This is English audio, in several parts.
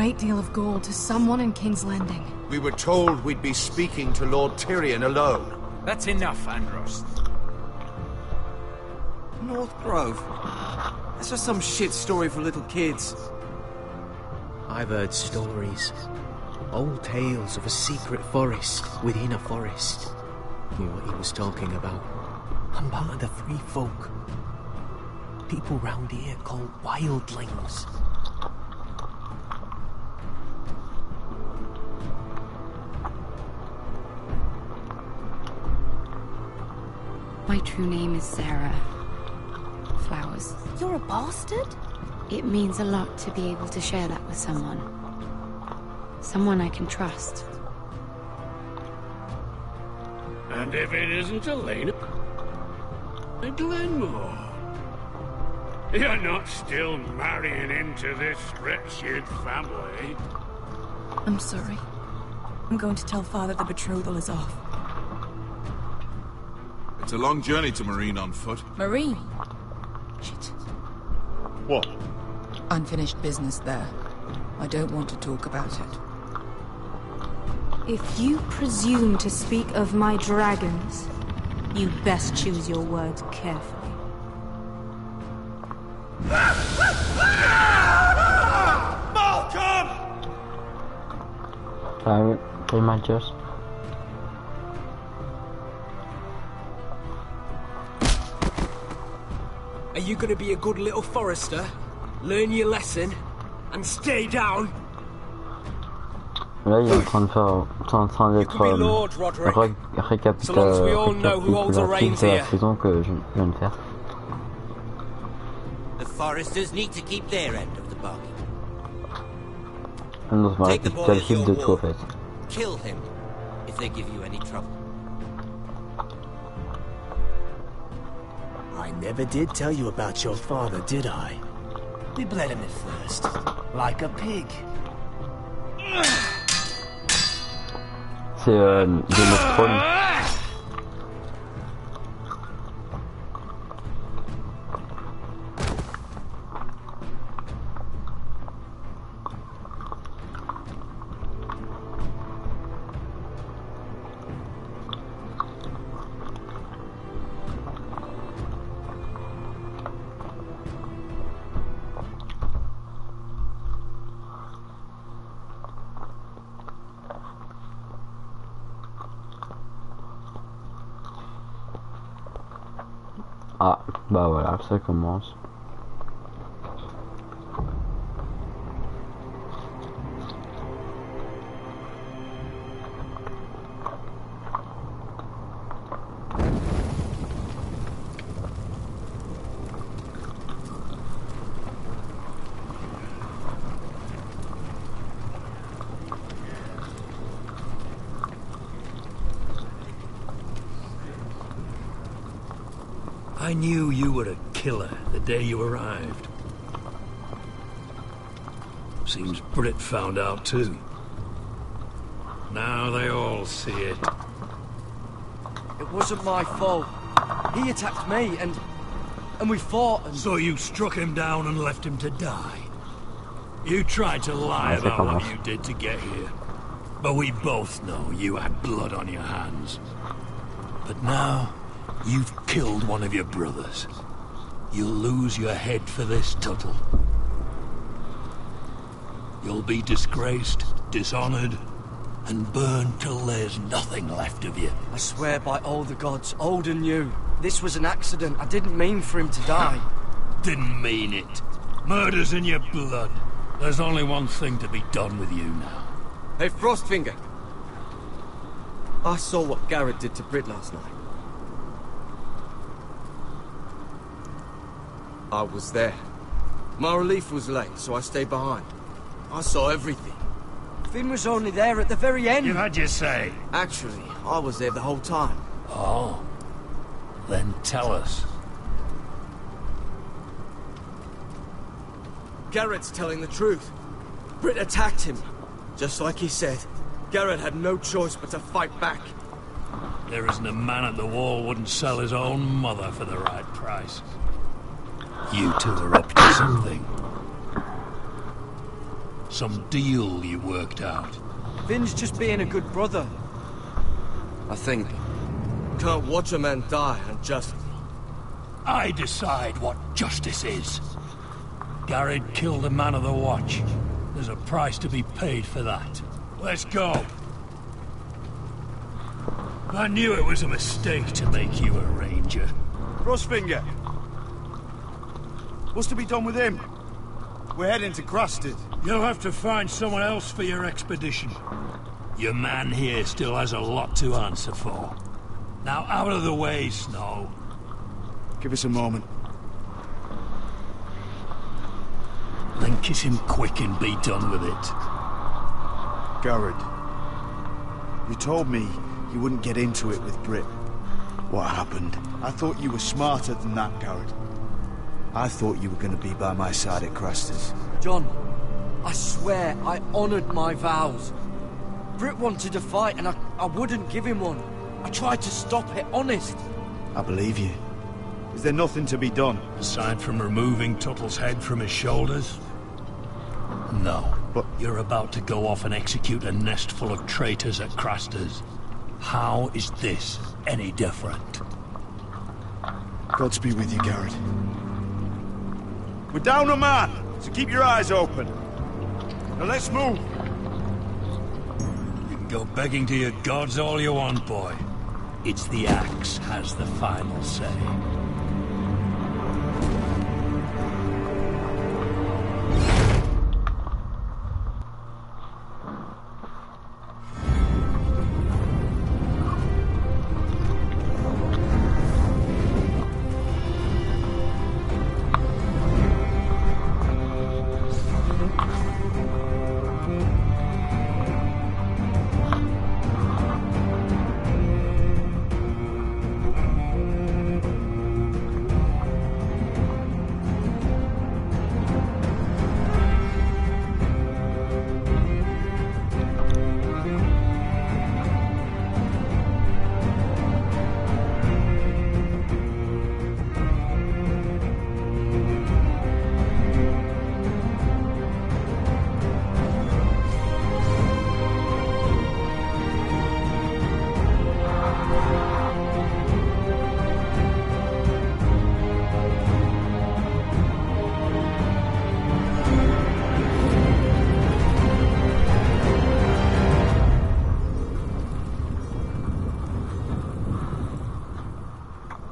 great deal of gold to someone in King's Landing. We were told we'd be speaking to Lord Tyrion alone. That's enough, Andros. North Grove? That's just some shit story for little kids. I've heard stories. Old tales of a secret forest within a forest. Knew what he was talking about. I'm part of the Free Folk. People round here called wildlings. My true name is Sarah Flowers. You're a bastard? It means a lot to be able to share that with someone. Someone I can trust. And if it isn't Elena Glenmore, you're not still marrying into this wretched family. I'm sorry. I'm going to tell Father the betrothal is off. It's a long journey to Marine on foot. Marine? Shit. What? Unfinished business there. I don't want to talk about it. If you presume to speak of my dragons, you'd best choose your words carefully. Malcolm! They might just. Are you gonna be a good little forester? Learn your lesson and stay down? Là, il est en train de faire, en train d'être récapitulatif de la prison que je viens de faire. The foresters need to keep their end of the bargain. Non, c'est récapitulatif de tout en fait. Kill him if they give you any trouble. I never did tell you about your father, did I? We bled him at first, like a pig. C'est Game of Thrones. Ah, bah voilà, ça commence. I knew you were a killer the day you arrived. Seems Britt found out too. Now they all see it. It wasn't my fault. He attacked me and we fought and... So you struck him down and left him to die. You tried to lie about what you did to get here. But we both know you had blood on your hands. But now, you've killed one of your brothers. You'll lose your head for this, Tuttle. You'll be disgraced, dishonored, and burned till there's nothing left of you. I swear by all the gods, old and new, this was an accident. I didn't mean for him to die. Didn't mean it. Murder's in your blood. There's only one thing to be done with you now. Hey, Frostfinger. I saw what Garrett did to Britt last night. I was there. My relief was late, so I stayed behind. I saw everything. Finn was only there at the very end. You had your say. Actually, I was there the whole time. Oh. Then tell us. Garrett's telling the truth. Britt attacked him. Just like he said. Garrett had no choice but to fight back. There isn't a man at the wall wouldn't sell his own mother for the right price. You two are up to something. Some deal you worked out? Finn's just being a good brother. I think. Can't watch a man die unjustly. I decide what justice is. Garrett killed a man of the watch. There's a price to be paid for that. Let's go. I knew it was a mistake to make you a ranger. Crossfinger. What's to be done with him? We're heading to Crusted. You'll have to find someone else for your expedition. Your man here still has a lot to answer for. Now out of the way, Snow. Give us a moment. Then kiss him quick and be done with it. Garrett, you told me you wouldn't get into it with Britt. What happened? I thought you were smarter than that, Garrett. I thought you were going to be by my side at Craster's. John, I swear I honored my vows. Britt wanted to fight and I wouldn't give him one. I tried to stop it, honest. I believe you. Is there nothing to be done? Aside from removing Tuttle's head from his shoulders? No. But you're about to go off and execute a nest full of traitors at Craster's. How is this any different? Godspeed with you, Garrett. We're down a man, so keep your eyes open. Now let's move. You can go begging to your gods all you want, boy. It's the axe has the final say.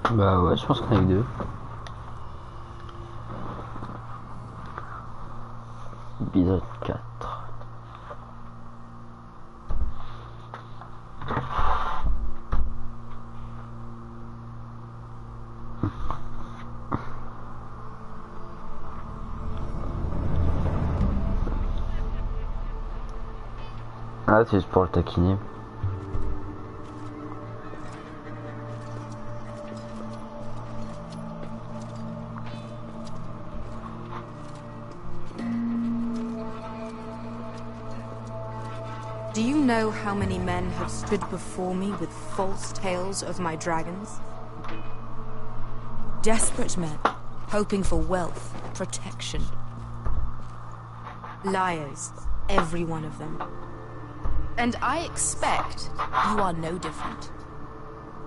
Bah ouais, je pense qu'on a eu deux. Épisode 4. Ah, c'est juste pour le taquiner. Do you know how many men have stood before me with false tales of my dragons? Desperate men, hoping for wealth, protection. Liars, every one of them. And I expect you are no different.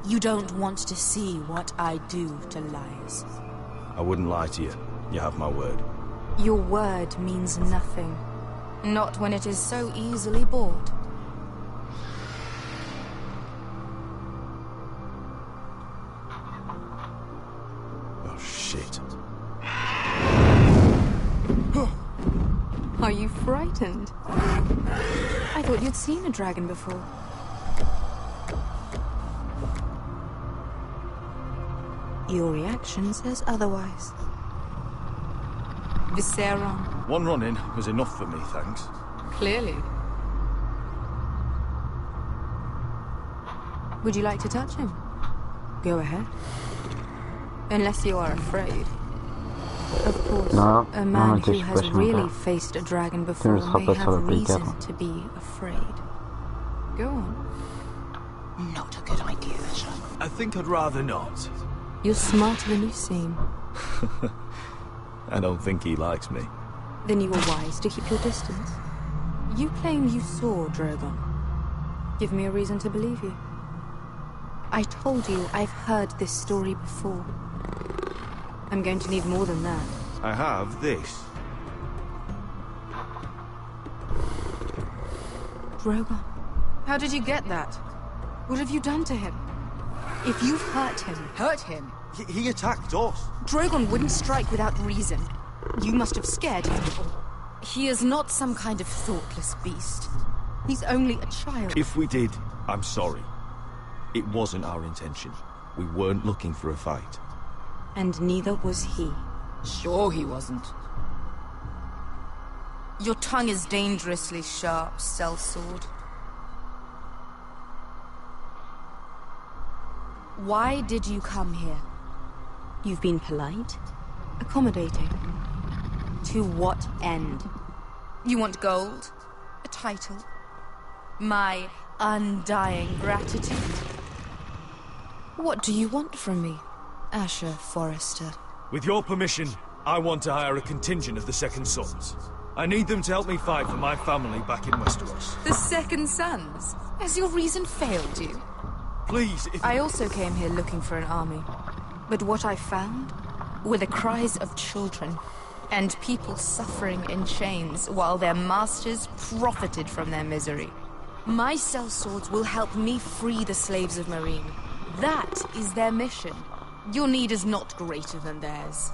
You don't want to see what I do to liars. I wouldn't lie to you. You have my word. Your word means nothing. Not when it is so easily bought. Oh, shit. Are you frightened? I thought you'd seen a dragon before. Your reaction says otherwise. Visceron. One run-in was enough for me, thanks. Clearly. Would you like to touch him? Go ahead. Unless you are afraid. Of course, a man who has really faced a dragon before may have reason to be afraid. Go on. Not a good idea, sir. I think I'd rather not. You're smarter than you seem. I don't think he likes me. Then you were wise to keep your distance. You claim you saw Drogon. Give me a reason to believe you. I told you I've heard this story before. I'm going to need more than that. I have this. Drogon. How did you get that? What have you done to him? If you've hurt him... Hurt him? He attacked us. Drogon wouldn't strike without reason. You must have scared him. He is not some kind of thoughtless beast. He's only a child. If we did, I'm sorry. It wasn't our intention. We weren't looking for a fight. And neither was he. Sure he wasn't. Your tongue is dangerously sharp, sellsword. Why did you come here? You've been polite, accommodating. To what end? You want gold? A title? My undying gratitude? What do you want from me, Asher Forrester? With your permission, I want to hire a contingent of the Second Sons. I need them to help me fight for my family back in Westeros. The Second Sons? Has your reason failed you? Please, if... I also came here looking for an army. But what I found were the cries of children and people suffering in chains while their masters profited from their misery. My sellswords will help me free the slaves of Meereen. That is their mission. Your need is not greater than theirs.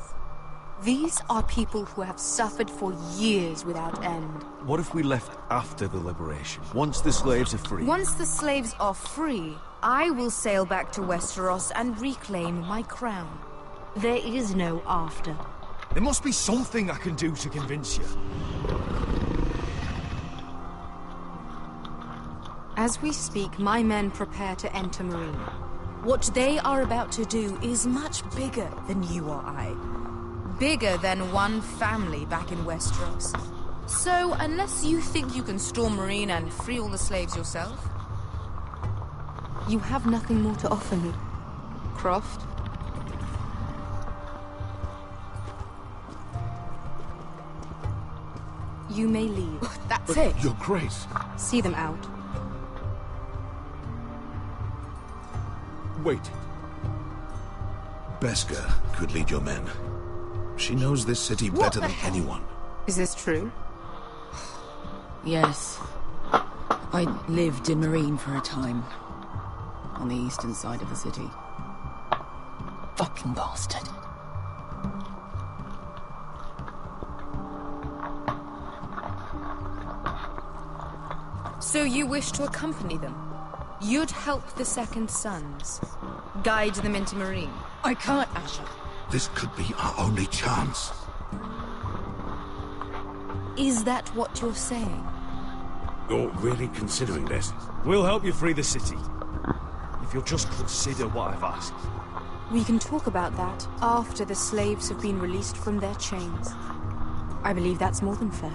These are people who have suffered for years without end. What if we left after the liberation, once the slaves are free? Once the slaves are free, I will sail back to Westeros and reclaim my crown. There is no after. There must be something I can do to convince you. As we speak, my men prepare to enter Meereen. What they are about to do is much bigger than you or I. Bigger than one family back in Westeros. So, unless you think you can storm Meereen and free all the slaves yourself, you have nothing more to offer me, Croft. You may leave. That's it. Your Grace. See them out. Wait. Beskha could lead your men. She knows this city better than anyone. Is this true? Yes. I lived in Meereen for a time. On the eastern side of the city. Fucking bastard. So you wish to accompany them? You'd help the Second Sons. Guide them into Meereen. I can't, Asher. This could be our only chance. Is that what you're saying? You're really considering this? We'll help you free the city. If you'll just consider what I've asked. We can talk about that after the slaves have been released from their chains. I believe that's more than fair.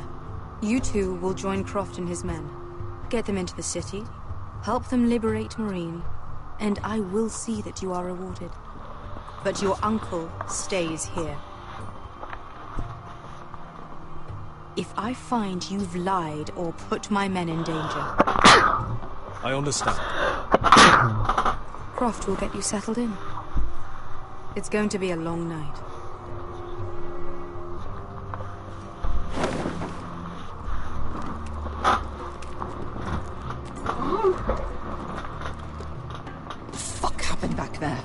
You two will join Croft and his men. Get them into the city, help them liberate Meereen, and I will see that you are rewarded. But your uncle stays here. If I find you've lied or put my men in danger... I understand. Croft will get you settled in. It's going to be a long night. What the fuck happened back there?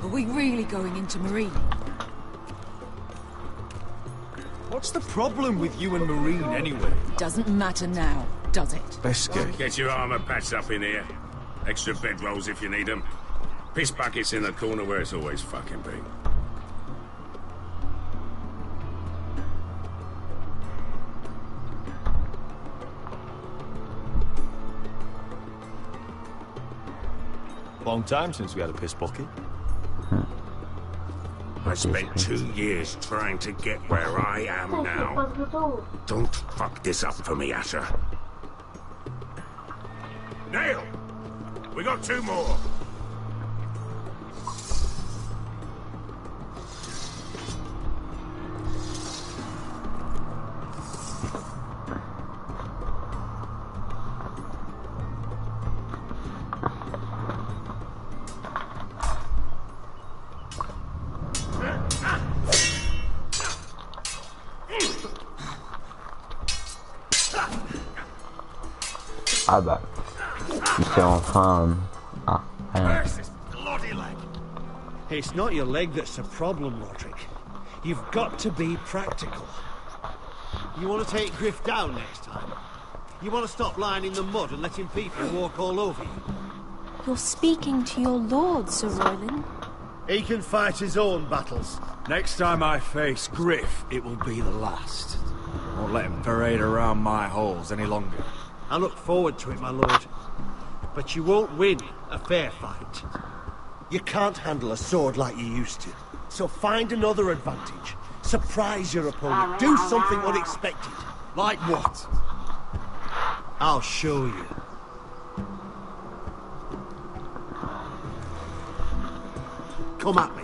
Are we really going into Meereen? What's the problem with you and Meereen, anyway? Doesn't matter now, does it? Beskha. Get your armor patched up in here. Extra bedrolls if you need them. Piss buckets in the corner where it's always fucking been. Long time since we had a piss bucket. I spent 2 years trying to get where I am now. Don't fuck this up for me, Asher. Nail! We got 2 more. Ah bah, c'est enfin... Ah, rien. It's not your leg that's a problem, Roderick. You've got to be practical. You want to take Griff down next time? You want to stop lying in the mud and letting people walk all over you? You're speaking to your lord, Sir Royland. He can fight his own battles. Next time I face Griff, it will be the last. I won't let him parade around my halls any longer. I look forward to it, my lord. But you won't win a fair fight. You can't handle a sword like you used to. So find another advantage. Surprise your opponent. Do something unexpected. Like what? I'll show you. Come at me.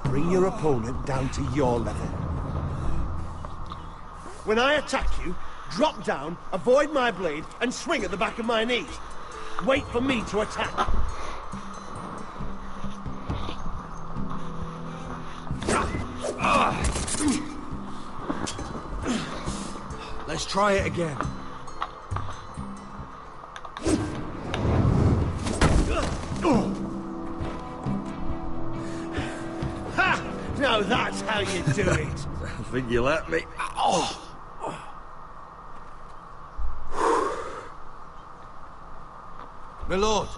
Bring your opponent down to your level. When I attack you, drop down, avoid my blade, and swing at the back of my knees. Wait for me to attack. Let's try it again. Ha! Now that's how you do it. I think you let me. Oh! My lord,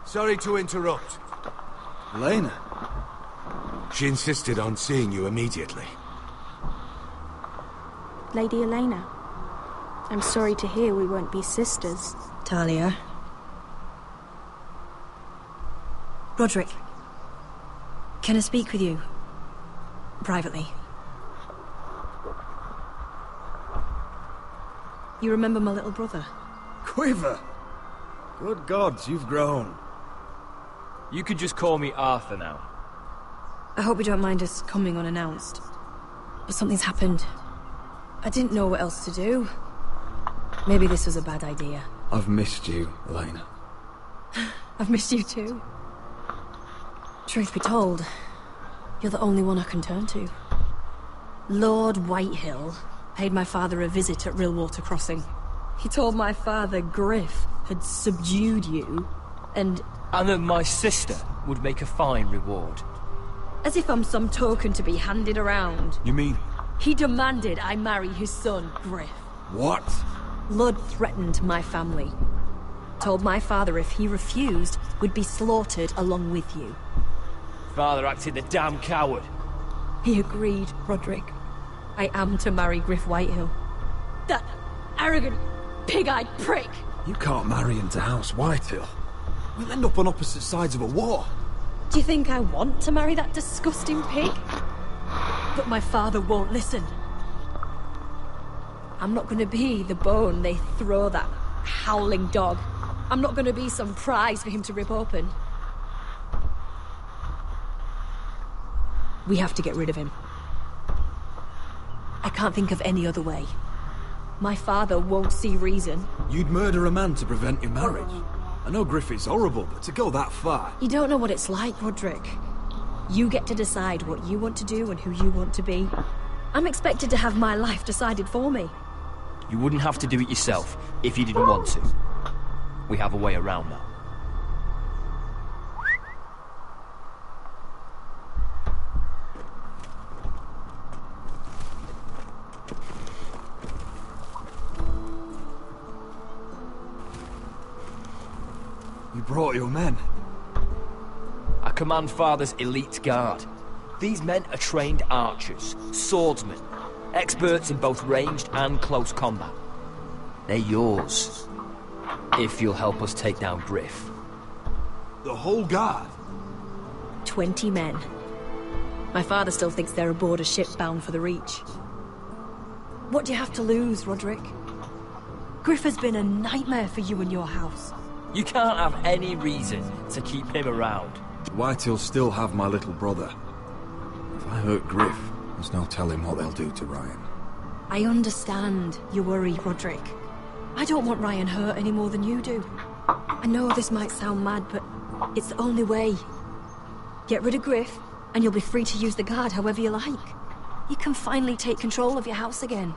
sorry to interrupt. Elena? She insisted on seeing you immediately. Lady Elena, I'm sorry to hear we won't be sisters. Talia. Roderick, can I speak with you? Privately. You remember my little brother? Quiver! Good gods, you've grown. You could just call me Arthur now. I hope you don't mind us coming unannounced. But something's happened. I didn't know what else to do. Maybe this was a bad idea. I've missed you, Elena. I've missed you too. Truth be told, you're the only one I can turn to. Lord Whitehill paid my father a visit at Rillwater Crossing. He told my father Griff had subdued you, and that my sister would make a fine reward. As if I'm some token to be handed around. You mean? He demanded I marry his son, Griff. What? Lud threatened my family. Told my father if he refused, we'd be slaughtered along with you. Father acted the damn coward. He agreed, Roderick. I am to marry Griff Whitehill. That arrogant, pig-eyed prick! You can't marry into House Whitehill. We'll end up on opposite sides of a war. Do you think I want to marry that disgusting pig? But my father won't listen. I'm not going to be the bone they throw that howling dog. I'm not going to be some prize for him to rip open. We have to get rid of him. I can't think of any other way. My father won't see reason. You'd murder a man to prevent your marriage? I know Griffith's horrible, but to go that far... You don't know what it's like, Roderick. You get to decide what you want to do and who you want to be. I'm expected to have my life decided for me. You wouldn't have to do it yourself if you didn't want to. We have a way around that. You brought your men. I command Father's elite guard. These men are trained archers, swordsmen, experts in both ranged and close combat. They're yours, if you'll help us take down Griff. The whole guard? 20 men. My father still thinks they're aboard a ship bound for the Reach. What do you have to lose, Roderick? Griff has been a nightmare for you and your house. You can't have any reason to keep him around. Whitehill still have my little brother. If I hurt Griff, there's no telling what they'll do to Ryan. I understand your worry, Roderick. I don't want Ryan hurt any more than you do. I know this might sound mad, but it's the only way. Get rid of Griff, and you'll be free to use the guard however you like. You can finally take control of your house again.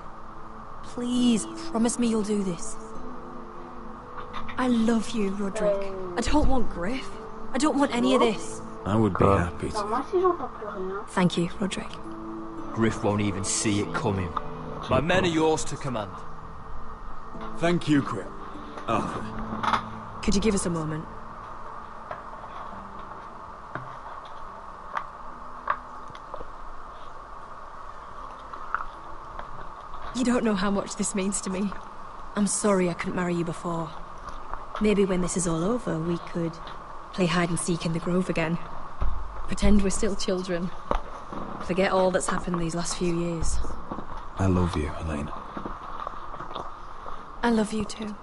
Please, promise me you'll do this. I love you, Roderick. I don't want Griff. I don't want any of this. I would be happy to. Thank you, Roderick. Griff won't even see it coming. My men are yours to command. Thank you, Crip. Arthur. Could you give us a moment? You don't know how much this means to me. I'm sorry I couldn't marry you before. Maybe when this is all over, we could play hide and seek in the grove again. Pretend we're still children. Forget all that's happened these last few years. I love you, Helena. I love you too.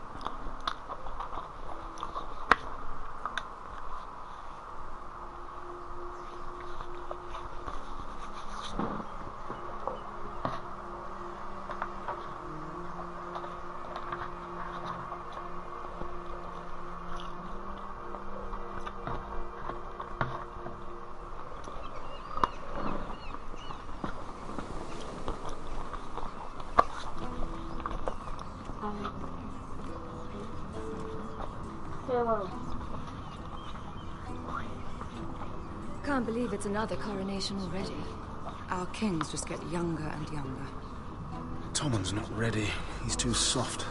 Can't believe it's another coronation already. Our kings just get younger and younger. Tommen's not ready. He's too soft.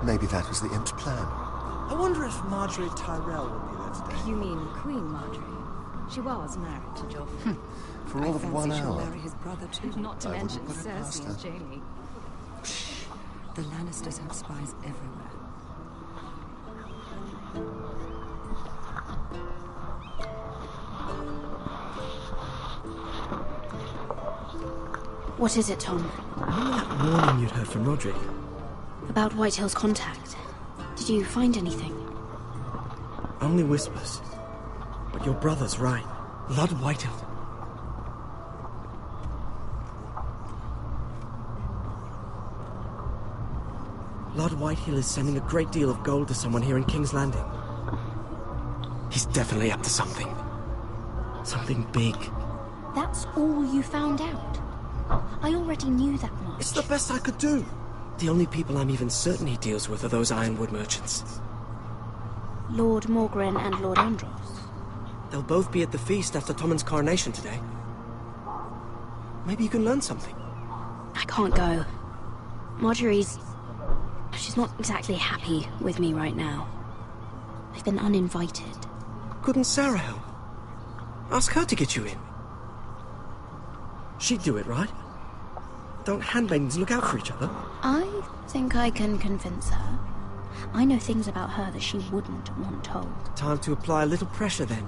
Maybe that was the imp's plan. I wonder if Margaery Tyrell will be there today. You mean Queen Margaery? She was married to Joffrey. For all of 1 hour. She'll marry his brother too. Not to mention Cersei and Jaime. The Lannisters have spies everywhere. What is it, Tom? Remember that warning you'd heard from Roderick? About Whitehill's contact. Did you find anything? Only whispers. But your brother's right. Lord Whitehill. Lord Whitehill is sending a great deal of gold to someone here in King's Landing. He's definitely up to something. Something big. That's all you found out? I already knew that much. It's the best I could do. The only people I'm even certain he deals with are those Ironwood merchants. Lord Morgren and Lord Andros. They'll both be at the feast after Tommen's coronation today. Maybe you can learn something. I can't go. Marjorie's... she's not exactly happy with me right now. I've been uninvited. Couldn't Sarah help? Ask her to get you in. She'd do it, right? Don't handmaidens look out for each other? I think I can convince her. I know things about her that she wouldn't want told. Time to apply a little pressure, then.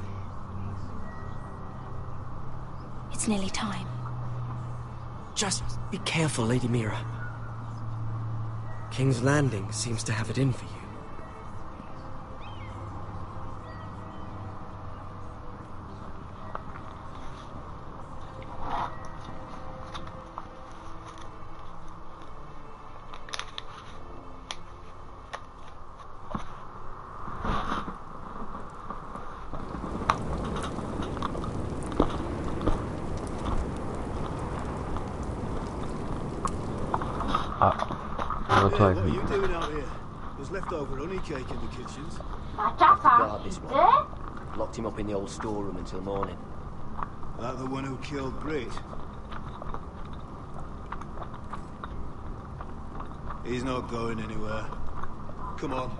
It's nearly time. Just be careful, Lady Mira. King's Landing seems to have it in for you. What are you doing out here? There's leftover honey cake in the kitchens. Guard this one. Locked him up in the old storeroom until morning. That the one who killed Brit? He's not going anywhere. Come on.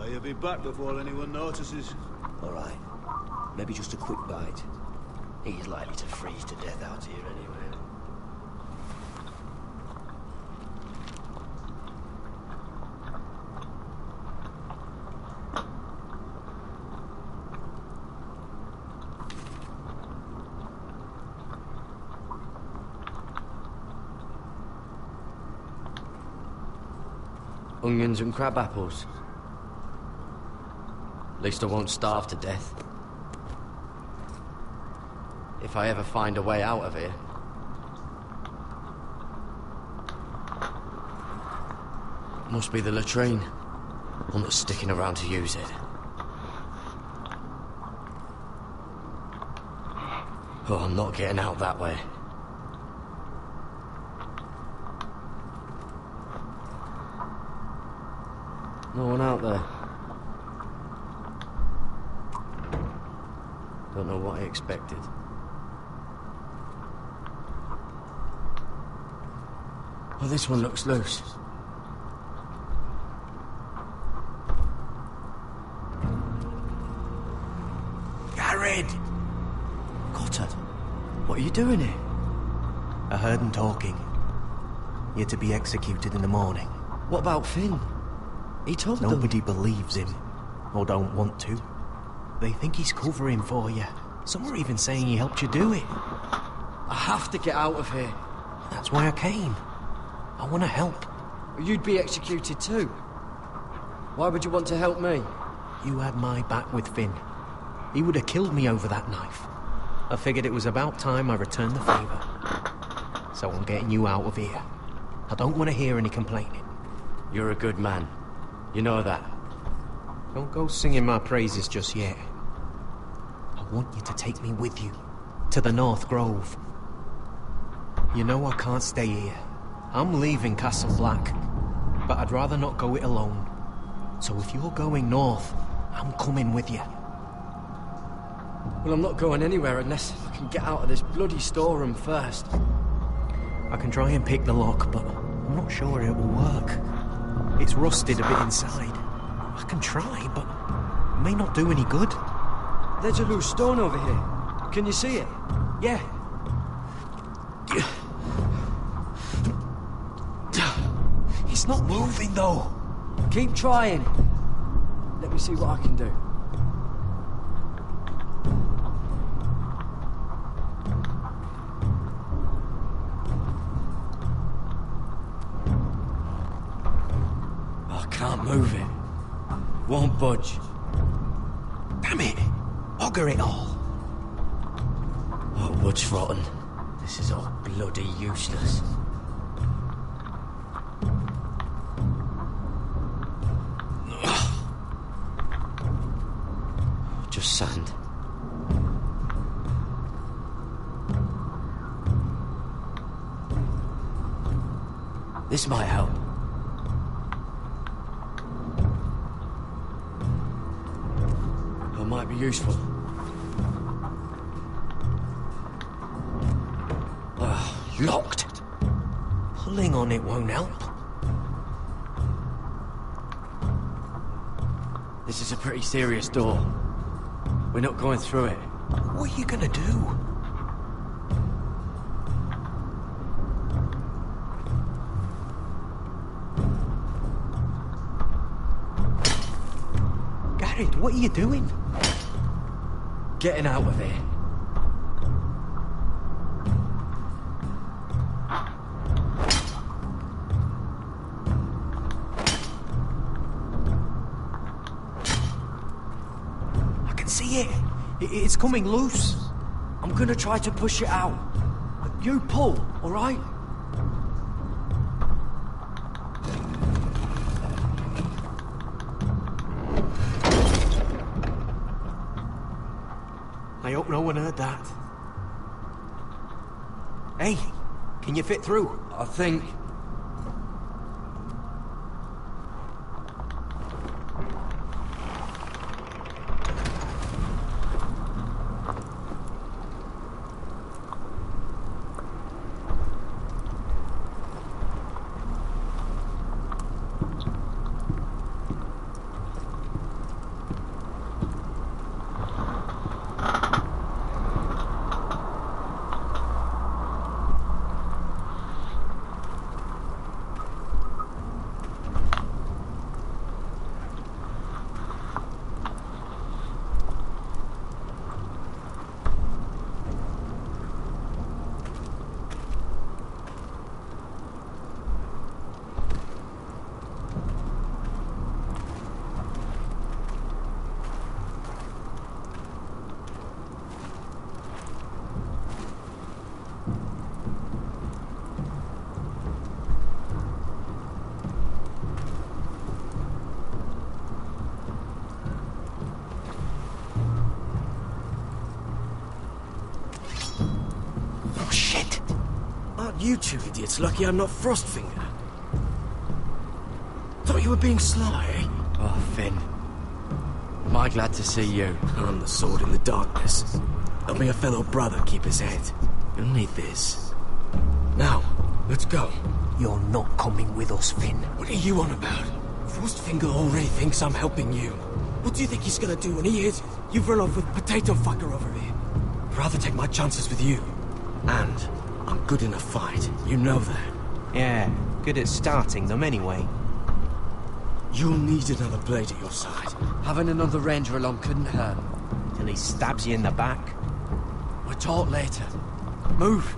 You'll be back before anyone notices. All right. Maybe just a quick bite. He's likely to freeze to death out here anyway. Onions and crab apples. At least I won't starve to death. If I ever find a way out of here. Must be the latrine. One that's sticking around to use it. Oh, I'm not getting out that way. No one out there. Don't know what I expected. Well, this one looks loose. Gared! Cotter, what are you doing here? I heard him talking. You're to be executed in the morning. What about Finn? He told them. Nobody believes him, or don't want to. They think he's covering for you. Some are even saying he helped you do it. I have to get out of here. That's why I came. I want to help. You'd be executed too. Why would you want to help me? You had my back with Finn. He would have killed me over that knife. I figured it was about time I returned the favor. So I'm getting you out of here. I don't want to hear any complaining. You're a good man. You know that. Don't go singing my praises just yet. I want you to take me with you. To the North Grove. You know I can't stay here. I'm leaving Castle Black. But I'd rather not go it alone. So if you're going north, I'm coming with you. Well, I'm not going anywhere unless I can get out of this bloody storeroom first. I can try and pick the lock, but I'm not sure it will work. It's rusted a bit inside. I can try, but it may not do any good. There's a loose stone over here. Can you see it? Yeah. It's not moving, though. Keep trying. Let me see what I can do. Can't move it. Won't budge. Damn it! Bugger it all. Oh, wood's rotten. This is all bloody useless. Just sand. This might help. Might be useful. Locked. Pulling on it won't help. This is a pretty serious door. We're not going through it. What are you gonna do? Gared, what are you doing? Getting out of here. I can see it. It's coming loose. I'm gonna try to push it out. You pull, all right? I hope no one heard that. Hey, can you fit through? I think... You two idiots lucky I'm not Frostfinger. Thought you were being sly, eh? Oh, Finn. Am I glad to see you? I'm the sword in the darkness. Help me a fellow brother keep his head. You'll need this. Now, let's go. You're not coming with us, Finn. What are you on about? Frostfinger already thinks I'm helping you. What do you think he's gonna do when he hears you've run off with Potato Fucker over here? I'd rather take my chances with you. And I'm good in a fight. You know that. Yeah, good at starting them anyway. You'll need another blade at your side. Having another ranger along couldn't hurt. Till he stabs you in the back. We'll talk later. Move!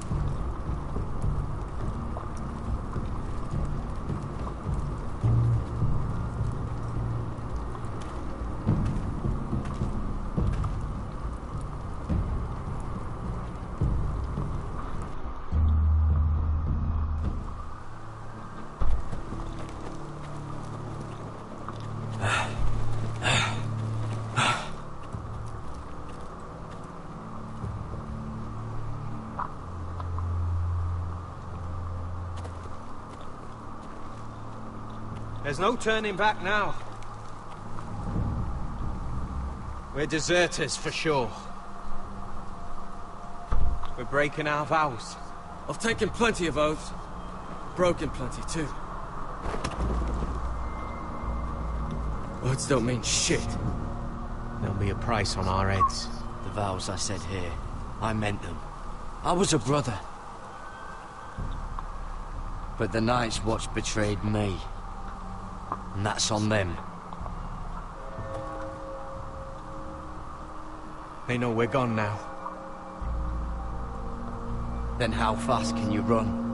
There's no turning back now. We're deserters for sure. We're breaking our vows. I've taken plenty of oaths. Broken plenty too. Words don't mean shit. There'll be a price on our heads. The vows I said here, I meant them. I was a brother. But the Night's Watch betrayed me. And that's on them. They know we're gone now. Then how fast can you run?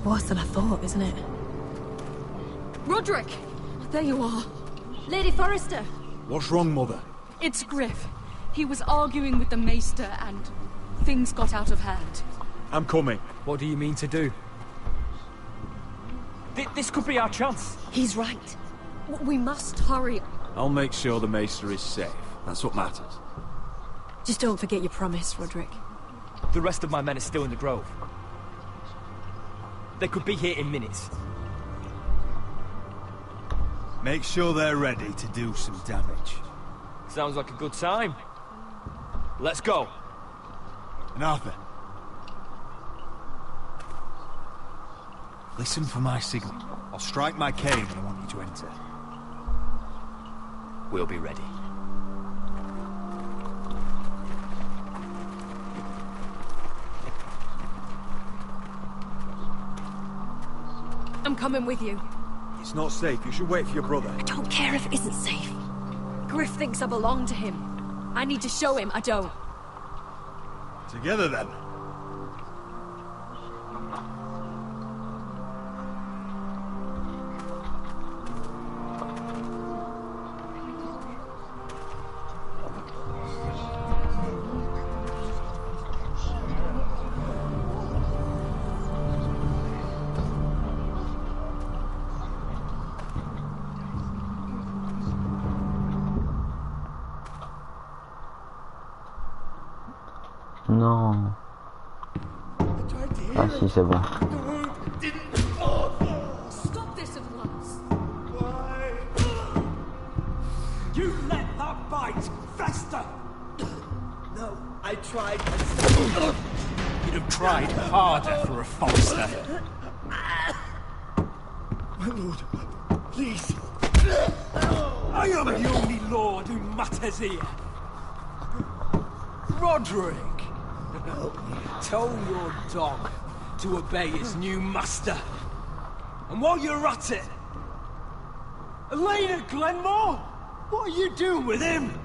Worse than I thought, isn't it? Roderick! There you are. Lady Forrester! What's wrong, Mother? It's Griff. He was arguing with the Maester and things got out of hand. I'm coming. What do you mean to do? This could be our chance. He's right. We must hurry. I'll make sure the Maester is safe. That's what matters. Just don't forget your promise, Roderick. The rest of my men are still in the grove. They could be here in minutes. Make sure they're ready to do some damage. Sounds like a good time. Let's go. And Arthur, listen for my signal. I'll strike my cane when I want you to enter. We'll be ready. I'm coming with you. It's not safe. You should wait for your brother. I don't care if it isn't safe. Griff thinks I belong to him. I need to show him I don't. Together then. Non. Ah si, c'est bon. Stop this at once. You let that bite fester. No, I tried. You'd have tried harder for a Forrester. My lord, please. I am the only lord who matters here. Roderick! Tell your dog to obey his new master. And while you're at it... Elena Glenmore? What are you doing with him?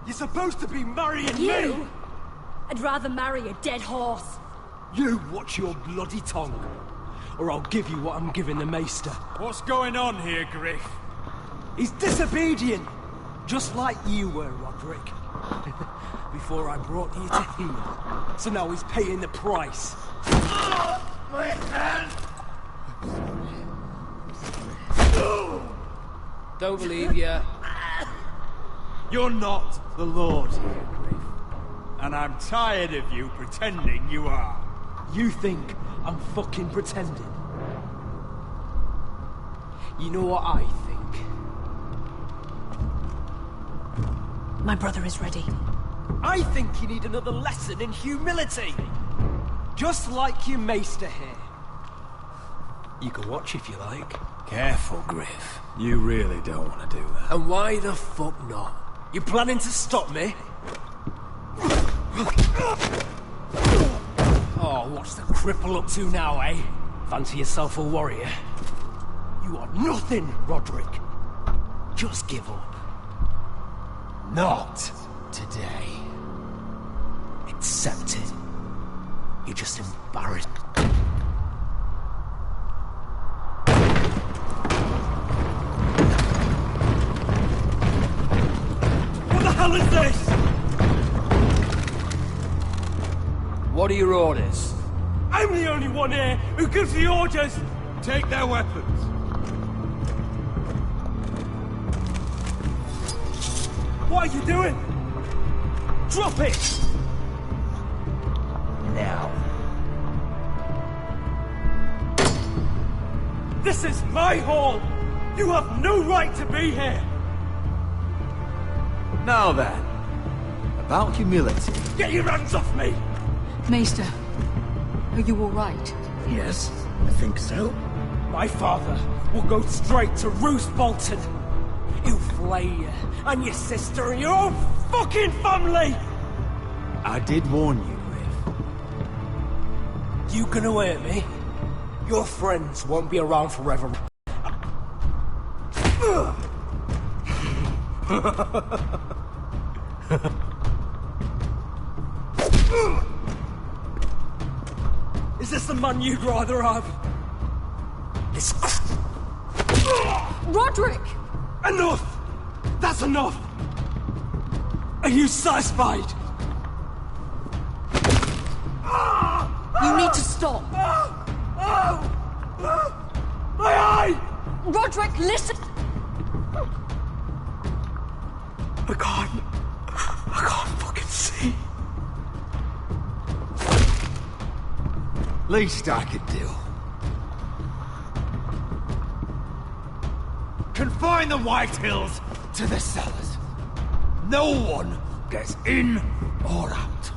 You're supposed to be marrying me! I'd rather marry a dead horse. You watch your bloody tongue, or I'll give you what I'm giving the Maester. What's going on here, Griff? He's disobedient, just like you were, Roderick. Before I brought you to heel, so now he's paying the price. My hand! Don't believe ya. You're not the Lord here, Griff. And I'm tired of you pretending you are. You think I'm fucking pretending? You know what I think? My brother is ready. I think you need another lesson in humility. Just like your Maester here. You can watch if you like. Careful, Griff. You really don't want to do that. And why the fuck not? You planning to stop me? Oh, what's the cripple up to now, eh? Fancy yourself a warrior? You are nothing, Roderick. Just give up. Not today. Accept it. You're just embarrassed. What the hell is this? What are your orders? I'm the only one here who gives the orders! Take their weapons. What are you doing? Drop it! Now. This is my hall! You have no right to be here! Now then, about humility. Get your hands off me! Maester, are you all right? Yes, I think so. My father will go straight to Roose Bolton. He'll flay you, and your sister, and your own fucking family! I did warn you, Griff. You gonna hurt me? Your friends won't be around forever. Is this the man you'd rather have? This... Roderick! Enough! That's enough! Are you satisfied? You need to stop! My eye! Roderick, listen! I can't fucking see. Least I could do. Confine the White Hills to the cellars. No one gets in or out.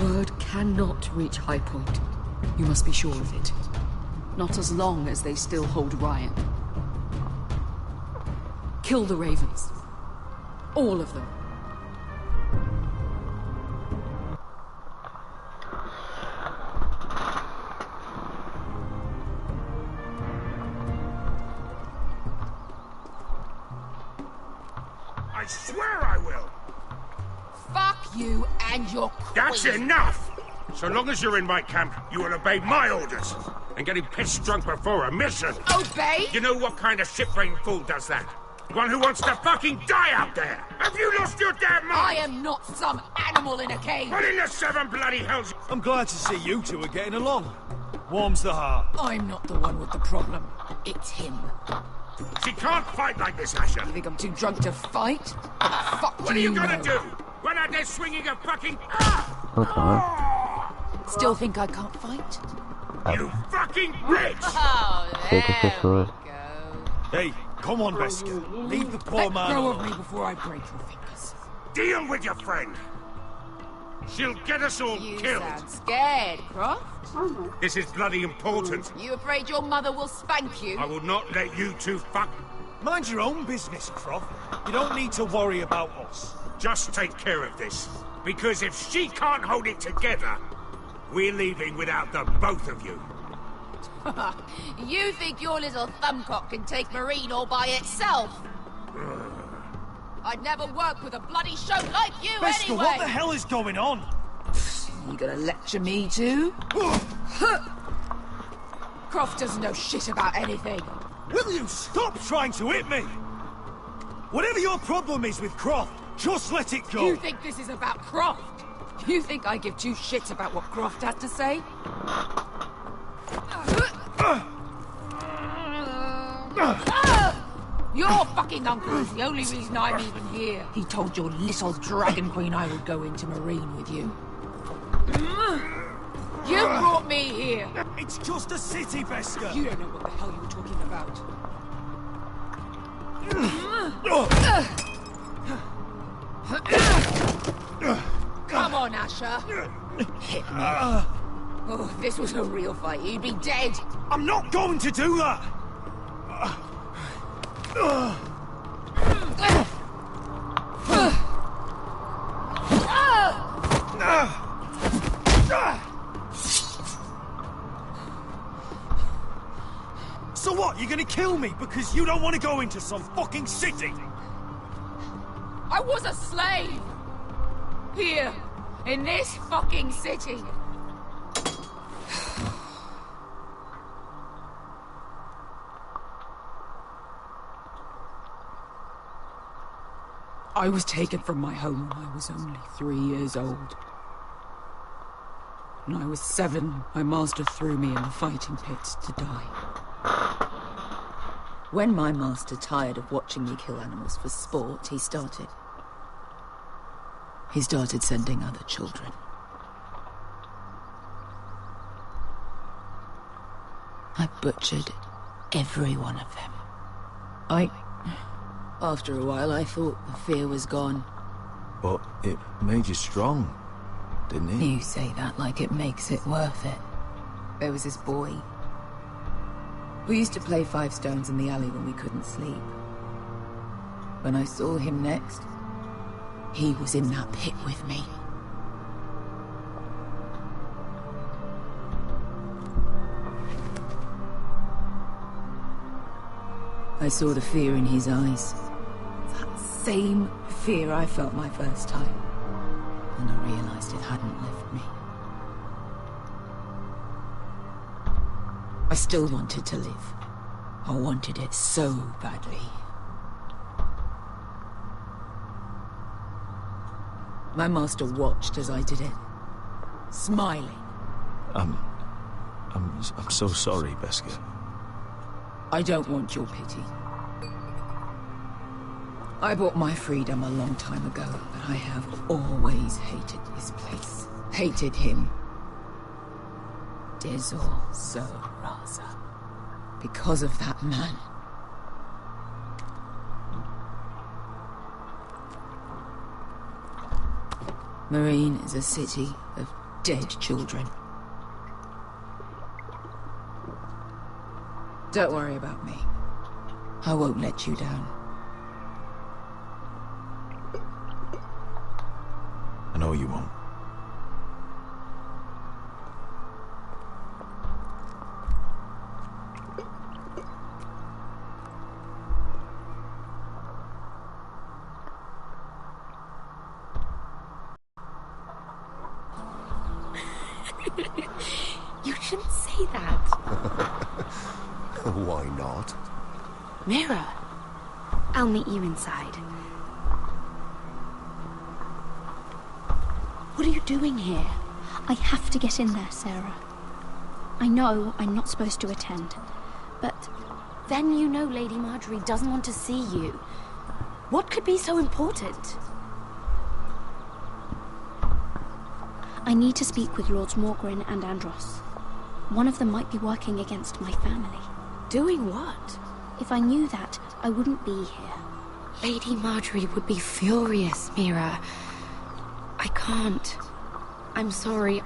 Word cannot reach High Point. You must be sure of it. Not as long as they still hold Ryan. Kill the Ravens. All of them. I swear I will! Fuck you and your queen. That's enough! So long as you're in my camp, you will obey my orders. And getting pissed drunk before a mission. Obey? You know what kind of shit-brained fool does that? One who wants to fucking die out there! Have you lost your damn mind? I am not some animal in a cage. What in the seven bloody hells? I'm glad to see you two are getting along. Warms the heart. I'm not the one with the problem. It's him. She can't fight like this, Asher. You think I'm too drunk to fight? Fuck What are you gonna do? Run out there swinging a fucking... Still think I can't fight? You fucking bitch! Oh, there we go. Hey, come on, Beskar. Leave the poor man Let go alone. of me before I break your fingers. Deal with your friend. She'll get us all You killed. sound scared, Croft. This is bloody important. You afraid your mother will spank you? I will not let you two fuck. Mind your own business, Croft. You don't need to worry about us. Just take care of this. Because if she can't hold it together, we're leaving without the both of you. You think your little thumbcock can take Marine all by itself? I'd never work with a bloody show like you Beskha, anyway! what the hell is going on? You gonna lecture me too? Croft doesn't know shit about anything. Will you stop trying to hit me? Whatever your problem is with Croft, just let it go. You think this is about Croft? You think I give two shits about what Croft has to say? Your fucking uncle is the only reason I'm even here. He told your little dragon queen I would go into Marine with you. You brought me here. It's just a city, Beskha. You don't know what the hell you were talking about. Come on, Asher. Hit me. Oh, if this was a real fight, you'd be dead. I'm not going to do that. So what, you're gonna kill me because you don't want to go into some fucking city? I was a slave! Here, in this fucking city. I was taken from my home when I was only 3 years old. When I was 7, my master threw me in the fighting pits to die. When my master tired of watching me kill animals for sport, he started sending other children. I butchered every one of them. After a while, I thought the fear was gone. But it made you strong, didn't it? You say that like it makes it worth it. There was this boy. We used to play 5 stones in the alley when we couldn't sleep. When I saw him next, he was in that pit with me. I saw the fear in his eyes. That same fear I felt my first time. And I realized it hadn't left me. I still wanted to live. I wanted it so badly. My master watched as I did it, smiling. I'm so sorry, Beskha. I don't want your pity. I bought my freedom a long time ago, but I have always hated this place. Hated him. Dezor Zo Raza. Because of that man. Marine is a city of dead children. Don't worry about me. I won't let you down. I know you won't. You shouldn't say that. Why not? Mira, I'll meet you inside. What are you doing here? I have to get in there, Sarah. I know I'm not supposed to attend, but then you know Lady Marjorie doesn't want to see you. What could be so important? I need to speak with Lords Morgren and Andros. One of them might be working against my family. Doing what? If I knew that, I wouldn't be here. Lady Marjorie would be furious, Mira. I can't. I'm sorry.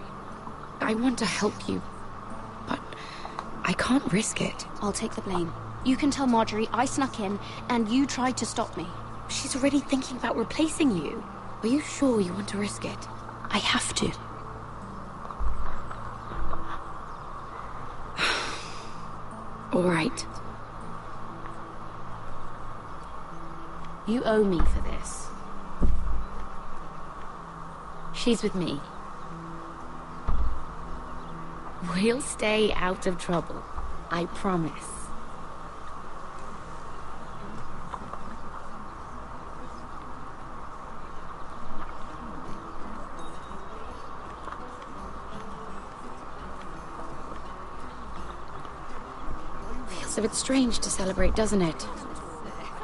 I want to help you, but I can't risk it. I'll take the blame. You can tell Marjorie I snuck in, and you tried to stop me. She's already thinking about replacing you. Are you sure you want to risk it? I have to. All right. You owe me for this. She's with me. We'll stay out of trouble. I promise. Feels a bit strange to celebrate, doesn't it?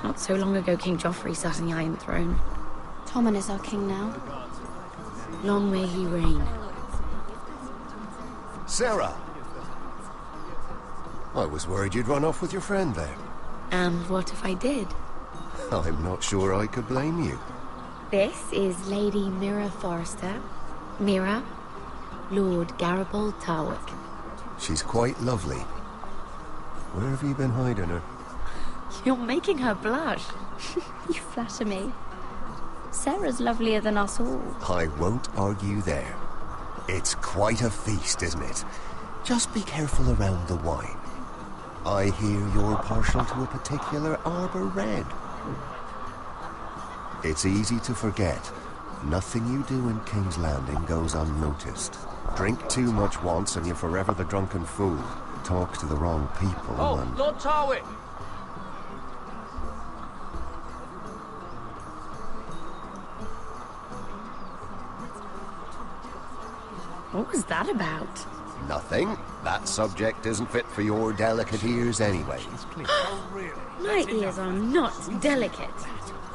Not so long ago, King Joffrey sat on the Iron Throne. Tommen is our king now. Long may he reign. Sarah! I was worried you'd run off with your friend there. And what if I did? I'm not sure I could blame you. This is Lady Mira Forrester. Mira, Lord Garibald Tarwick. She's quite lovely. Where have you been hiding her? You're making her blush. You flatter me. Sarah's lovelier than us all. I won't argue there. It's quite a feast, isn't it? Just be careful around the wine. I hear you're partial to a particular Arbor Red. It's easy to forget. Nothing you do in King's Landing goes unnoticed. Drink too much once and you're forever the drunken fool. Talk to the wrong people and... Lord Tarwick! What was that about? Nothing. That subject isn't fit for your delicate ears anyway. My ears are not delicate.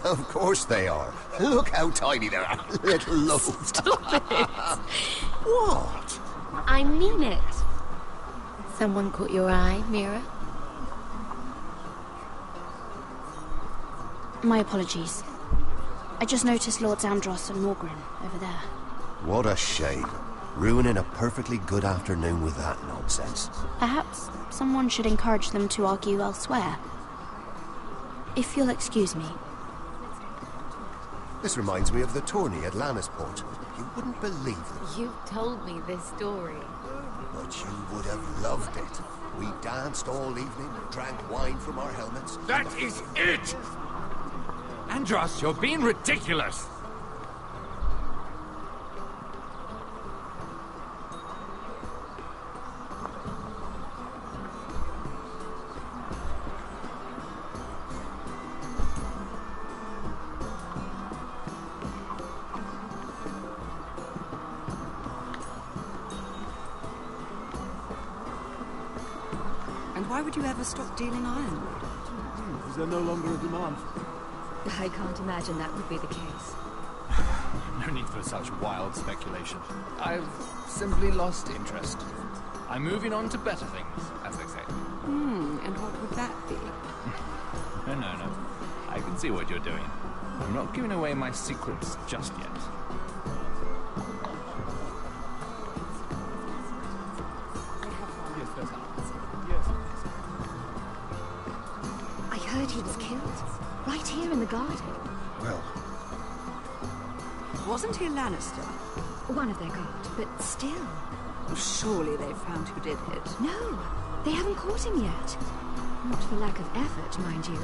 Of course they are. Look how tiny they are. Little lobes. Stop it! What? I mean it. Someone caught your eye, Mira? My apologies. I just noticed Lords Andros and Morgren over there. What a shame. Ruining a perfectly good afternoon with that nonsense. Perhaps someone should encourage them to argue elsewhere. If you'll excuse me. This reminds me of the tourney at Lannisport. You wouldn't believe it. You told me this story. But you would have loved it. We danced all evening, drank wine from our helmets. That is it! Andros, you're being ridiculous! Why would you ever stop dealing ironwood? Is there no longer a demand? I can't imagine that would be the case. No need for such wild speculation. I've simply lost interest. I'm moving on to better things, as they say. And what would that be? No. I can see what you're doing. I'm not giving away my secrets just yet. I heard he was killed. Right here in the garden. Well... Wasn't he a Lannister? One of their guard, but still. Surely they've found who did it. No, they haven't caught him yet. Not for lack of effort, mind you.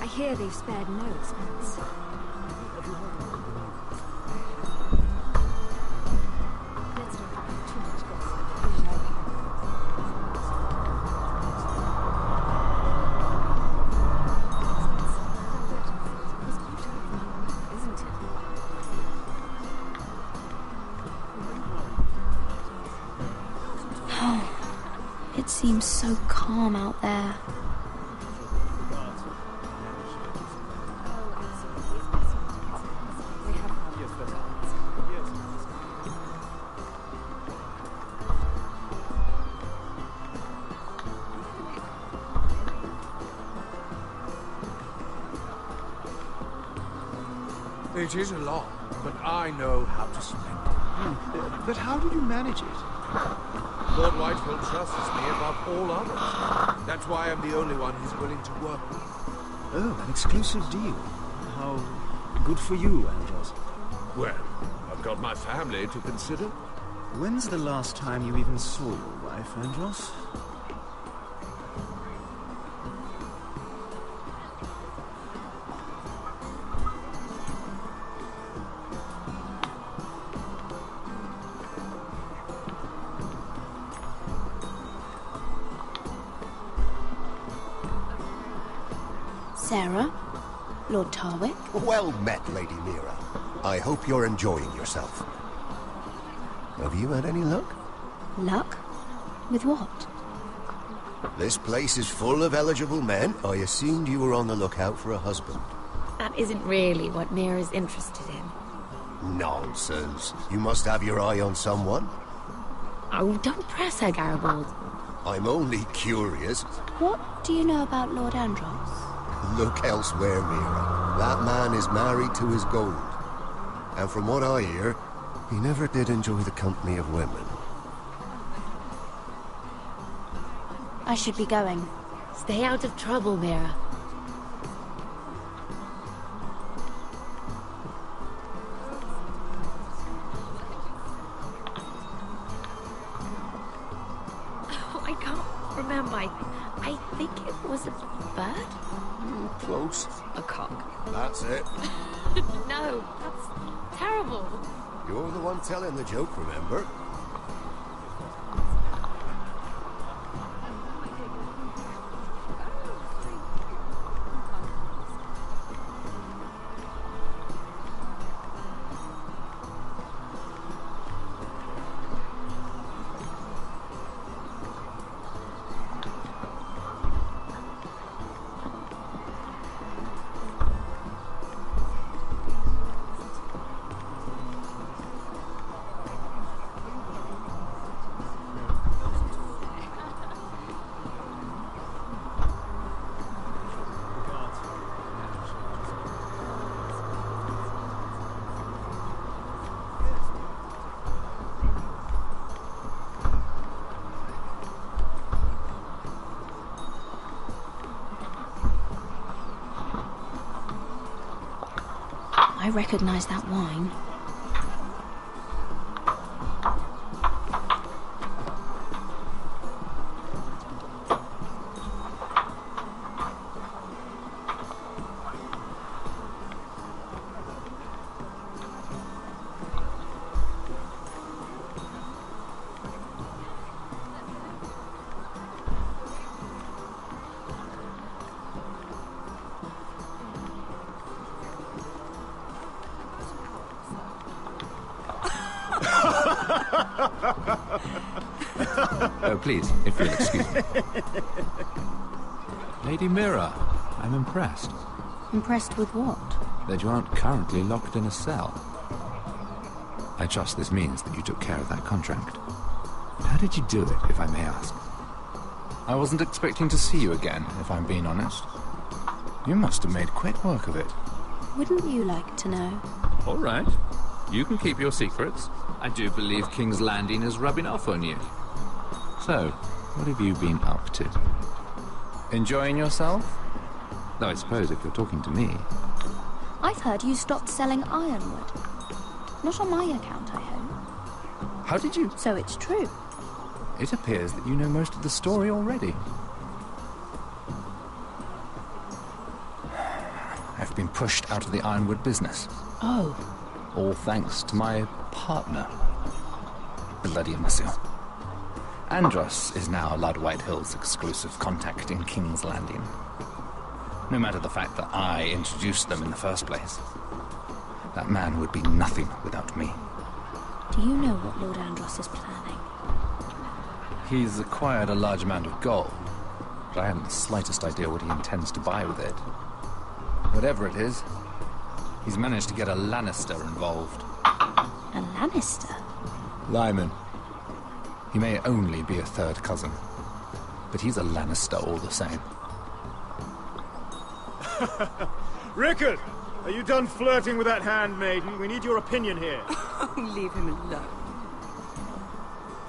I hear they've spared no expense. It seems so calm out there. It is a lot, but I know how to spend it. But how did you manage it? Lord Whitehill trusts me above all others. That's why I'm the only one he's willing to work with. Oh, an exclusive deal. How good for you, Andros. Well, I've got my family to consider. When's the last time you even saw your wife, Andros? Sarah? Lord Tarwick? Well met, Lady Mira. I hope you're enjoying yourself. Have you had any luck? Luck? With what? This place is full of eligible men. I assumed you were on the lookout for a husband. That isn't really what Mira's interested in. Nonsense. You must have your eye on someone. Oh, don't press her, Garibald. I'm only curious. What do you know about Lord Andros? Look elsewhere, Mira. That man is married to his gold. And from what I hear, he never did enjoy the company of women. I should be going. Stay out of trouble, Mira. Oh, I can't remember. I think it was a bird? Close. A cock. That's it. No, that's terrible. You're the one telling the joke, remember? I recognize that wine. Oh, please, if you'll excuse me. Lady Mira, I'm impressed. Impressed with what? That you aren't currently locked in a cell. I trust this means that you took care of that contract. How did you do it, if I may ask? I wasn't expecting to see you again, if I'm being honest. You must have made quick work of it. Wouldn't you like to know? All right. You can keep your secrets. I do believe King's Landing is rubbing off on you. So, what have you been up to? Enjoying yourself? Though I suppose if you're talking to me... I've heard you stopped selling ironwood. Not on my account, I hope. How did you... So it's true. It appears that you know most of the story already. I've been pushed out of the ironwood business. Oh. All thanks to my partner. Bloody imbecile. Andros is now Lord Whitehill's exclusive contact in King's Landing. No matter the fact that I introduced them in the first place. That man would be nothing without me. Do you know what Lord Andros is planning? He's acquired a large amount of gold, but I haven't the slightest idea what he intends to buy with it. Whatever it is, he's managed to get a Lannister involved. A Lannister? Lyman. He may only be a third cousin, but he's a Lannister all the same. Rickard! Are you done flirting with that handmaiden? We need your opinion here. Oh, leave him alone.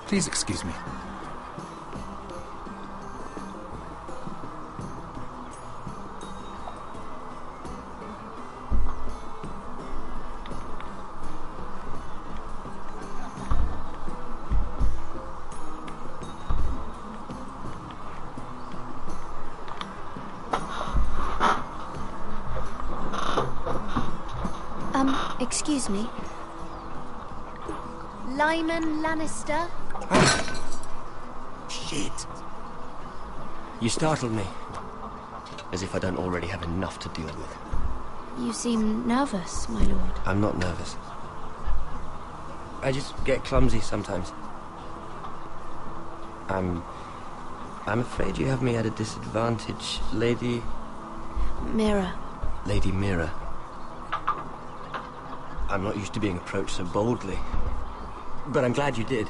Please excuse me. Excuse me. Lyman Lannister? Shit. You startled me. As if I don't already have enough to deal with. You seem nervous, my lord. I'm not nervous. I just get clumsy sometimes. I'm afraid you have me at a disadvantage, Lady... Mira. Lady Mira. I'm not used to being approached so boldly. But I'm glad you did.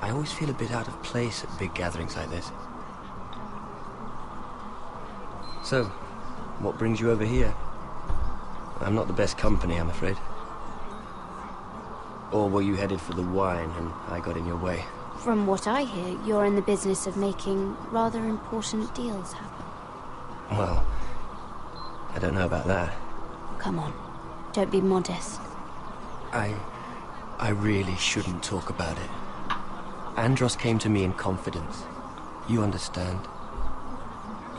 I always feel a bit out of place at big gatherings like this. So, what brings you over here? I'm not the best company, I'm afraid. Or were you headed for the wine and I got in your way? From what I hear, you're in the business of making rather important deals happen. Well, I don't know about that. Come on, don't be modest. I really shouldn't talk about it. Andros came to me in confidence. You understand?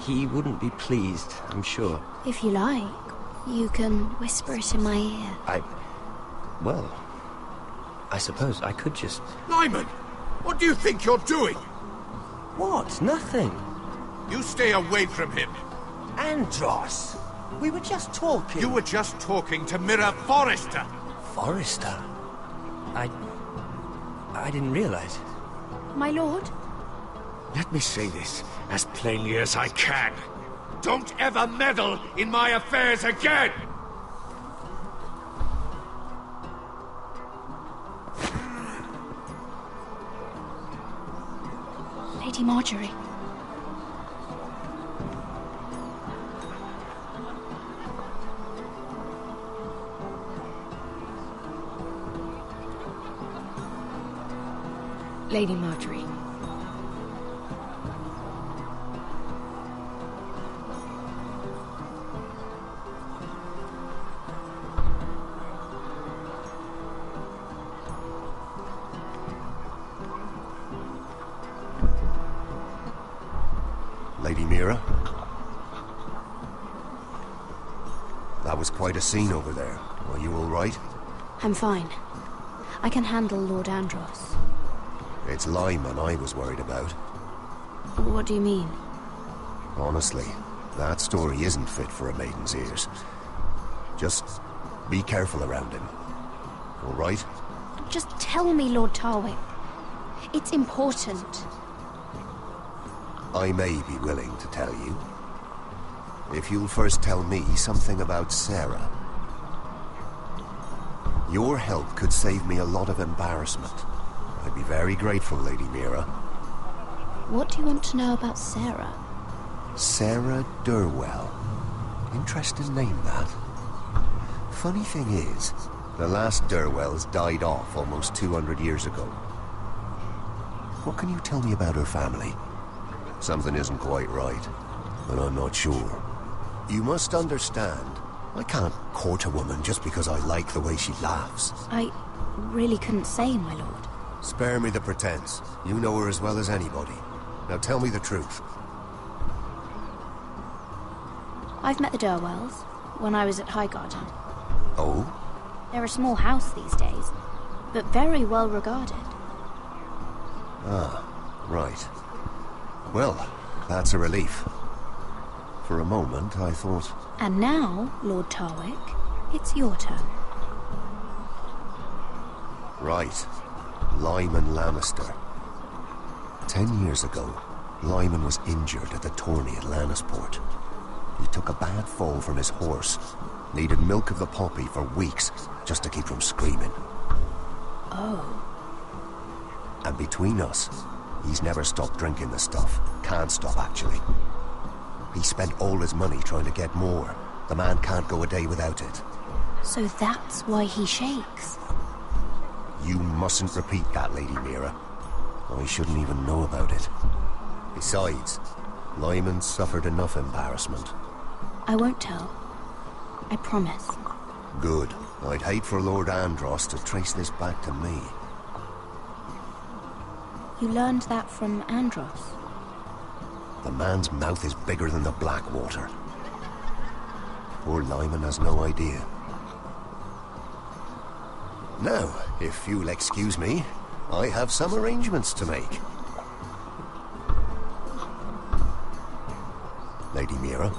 He wouldn't be pleased, I'm sure. If you like, you can whisper it in my ear. Well, I suppose I could just... Lyman! What do you think you're doing? What? Nothing. You stay away from him. Andros! We were just talking. You were just talking to Mira Forrester. Forrester? I didn't realize. My lord? Let me say this as plainly as I can. Don't ever meddle in my affairs again! Lady Marjorie. Lady Marjorie. Lady Mira? That was quite a scene over there. Are you all right? I'm fine. I can handle Lord Andros. It's Lyman I was worried about. What do you mean? Honestly, that story isn't fit for a maiden's ears. Just be careful around him. All right? Just tell me, Lord Tarwick. It's important. I may be willing to tell you. If you'll first tell me something about Sarah. Your help could save me a lot of embarrassment. I'd be very grateful, Lady Mira. What do you want to know about Sarah? Sarah Durwell. Interesting name, that. Funny thing is, the last Durwells died off almost 200 years ago. What can you tell me about her family? Something isn't quite right, but I'm not sure. You must understand, I can't court a woman just because I like the way she laughs. I really couldn't say, my lord. Spare me the pretense. You know her as well as anybody. Now tell me the truth. I've met the Durwells when I was at Highgarden. Oh? They're a small house these days, but very well regarded. Ah, right. Well, that's a relief. For a moment, I thought... And now, Lord Tarwick, it's your turn. Right. Lyman Lannister. 10 years ago, Lyman was injured at the tourney at Lannisport. He took a bad fall from his horse. Needed milk of the poppy for weeks, just to keep from screaming. Oh. And between us, he's never stopped drinking the stuff. Can't stop, actually. He spent all his money trying to get more. The man can't go a day without it. So that's why he shakes. You mustn't repeat that, Lady Mira. I shouldn't even know about it. Besides, Lyman suffered enough embarrassment. I won't tell. I promise. Good. I'd hate for Lord Andros to trace this back to me. You learned that from Andros? The man's mouth is bigger than the Blackwater. Poor Lyman has no idea. Now, if you'll excuse me, I have some arrangements to make. Lady Mira.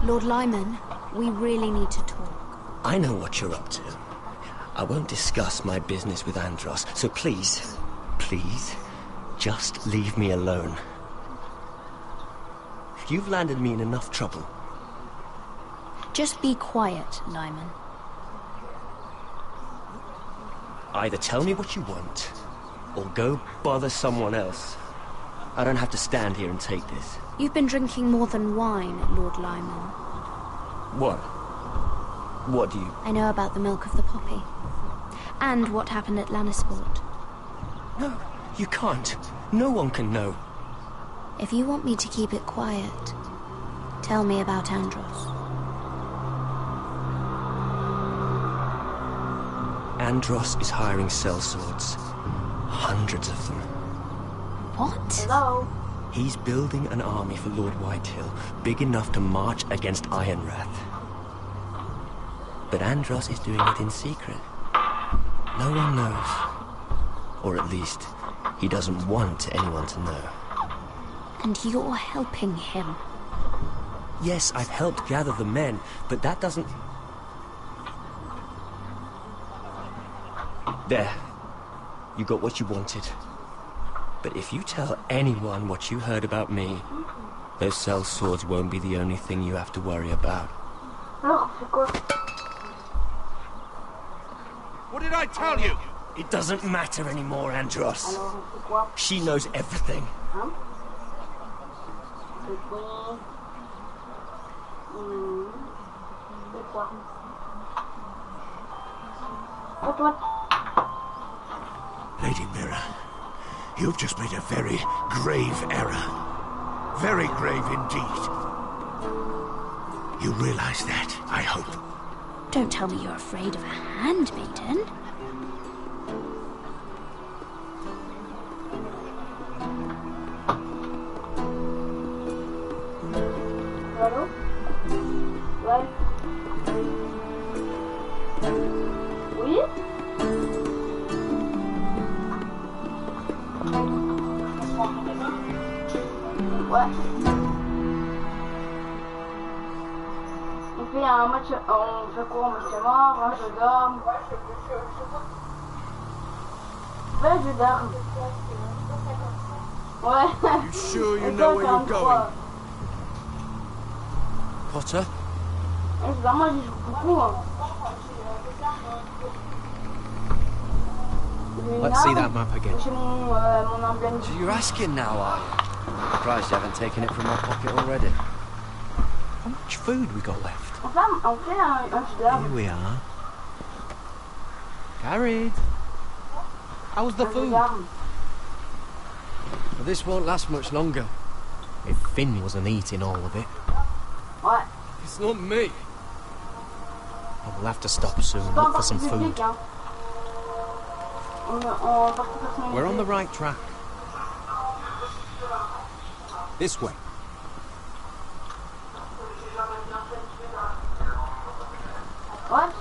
Lord Lyman, we really need to talk. I know what you're up to. I won't discuss my business with Andros, so please, just leave me alone. You've landed me in enough trouble. Just be quiet, Lyman. Either tell me what you want, or go bother someone else. I don't have to stand here and take this. You've been drinking more than wine, Lord Lyman. What? What do you... I know about the milk of the poppy. And what happened at Lannisport. No, you can't. No one can know. If you want me to keep it quiet, tell me about Andros. Andros is hiring sellswords. Hundreds of them. What? Hello? He's building an army for Lord Whitehill, big enough to march against Ironrath. But Andros is doing it in secret. No one knows. Or at least, he doesn't want anyone to know. And you're helping him. Yes, I've helped gather the men, but that doesn't... There. You got what you wanted. But if you tell anyone what you heard about me, those sellswords won't be the only thing you have to worry about. What did I tell you? It doesn't matter anymore, Andros. She knows everything. Lady Mira, you've just made a very grave error. Very grave indeed. You realize that, I hope. Don't tell me you're afraid of a handmaiden. Allô? Ouais. Oui? Ouais. On fait un match, on fait quoi? Un match mort, un jeu d'armes. Ouais, jeu d'armes. Ouais. You sure you know where you're going? Potter? Évidemment, j'y joue beaucoup. Hein. Let's see that map again. J'ai mon emblème. So you're asking now, are you? Surprised you haven't taken it from my pocket already. How much food we got left? On fait un jeu d'armes. Here we are. Carried. How's the food? Well, this won't last much longer. If Finn wasn't eating all of it. Ouais. It's not me. I will have to stop soon, look for some food. We're on the right track. This way. What?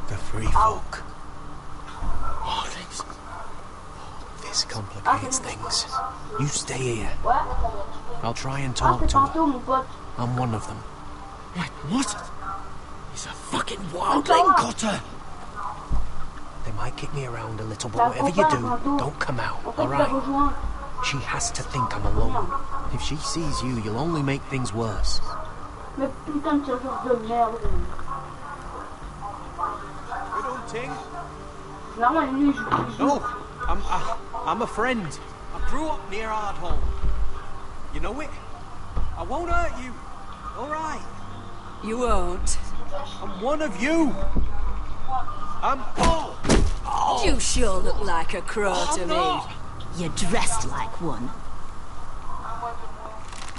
The free folk. This complicates things. You stay here. I'll try and talk to her. I'm one of them. Wait, what? He's a fucking wildling, Cotter! They might kick me around a little, but whatever you do, don't come out, alright? She has to think I'm alone. If she sees you, you'll only make things worse. Mais putain de chasseur de merde. Good hunting. No, I'm a friend. I grew up near Ardhall. You know it? I won't hurt you. All right. You won't. I'm one of you. You sure look like a crow to me. You're dressed like one.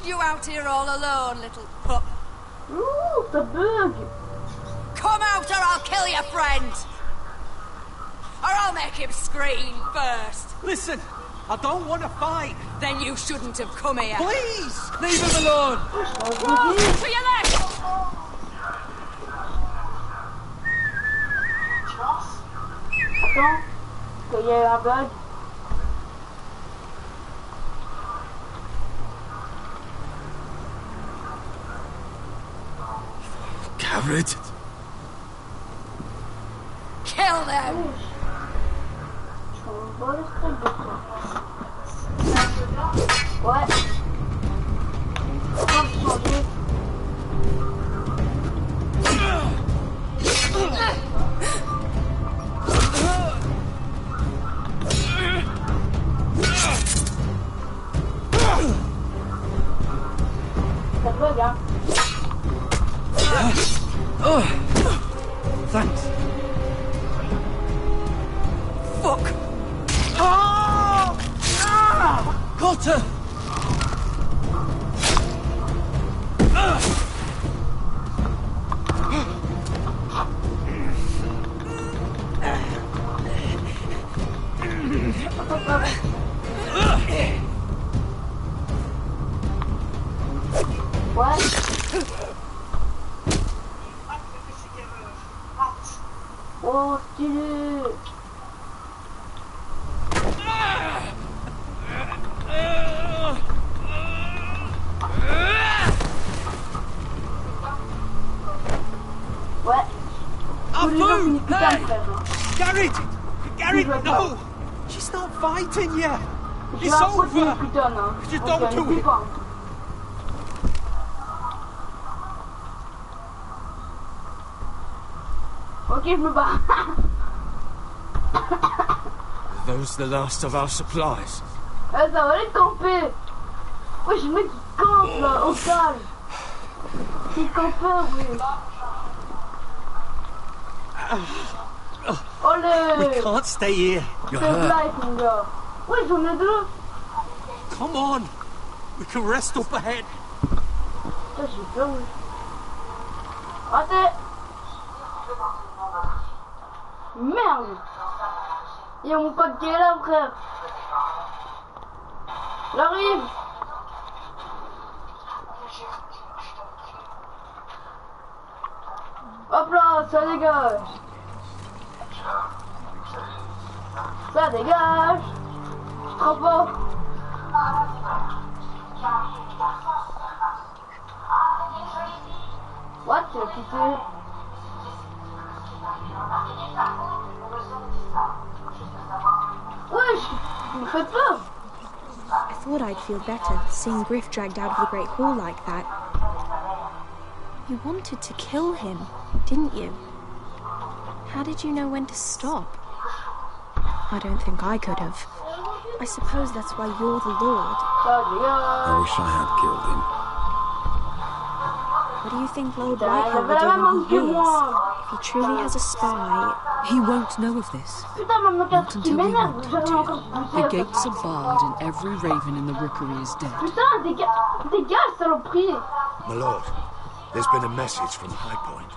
You out here all alone, little pup? Ooh, the bug. Come out or I'll kill your friend. Or I'll make him scream first. Listen, I don't want to fight. Then you shouldn't have come here. Please, leave him alone. To your left. Attends, qu'il y a eu un bug. Garrett! Kill them! Ouais. Changer. Ça bug, hein. Thanks. Fuck! Cotter! Oh, stylé. Ouais. Abu! Putain, Hey! frère. Garrett! Garrett, no! She's not fighting yet! Je It's vais apporter over! une putain, hein. Just Ok, don't do n'oublie it! pas. Ok, je me bats. Are those the last of our supplies? Ça va les camper. Ouais, je mec qui campe là, au calme. C'est campeur, oui. Oh We le... can't stay here. C'est light, mon gars. Ouais, j'en ai deux. Come on! We can rest up ahead. Putain, j'ai peur, oui. Attends. Merde. Il y a mon pote qui est là, frère. J'arrive. Hop là, ça dégage. Ça dégage. Je crois pas. What, tu l'as quitté? Wesh, tu me fais peur. I thought I'd feel better seeing Griff dragged out of the Great Hall like that. You wanted to kill him, didn't you? How did you know when to stop? I don't think I could have. I suppose that's why you're the Lord. I wish I had killed him. What do you think Lord Whitehill will do when he hears? If he truly has a spy... He won't know of this. Putain, maman, Not until we m'énerve. want him J'avais encore to. poussé. The gates are barred and every raven in the rookery is dead. Putain, dégage, saloperie. My lord, there's been a message from High Point.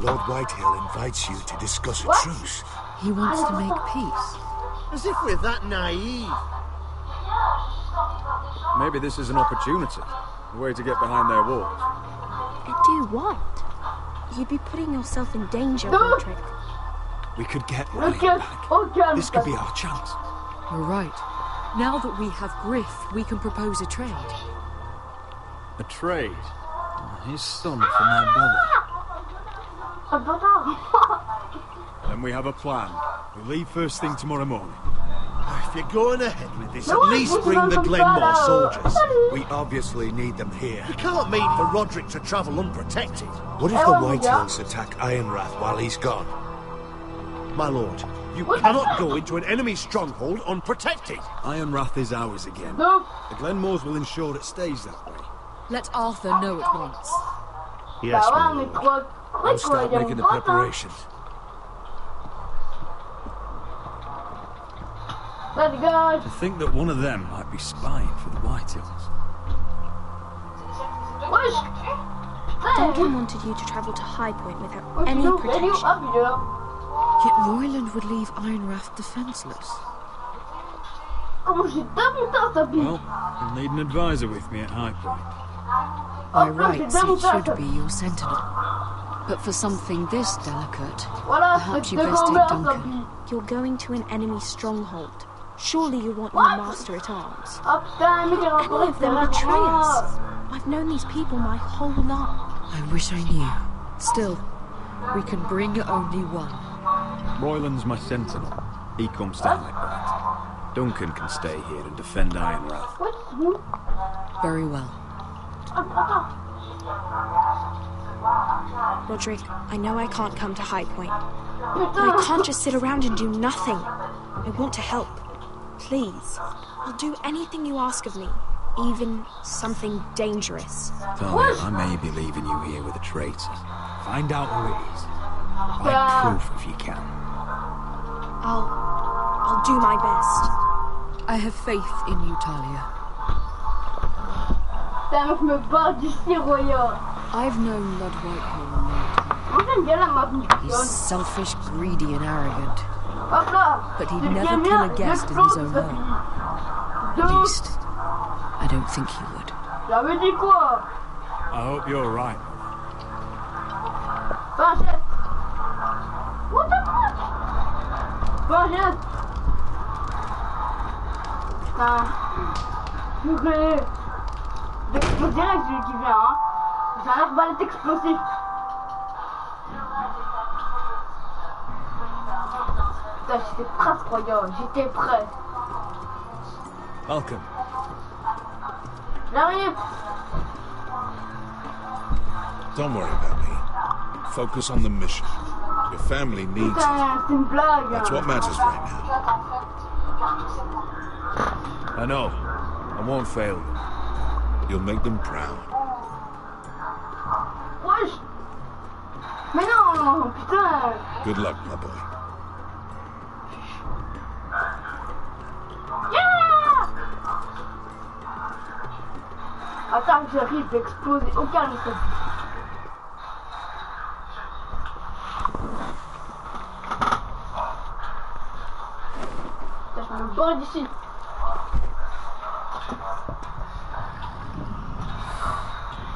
Lord Whitehill invites you to discuss a truce. He wants to make peace. As if we're that naive. Maybe this is an opportunity. A way to get behind their walls. And do what? You'd be putting yourself in danger, Roderick. we could get Ryan back. This could be our chance. You're right. Now that we have Griff, we can propose a trade. A trade? His son for my brother. Then we have a plan. We'll leave first thing tomorrow morning. If you're going ahead with this, at least bring the Glenmore soldiers. We obviously need them here. You can't mean for Roderick to travel unprotected. What if the White Hills attack Ironrath while he's gone? My lord, you cannot go into an enemy stronghold unprotected. Ironrath is ours again. The Glenmores will ensure it stays that way. Let Arthur know at once. Yes, my lord. I'll start making the preparations. Let's go. To think that one of them might be spying for the White Hills. Duncan wanted you to travel to High Point without any protection. Yet Royland would leave Ironrath defenseless. Well, I'll need an advisor with me at High Point. By rights, it should be your sentinel. But for something this delicate, perhaps you best take Duncan. You're going to an enemy stronghold. Surely you want your master-at-arms. Any of them betray us. I've known these people my whole life. I wish I knew. Still, we can bring only one. Royland's my sentinel. He comes down at night. Duncan can stay here and defend Ironrath. Very well. Roderick, I know I can't come to High Point, but I can't just sit around and do nothing. I want to help. Please, I'll do anything you ask of me, even something dangerous. Talia, I may be leaving you here with a traitor. Find out who it is. Find proof if you can. I'll do my best. I have faith in you, Talia. I've known Lord Whitehill. He's selfish, greedy, and arrogant. But he'd never kill a guest in his own home. At least, I don't think he would. I hope you're right. J'explose direct celui qui vient, hein. J'ai un arbalète explosif. Putain, j'étais presque royal, j'étais prêt. Malcolm. J'arrive. Don't worry about me. Focus on the mission. Your family needs it. Putain, c'est une blague. That's what matters right now. I know. I won't fail you. You'll make them proud. Wesh. Mais non, putain. Good luck, my boy. Yeah. Attends, j'arrive d'exploser. Au calme, ça. Je me barre d'ici.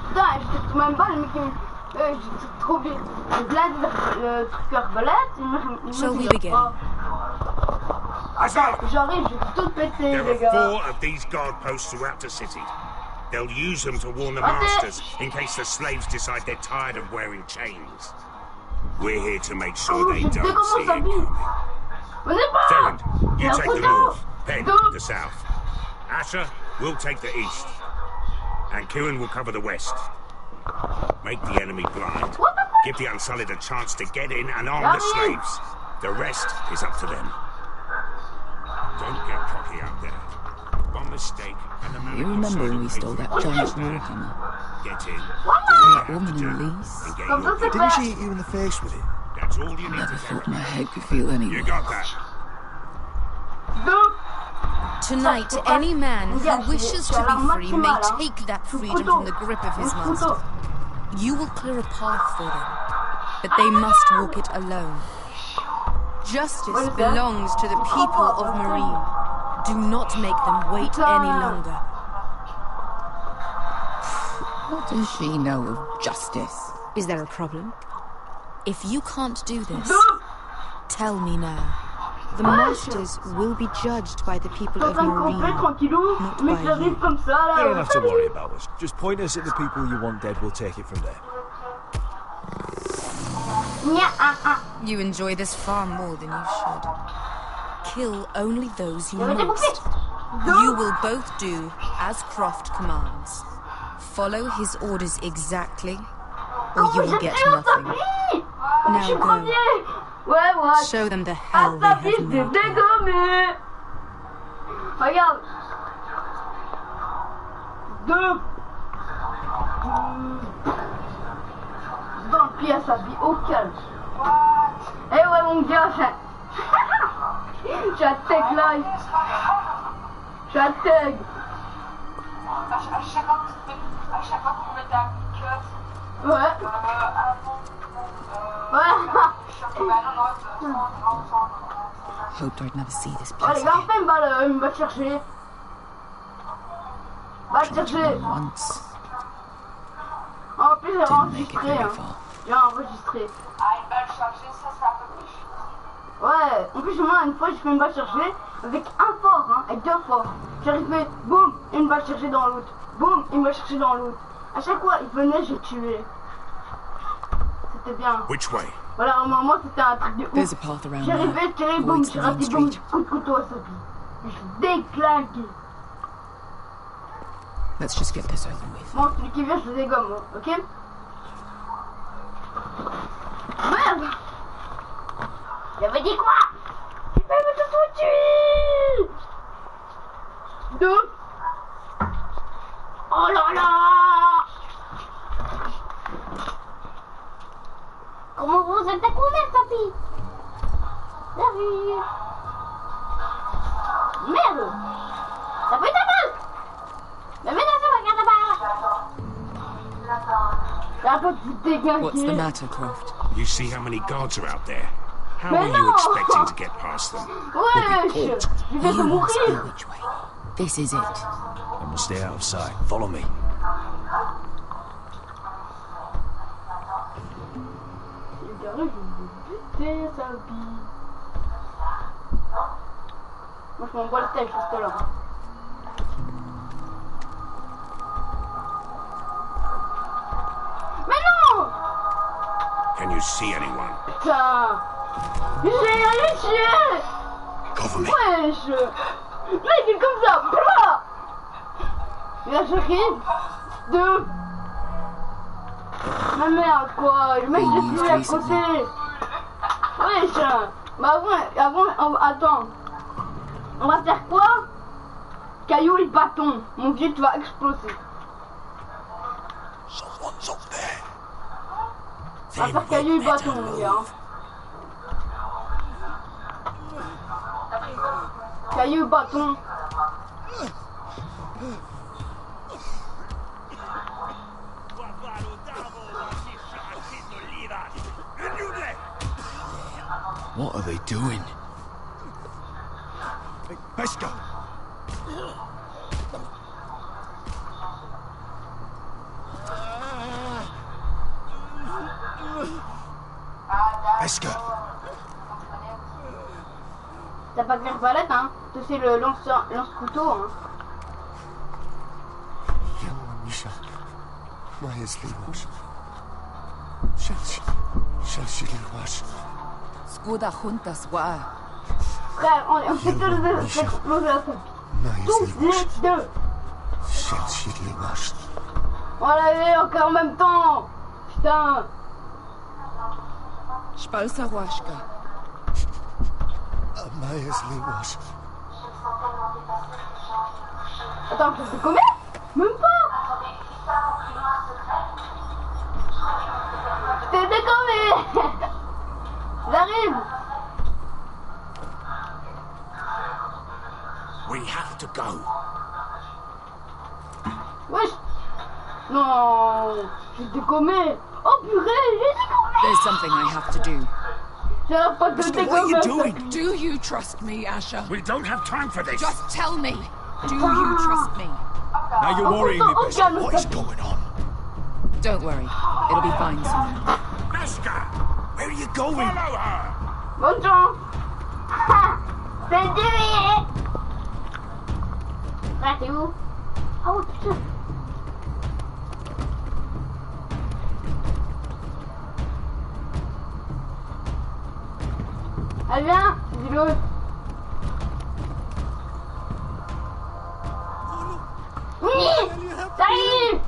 Putain, j'étais même pas le mec qui me... J'étais trop vite. Le blinde, le truc arbalète, il me dit pas. J'arrive, je vais tout péter, There les are gars. 4 of these guard posts throughout the city. They'll use them to warn the masters in case the slaves decide they're tired of wearing chains. We're here to make sure they don't see it coming. Ferrand, you take the north. Penn, the south. Asher, we'll take the east. And Kieran will cover the west. Make the enemy blind. Give the Unsullied a chance to get in and arm the slaves. The rest is up to them. Don't get cocky out there. One mistake and the man You remember when we stole that giant warhammer? Get in. That woman Elise? Didn't she hit you in the face with it? That's all you need Never to thought my head could feel anything. You got that? Tonight, any man who wishes to be free may take that freedom from the grip of his master. You will clear a path for them, but they must walk it alone. Justice belongs to the people of Marine. Do not make them wait any longer. What does she know of justice? Is there a problem? If you can't do this, Tell me now. The masters will be judged by the people of Marine, not by you. You don't have to worry about us. Just point us at the people you want dead, we'll take it from there. You enjoy this far more than you should. Kill only those you must. You will both do as Croft commands. Follow his orders exactly, or you will get nothing. Now go. Show them the hell they have made. Regarde. 2. Dans le pied à sa vie, au calme. Eh ouais mon gars, j'ai un tag live. J'ai un tag. À chaque fois que tu mets ta cut. Ouais. Hoped I'd never see this Oh les place gars, enfin il va chercher. Va chercher. once. En plus j'ai Didn't make it enregistré. very Hein. far. J'ai enregistré. Une balle chargée, ça fait un peu plus. Ouais, en plus moi une fois j'ai fait une balle chercher avec un fort, hein, avec 2 forts. J'arrivais, boum, une balle cherchée dans l'autre. Boum, une balle cherchée dans l'autre. À chaque fois il venait, j'ai tué. C'était bien. Which way? Voilà, au moment c'était un truc de There's ouf. a path around J'arrivais, tiré, boum, j'ai raté, boum, coup de couteau à sa vie. Je déclaqué. Let's just get this over with. Bon, celui qui vient, je le dégomme, moi, ok? Merde! J'avais dit quoi? Il peut me tout tuer! 2. Oh là là! Comment vous êtes à combien, Sophie? Salut! Merde! Ça fait ta balle! Mais regarde là-bas! What's the matter, Croft? You see how many guards are out there? How are you expecting to get past them? We'll be caught. You must know which way. This is it. And we'll stay out of sight. Follow me. Moi je m'envoie le tel juste là. Mais non! Can you see anyone? Putain! J'ai rien chier! Cover me. Wesh! Mec, il est comme ça! Blah! Il a cherché 2. Ma merde quoi! Le mec j'ai plus à côté! Wesh! Bah attends! On va faire quoi? Caillou et bâton! Mon dieu, tu vas exploser! Someone's up there. On va faire caillou et bâton, mon gars! Caillou et bâton! What are they doing? Pesca! Pesca! T'as pas de l'arbalète, hein? Toi, c'est le lance-couteau, hein? Misha, Majesley was. Shall was. Skuda juntas wa. Frère, on fait que l'exploser la famille. Tous les deux! Shall was. On l'avait encore en même temps! Putain! Spalsawashka. Majesley was. Attends, je fais combien? Même pas! Je t'ai décommé! J'arrive! We have to go. Wesh! Non! J'ai décommé! Oh purée, j'ai décommé! There's something I have to do. J'arrête pas de décommé! What are you doing? Do you trust me, Asher? We don't have time for this. Just tell me. Do you trust me? Now you're worrying me, Pesca. What is going on? Don't worry. It'll be fine soon. Pesca! Where are you going? Follow her! Bonne chance. C'est dué. Ah, t'es où? Oh putain. Allez, viens, dis l'autre. Salut.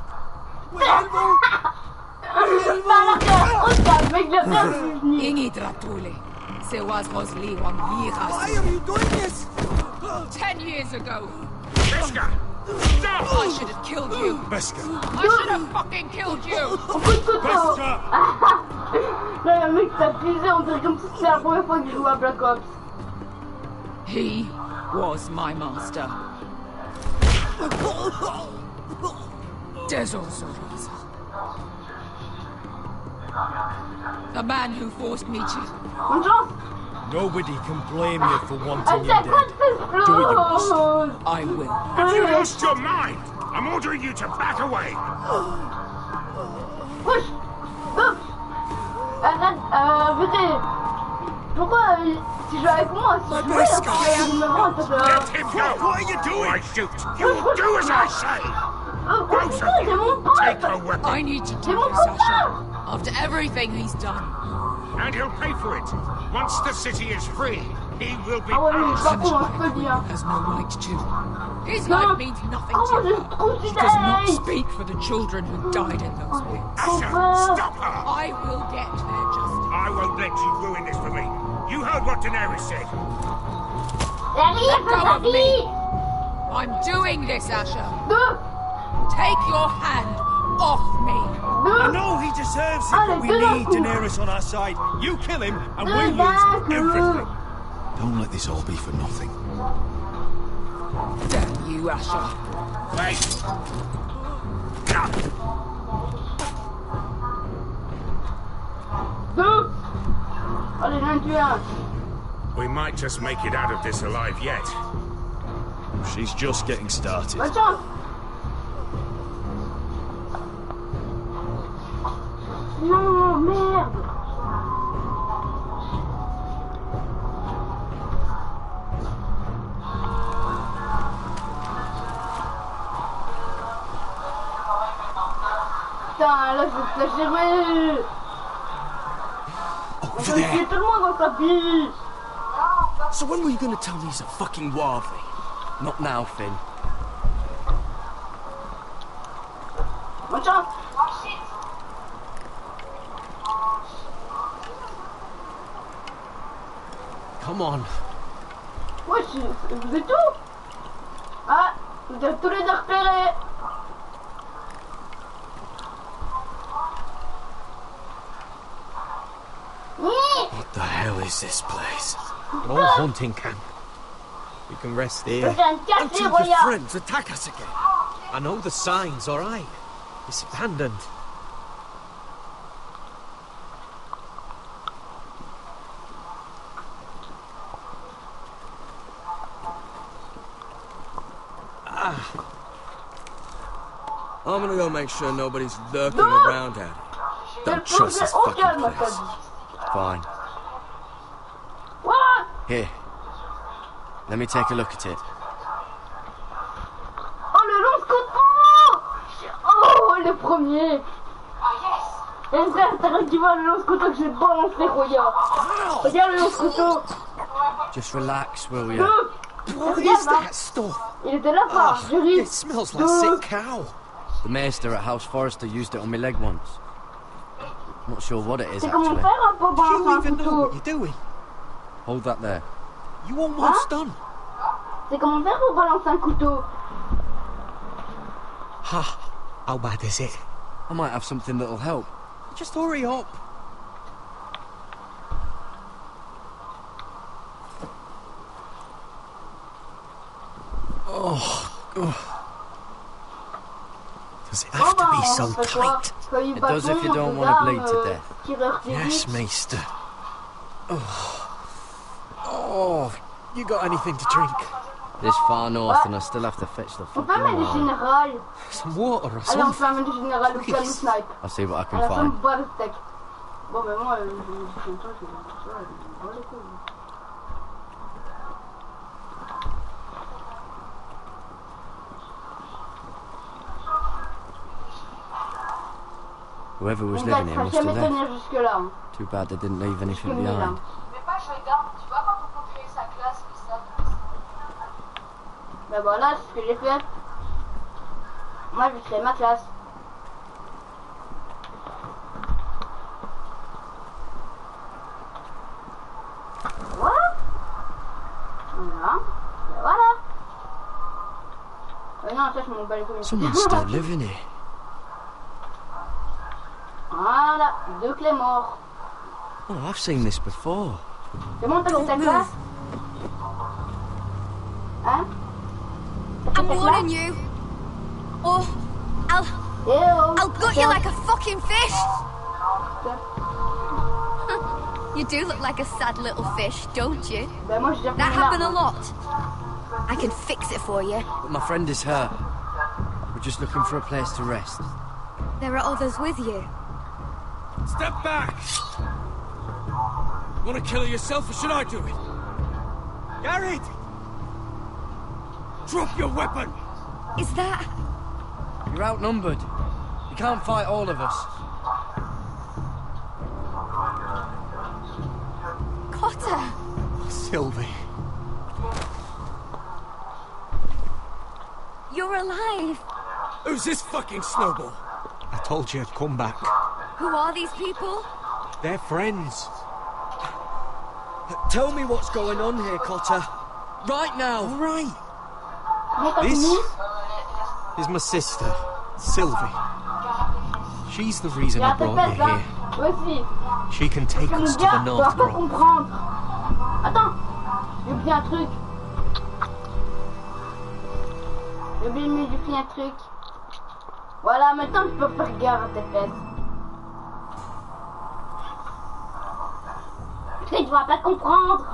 Ingi Dratuli. Se was Rosli on Yiras. Why are you doing this? 10 years ago. Beskha! Stop! I should have killed you. Beskha! I should have fucking killed you. Beskha! Là, le mec t'a pisé, on dirait comme si c'était la première fois que je jouais à Black Ops. He was my master. Dezor Zoraza. The man who forced me to... Bonne chance. Nobody can blame you for wanting him dead. Do what you must. I will. Have you lost your mind? I'm ordering you to back away. Push. Go. Vérez. Pourquoi tu joues avec moi? Si je jouais, après, il me rend, Let him go! What are you doing? I shoot. You do as I say. Both of you, take a weapon. I need to do this, Asher. After everything he's done. And he'll pay for it. Once the city is free, he will be punished. He has no right to. His life means nothing to her. He does not speak for the children who died in those pits. Asher, stop her! I will get their justice. I won't let you ruin this for me. You heard what Daenerys said. Let go of me! I'm doing this, Asher. Take your hand off me. I know he deserves it, but we need Daenerys on our side. You kill him, and we lose everything. Don't let this all be for nothing. Damn you, Asher. Wait. Allez, j'en tue un. We might just make it out of this alive yet. She's just getting started. Bonne chance. Non, merde. Putain, là, je vais flasher. Over there. Tout le monde dans sa vie. So when were you going to tell me he's a fucking Warvey? Not now, Finn. Bonne chance. Come on. Wesh, vous êtes où? Ah, vous êtes tous les deux repérés. What the hell is this place? An old hunting camp. We can rest here until your friends attack us again. I know the signs, all right. It's abandoned. I'm gonna go make sure nobody's lurking around out here. Don't trust this fucking place. Fine. What? Here. Let me take a look at it. Oh, le lance-couteau! Oh, le premier! Eh frère, t'as qui voit le lance-couteau que je vais te balancer, Roya! Regarde le lance-couteau! Just relax, will you? What is that stuff? Il était là, par Jury! It smells like sick cow. The maester at House Forrester used it on my leg once. Not sure what it is, C'est comment actually. faire un peu balancer un Do you even know what couteau? you're doing? Hold that there. You almost done. C'est comment faire pour balancer un couteau? Ha! How bad is it? I might have something that'll help. Just hurry up. Does it have to be so tight? It does if you don't want to bleed to death. Yes, Maester. Oh, you got anything to drink? This far north and I still have to fetch the On fucking peut mettre du wine. général. Some water or Allez, on something? fait un du général ou calme snipe. I'll see what I À can la fin, find. on boit le steak. Bon, mais moi, je me dis comme ça, je vais tout ça, je vais les couilles. Whoever was living here must have left. jusque-là. Too bad they didn't leave anything behind. Mais pas, je regarde, tu vois, quand on peut créer sa classe, tout ça. Ben voilà, c'est ce que j'ai fait. Moi, je vais créer ma classe. Voilà. Voilà. Ben voilà. Non, ça, je m'en bats les couilles. Someone's still living here. Voilà, 2 clés morts. Oh, I've seen this before. C'est bon, t'as ta classe? Hein? I'm warning you. Or I'll gut you like a fucking fish. You do look like a sad little fish, don't you? That happen a lot. I can fix it for you. But my friend is hurt. We're just looking for a place to rest. There are others with you. Step back! You want to kill her yourself, or should I do it? Garrett! Drop your weapon! Is that... You're outnumbered. You can't fight all of us. Cotter! Sylvie. You're alive! Who's this fucking snowball? I told you I'd come back. Who are these people? They're friends. Tell me what's going on here, Cotter. Right now. All right. This is my sister, Sylvie. She's the reason I brought you here. She can take us to the North Grove. Attends, j'ai oublié un truc. J'ai oublié de modifier un truc. Voilà, maintenant tu peux faire gaffe à tes fesses. Tu vas pas comprendre.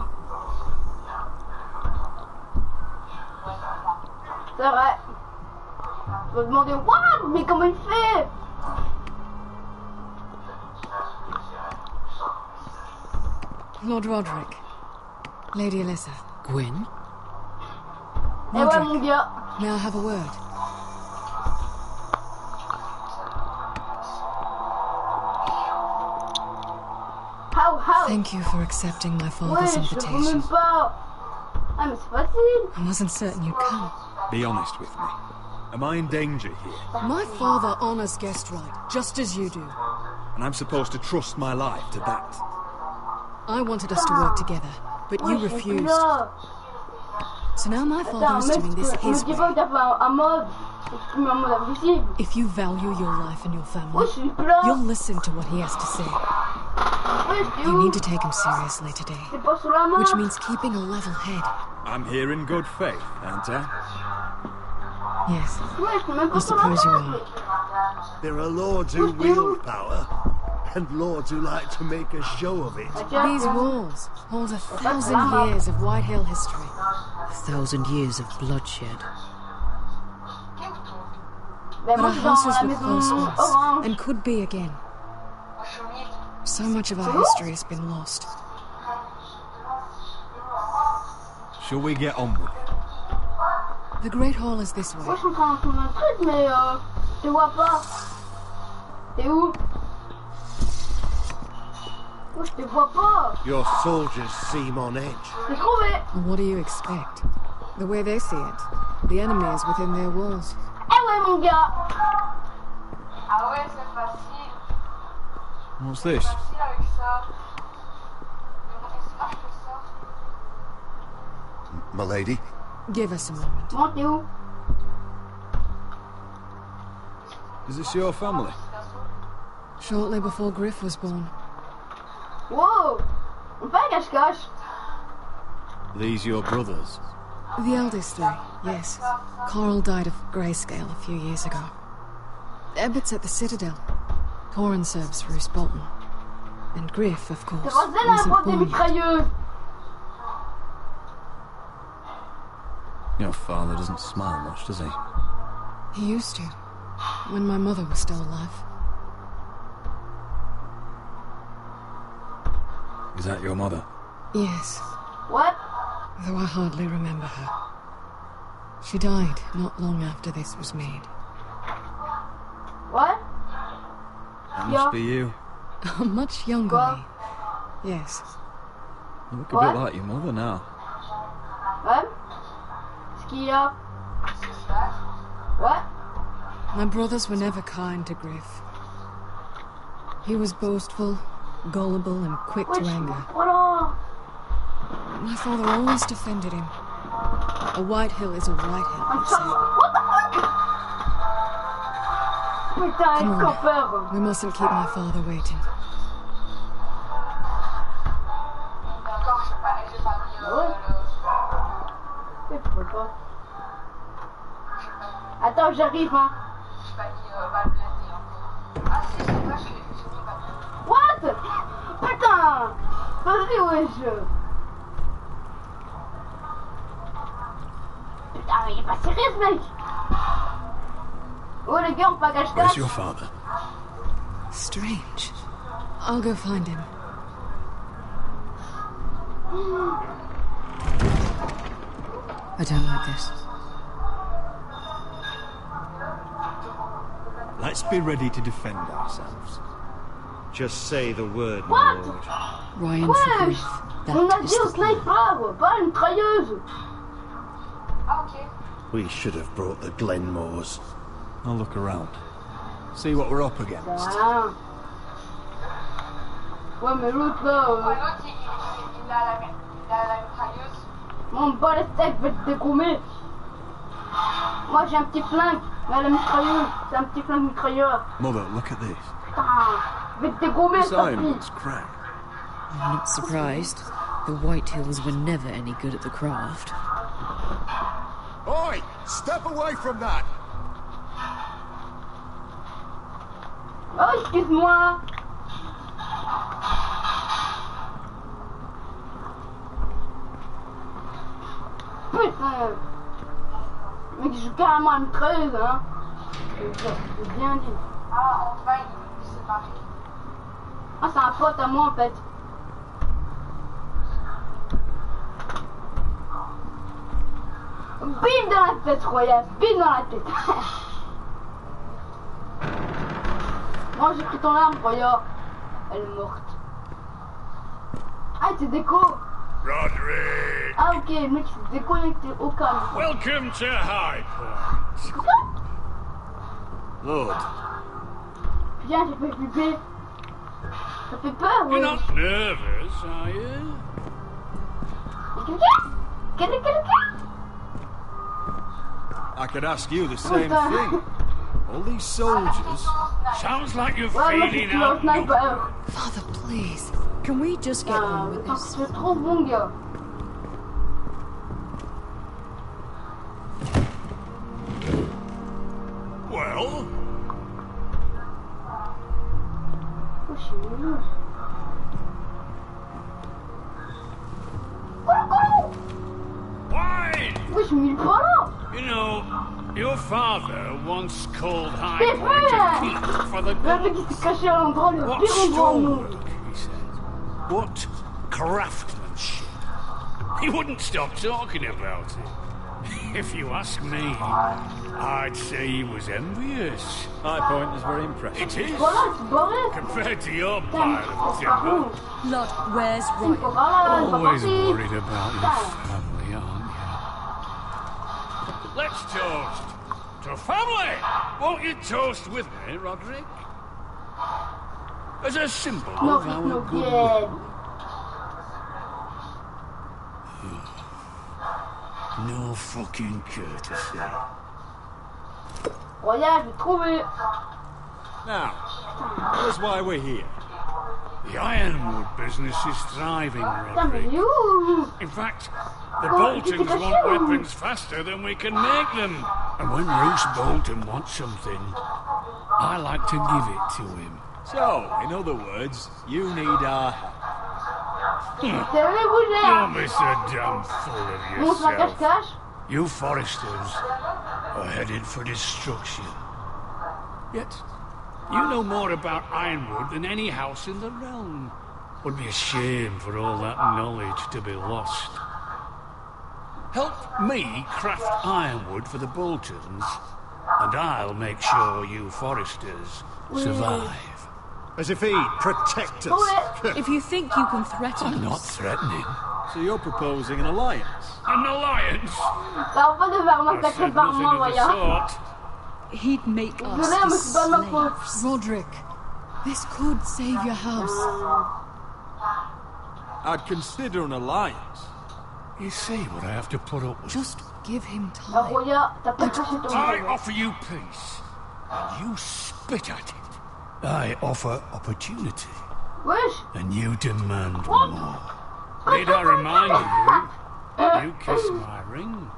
C'est vrai. Tu vas demander, what? Mais comment il fait? Lord Roderick. Lady Alyssa. Gwyn? Et ouais, mon gars. May I have a word? How? Thank you for accepting my father's Ouais, je invitation. veux même pas. Ah, mais c'est facile. I wasn't certain you'd come. Be honest with me. Am I in danger here? My father honors guest right, just as you do. And I'm supposed to trust my life to that? I wanted us to work together, but you refused. So now my father is doing this his way. If you value your life and your family, you'll listen to what he has to say. You need to take him seriously today, which means keeping a level head. I'm here in good faith, aren't I? Yes, I suppose you are. There are lords who wield power, and lords who like to make a show of it. These walls hold 1,000 years of Whitehill history. 1,000 years of bloodshed. But our houses were close once, and could be again. So much of our history has been lost. Shall we get on with it? The Great Hall is this way. Moi, je suis en train de prendre un truc, mais je te vois pas. T'es où? Oh, je te vois pas. Your soldiers seem on edge. J'ai trouvé. What do you expect? The way they see it, the enemy is within their walls. Eh ouais, mon gars. Ah ouais, c'est facile. What's this? Facile avec ça. Mais que ça. M'lady? Give us a moment. Bon, t'es où? Is this your family? Shortly before Griff was born. Wow. On fait un cache-cache. These your brothers? The eldest three, yes. Carl died of grayscale a few years ago. Ebbett's at the Citadel. Torin serves Roose Bolton. And Griff, of course, wasn't born yet. Your father doesn't smile much, does he? He used to, when my mother was still alive. Is that your mother? Yes. What? Though I hardly remember her. She died not long after this was made. What? That must be you. Much younger me. Yes. You look a bit like your mother now. What? Skia. What? My brothers were never kind to Griff. He was boastful, gullible, and quick to anger. My father always defended him. A White Hill is a White Hill, he said. Come on. We mustn't keep my father waiting. Attends, j'arrive, hein. What? Putain! Vas-y, wesh. Putain, mais il est pas sérieux, ce mec. Oh, les gars, on pas cache-cache. Where's your father? Strange. I'll go find him. I don't like this. Let's be ready to defend ourselves. Just say the word, my lord. Ryan for Griff. On a dit au sniper, pas une trailleuse. We should have brought the Glenmores. I'll look around. See what we're up against. Ah. Ouais, mais l'autre là. Il a la mitrailleuse. Mon bas les steaks va te dégommer. Moi j'ai un petit flingue, mais la mitrailleuse, c'est un petit flingue mitrailleur. Mother, look at this. Putain, je vais te dégommer, ta fille. It's cracked. I'm not surprised. The White Hills were never any good at the craft. Oi! Step away from that! Oh, excuse-moi. Putain. Mec, je joue carrément à mitrailleuse, hein. C'est bien dit. Ah, on va y séparer. Ah, c'est un pote à moi, en fait. Bim dans la tête, Royal. Bim dans la tête. Moi, j'ai pris ton arme, Royal. Elle est morte. Ah, c'est déco. Roderick! Ah, ok, le mec, c'est déconnecté au calme. Welcome to High Point. Lord. Viens, j'ai fait flipper. Ça fait peur, You're oui. not nervous, are you? Quelqu'un? I could ask you the same thing. All these soldiers. Sounds like you're Ouais, moi, feeling je suis un out. sniper. Father, please. Can we just get on with this? C'est trop bon, gars. Well, Oh, je suis nul. why? Oui, je me mets pas là. You know, your father once called High C'est Point a vrai. keep for the Le mec, il s'est caché à l'endroit, le What pire endroit au monde. stonework, he said. What craftsmanship. He wouldn't stop talking about it. If you ask me, I'd say he was envious. High Point is very impressive. It is. Voilà, c'est barré. Compared to your pile of timber. Lord, where's Il faut pas là, c'est pas Always parti. worried about your family, aren't you? Let's toast to family! Won't you toast with me, Roderick? As a symbol No, of our no, goodwill. No fucking courtesy. Royal, je l'ai trouvé. Now, tell us why we're here. The Ironwood business is thriving, Putain, mais Roderick. il est où? In fact, the Oh, Boltons il était caché, want ou? weapons faster than we can make them. And when Roose Bolton wants something, I like to give it to him. So, in other words, you need our help. Sérieux, bougez. Don't be so damn full of Montre la yourself. cache-cache. You foresters are headed for destruction. Yet, you know more about Ironwood than any house in the realm. Would be a shame for all that knowledge to be lost. Help me craft ironwood for the Boltons, and I'll make sure you Foresters survive. As if he'd protect us. If you think you can threaten I'm not us... threatening. So you're proposing an alliance? An alliance? Ça va pas de faire massacrer par moi, voyons. He'd make us Désolé, mais his c'est pas de ma faute. slaves. Roderick, this could save your house. I'd consider an alliance. You see what I have to put up with? Just give him Ah, time. regarde, t'as pas caché ton I nom. offer you peace, and you spit at it. I offer opportunity, Wesh. and you demand more. Need I remind you? You kiss my ring.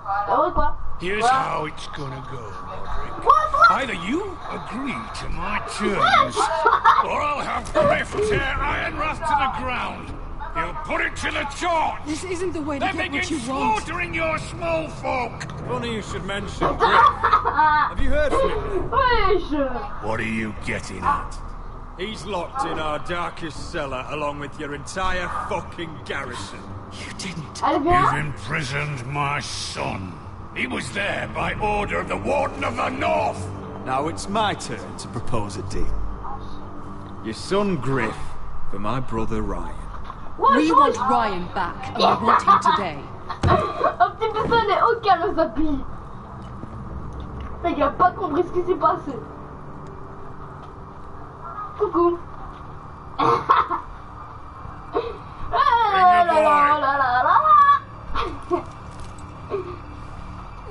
Ah ouais, quoi? Here's Voilà. how it's gonna go, Roderick. What? Either you agree to my terms, or I'll have Griff tear Ironrath to the ground. He'll put it to the torch. This isn't the way to Then get what begin you want. slaughtering your small folk. Funny you should mention Griff. Have you heard from him? Wesh. What are you getting at? He's locked in our darkest cellar along with your entire fucking garrison. You didn't. Allez, viens. You've imprisoned my son. He was there by order of the Warden of the North. Now it's my turn to propose a deal. Your son Griff for my brother Ryan. We want Ryan back, and we want him today. Un petit peu ça n'est aucun le zapi. Il a pas compris ce qui s'est passé. Coucou.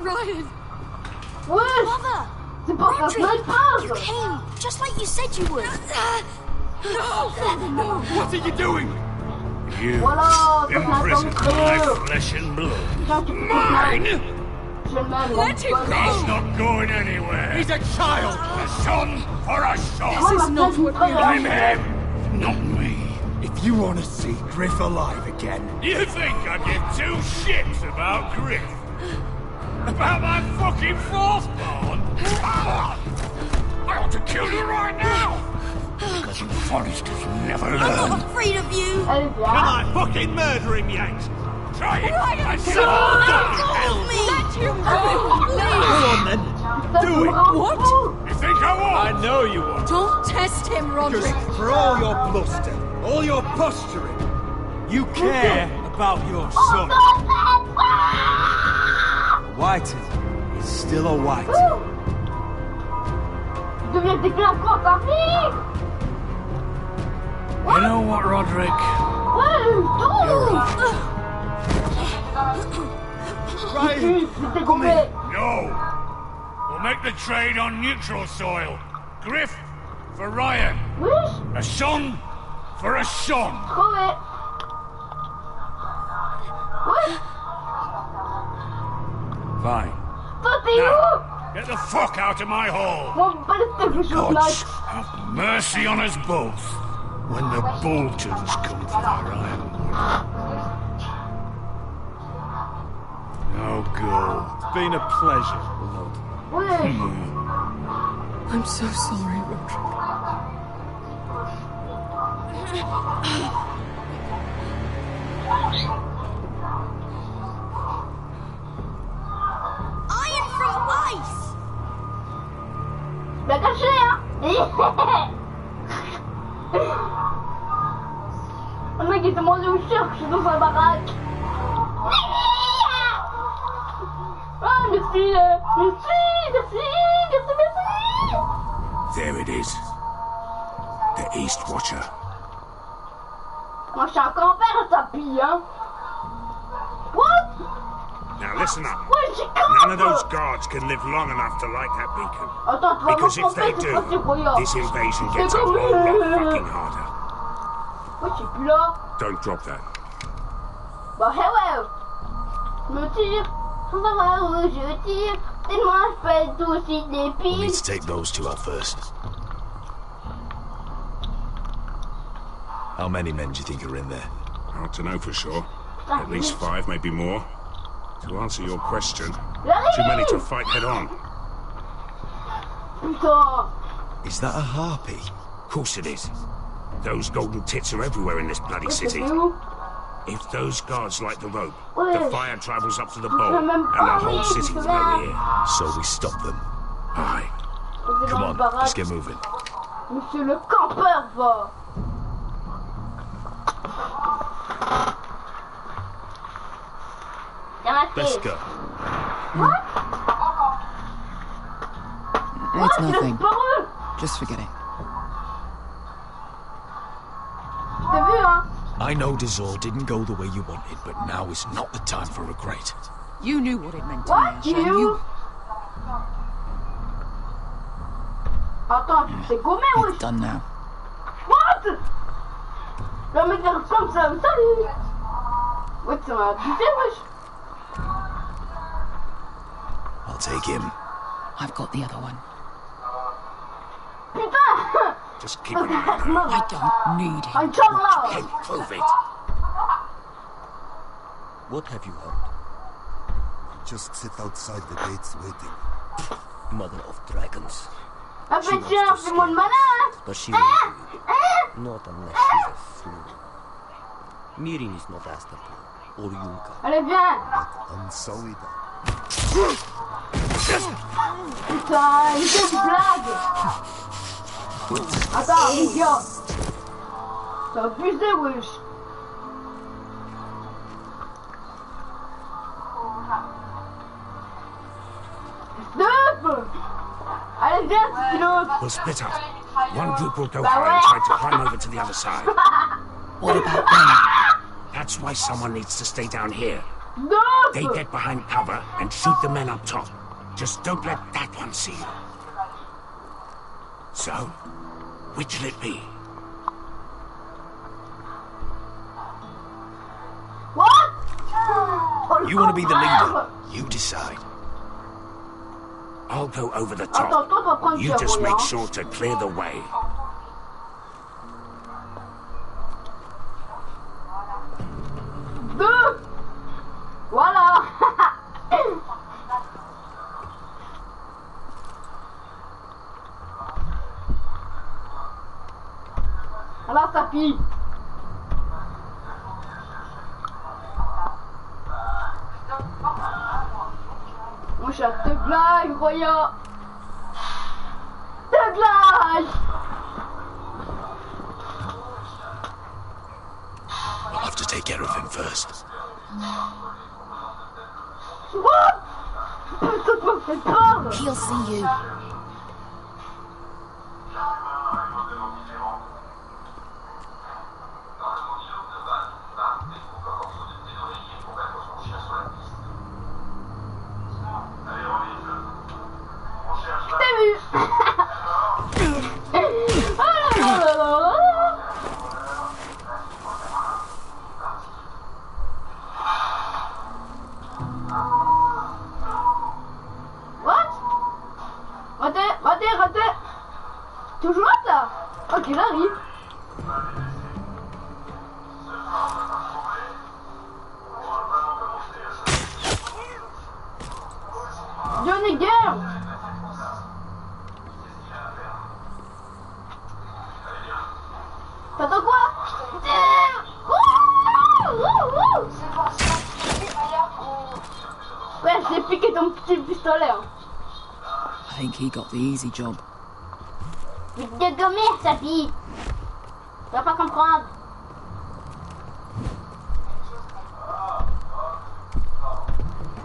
Ryan! Wesh. Mother! C'est pas un sniper. You came, just like you said you would. No! No! What are you doing? You Voilà, ça imprisoned c'est un my creux. flesh and blood. Mine. Let him go! He's not going anywhere. He's a child. A son for a son. This is not what we I'm want. him, not me. If you want to see Griff alive again, You think I give two shits about Griff? About my fucking fourth born? I ought to kill you right now! Because you Foresters never I'm learn. not afraid of you. Allez, Can viens. I fucking murder him yet? Try it! Ryan, I no! said Hold me! Let him go! Go on then. Do it. What? You think I I won't? know you won't. Don't test him, Because Roderick! for all your bluster, all your posturing, you care about your son. White is still a white. Tu deviens déclassant, ça arrive. You know what, Roderick? Ryan, c'était complet. No! We'll make the trade on neutral soil. Griff for Ryan. Wesh. A son for a son. Crevé. Wesh. Fine. Toi, t'es où? Now, get the fuck out of my hall. Moi, pas de quelque chose là. Gods have mercy on us both when the Boltons come for our ironwood. Now go. It's been a pleasure, Lord. Wesh. I'm so sorry, Roderick. Iron from ice! Bien caché, hein. Le mec il demandait où je cherche dans sa baraque. Ah, merci, merci. There it is. The East Watcher. Moi, je suis un campeur à tapis, hein. What? Now listen up. Ouais, j'ai None of those guards can live long enough to light that beacon. Attends, tu vas Because me if they tromper, c'est pas do, si croyant. this invasion gets a whole lot fucking harder. Ouais, je suis plus là. Don't drop that. Bah, ouais. Je me tire. Sans savoir où je tire. Tellement je fais aussi des We'll need piles. to take those two out first. How many men do you think are in there? Hard to know for sure. At least 5, maybe more. To answer your question, too many to fight head on. Putain. Is that a harpy? Of course it is. Those golden tits are everywhere in this bloody city. If those guards light the rope, the fire travels up to the bowl, and the whole city will go here. So we stop them. Aye. Come on, let's get moving. Monsieur le campeur va. Let's go. It's nothing. Just forget it. I know Dazor didn't go the way you wanted, but now is not the time for regret. You knew what it meant to me, Asher. You? Attends, tu t'es gommé, wesh. It's done now. What? Le mec il arrive comme ça, salut. Ouais, ça m'a abusé, wesh. I'll take him. I've got the other one. Putain. Just keep an eye on her. I don't need him. I'm trying loud. Hey, prove it. What have you heard? Just sit outside the gates waiting. Mother of dragons. Ah, mais tiens, c'est mon malin. But she won't do it. Not unless she's a fool. Mirin is not Astapor or Yunka. Allez, viens. Unsullied. Putain, il fait une blague. Attends, idiot. C'est abusé, wesh. Allez, viens, c'est l'autre. We'll split up. One group will go high and try to climb over to the other side. What about them? That's why someone needs to stay down here. No. They get behind cover and shoot the men up top. Just don't let that one see you. So, which'll it be? What? You want to be the leader? You decide. I'll go over the top. You just make sure to clear the way. Deux. Voilà. Alors, tapis. Mon chat de blague, Roya. De blague. I'll have to take care of him first. What? Putain, tu m'as fait peur. He'll see you. Ratez. Toujours là. Ok, il arrive. Johnny Girl. T'attends quoi? Ouais, j'ai piqué ton petit pistolet. Hein. I think he got the easy job. Vite de gommer, sa fille. Tu vas pas comprendre.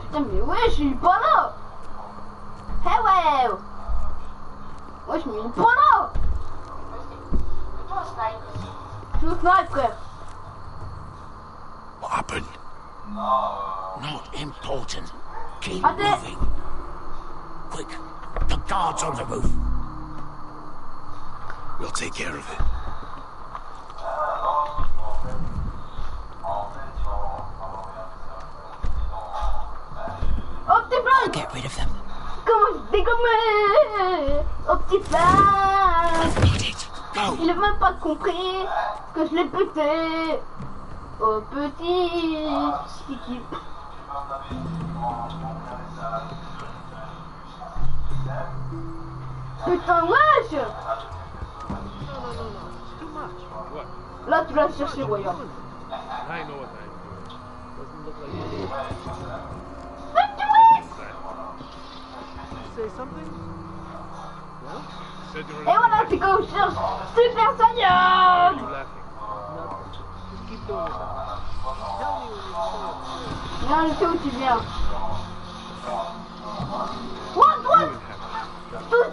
Putain, mais ouais, je suis pas là. Hey, ouais. Ouais, je suis pas là. Je suis snipe, frère. What happened? Not important. Keep moving. Quick, the guards on the roof. We'll take care of it. Oh, petit plan. Get rid of them. Comment je dégomme? Oh, petit plan. Il a même pas compris que je l'ai pété. Oh, petit Kiki. Putain, wesh! Là, tu vas le chercher, voyons. I know what I'm doing. Doesn't look like you. Say something? No? Et voilà, c'est comme je cherche Super Saiyan! Just keep doing it. Tell me when you're Non, je sais où tu viens. What? Tout!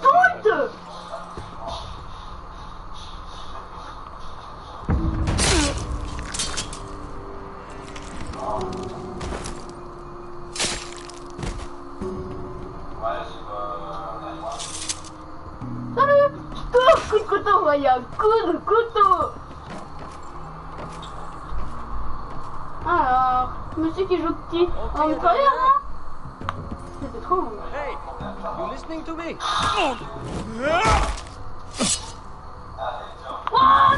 Salut! Coup de couteau, voyons! Coup de couteau! Alors, monsieur qui joue petit en mitrailleur, là? C'était trop bon. Hey, you listening to me? What?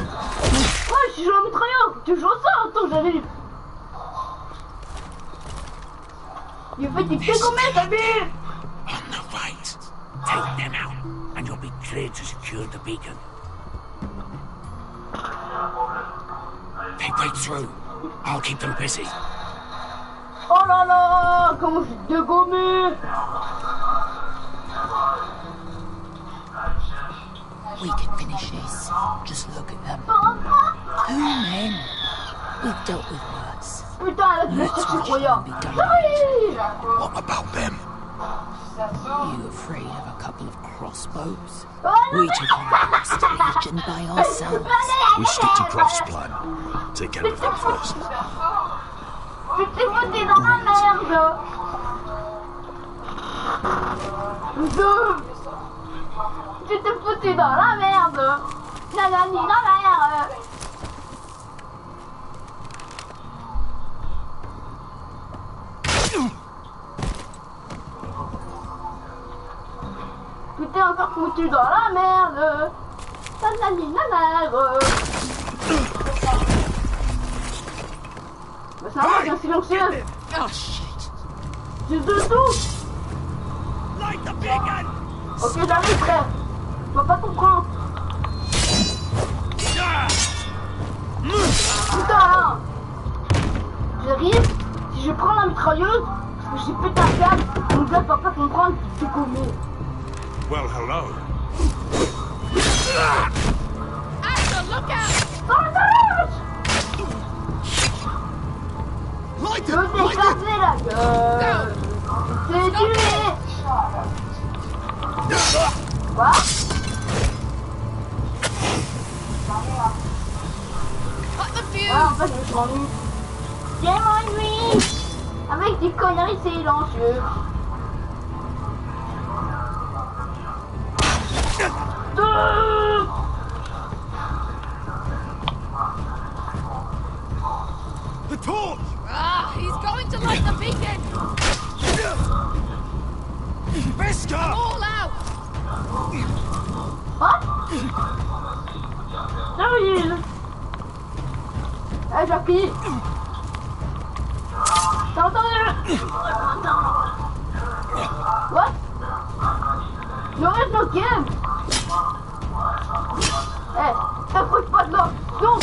Ouais, je joue en mitrailleur! Tu joues ça? Attends, j'arrive! Il fait des pieds combien, Sabir? On the right. Take them out, and you'll be cleared to secure the beacon. They break through. I'll keep them busy. Oh là là, comment je suis dégommé! We can finish this. Just look at them. 2 men. We've dealt with worse. Putain, là, tu vas chercher croyant. J'arrive! What about them? Are you afraid of a couple of crossbows? We took on the Lost Legion by ourselves. We stick to Croft's plan. Take care of them first. Tu t'es foutu dans la merde! Tu t'es foutu dans la merde! Nanani, dans la merde! Tu t'es encore foutu dans la merde! Nanani, la merde! Mais ça va, bien silencieux! Oh shit! J'ai de tout! Ok, j'arrive, frère! Tu vas pas comprendre! Putain, là! J'arrive, si je prends la mitrailleuse, parce que j'ai pété un câble, mon gars va pas comprendre qu'il s'est commis. Well, hello. Asher, look out! Je vais t'éclater la gueule! C'est tué! Quoi? Cut the fuse! Ouais, en fait, je me suis rendu. Game on me! Avec des conneries silencieuses. The torch! Ah, he's going to light the beacon! Beskar! I'm all out! What? J'arrive! Eh, j'appuie! T'as entendu? What? No, there's no game! Eh, t'approches pas de là! Non!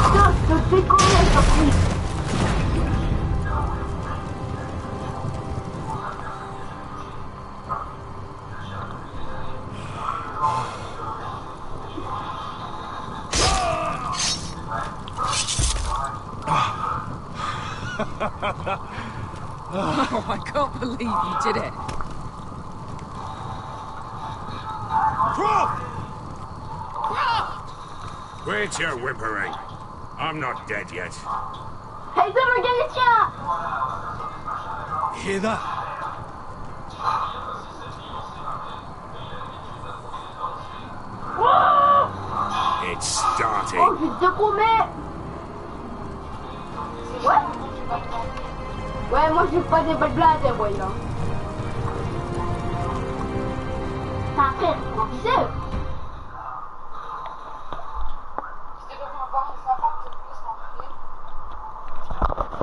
Putain, je te déconne, t'appuies! Oh, I can't believe you did it. Croft! Quit your whimpering. I'm not dead yet. Hey, donne le Galétien! Hear that? It's starting. Oh, je vais te découmer! Ouais? Ouais, moi je fais pas des belles blagues, voyons. T'as un frère, tu sais?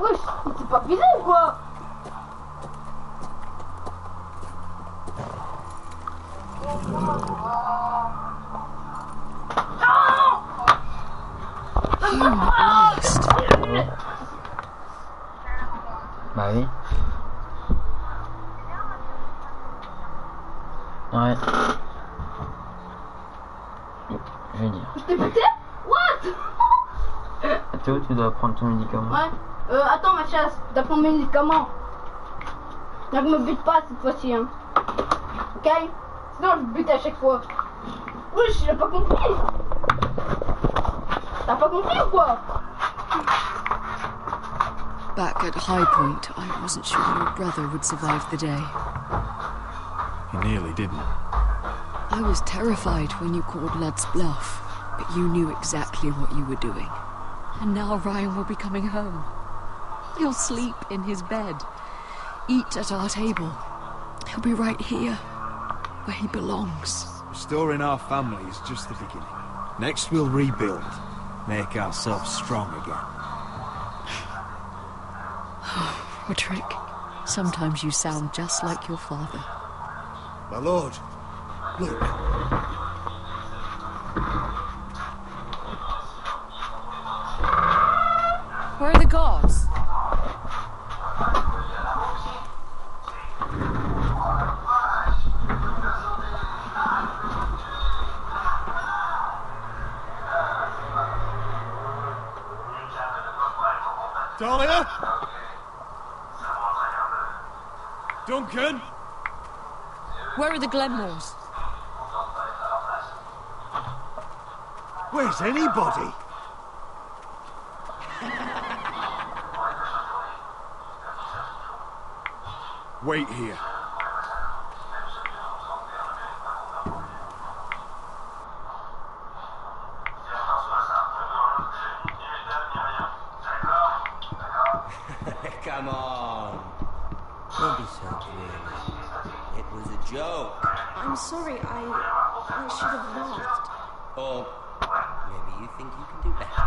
Wesh, il s'est pas pisé ou quoi? Non! Home at last. Bah oui. Ouais. Je vais dire. T'es pété? What? Théo, tu dois prendre ton médicament. Ouais. Attends ma chasse, t'as prendre mes médicaments. Ne me bute pas cette fois-ci, hein. Ok? Sinon je te bute à chaque fois. Wesh, j'ai pas compris. T'as pas compris ou quoi? Back at High Point, I wasn't sure your brother would survive the day. He nearly didn't. I was terrified when you called Lud's bluff, but you knew exactly what you were doing. And now Ryan will be coming home. He'll sleep in his bed, eat at our table. He'll be right here, where he belongs. Restoring our family is just the beginning. Next we'll rebuild, make ourselves strong again. Roderick, sometimes you sound just like your father. My lord, look. Where are the guards? Dahlia? Duncan? Where are the Glenmores? Where's anybody? Wait here. Come on. Don't be so curious. It was a joke. I'm sorry, I should have laughed. Or maybe you think you can do better.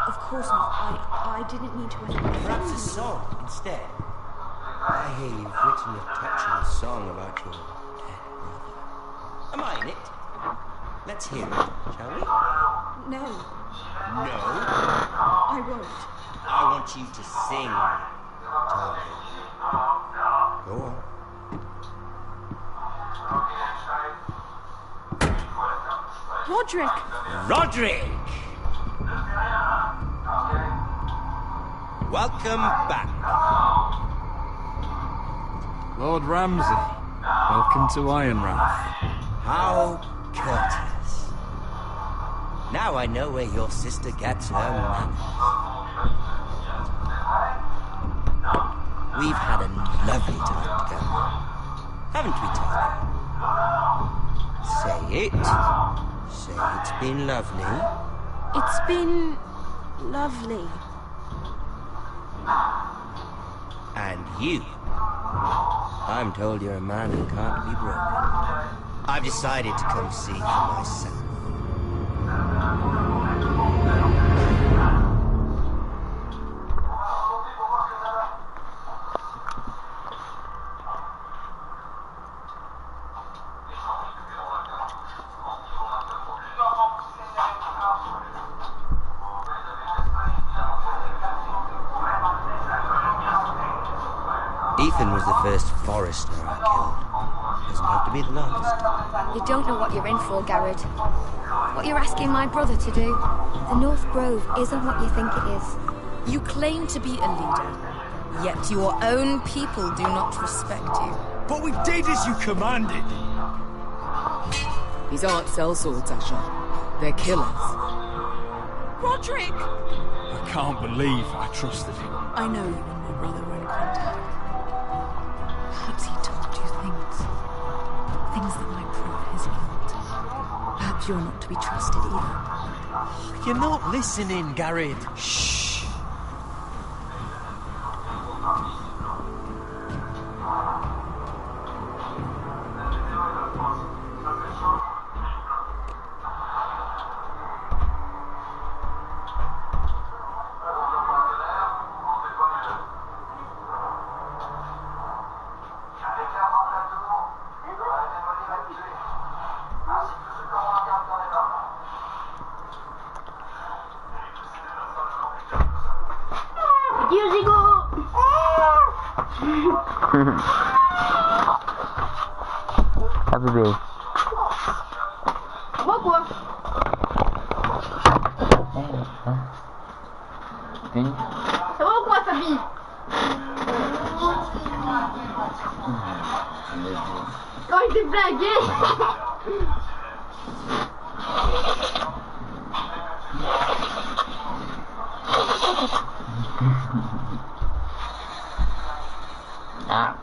Of course not. I didn't mean to offend. Perhaps a song instead. I hear you've written a touching song about your dead brother. Am I in it? Let's hear it, shall we? No. No? I won't. I want you to sing, Talia. Go on. Roderick! Roderick! Welcome back. Lord Ramsay, welcome to Ironrath. How courteous. Now I know where your sister gets her manners. We've had a lovely time together, haven't we, Talia? Say it. Say it's been lovely. It's been lovely. And you. I'm told you're a man who can't be broken. I've decided to come see for myself. Ethan was the first forester I killed. Doesn't have to be the last. You don't know what you're in for, Garrett. What you're asking my brother to do. The North Grove isn't what you think it is. You claim to be a leader, yet your own people do not respect you. But we did as you commanded. These aren't sellswords, Asher. They're killers. Roderick! I can't believe I trusted him. I know you and my brother were in contact. Perhaps he told you things. Things that might prove his guilt. Perhaps you're not to be trusted either. You're not listening, Garrett. Shh. Ah bébé. Moi quoi? Ça va ou quoi, Fabi? Quand il t'est blagué. Ah.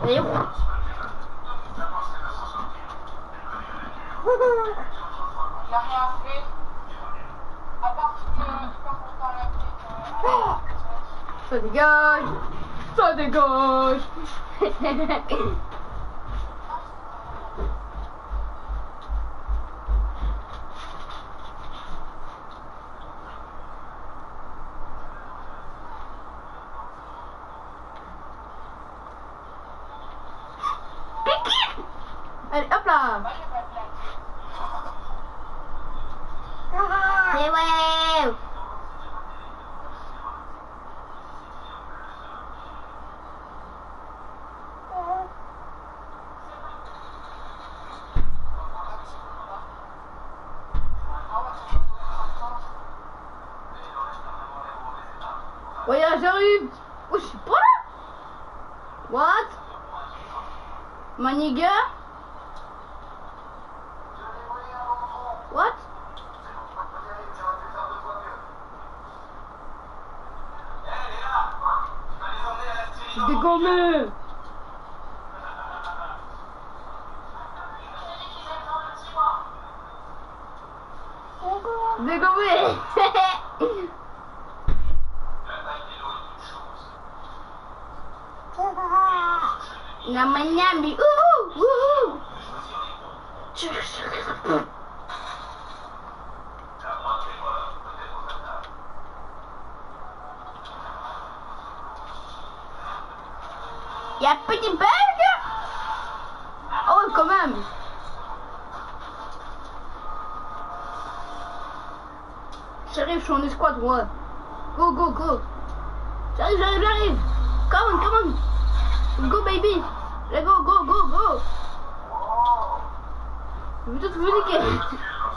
Allez, hop. Ça dégage. Ça dégage. Allez, hop là. C'est ouais. Voyage j'arrive. Oh, je suis pas là. What? My nigga? What? Dégommé. Dégommé. Nyami, wouhou. Y'a petit bug. Oh quand même. J'arrive, je suis en escouade, ouais. Go, go, go. J'arrive. Come on. Go baby. Let's go, go. Je veux tout communiquer.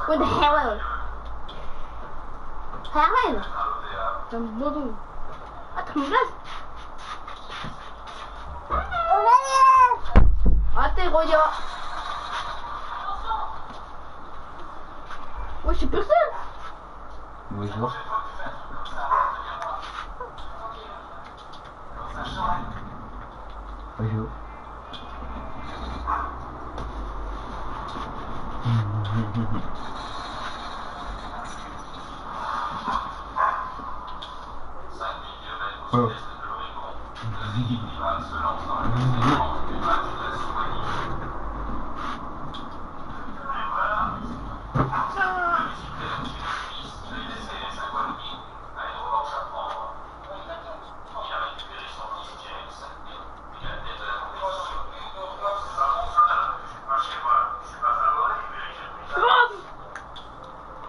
What the hell? Hell? T'as un boudou. Attends, me laisse. Attends, Roya. Ouais, je suis personne. Bonjour. Bonjour. Oh.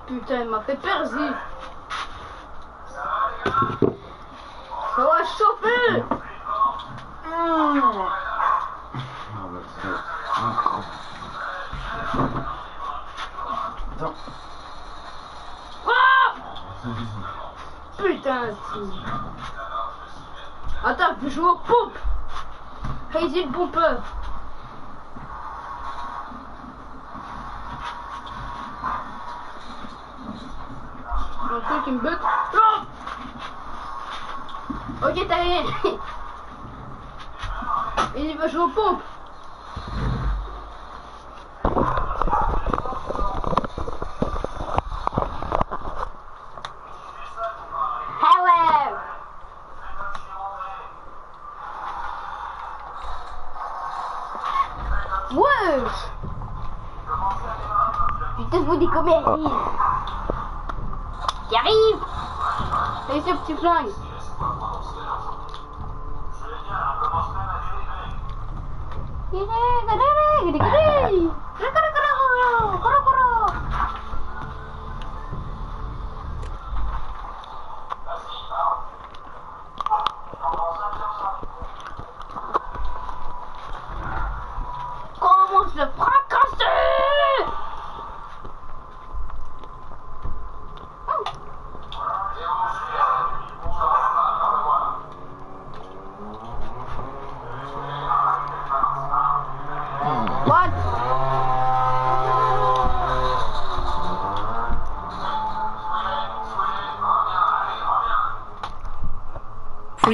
Putain, il m'a fait peur, Zi. Ça va chauffer. Putain, si. Attends, je vais jouer aux pompes. Hazy le pompeur. Un truc qui me bute. Oh, ok, t'as gagné. Il va jouer aux pompes. Ouais. Putain, je vous dis combien il arrive. Il arrive. C'est ce petit flingue.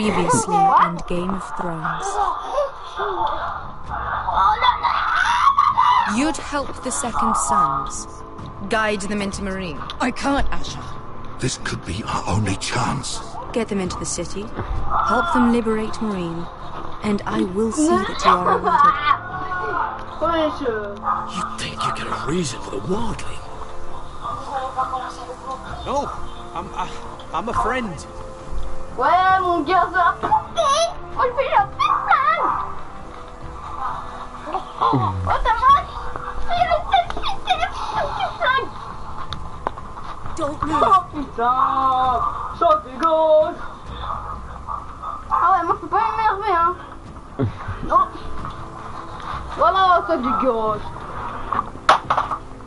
Previously on Game of Thrones. You'd help the Second Sons. Guide them into Marine. I can't, Asher. This could be our only chance. Get them into the city. Help them liberate Marine. And I will see that you are rewarded. You think you get a reason with a wardling? No, I'm a friend. Ouais, mon gars, ça va pomper. Moi, je fais la personne. Oh, t'as mal. C'est le seul flingue. Don't move. Oh, putain. Ça dégage. Ah ouais, moi, faut pas m'énerver, hein. Non. Voilà, ça dégage.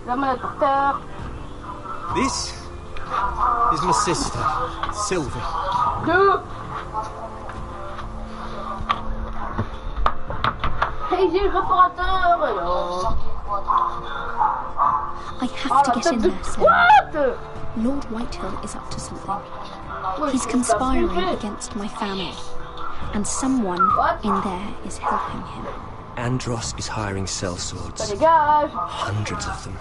La manette par terre. This is my sister, Sylvie. Deux. Hey, j'ai le réparateur, alors. I have to get in there, Sarah. What? Lord Whitehill is up to something. He's conspiring against my family. And someone in there is helping him. Andros is hiring sellswords. Dégage. Hundreds of them.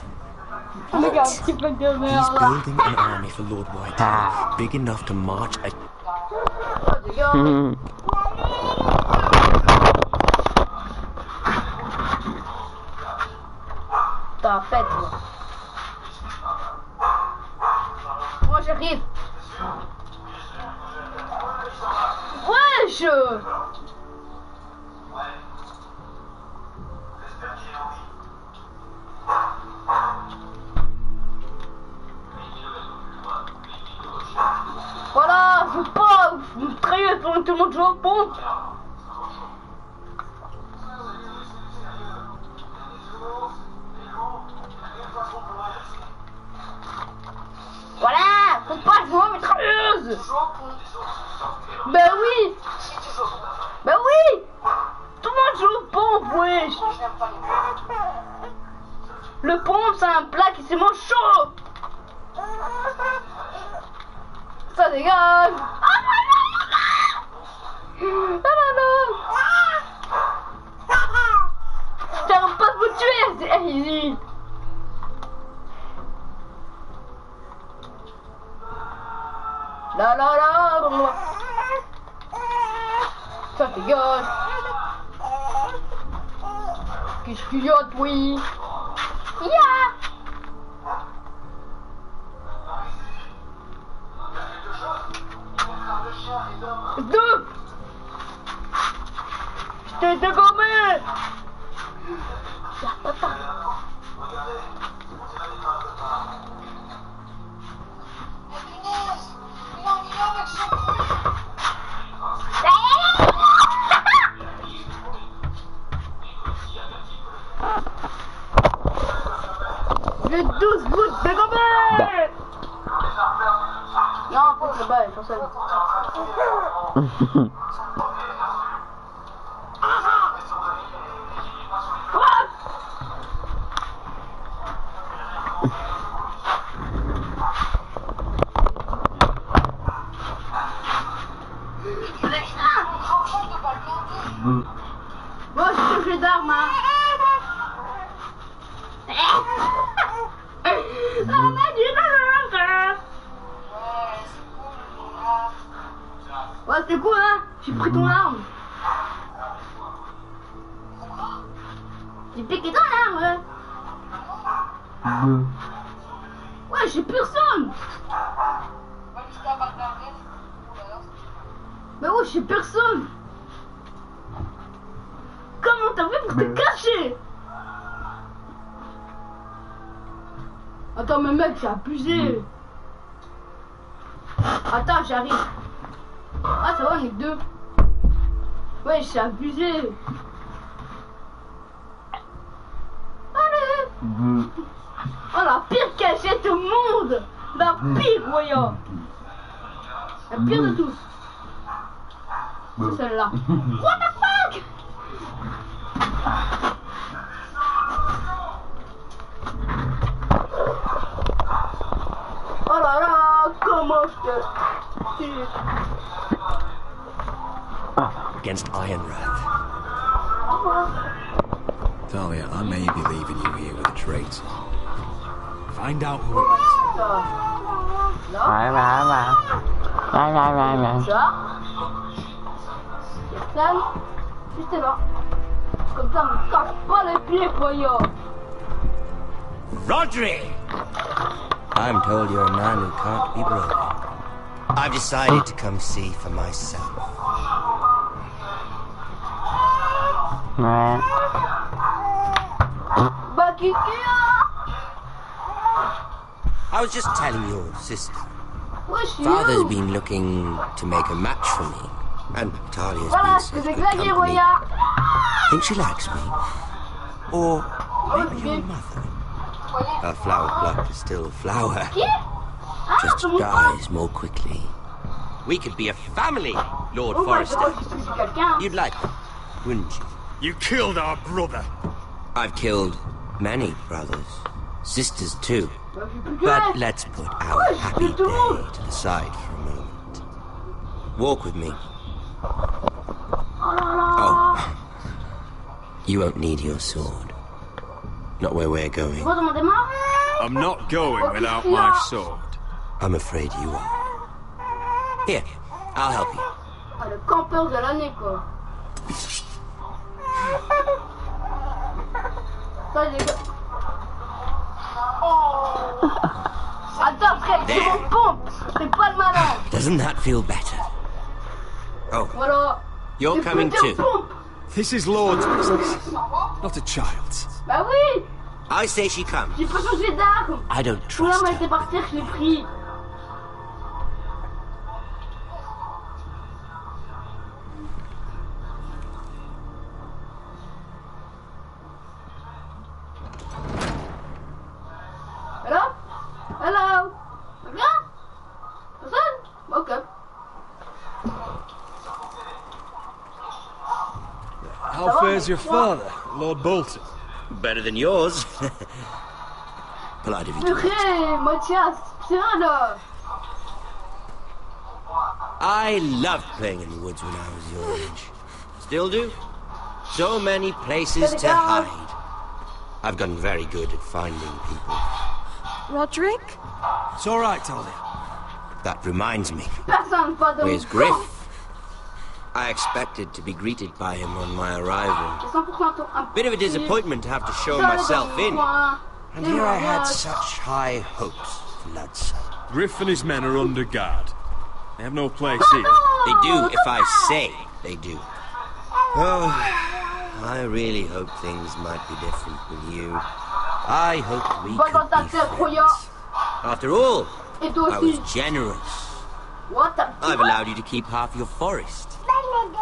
Regarde ce qu'il fait de He's merde. building an army for Lord Whitehill, big enough to march a... T'as fait, toi. Moi, j'arrive. Wesh! Voilà, faut pas me trahir pendant que tout le monde joue au pont. Voilà, faut pas jouer aux mitrailleuses. Ben oui. Ben oui. Tout le monde joue au pompe, wesh. Le pompe, c'est un plat qui se mange chaud. Ça dégage. Ah non, j'arrive pas de vous tuer, c'est easy. Là. Ça dégage. Qu'est-ce qu'il y a, oui? Yeah. Deux. Je t'ai dégommé. J'ai 12 gouttes dégommées. Non, faut le bail, sur ça. Moi, je touche les armes, hein. Ouais, c'est cool, hein. J'ai pris ton arme. J'ai piqué ton arme. Ouais, j'ai personne. Mais ouais, j'ai personne. Comment t'as fait pour te cacher? Attends, mais mec, j'ai abusé. Attends, j'arrive. Ah, ça va, on est que deux. Ouais, j'ai abusé. Allez. Oh, la pire cachette au monde. La pire, voyons. La pire de tous. C'est celle-là. What the fuck? Oh là là, comment je te tue. against Ironrath. Talia, I may be leaving you here with a traitor. Find out who it is. Ça, juste là. Comme ça, on me casse pas les pieds, voyons. Roderick! I'm told you're a man who can't be broken. I've decided to come see for myself. I was just telling your sister. Father's been looking to make a match for me. And Talia's been such good company. Think she likes me? Or maybe your mother? Her flower blood is still a flower. Just dies more quickly. We could be a family, Lord Forrester. You'd like it, wouldn't you? You killed our brother. I've killed many brothers. Sisters too. But let's put our happy day to the side for a moment. Walk with me. Oh. You won't need your sword. Not where we're going. I'm not going without my sword. I'm afraid you are. Here, I'll help you. Ah, le campeur de l'année, quoi. Ça, les gars. Attends, frère, c'est mon pompe. C'est pas le malin. Doesn't that feel better? Oh, Voilà. you're coming too. This is Lord's business, not a child's. Bah oui. I say she comes. J'ai pas changé d'arme. I don't Là, trust m'a her. été partir, je l'ai pris. Hello? Hello? Rien? Personne? Ok. How fares your father, Lord Bolton? Better than yours. Polite of you to ask. Purée, Mathias, c'est vrai là. I loved playing in the woods when I was your age. Still do. So many places to hide. I've gotten very good at finding people. Roderick? It's all right, Talia. That reminds me. Personne pas de Where's Griff? I expected to be greeted by him on my arrival. Bit of a disappointment to have to show myself in. And here I had such high hopes for Ludson. Griff and his men are under guard. They have no place here. They do if I say they do. Oh, I really hope things might be different with you. I hoped we could be friends. After all, I was generous. I've allowed you to keep half your forest.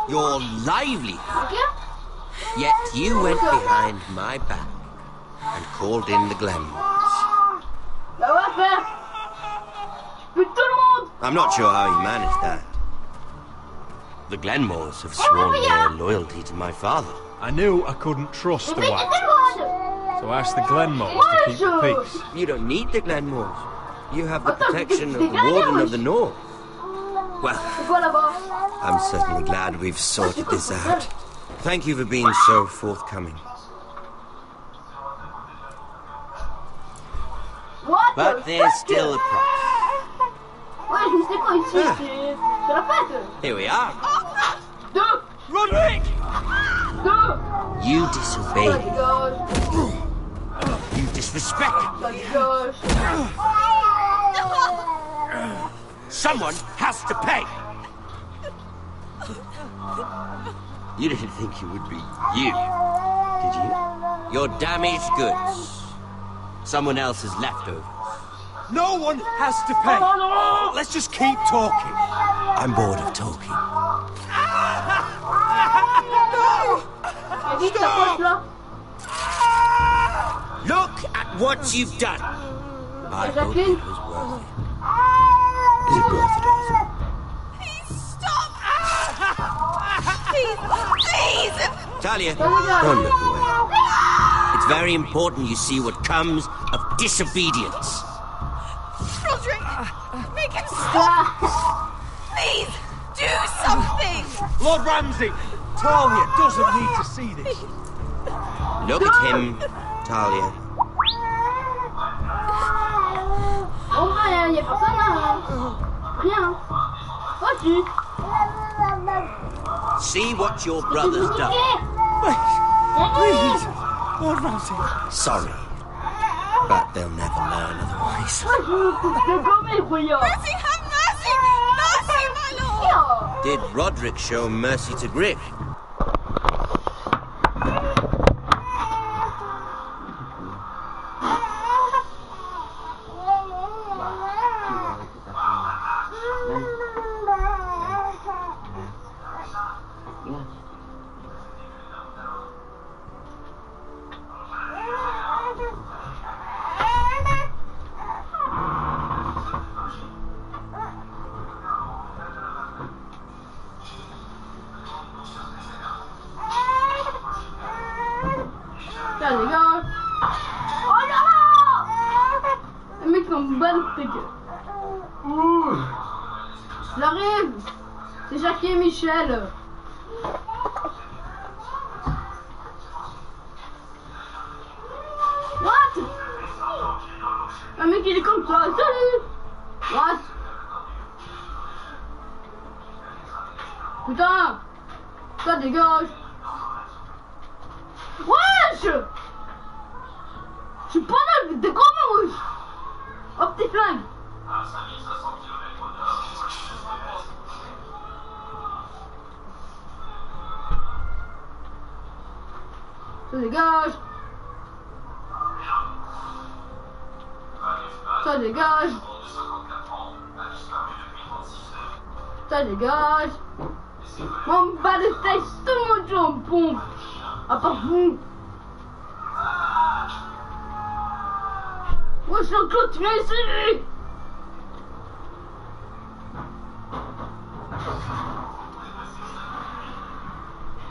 Your livelihood. Yet you went behind my back and called in the Glenmores. I'm not sure how you managed that. The Glenmores have sworn their loyalty to my father. I knew I couldn't trust the White Hills, so I asked the Glenmores to keep the peace. You don't need the Glenmores. You have the protection of the Warden of the North. Well, I'm certainly glad we've sorted this out. Thank you for being so forthcoming. But there's still a price. Here we are. Roderick! You disobeyed me. You disrespected me. Someone has to pay. You didn't think it would be you, did you? Your damaged goods. Someone else's leftovers. No one has to pay. Let's just keep talking. I'm bored of talking. Look at what you've done. I hope it was worth it. Is it worth it, Arthur? Please! Talia, don't look away. It's very important you see what comes of disobedience. Roderick, make him stop! Please, do something! Lord Ramsay, Talia doesn't need to see this. Look at him, Talia. Oh, rien, y a personne là. Rien. Vas-y. See what your brother's done. Please, Lord Ramsay. Sorry, but they'll never learn otherwise. Mercy, have mercy! Mercy, my lord! Did Roderick show mercy to Griff? Tiens les gars. Oh là là. Les mecs sont bonnes tes gueules. J'arrive. C'est Jackie et Michel. What? Un mec il est comme ça. Salut. What? Putain. Ça dégage. Wesh! Je suis pas là, t'es comment wesh? Oh petit flingue! Ça dégage! Ça dégage! Ça dégage! Mon bas de steak, tout le monde joue en pompe! À part vous. Moi je suis encore tué ici.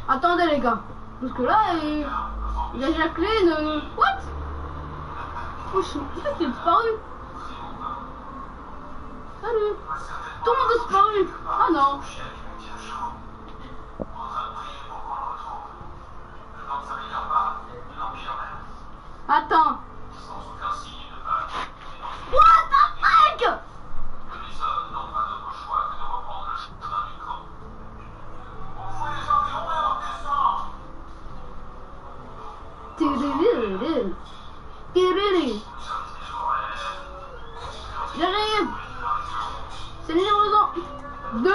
Attendez les gars. Parce que là il y a Jacqueline. What? Oh je sais qu'il est disparu. Salut. Tout le monde est disparu. Ah non. Attends. What the fuck? J'arrive. C'est les livraisons. 2.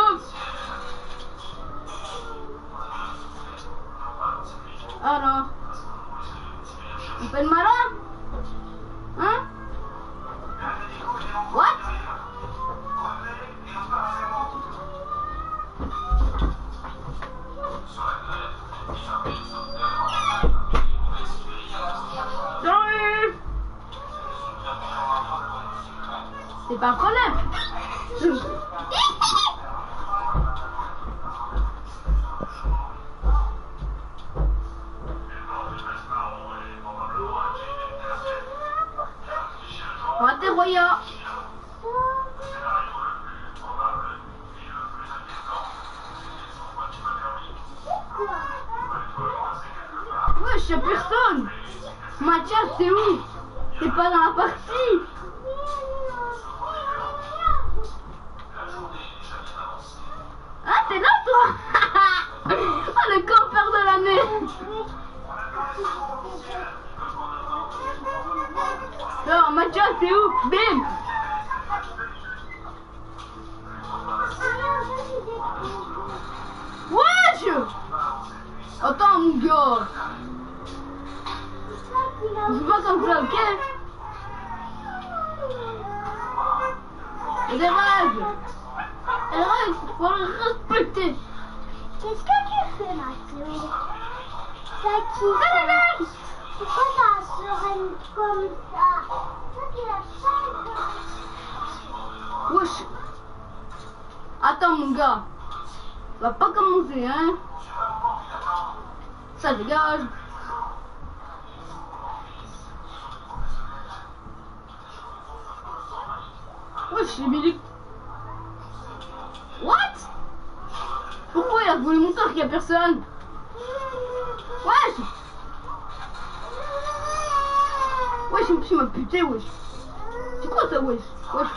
Alors. On fait le malin? Hein? What? Salut! C'est pas un problème. Raté Roya. Wesh, y'a personne. Mathias, c'est où? T'es pas dans la partie. Ah, t'es là, toi? Oh, le campeur de l'année. Alors, Mathias, c'est où? Bim! Wesh! Attends, mon gars! Je pas comme ça, ok? Il y a des règles! Les règles, faut les respecter! Qu'est-ce que tu fais, Mathieu? C'est qui ça? Pourquoi ça serait comme ça? Wesh! Attends, mon gars! Ça va pas commencer, hein? Ça dégage! Wesh, Emily! What? Pourquoi il a voulu montrer qu'il y a personne? Wesh, je me suis buté, wesh. C'est quoi ça, wesh? Wesh.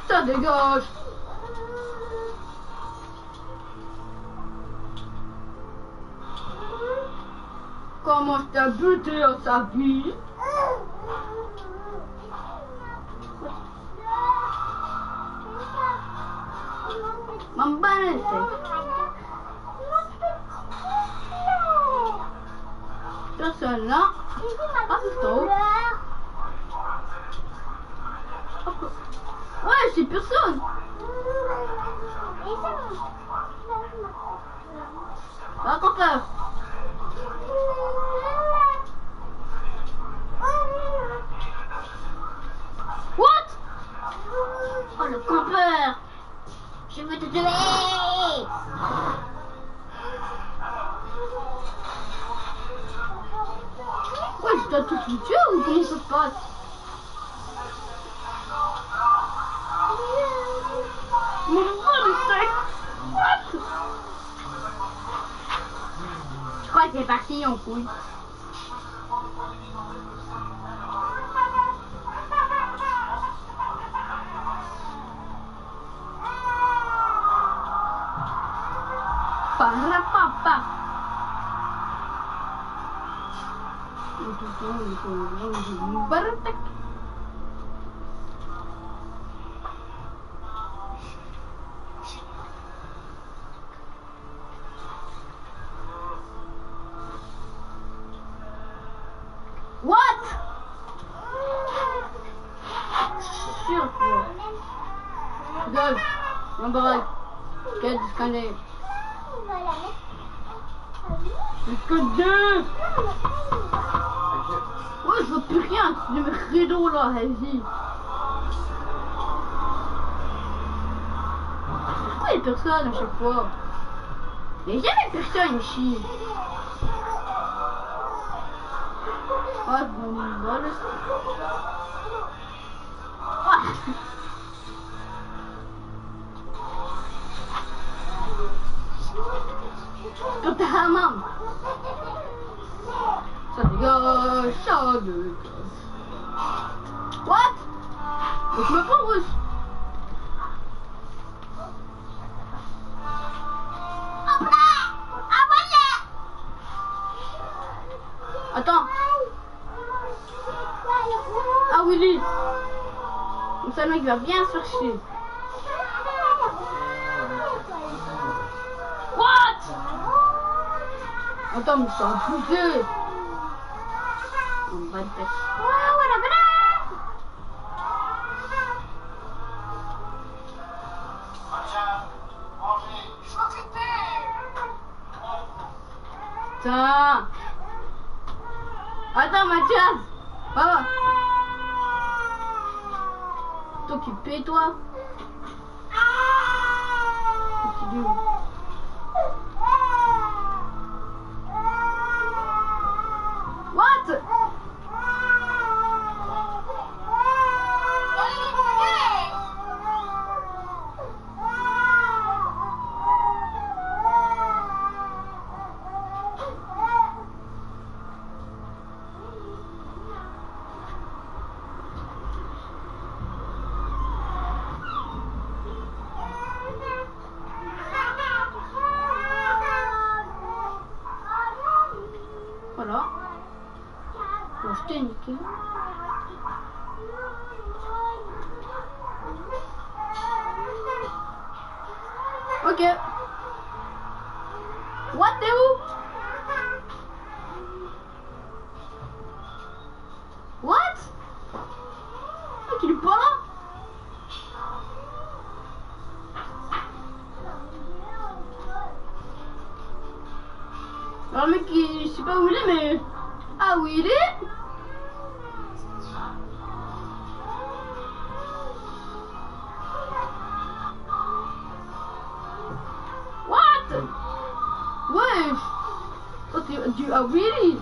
Ça dégage. Comment je t'ai buté à sa vie? M'emballe. Personne là. Ah, c'est trop. Ouais, c'est personne. Raconteur. What? Oh, le campeur. Je veux te tuer. Ouais, je dois tous les tuer ou comment ça se passe? Mais le sac. What? Je crois que c'est parti en couille. Parapapa. What? Sûr. Dodge. Number 1. Get scanner. Que deux. Ouais, je vois plus rien. C'est le rideau là, vas-y. Pourquoi il y a personne à chaque fois? Il n'y a jamais personne ici. Ah, je m'en balle. Quand t'as un main. Ça dégage, ça dégage. What? Mais je me prends rouge. Attends. Ah Willy. Comme ça le mec va bien se faire chier. What? Attends, mais c'est un poussé. On va le faire. Putain. Attends, Mathias. Va. T'occuper, toi. What? Voilà. Bon, je t'ai niqué. Ok. What, t'es où? What? Il est pas là? Alors le mec, je sais pas où il est, mais... Ah, où il est? What? Wesh! Oh, tu... Ah, really?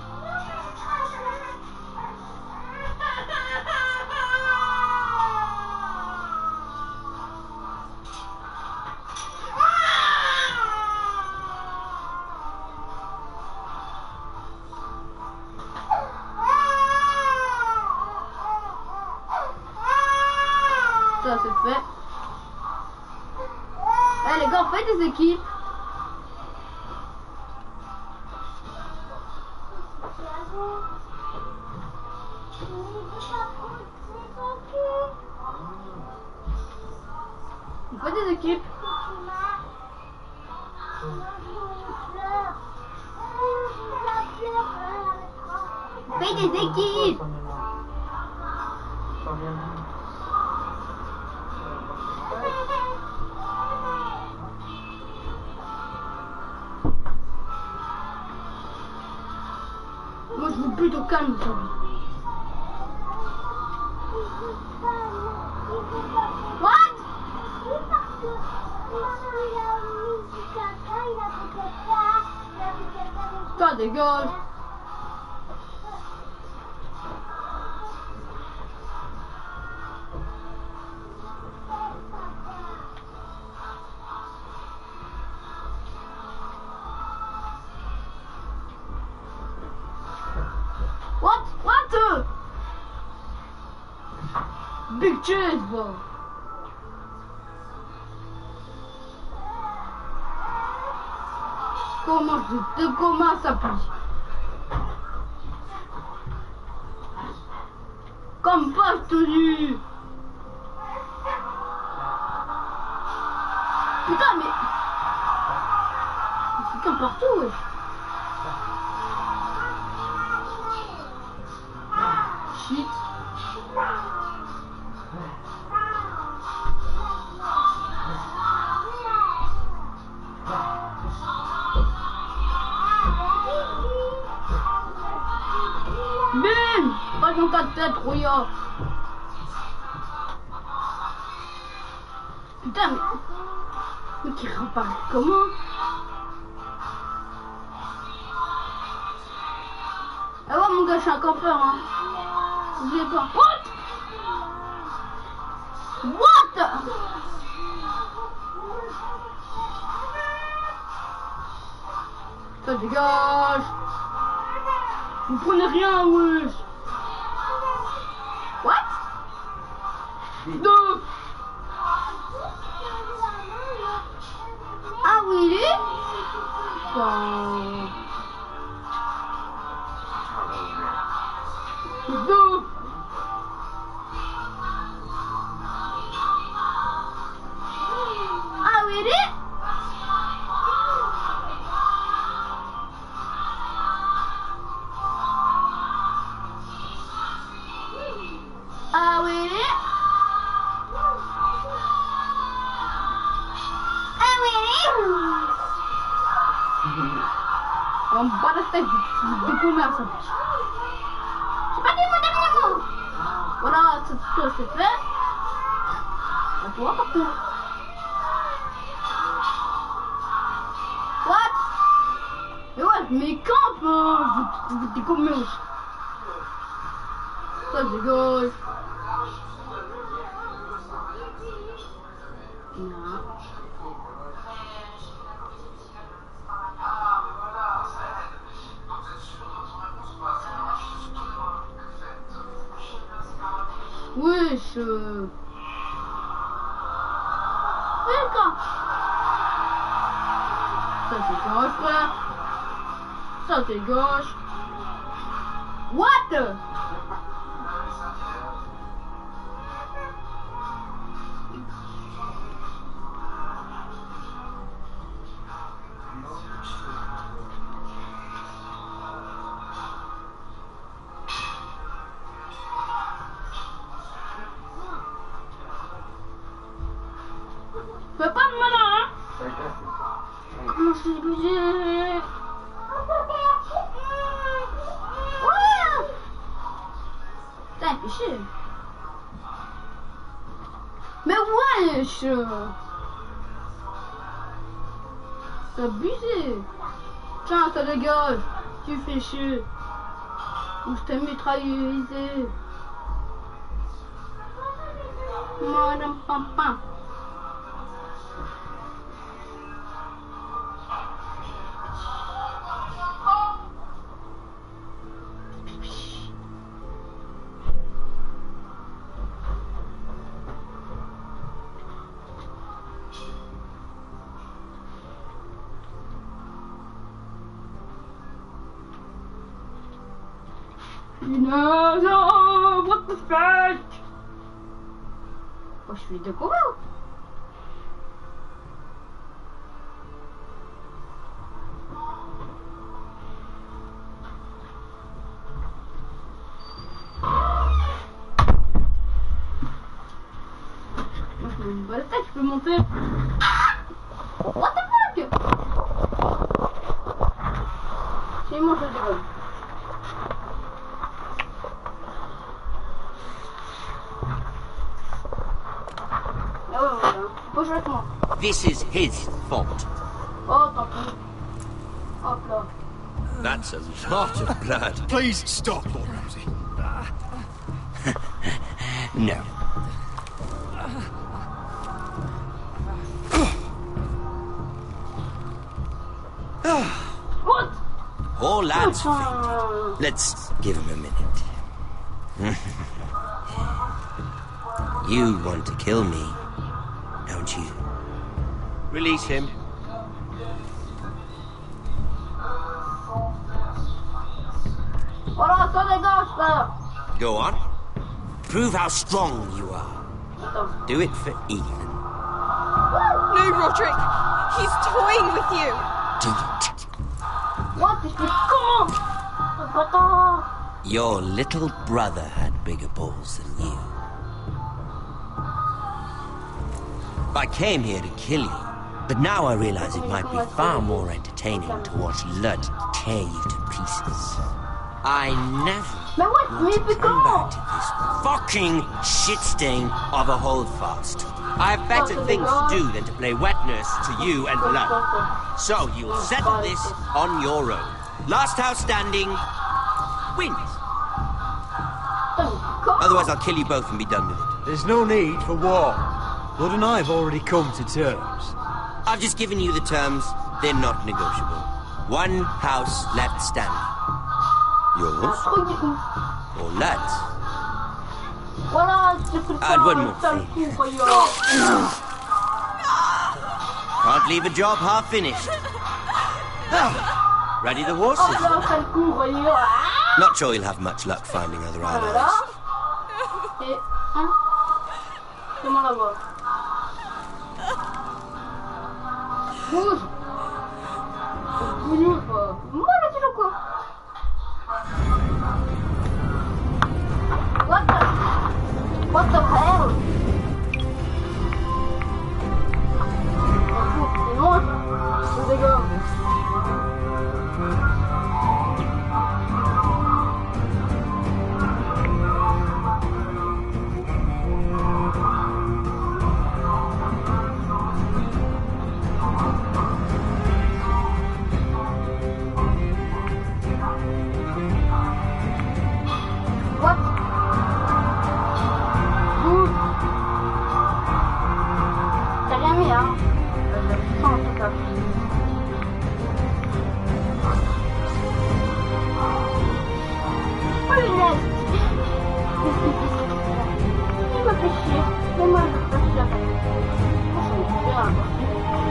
c'est fait. Eh les gars, faites des équipes. On fait des équipes. On fait des équipes. Moi je veux plutôt calme aujourd'hui. What? Ça dégage. What? What? Big cheese, bro. Comment ça pue? Comme pas tenu. Putain mais... Il y a quelqu'un partout, wesh. Shit. Bim! Pas dans ta tête, Roya. Putain, mais qui repart comment? Ah ouais, mon gars, je suis un campeur, hein. N'oubliez pas. What? What? Ça dégage. Vous prenez rien, wesh. What? Deux. Ah oui. Deux. Ah oui. Ah oui. Ah oui. On bat la tête du commerce. J'ai pas dit mon dernier mot. Voilà, ça c'est fait. On peut voir partout. What? Mais ouais, mais camp, vous décommez aussi. Ça dégage. Non. Wesh. D'accord. Ça dégage, frère. Ça dégage. What? Fais pas de malin, hein? Comment c'est obligé? Ouais! Putain, péché. Mais wesh! C'est abusé. Tiens, ça dégage. Tu fais chier. Ou je t'ai mitrailleusé. Madame Papa. No, what the fuck? Oh, je suis de quoi? Je peux monter. What the fuck? C'est mon jeu de gomme. Ah ouais, voilà. Faut jouer avec moi. This is his fault. Oh, tant pis. Hop là. That's a lot of blood. Please stop, Lord Ramsay. No. What? All lads faint. Let's give him a minute. You want to kill me, don't you? Release him. Voilà, ça dégage là. Go on. Prove how strong you are. Do it for Ethan. No, Roderick! He's toying with you! Do it. What? Comment? Bâtard. Your little brother had bigger balls than you. I came here to kill you, but now I realize it might be far more entertaining to watch Lud tear you to pieces. I never want to come back to this fucking shit stain of a holdfast. I have better things to do than to play wet nurse to you and Lud. So you'll settle this on your own. Last house standing wins. Otherwise I'll kill you both and be done with it. There's no need for war. Lud and I have already come to terms. I've just given you the terms. They're not negotiable. One house left standing. Yours? Or Lud's? And one more thing. Can't leave a job half finished. Ready the horses? Not sure you'll have much luck finding other allies. Comment là-bas? Bouge! Bouge pas! Moi là, tu fais quoi? What the hell? C'est moi ça! C'est des gars!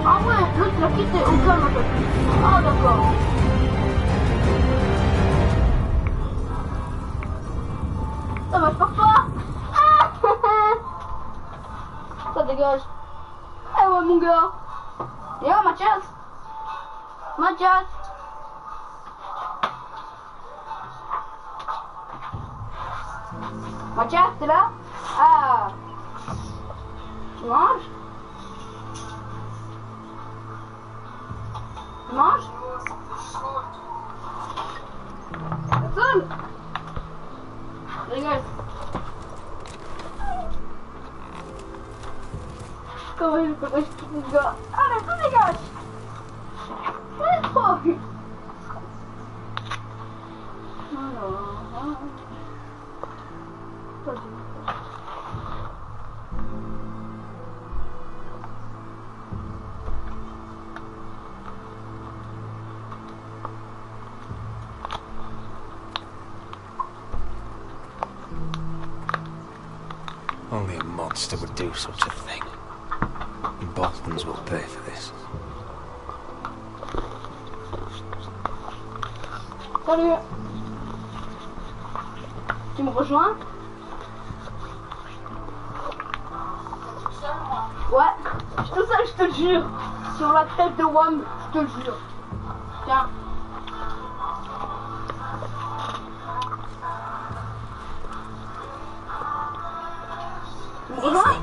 Ah ouais, l'autre l'a quitté, aucun n'a pas pu. Ah d'accord. Ça va, je pars pas. Ah ça dégage. Eh ouais mon gars. Et oh Mathias. Mathias. Mathias, t'es là? Ah. Tu manges? Tu manges? Personne? Dégage. Comment il faut que je quitte le gars? Allez, tout dégage! C'est trop vite! Alors... Pas du tout. Only a monster would do such a thing. And Boltons will pay for this. Salut! Tu me rejoins? Ouais, je suis tout seul, je te le jure. Sur la tête de Wam, je te le jure. Tiens. Tu me rejoins?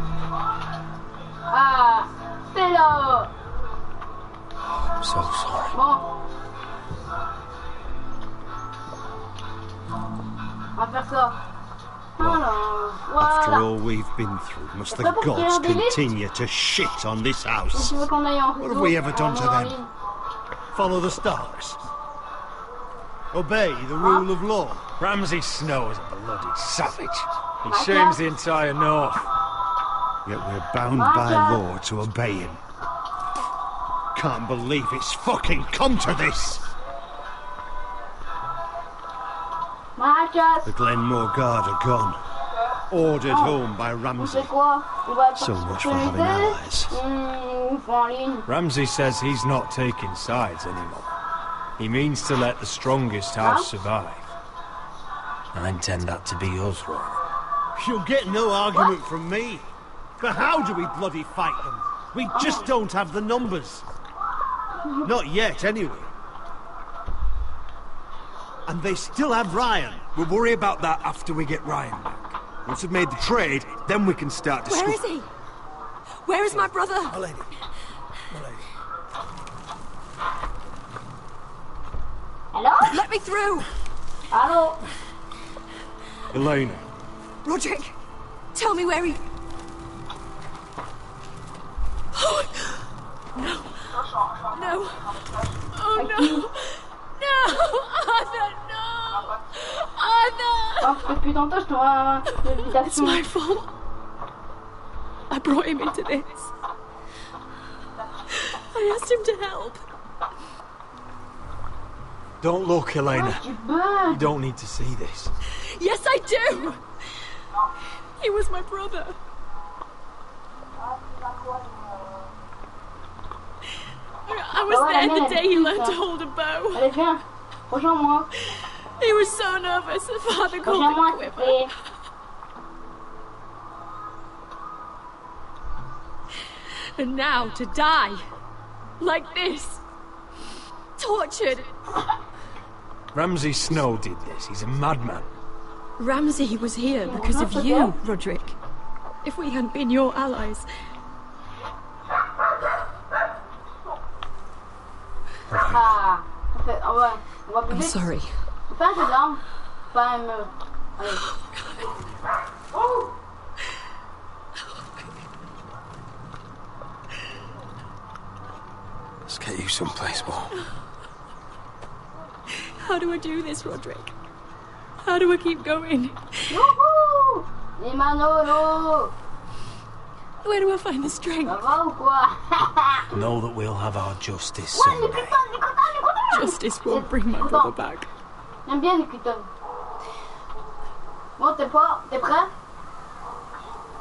Ah, c'est là. I'm so sorry. Bon. On va faire ça. After all we've been through, must the gods continue to shit on this house? What have we ever done to them? Follow the stars? Obey the rule of law? Ramsay Snow is a bloody savage. He shames the entire north. Yet we're bound by law to obey him. Can't believe it's fucking come to this! The Glenmore Guard are gone. Ordered home by Ramsay. So much for having allies. Ramsay says he's not taking sides anymore. He means to let the strongest house survive. I intend that to be us, Roy. You'll get no argument from me. But how do we bloody fight them? We just don't have the numbers. Not yet, anyway. And they still have Ryan. We'll worry about that after we get Ryan back. Once we've made the trade, then we can start discussing. Where is he? Where is my brother? My lady. My lady. Hello? Let me through! Hello? Elena. Roderick, tell me where he... Oh, no. No. Oh, no. No! Arthur, no! Arthur! Depuis tantôt, je te vois l'invitation. It's my fault. I brought him into this. I asked him to help. Don't look, Elena. You don't need to see this. Yes, I do! He was my brother. I was there the day he learned to hold a bow. Allez, viens. Rejoins-moi. He was so nervous, the father called him Quiver. And now to die. Like this. Tortured. Ramsay Snow did this. He's a madman. Ramsay was here because of you, Roderick. If we hadn't been your allies... Ah, on va plus I'm vite. sorry. Fais un jeu d'armes. Pas un mur. Allez. Oh. Let's get you someplace warm. How do I do this, Roderick? How do I keep going? Youhou! Les Manolo! Where do I find the strength? Ça va ou quoi? Know that we'll have our justice Ouais, someday. Nicoton! Justice won't bring my brother back. J'aime bien Nicoton. Bon, t'es prêt?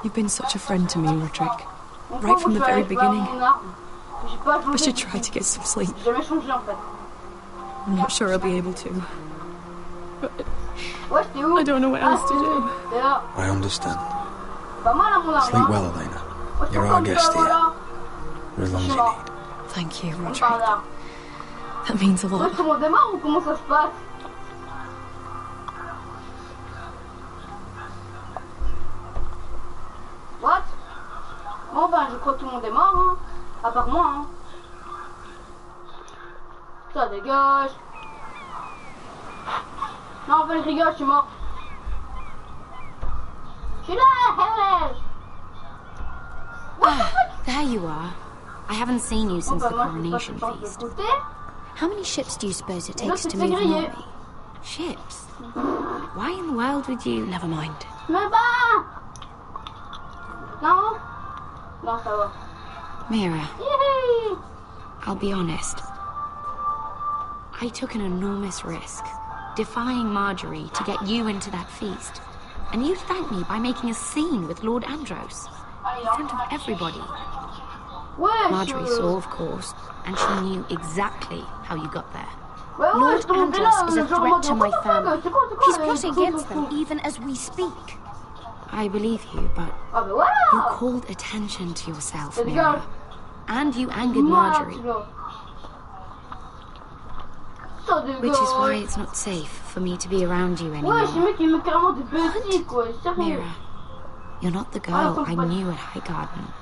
You've been such a friend to me, Roderick. Right from the very beginning. I should try to get some sleep. J'ai jamais changé en fait. I'm not sure I'll be able to. But Ouais, j'étais où? I don't know what else to do. T'es là. I understand. Pas mal à mon arme. Sleep well, Elena. You're our guest here. For as long as you need. Thank you, On Roderick. part là. That means a lot. Est-ce qu'on démarre ou comment ça se passe? What? Bon ben je crois que tout le monde est mort, hein. À part moi, hein. Ça dégage. Non, en fait, je rigole, je suis mort. Je suis là, There you are. I haven't seen you since the coronation feast. How many ships do you suppose it takes to move an army? Ships? Why in the world would you... Never mind. Mais bah! Non? Non, ça va. Mira, Yay! I'll be honest. I took an enormous risk, defying Marjorie to get you into that feast. And you thanked me by making a scene with Lord Andros, in front of everybody. Ouais, Marjorie saw, of course, and she knew exactly how you got there. Lord Andros is a threat to my family. He's plotting against them even as we speak. I believe you, but you called attention to yourself, Mira. And you angered Marjorie. Which is why it's not safe for me to be around you anymore. What? Mira, you're not the girl I knew at Highgarden.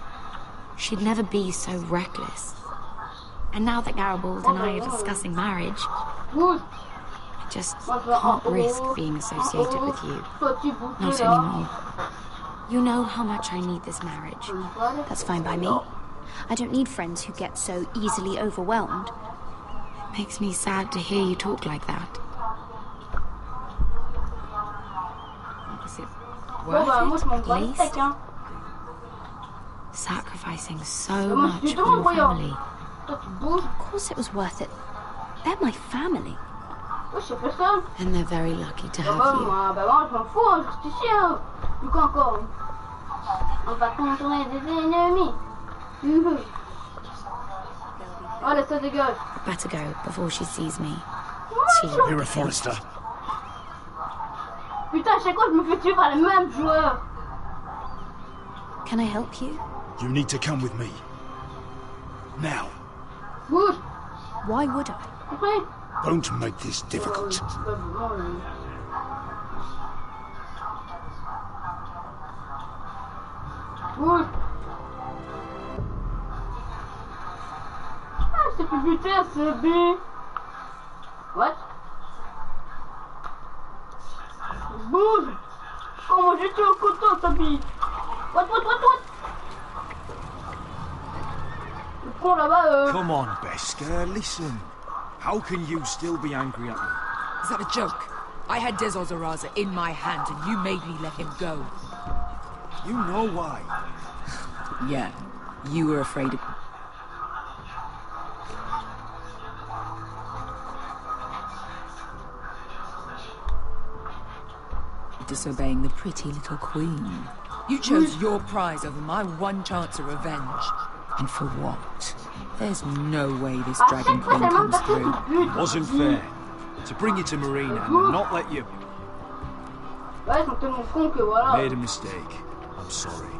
She'd never be so reckless. And now that Garibald and I are discussing marriage, I just can't risk being associated with you. Not anymore. You know how much I need this marriage. That's fine by me. I don't need friends who get so easily overwhelmed. It makes me sad to hear you talk like that. Is it worth it, at least? Sacrificing so much for your family. Of course it was worth it. They're my family. And they're very lucky to have you. Better go before she sees me. Mira Forrester. Putain, à chaque fois je me fais tuer par les mêmes joueurs. Can I help you? You need to come with me. Now. Why would I? Don't make this difficult. C'est plus buter, c'est B. What? Bouge! Comment j'ai tué au couteau, ta bite? What? Le con là-bas, Come on, Beskar, listen. How can you still be angry at me? Is that a joke? I had Dezor Zaraza in my hand and you made me let him go. You know why. Yeah, you were afraid of... disobeying the pretty little queen. You chose your prize over my one chance of revenge. And for what? There's no way this Dragon Queen comes through. It wasn't fair. To bring you to Marina and not let you... Made a mistake. I'm sorry.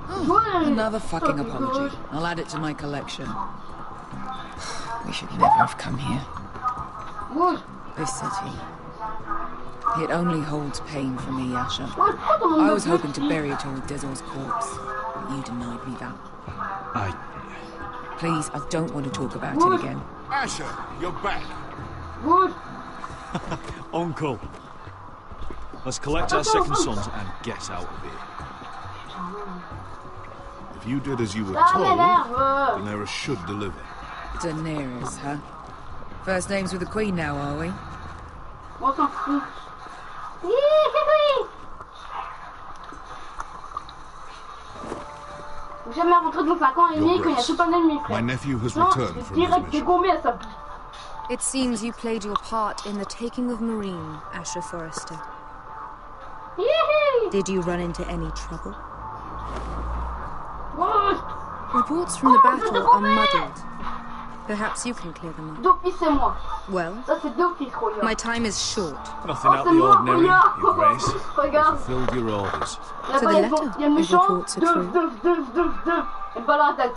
Another fucking apology. I'll add it to my collection. We should never have come here. This city. It only holds pain for me, Asher. I was hoping to bury it all with Dezor's corpse, but you denied me that. Please, I don't want to talk about it again. Asher, you're back. Uncle. Let's collect our second sons and get out of here. If you did as you were told, Daenerys should deliver. Daenerys, huh? First names with the Queen now, are we? Jamais rentré dans 5 ans et demi quand il y a tout plein d'ennemis, frère. My nephew has returned from his mission. It seems you played your part in the taking of Marine, Asher Forrester. Did you run into any trouble? Reports from the battle are muddled. Perhaps you can clear them up. D'office, c'est moi. Well, Ça, c'est d'office, regarde. my time is short. Nothing out of the ordinary, Your Grace. You Regarde. fulfilled your orders. So the letter, Il y a le if méchant. reports are true. Une balle à la tête.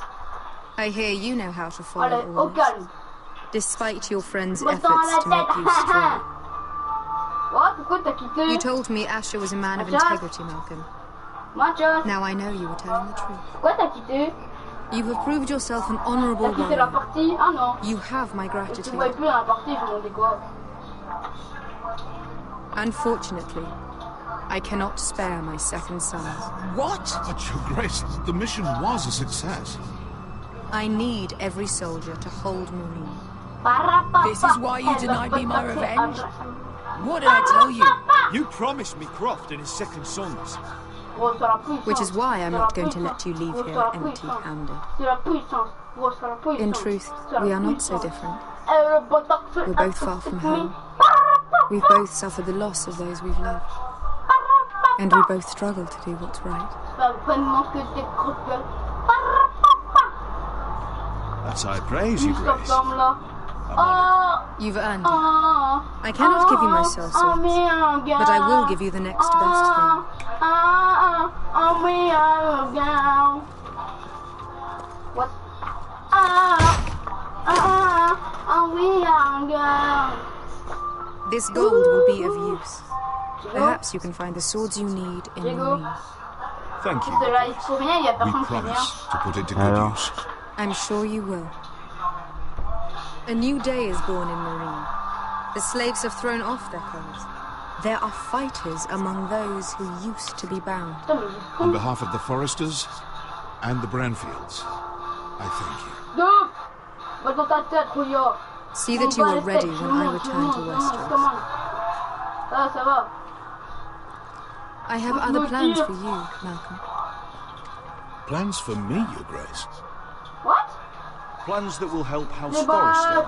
I hear you know how to follow Allez, au orders, calme. despite your friend's Moi, dans efforts la to make you tête. stray. What? Pourquoi t'as quitté? You told me Asher was a man of Mathias. integrity, Malcolm. Mathias. Now I know you were telling the truth. Pourquoi t'as quitté? You have proved yourself an honorable T'as quitté la warrior. partie? Ah non. You have my Tu gratitude. ne voyais plus dans la partie, je me demandais quoi. Unfortunately, I cannot spare my second son. What? But Your Grace, the mission was a success. I need every soldier to hold Marine. This is why you denied me my revenge? What did I tell you? You promised me Croft and his second sons. Which is why I'm not going to let you leave here empty-handed. In truth, we are not so different. We're both far from home. We've both suffered the loss of those we've loved. And we both struggle to do what's right. That's high praise, Your Grace. I'm honored. You've earned it. I cannot give you my soul swords, but I will give you the next best thing. What? This gold will be of use. Perhaps you can find the swords you need in Marine. Thank you. We promise to put it to good use. I'm sure you will. A new day is born in Marine. The slaves have thrown off their clothes. There are fighters among those who used to be bound. On behalf of the Foresters and the Branfields, I thank you. See that you are ready when I return to Westeros. I have other plans for you, Malcolm. Plans for me, Your Grace? What? Plans that will help House Forrester.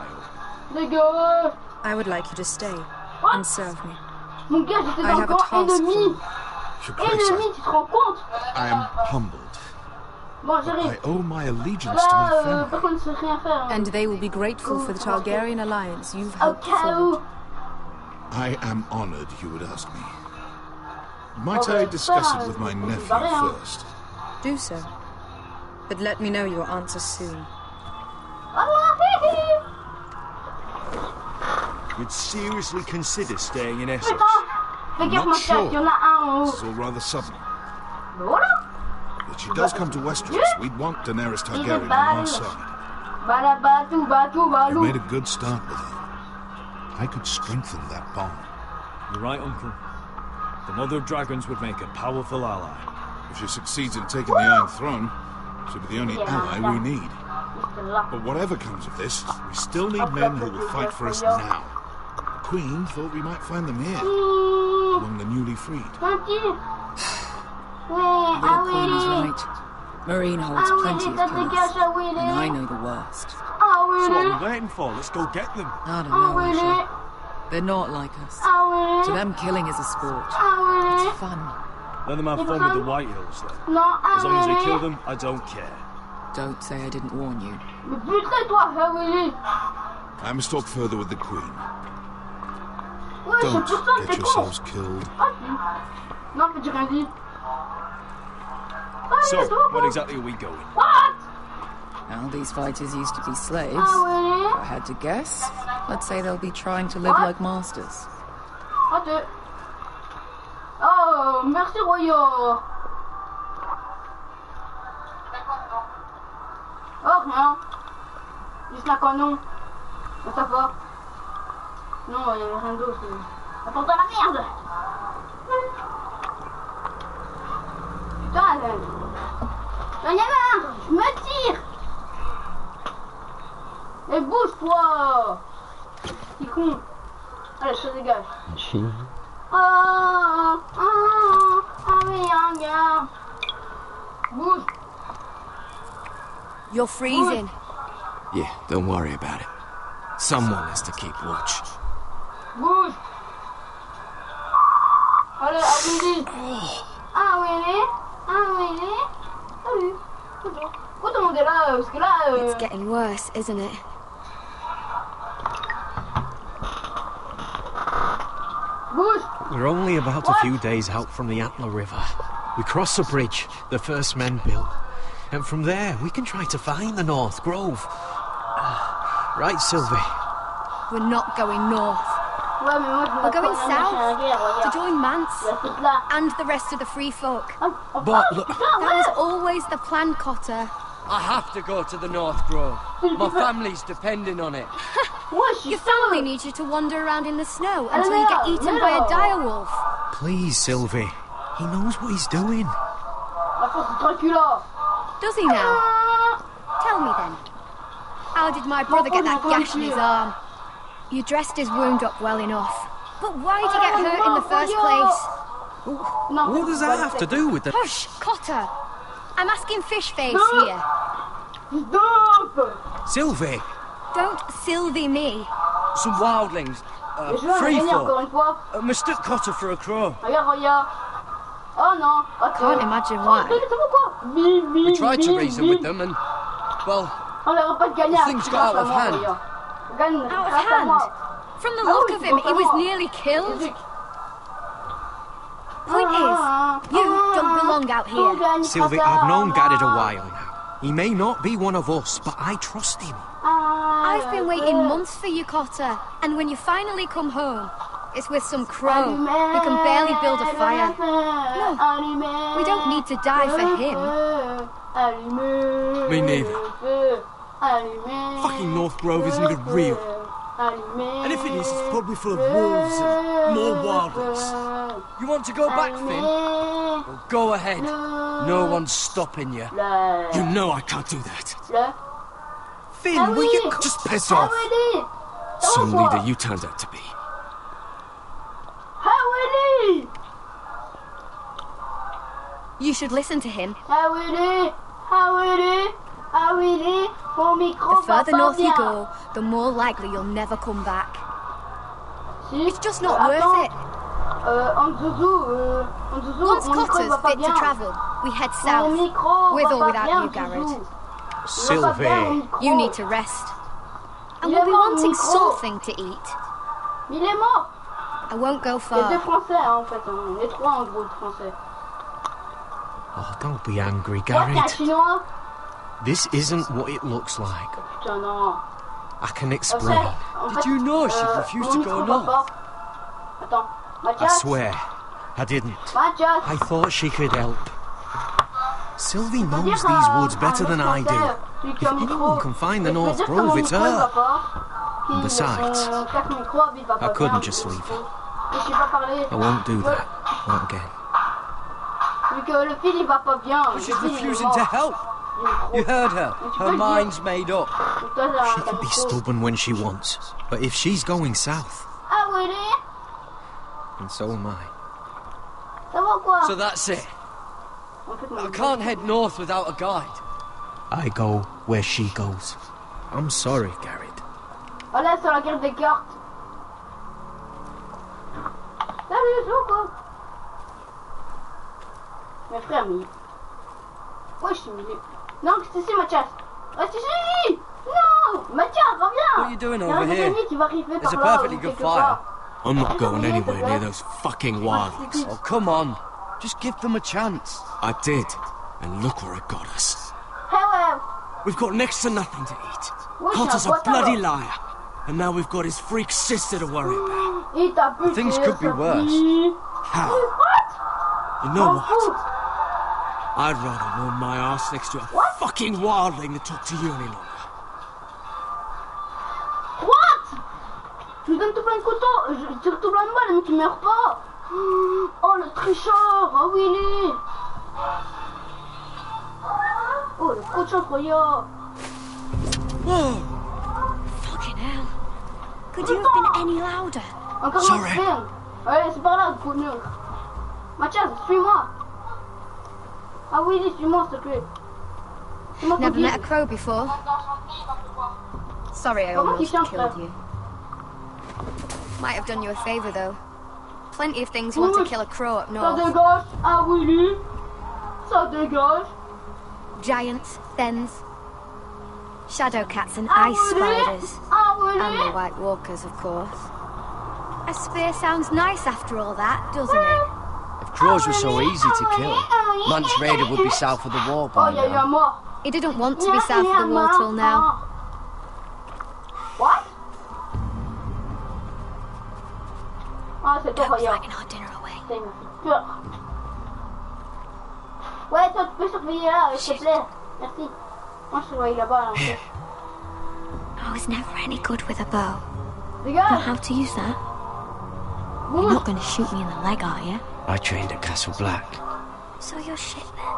I would like you to stay and serve me. Mon gars, j'étais I dans le have a camp task for ennemi. you. Ennemi, tu te rends compte? I am humbled. Bon, j'arrive. I owe my allegiance to my family. Personne ne sait rien faire. And they will be grateful for the Targaryen alliance you've helped form. I am honored you would ask me. Might I discuss it with my nephew first? Do so. But let me know your answer soon. You'd seriously consider staying in Essex? Fais gaffe, Not ma carte, sure. il y en a un en haut. This is all rather sudden. Voilà. If she does come to Westeros, we'd want Daenerys Targaryen on our side. We've made a good start with her. I could strengthen that bond. You're right, Uncle. The Mother of Dragons would make a powerful ally. If she succeeds in taking the Iron Throne, she'll be the only ally we need. But whatever comes of this, we still need men who will fight for us now. The Queen thought we might find them here, among the newly freed. Little Queen is right. Marine holds plenty of killers, and I know the worst. So what are we waiting for? Let's go get them. I don't know, Asher. They're not like us. To them, killing is a sport. It's fun. Let them have fun with the White Hills, then. As long as they kill them, I don't care. Don't say I didn't warn you. I must talk further with the Queen. Ouais, c'est Don't pour ça que get t'es con. yourselves killed. Non, mais j'ai rien dit. So, where exactly are we going? What? Now, these fighters used to be slaves. Ah If I had to guess, let's say they'll be trying to live like masters. Attends. Oh, merci, Royo. Oh, rien. Juste un canon. Mais ça va. Non, il n'y avait rien d'autre. Attends-toi la merde. Putain, j'en ai marre. Je me tire. Et bouge-toi. Petit con. Allez, je te dégage. Oui, un gars. Bouge. You're freezing. Yeah, don't worry about it. Someone has to keep watch. Bouge. Allez, à Willy. Ah, Willy. Ah, Willy. Salut. Bonjour. Pourquoi tout le monde est là? Parce que là... It's getting worse, isn't it? Bouge. We're only about a few days out from the Atla River. We cross a bridge the first men built. And from there, we can try to find the North Grove. Right, Sylvie? We're not going north. Ouais, mais moi, je We're going pas la south guerre, to regarde. join Mance Il y a tout là. and the rest of the free folk. But look, That was always the plan, Cotter. I have to go to the North Grove. My family's depending on it. Your family needs you to wander around in the snow until you get eaten by a direwolf. please, Sylvie. He knows what he's doing. La force est tranquille là. Does he now? Tell me then. How did my brother get that gash in his arm? You dressed his wound up well enough. But why did he get hurt in the first place? What does that have to do with the... Hush, Cotter. I'm asking Fishface here. Sylvie! Don't Sylvie me. Some wildlings. Free folk. Mistook Cotter for a crow. Regarde, regarde. Oh non. Can't imagine why. We tried to reason with them and, well, On n'aurait pas de gagner. things got out of hand. Out of hand. From the look of him, he was nearly killed. Point is, you don't belong out here. Sylvie, I've known Garrett a while now. He may not be one of us, but I trust him. I've been waiting months for you, Cotter. And when you finally come home, it's with some crow who can barely build a fire. No, we don't need to die for him. Me neither. Fucking North Grove isn't even real. And if it is, it's probably full of wolves and more wildlings. You want to go back, Finn? Well, go ahead. No one's stopping you. You know I can't do that. Finn, will you just piss off? Some leader you turned out to be. You should listen to him. The further north you go, the more likely you'll never come back. It's just not worth it. Once Cotter's fit to travel, we head south, with or without you, Garrett. Sylvie. You need to rest. And we'll be wanting something to eat. I won't go far. Oh, don't be angry, Garrett. This isn't what it looks like. I can explain. Did you know she refused to go north? I swear, I didn't. I thought she could help. Sylvie knows these woods better than I do. If anyone can find the North Grove, it's her. And besides, I couldn't just leave her. I won't do that. Not again. She's refusing to help. You heard her. Her mind's made up. She can be stubborn when she wants. But if she's going south, and so am I. So that's it. I can't head north without a guide. I go where she goes. I'm sorry, Garrett. Voilà sur la carte des cartes. Salut, c'est quoi? Mes frères, mais... Ouais, je suis mis. Non, c'est ici, Mathias. Reste ici. Non, Mathias, reviens. What are you doing over here? There's a perfectly good fire. I'm not going anywhere near those fucking wildlings. Oh, come on. Just give them a chance. I did, and look where it got us. Hello. We've got next to nothing to eat. Cotter's a bloody liar. And now we've got his freak sister to worry about. Things could be worse. How? You know what? I'd rather warm my ass next to a fucking wildling than talk to you any longer. What? Je lui donne tout plein de couteaux, je tire tout plein de balles, mais tu meurs pas. Oh, le tricheur, oh Willy. Oh, le coach incroyable. Whoa. Fucking hell. Could you have been any louder? Encore Sorry. Allez, c'est par là, le cogneur. Mathias, suis-moi. Ah Willy, suis-moi, s'il te plaît. Never met a crow before. Sorry I almost killed you. Might have done you a favour though. Plenty of things want to kill a crow up north. Ça dégage, ah Willy. Ça dégage. Giants, thens, shadow cats and ice spiders. And the white walkers, of course. A spear sounds nice after all that, doesn't it? If crows were so easy to kill, Mance Rayder would be south of the wall by now. He didn't want to be south of the wall till now. What? Ah, c'est toi, Don't regarde. frighten our dinner away. Ça me fait peur. Ouais, toi, tu peux surveiller là, s'il te plaît. Merci. Moi, je surveille là-bas, là, en fait. I was never any good with a bow. Dégage. Know how to use that? You're not going to shoot me in the leg, are you? I trained at Castle Black. So you're shit then.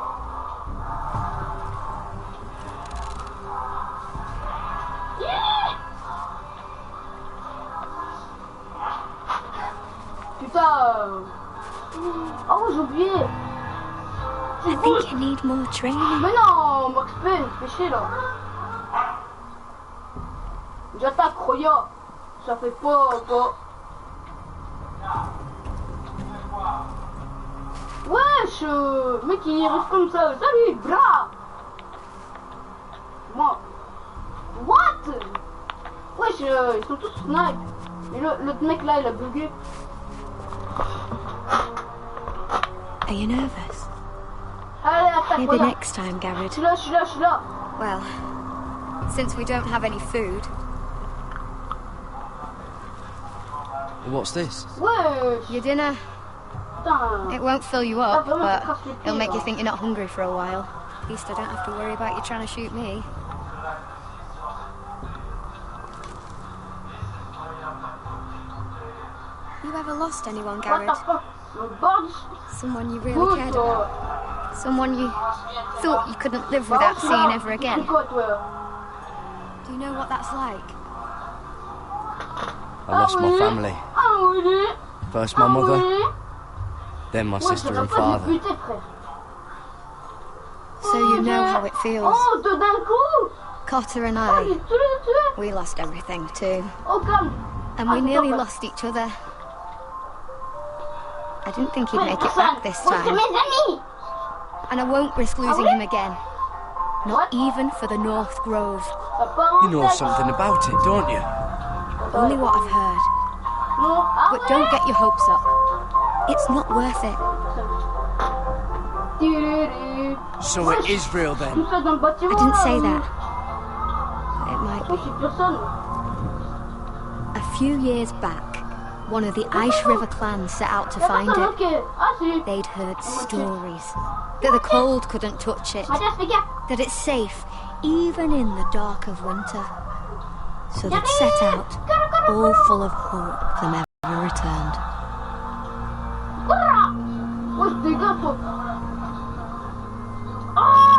Putain. Oh, j'ai oublié. I think you need more training. Mais non, Max Payne, fais chier là. J'attaque Roya. Ça fait pas. Wesh, mec il arrive comme ça. Salut, bras. Moi. What? Wesh, wesh, ils sont tous snipe. Mais l'autre mec là, il a bugué. Are you nervous? Allez, attaque, Maybe next time, Garrett. Je suis là. Well, since we don't have any food... What's this? Wesh. Your dinner. Putain. It won't fill you up, vraiment, but ça casse les pieds, it'll make you là. think you're not hungry for a while. At least I don't have to worry about you trying to shoot me. You ever lost anyone, Garrett? Someone you really cared about? Someone you thought you couldn't live without seeing ever again? Do you know what that's like? I lost my family. First my mother, then my sister and father. So you know how it feels. Cotter and I, we lost everything too. And we nearly lost each other. I didn't think he'd make it back this time. And I won't risk losing him again. Not even for the North Grove. You know something about it, don't you? Only what I've heard. But don't get your hopes up. It's not worth it. So it is real then? I didn't say that. It might be. A few years back, one of the Ice River clans set out to find it. They'd heard stories. That the cold couldn't touch it. That it's safe, even in the dark of winter. So they'd set out, all full of hope for never returned.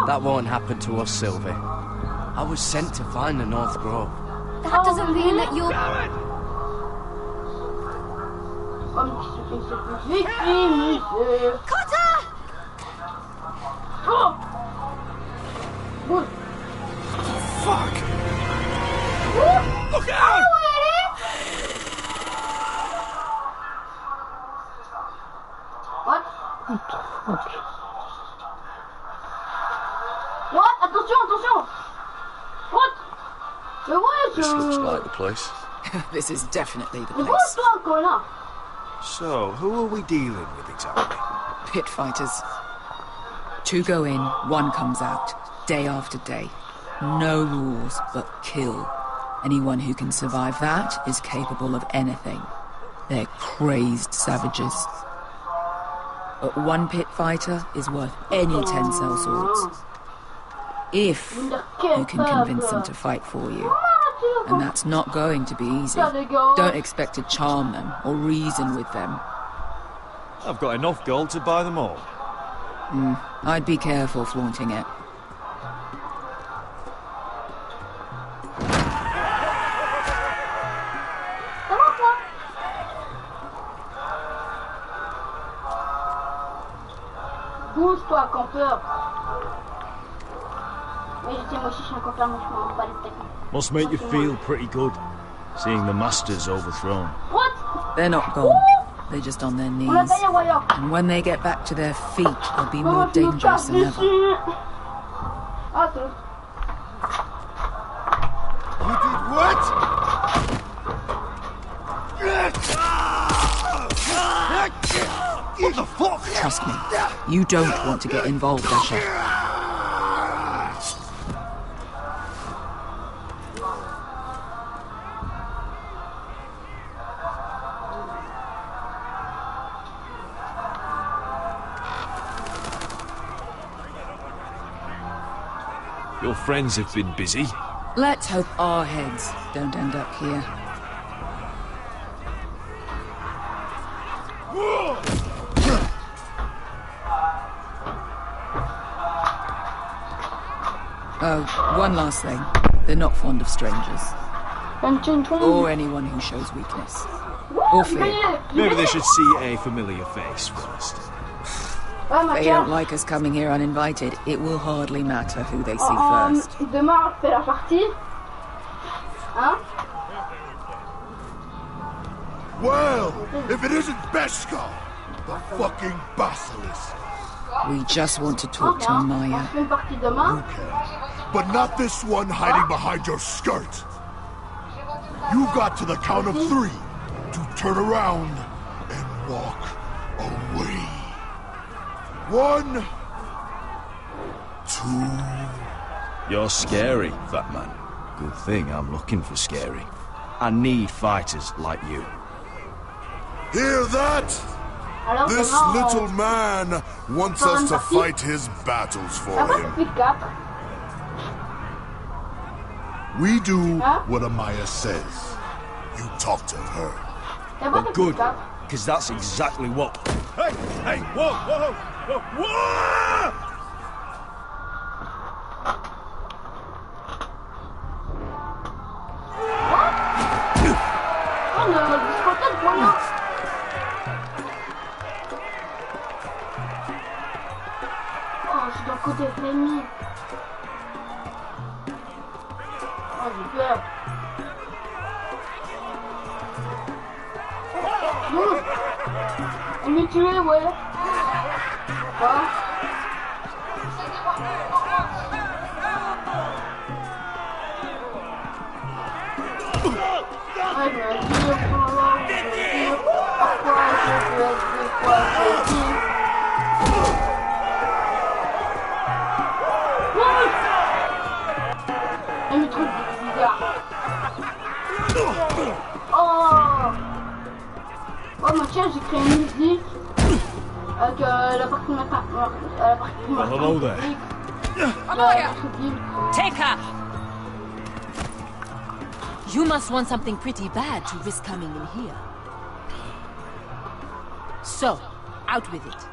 That won't happen to us, Sylvie. I was sent to find the North Grove. That doesn't mean that you'll... Cotter! Fuck! Look out! What? What? Attention! What? This looks like the place. This is definitely the Mais place. toi encore là? So, who are we dealing with exactly? Pit fighters. 2 go in, 1 comes out, day after day. No rules, but kill. Anyone who can survive that is capable of anything. They're crazed savages. But 1 pit fighter is worth any 10 sellswords. If you can convince them to fight for you. And that's not going to be easy. Don't expect to charm them or reason with them. I've got enough gold to buy them all. I'd be careful flaunting it. Bouge-toi, campeur. Oui, je sais, moi aussi je suis un campeur, mais je m'en bats les steaks. Must make you feel pretty good, seeing the Masters overthrown. What? They're not gone. They're just on their knees. And when they get back to their feet, they'll be more dangerous than ever. Ah, c'est... You did what? What the fuck? Trust me, you don't want to get involved, Asher. Your friends have been busy. Let's hope our heads don't end up here. Oh, one last thing. They're not fond of strangers. Or anyone who shows weakness. Or fear. Maybe they should see a familiar face first. If they don't like us coming here uninvited, it will hardly matter who they see first. Demain, on fait la partie. Hein? Well, if it isn't Beskar, the fucking basilisk. We just want to talk to Maya. On fait une partie demain. But not this one hiding behind your skirt. You've got to the count of 3 to turn around and walk away. 1, 2... You're scary, fat man. Good thing I'm looking for scary. I need fighters like you. Hear that? This little man wants us to fight his battles for him. We do what Amaya says. You talk to her. Well, good, because that's exactly what... Hey! Hey! Whoa! Whoa! Whoa! Whoa! Côté Rémi. Oh, j'ai peur. On est tué, ouais. Quoi? Ouais, mais oh mon chien, j'ai créé une musique avec la partie hello there. Amaya! Take her! You must want something pretty bad to risk coming in here. So, out with it.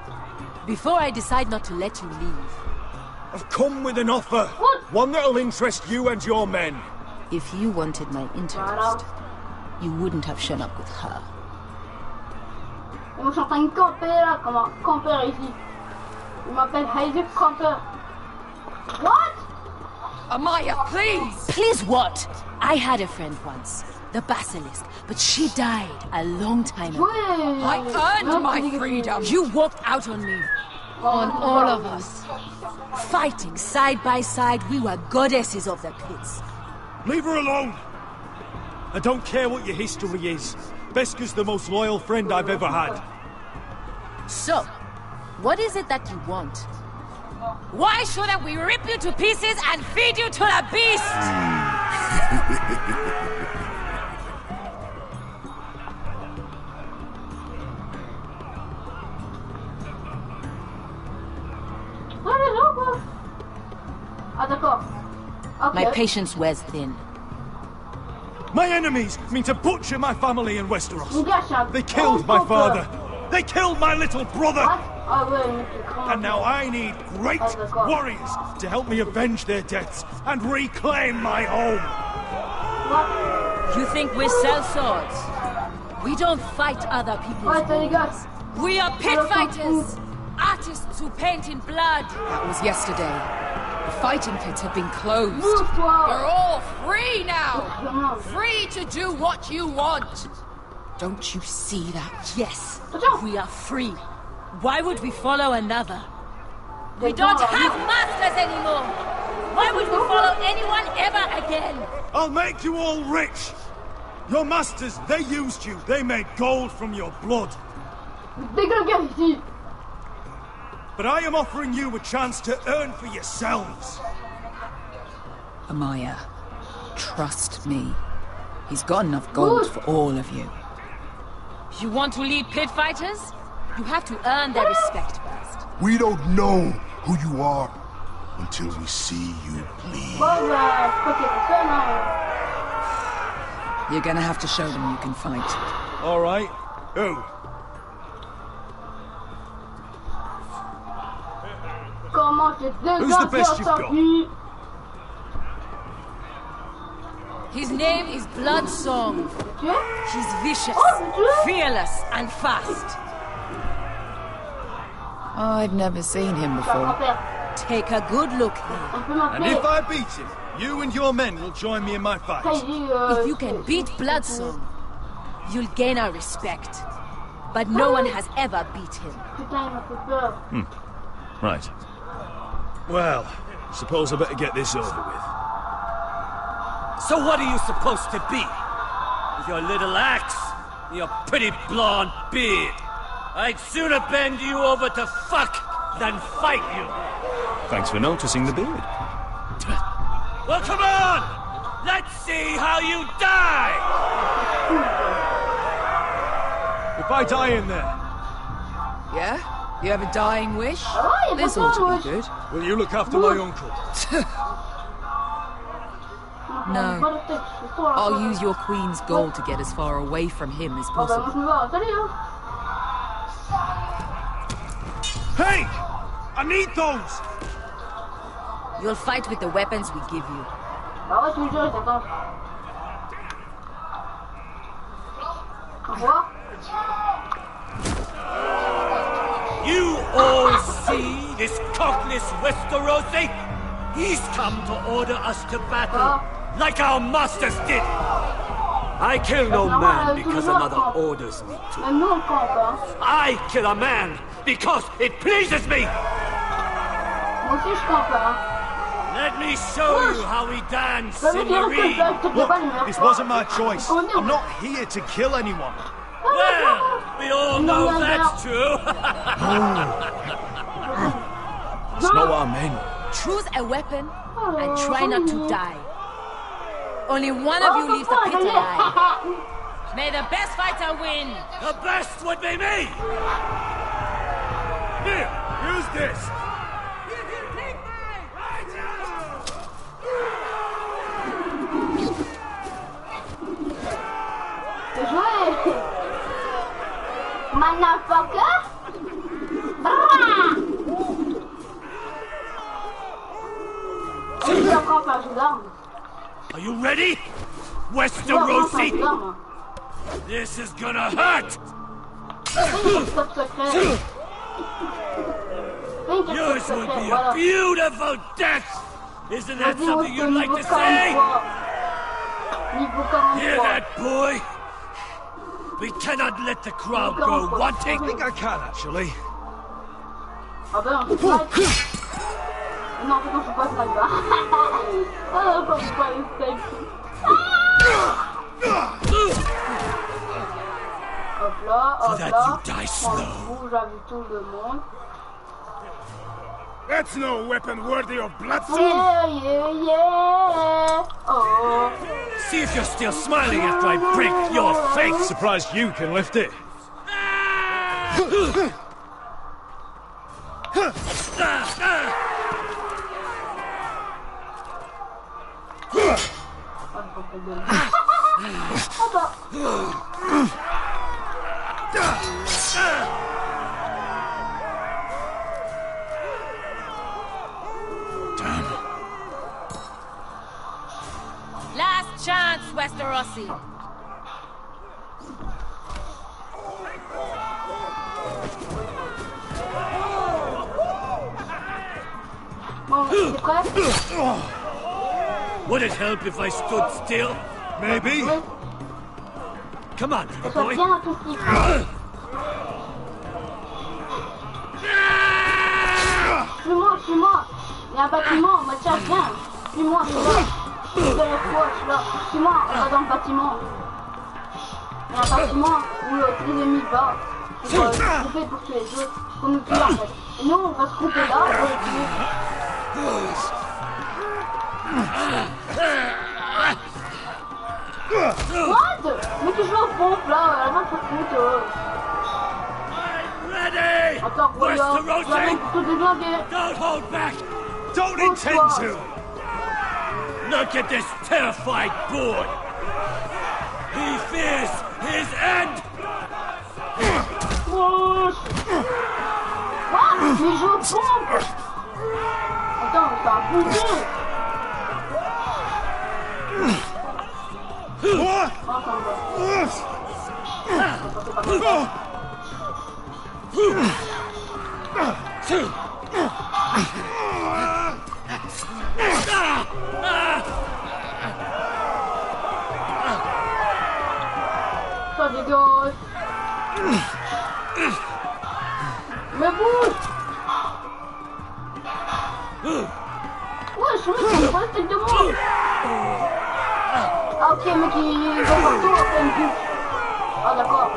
Before I decide not to let you leave. I've come with an offer. What? One that'll interest you and your men. If you wanted my interest, you wouldn't have shown up with her. Moi je suis en train de camper là, comme un campeur ici. Il m'appelle Isaac Camper. What? Amaya, please! Please what? I had a friend once, the Basilisk, but she died a long time ago. I earned my freedom! You walked out on me. On all of us. Fighting side by side, we were goddesses of the pits. Leave her alone! I don't care what your history is. Beskha's the most loyal friend I've ever had. So, what is it that you want? Why shouldn't we rip you to pieces and feed you to the beast? My patience wears thin. My enemies mean to butcher my family in Westeros. They killed my father. They killed my little brother. And now I need great warriors to help me avenge their deaths and reclaim my home. You think we sell swords? We don't fight other people's wars. We are pit fighters. Artists who paint in blood. That was yesterday. The fighting pits have been closed. You're all free now! Free to do what you want! Don't you see that? Yes, we are free. Why would we follow another? We don't have masters anymore! Why would we follow anyone ever again? I'll make you all rich! Your masters, they used you. They made gold from your blood. But I am offering you a chance to earn for yourselves. Amaya, trust me. He's got enough gold for all of you. You want to lead pit fighters? You have to earn their respect first. We don't know who you are until we see you bleed. You're gonna have to show them you can fight. All right. Who? Who's the best you've got? His name is Bloodsong. He's vicious, fearless, and fast. I've never seen him before. Take a good look then. And if I beat him, you and your men will join me in my fight. If you can beat Bloodsong, you'll gain our respect. But no one has ever beat him. Right. Well, suppose I better get this over with. So what are you supposed to be? With your little axe, and your pretty blonde beard. I'd sooner bend you over to fuck than fight you. Thanks for noticing the beard. Well, come on! Let's see how you die! If I die in there... Yeah? You have a dying wish? This ought to be good. Will you look after my uncle? No. I'll use your queen's gold to get as far away from him as possible. Hey! I need those! You'll fight with the weapons we give you. You all see this cockless Westerosi? He's come to order us to battle, like our masters did. I kill no man because another orders me to. I kill a man because it pleases me. Let me show you how we dance in Marine. Look, this wasn't my choice. I'm not here to kill anyone. Well, we all know that's true. It's not what I meant. Choose a weapon and try not to die. Only one of you leaves the pit alive. May the best fighter win. The best would be me. Here, use this. Motherfucker! Are you ready? Westerosi? This is gonna hurt! Yours would be a beautiful death! Isn't that something you'd like to say? Hear that, boy? We cannot let the crowd go wanting. I think I can, actually. Non, en fait, non, je passe là bas. Oh, quand je vois les steaks. Hop là, hop là. Rouge avec tout le monde. That's no weapon worthy of bloodstone. Yeah, yeah, yeah. Oh. See if you're still smiling after I break your face. Surprised you can lift it. Last chance, Westerosi. Would it help if I stood still? Maybe. Come on, little boy. Suis-moi. Il y a un bâtiment, Mathias, viens. Suis-moi, je suis là. Derrière toi, je suis là. Suis-moi, on va dans le bâtiment. Il y a un bâtiment où l'ennemi va. On va se couper pour tuer les autres. Pour nous tuer en fait. Et nous, on va se couper là, on va les tuer. What? Mais tu joues aux pompes là, la main pour foutre. Attends, regarde, j'arrive pour te déglinguer. Don't hold back. Don't intend to. Look at this terrified boy. He fears his end. Ah, mais je pompe. Attends, c'est un bouquet. Ça dégage. Mais bouge. Ouais, je suis pas la tête de moi. Ah ok, mais qui vont partout en pleine vue. Ah d'accord.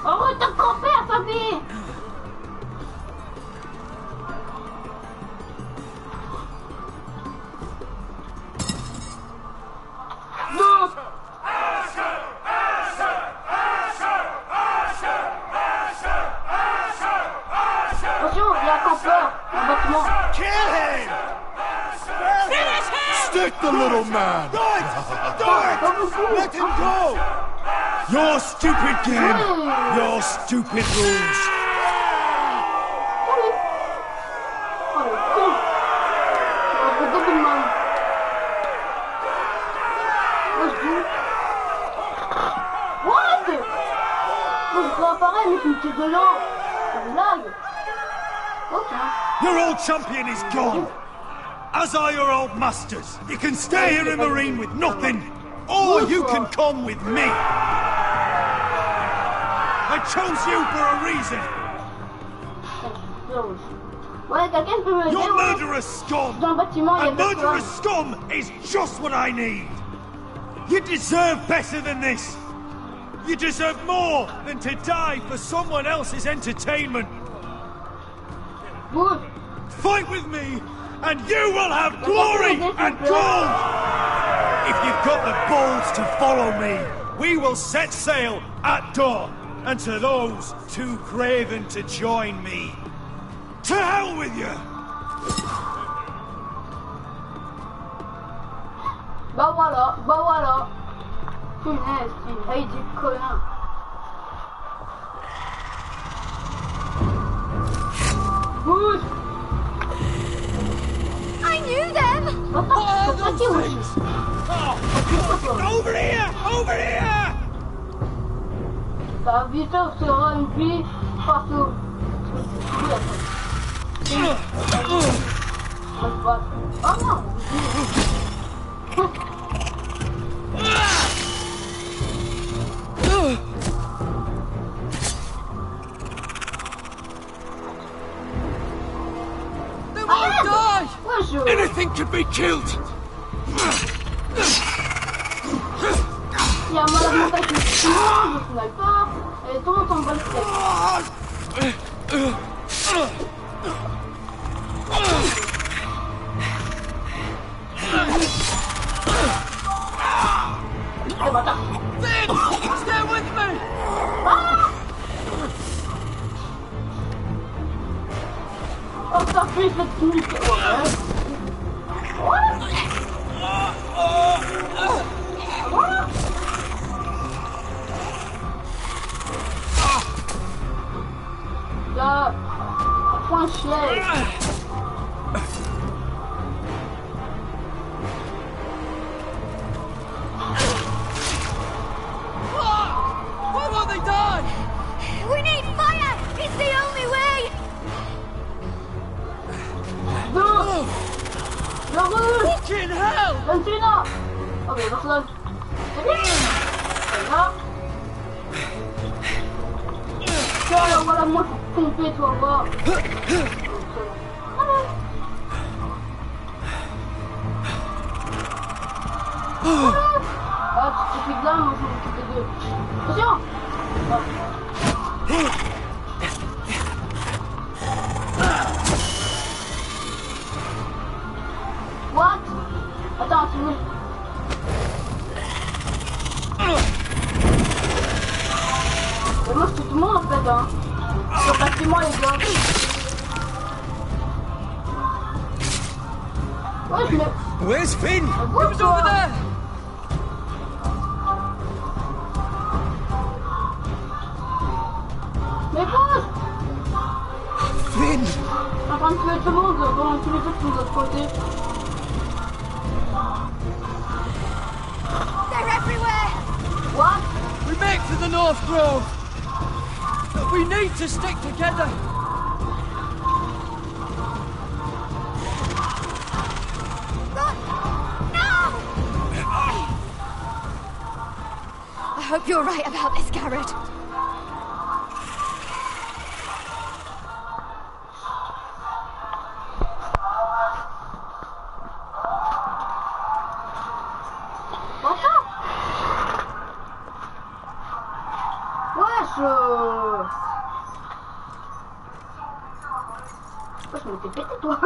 Arrête de camper à sa vie. Non. Attention, il y a un campeur, un bâtiment. Kill him! Stick the little man! Let him go! Your stupid game! Your stupid rules! Oh le con! Oh le débile man! What? Quand je réapparais, mais tu me tires dedans! C'est une blague! Ok. Your old champion is gone! As are your old masters. You can stay here in Marine with nothing, or you can come with me! I chose you for a reason! You're murderous scum! And murderous scum is just what I need! You deserve better than this! You deserve more than to die for someone else's entertainment! Fight with me, and you will have glory and gold! If you've got the balls to follow me, we will set sail at dawn. And to those too craven to join me, to hell with you! Bah voilà. Punaise, hey du connard. Bouge! I knew them! Over here! Over here! La vitesse sera une vie face au... Oh non! They won't die! Anything could be killed! Il y a un malade mental qui se mange, le sniper, et tout le monde s'en bat le steak. Finn! Stay with me! Oh, ça fait cette minute! Là, point chier. Why won't they die? We need fire! It's the only way! Fucking hell! Valentina! Ok, personne. C'est bien! Là. Tiens, voilà, moi, faut pomper, tu vas voir. Ah, tu t'occupes de là, moi, je vais m'occuper d'eux. Attention! What? Attends, c'est où? Mais moi, je tue tout le monde, en fait, hein. Repassez-moi, les gars. Ouais, je l'ai... Where's Finn? He was over there! Mais bouge! Finn! Je suis en train de tuer tout le monde pendant que tous les autres sont de l'autre côté. They're everywhere! What? We make for the North Grove! But we need to stick together! I hope you're right about this, Garrett. Je me t'ai pété, toi.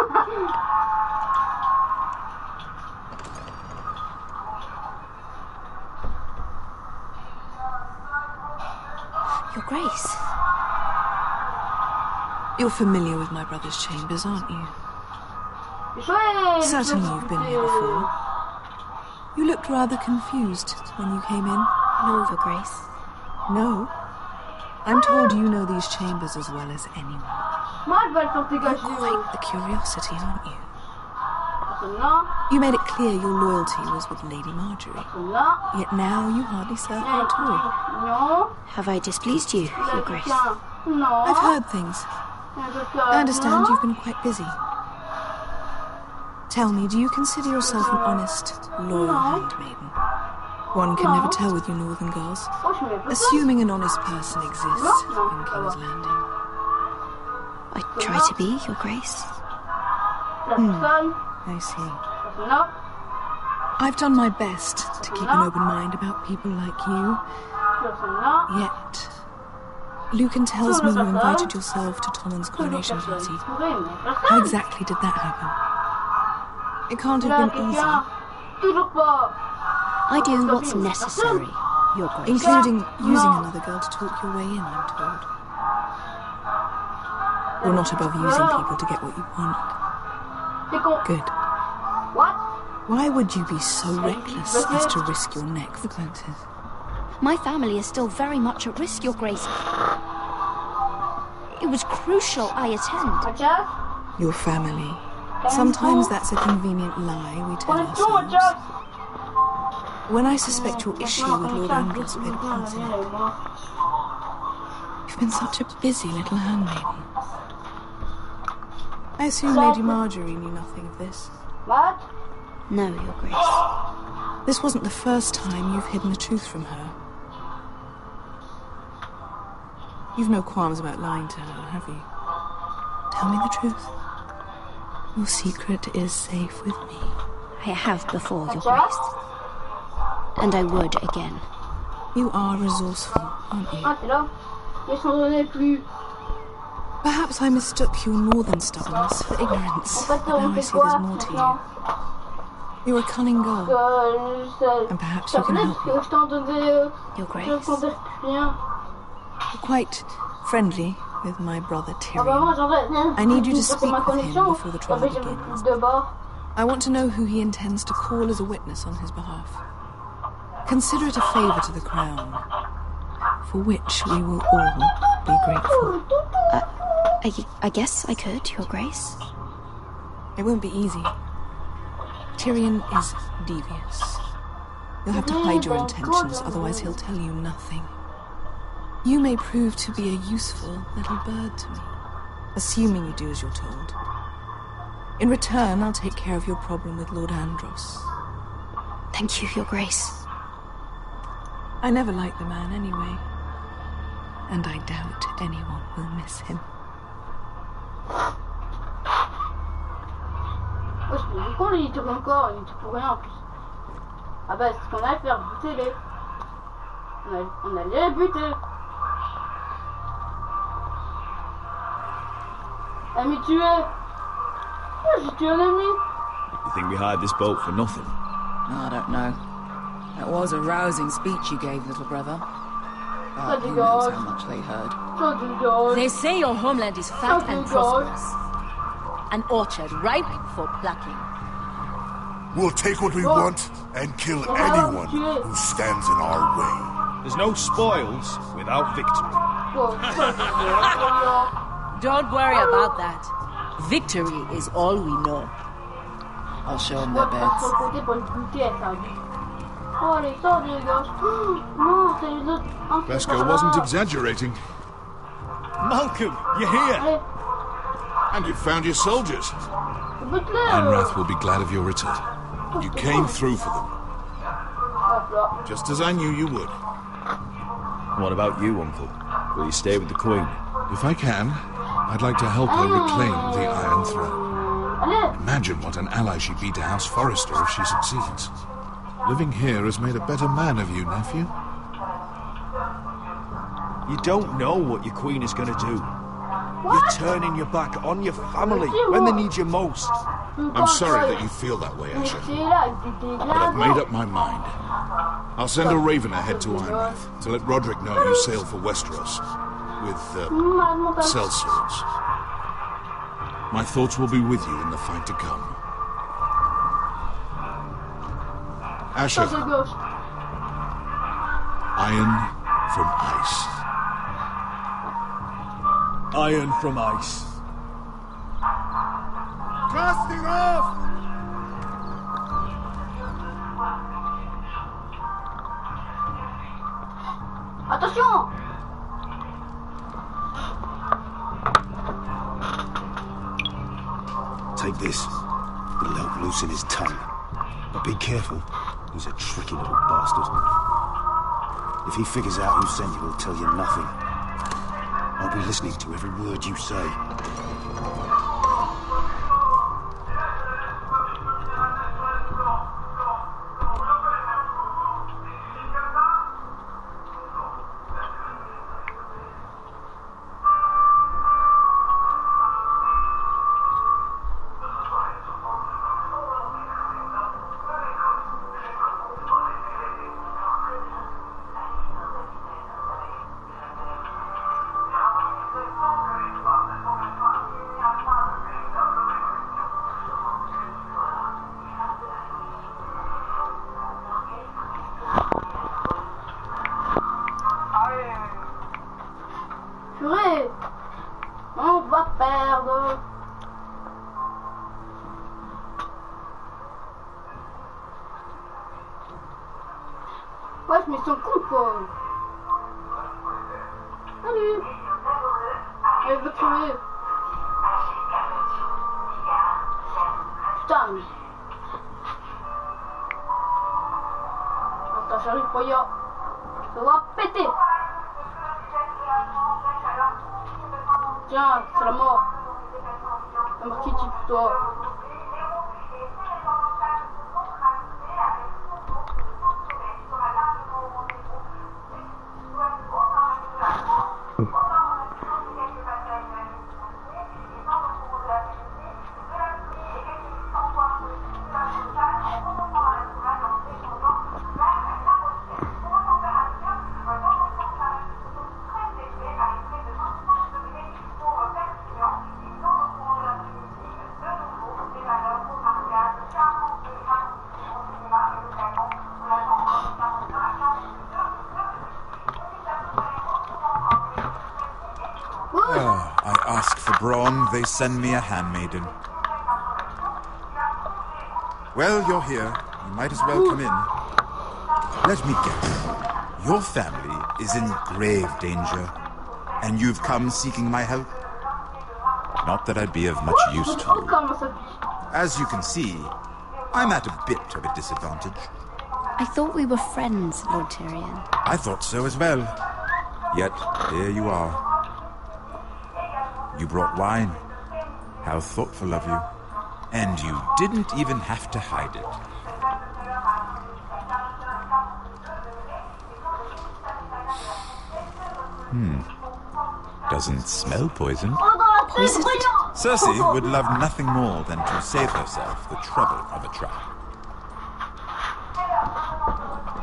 Your Grace. You're familiar with my brother's chambers, aren't you? Certainly you've been here before. You looked rather confused when you came in. No, Your Grace. No? I'm told you know these chambers as well as anyone. You're quite the curiosity, aren't you? You made it clear your loyalty was with Lady Marjorie. Yet now you hardly serve her at all. Have I displeased you, Your Grace? I've heard things. I understand you've been quite busy. Tell me, do you consider yourself an honest, loyal handmaiden? One can never tell with you northern girls. Assuming an honest person exists in King's Landing. I try to be, Your Grace. I see. I've done my best to keep an open mind about people like you. Yet, Lucan tells me you invited yourself to Tommen's coronation party. How exactly did that happen? It can't have been easy. I do what's necessary, Your Grace. Including using another girl to talk your way in, I'm told. You're not above using people to get what you want. Good. Why would you be so reckless as to risk your neck for Quentin? My family is still very much at risk, Your Grace. It was crucial I attend. Your family. Sometimes that's a convenient lie we tell ourselves. When I suspect your issue with Lord Andros played a part in it. You've been such a busy little handmaiden. I assume Lady Marjorie knew nothing of this. What? No, Your Grace. This wasn't the first time you've hidden the truth from her. You've no qualms about lying to her, have you? Tell me the truth. Your secret is safe with me. I have before, Your Grace. And I would again. You are resourceful, aren't you? Perhaps I mistook your northern stubbornness for ignorance, but now I see there's more to you. You're a cunning girl, and perhaps you can help me. Your Grace. You're quite friendly with my brother Tyrion. I need you to speak with him before the trial begins. I want to know who he intends to call as a witness on his behalf. Consider it a favour to the crown, for which we will all be grateful. I guess I could, Your Grace. It won't be easy. Tyrion is devious. You'll have to hide your intentions, otherwise he'll tell you nothing. You may prove to be a useful little bird to me, assuming you do as you're told. In return, I'll take care of your problem with Lord Andros. Thank you, Your Grace. I never liked the man anyway, and I doubt anyone will miss him. Ouais, je me dis qu'on il tourne encore, il tourne pour rien en plus. Ah bah, c'est ce qu'on allait faire, buter-les. On allait les buter. Ami tué. Oh, j'ai tué un ami. You think we hired this boat for nothing? I don't know. That was a rousing speech you gave, little brother. But who knows how much they heard. They say your homeland is fat and prosperous. An orchard ripe for plucking. We'll take what we want and kill anyone who stands in our way. There's no spoils without victory. Don't worry about that. Victory is all we know. I'll show them their beds. Vesco wasn't exaggerating. Malcolm, you're here! And you found your soldiers. Anrath will be glad of your return. You came through for them. Just as I knew you would. What about you, Uncle? Will you stay with the Queen? If I can, I'd like to help her reclaim the Iron Throne. Imagine what an ally she'd be to House Forrester if she succeeds. Living here has made a better man of you, nephew. You don't know what your Queen is going to do. You're turning your back on your family when they need you most. I'm sorry that you feel that way, Asher. But I've made up my mind. I'll send a raven ahead to Ironrath to let Roderick know you sail for Westeros with sellswords. My thoughts will be with you in the fight to come. Asher. Iron from ice. Iron from ice. Casting off! Attention! Take this. It'll help loosen his tongue. But be careful. He's a tricky little bastard. If he figures out who sent you, he'll tell you nothing. I'll be listening to every word you say. Purée, on va perdre. Ouais, mais ils sont cons quoi. Salut. Elle veut tuer. Putain. Attends, j'arrive, voyons. Ça va péter. Tiens, c'est la mort. La mort qui tue toi. I ask for brawn, they send me a handmaiden. Well, you're here. You might as well come in. Let me guess. Your family is in grave danger, and you've come seeking my help? Not that I'd be of much use to you. As you can see, I'm at a bit of a disadvantage. I thought we were friends, Lord Tyrion. I thought so as well. Yet, here you are. You brought wine. How thoughtful of you. And you didn't even have to hide it. Doesn't smell poison. Poisoned? Cersei would love nothing more than to save herself the trouble of a trap.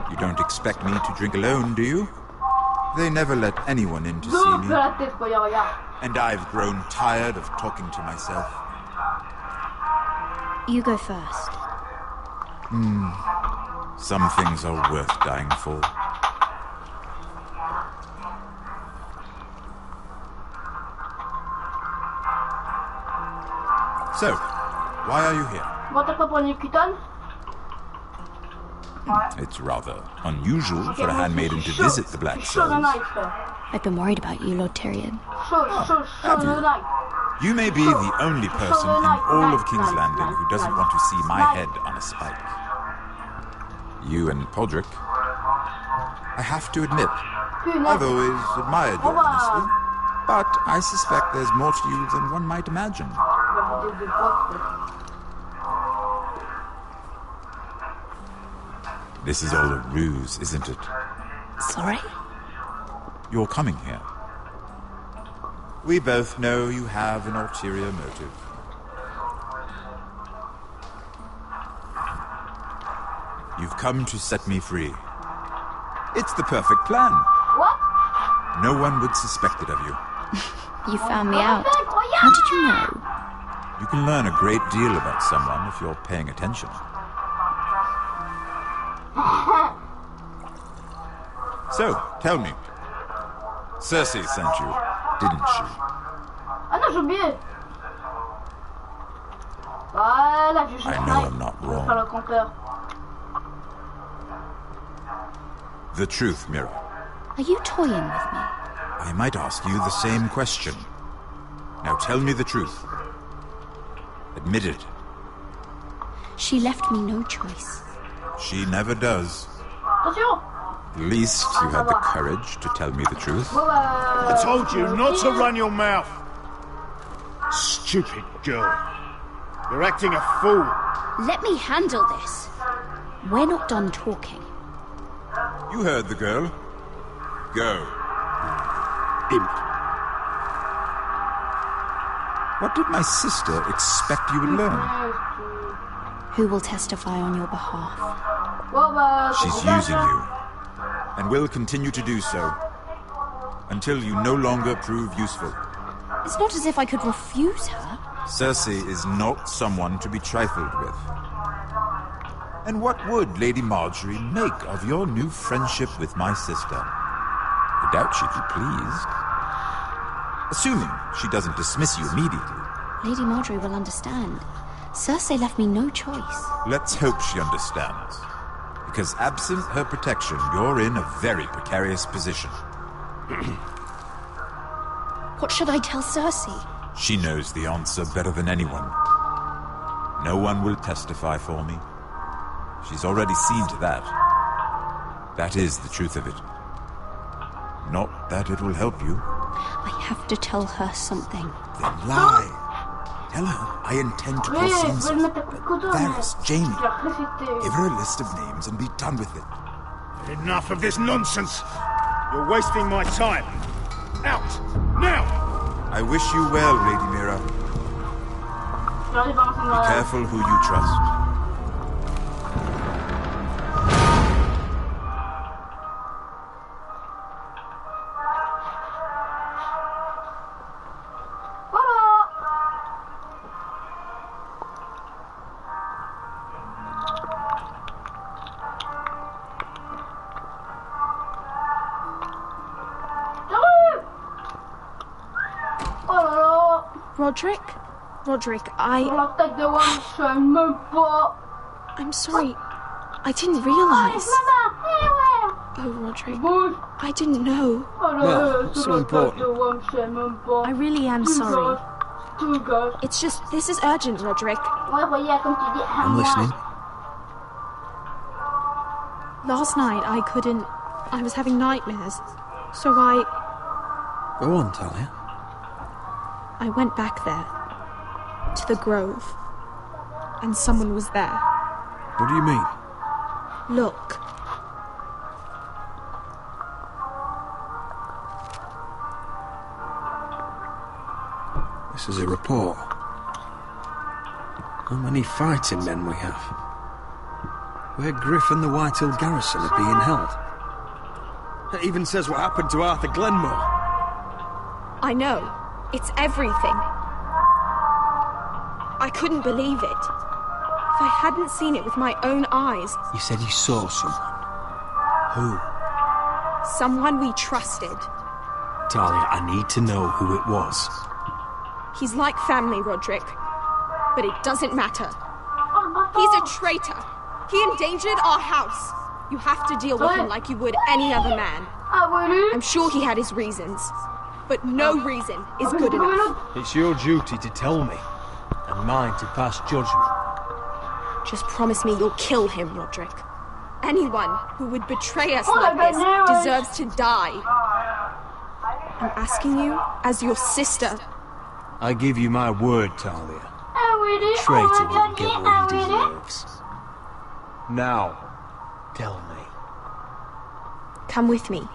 You don't expect me to drink alone, do you? They never let anyone in to see me. And I've grown tired of talking to myself. You go first. Some things are worth dying for. So, why are you here? It's rather unusual for a handmaiden to visit the Black Souls. I've been worried about you, Lord Tyrion. Have you? You may be the only person in all of King's Landing who doesn't want to see my head on a spike. You and Podrick. I have to admit, I've always admired your honesty, but I suspect there's more to you than one might imagine. This is all a ruse, isn't it? Sorry? You're coming here. We both know you have an ulterior motive. You've come to set me free. It's the perfect plan. What? No one would suspect it of you. You found me out. How did you know? You can learn a great deal about someone if you're paying attention. So, tell me. Cersei sent you, didn't she? Ah non, j'ai oublié. Voilà, je I know I'm not wrong. Faire le compteur. The truth, Mira. Are you toying with me? I might ask you the same question. Now tell me the truth. Admit it. She left me no choice. She never does. Attention! At least you had the courage to tell me the truth. I told you not to run your mouth. Stupid girl. You're acting a fool. Let me handle this. We're not done talking. You heard the girl. Go. Imp. What did my sister expect you would learn? Who will testify on your behalf? She's using you, and will continue to do so, until you no longer prove useful. It's not as if I could refuse her. Cersei is not someone to be trifled with. And what would Lady Marjorie make of your new friendship with my sister? I doubt she'd be pleased. Assuming she doesn't dismiss you immediately. Lady Marjorie will understand. Cersei left me no choice. Let's hope she understands. Because absent her protection, you're in a very precarious position. What should I tell Cersei? She knows the answer better than anyone. No one will testify for me. She's already seen to that. That is the truth of it. Not that it will help you. I have to tell her something. Then lie. Tell her I intend to cause Sansa, Varys, Jaime. Give her a list of names and be done with it. Enough of this nonsense. You're wasting my time. Out! Now! I wish you well, Lady Mira. Be careful who you trust. Roderick, I'm sorry. I didn't realize. Oh, Roderick. I didn't know. Well, so important. I really am sorry. It's just, this is urgent, Roderick. I'm listening. Last night, I was having nightmares. So Go on, Talia. I went back there. To the Grove. And someone was there. What do you mean? Look. This is a report. How many fighting men we have. Where Griff and the Whitehill garrison are being held. It even says what happened to Arthur Glenmore. I know. It's everything. I couldn't believe it. If I hadn't seen it with my own eyes... You said you saw someone. Who? Someone we trusted. Talia, I need to know who it was. He's like family, Roderick. But it doesn't matter. He's a traitor. He endangered our house. You have to deal with him like you would any other man. I'm sure he had his reasons. But no reason is good enough. It's your duty to tell me. And mine to pass judgment. Just promise me you'll kill him, Roderick. Anyone who would betray us like this deserves to die. I'm asking you as your sister. I give you my word, Talia. The traitor will get what he deserves. Now, tell me. Come with me.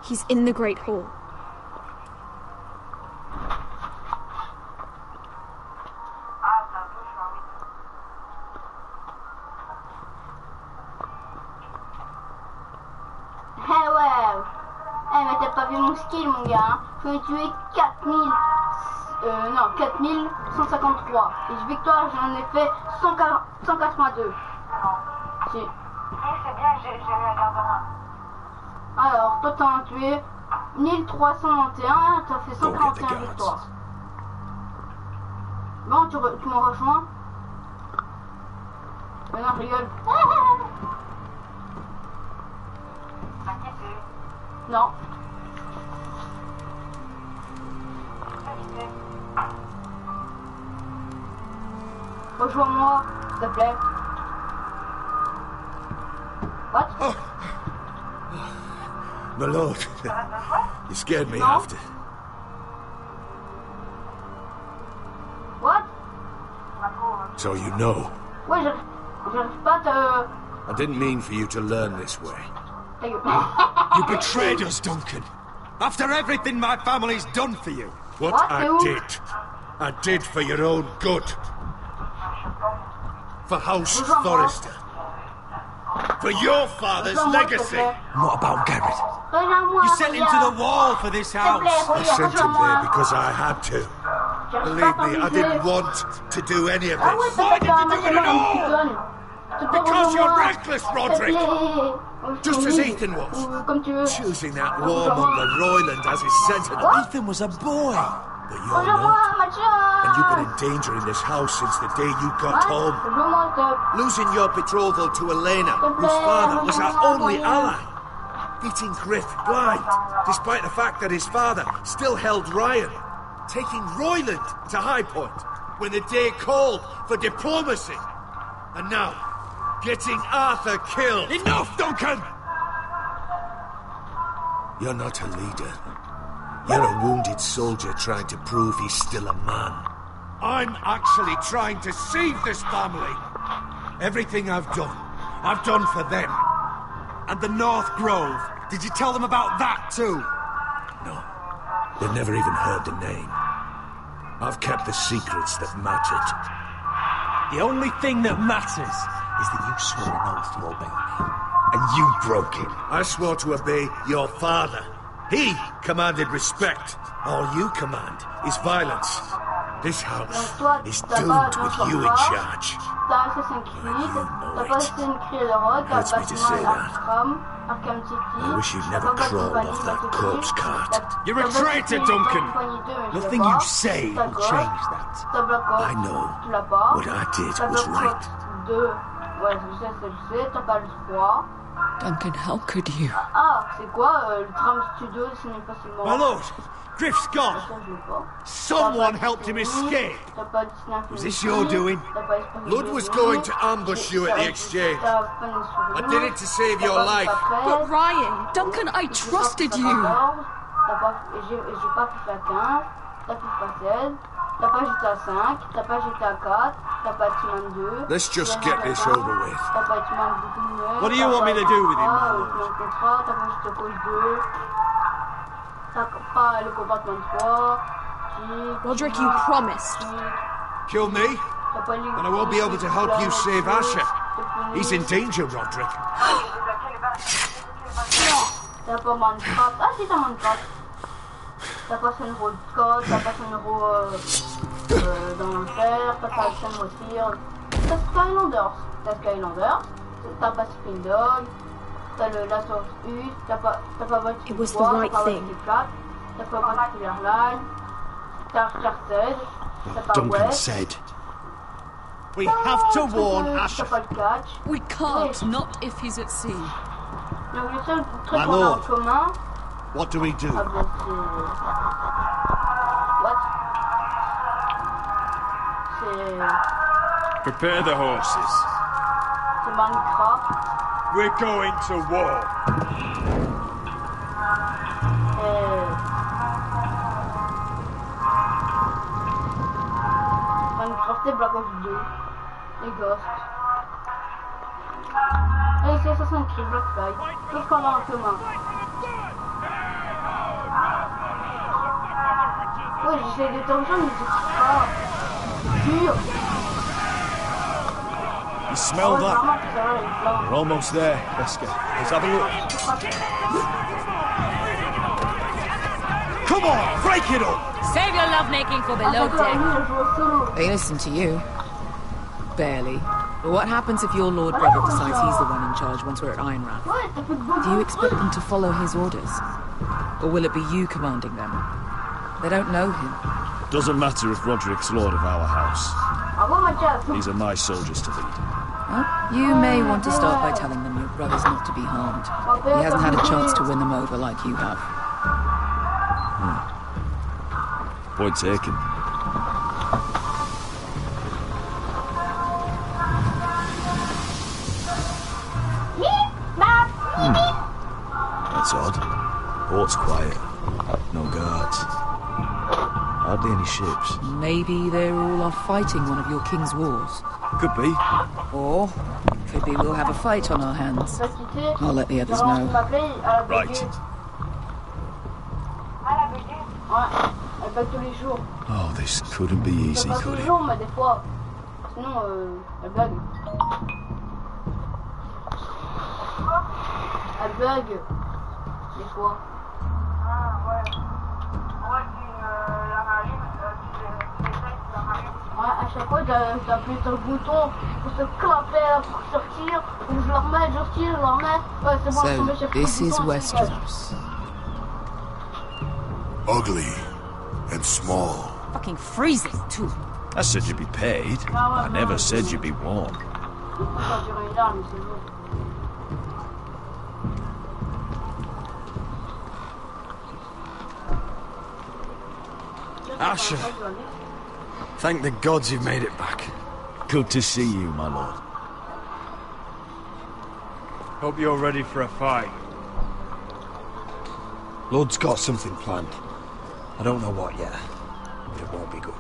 He's in the Great Hall. longue skill, mon gars. Hein. J'en ai tué 4153. Et victoire, j'en ai fait 182. C'est bien, j'ai eu la garde. Alors, toi t'en as tué 1391, t'as fait 141 victoires. Bon, tu m'en rejoins. Mais non, je rigole. Non. Rejoins-moi, s'il te plaît. What? Oh. My lord, you scared me after. What? So you know. Ouais, j'arrive pas à te... I didn't mean for you to learn this way. You betrayed us, Duncan. After everything my family's done for you. What I did for your own good. For House Forrester. For your father's legacy. What about Garrett? You sent him to the wall for this house. I sent him there because I had to. Believe me, I didn't want to do any of this. Why did you do it at all? Because you're reckless, Roderick! Just as Ethan was. Choosing that warmonger Royland as his sentinel. Ethan was a boy. But you're not. And you've been in danger in this house since the day you got home. Losing your betrothal to Elena, whose father was our only ally. Beating Griff blind, despite the fact that his father still held Ryan. Taking Royland to High Point when the day called for diplomacy. And now, getting Arthur killed. Enough, Duncan! You're not a leader. You're a wounded soldier trying to prove he's still a man. I'm actually trying to save this family. Everything I've done for them. And the North Grove. Did you tell them about that too? No. They've never even heard the name. I've kept the secrets that mattered. The only thing that matters is that you swore an oath to obey me. And you broke it. I swore to obey your father. He commanded respect. All you command is violence. This house is doomed with you in charge. T'as Assassin's Creed, t'as pas Assassin's Creed Rogue, t'as Batman Arkham City. I wish you'd never crawled off that corpse cart. You're a traitor, Duncan! Nothing you say will change that. I know what I did was right. Ouais, je sais, t'as pas le 3. Duncan, how could you? Ah, c'est quoi le Tram Studio, ce n'est pas seulement... My lord, Griff's gone. Someone helped him escape. Was this your doing? Lud was going to ambush you at the exchange. I did it to save your life. But Ryan, Duncan, I trusted you. J'ai pas FIFA 15, t'as FIFA 16, t'as pas GTA 5, t'as pas GTA 4, t'as pas Hitman 2. Let's just get this over with. T'as pas Hitman 19. What do you want me to do with him, my lord? T'as pas GTA Code 2. T'as pas le compartment 3. Roderick, you promised. Kill me, and I won't be able to help you save Asher. He's in danger, Roderick. T'as pas Minecraft. Ah si, t'as Minecraft. T'as pas Sun Road Code, t'as pas Sun Road dans l'enfer, t'as pas Sun Road. T'as Skylanders. T'as pas Spin Dog. T'as le Last of Us. T'as pas It was the right thing. T'as pas Particular Line. T'as Uncharted. T'as pas Duncan West. said. We have to warn Asher. T'as pas le catch. We can't, not if he's at sea. Donc le seul truc My qu'on a en lord. commun... What do we do? Ah ben c'est... Prepare the horses. C'est Minecraft. We're going to war. Minecraft et Black Ops 2. Et Ghost. Et c'est Assassin's Creed Black Flag. Tout ce qu'on a en commun. Ouais, j'essaie de t'en mais je sais pas. Dur. You smell that? We're almost there, Wesker. Let's have a look. Come on, break it up! Save your lovemaking for below deck. They listen to you. Barely. But what happens if your Lord Brother decides he's the one in charge once we're at Ironrath? Do you expect them to follow his orders? Or will it be you commanding them? They don't know him. Doesn't matter if Roderick's lord of our house. These are my soldiers to lead. Well, you may want to start by telling them your brother's not to be harmed. He hasn't had a chance to win them over like you have. Point taken. That's odd. Port's quiet. No guards. Hardly any ships. Maybe they're all off fighting one of your king's wars. Could be. Or could be we'll have a fight on our hands. I'll let the others know. Right. Oh, this couldn't be easy, could it? Elle bug, des fois. Ouais, à chaque fois, j'appuie sur le bouton pour se clapper, pour sortir, ou je le remets, je retire, je le remets. Ouais, c'est bon, je tombe sur le this is bouton, Westeros. Ugly and small. Fucking freezing, too. I said you'd be paid. I never said you'd be warm. Asher, thank the gods you've made it back. Good to see you, my lord. Hope you're ready for a fight. Lord's got something planned. I don't know what yet, but it won't be good.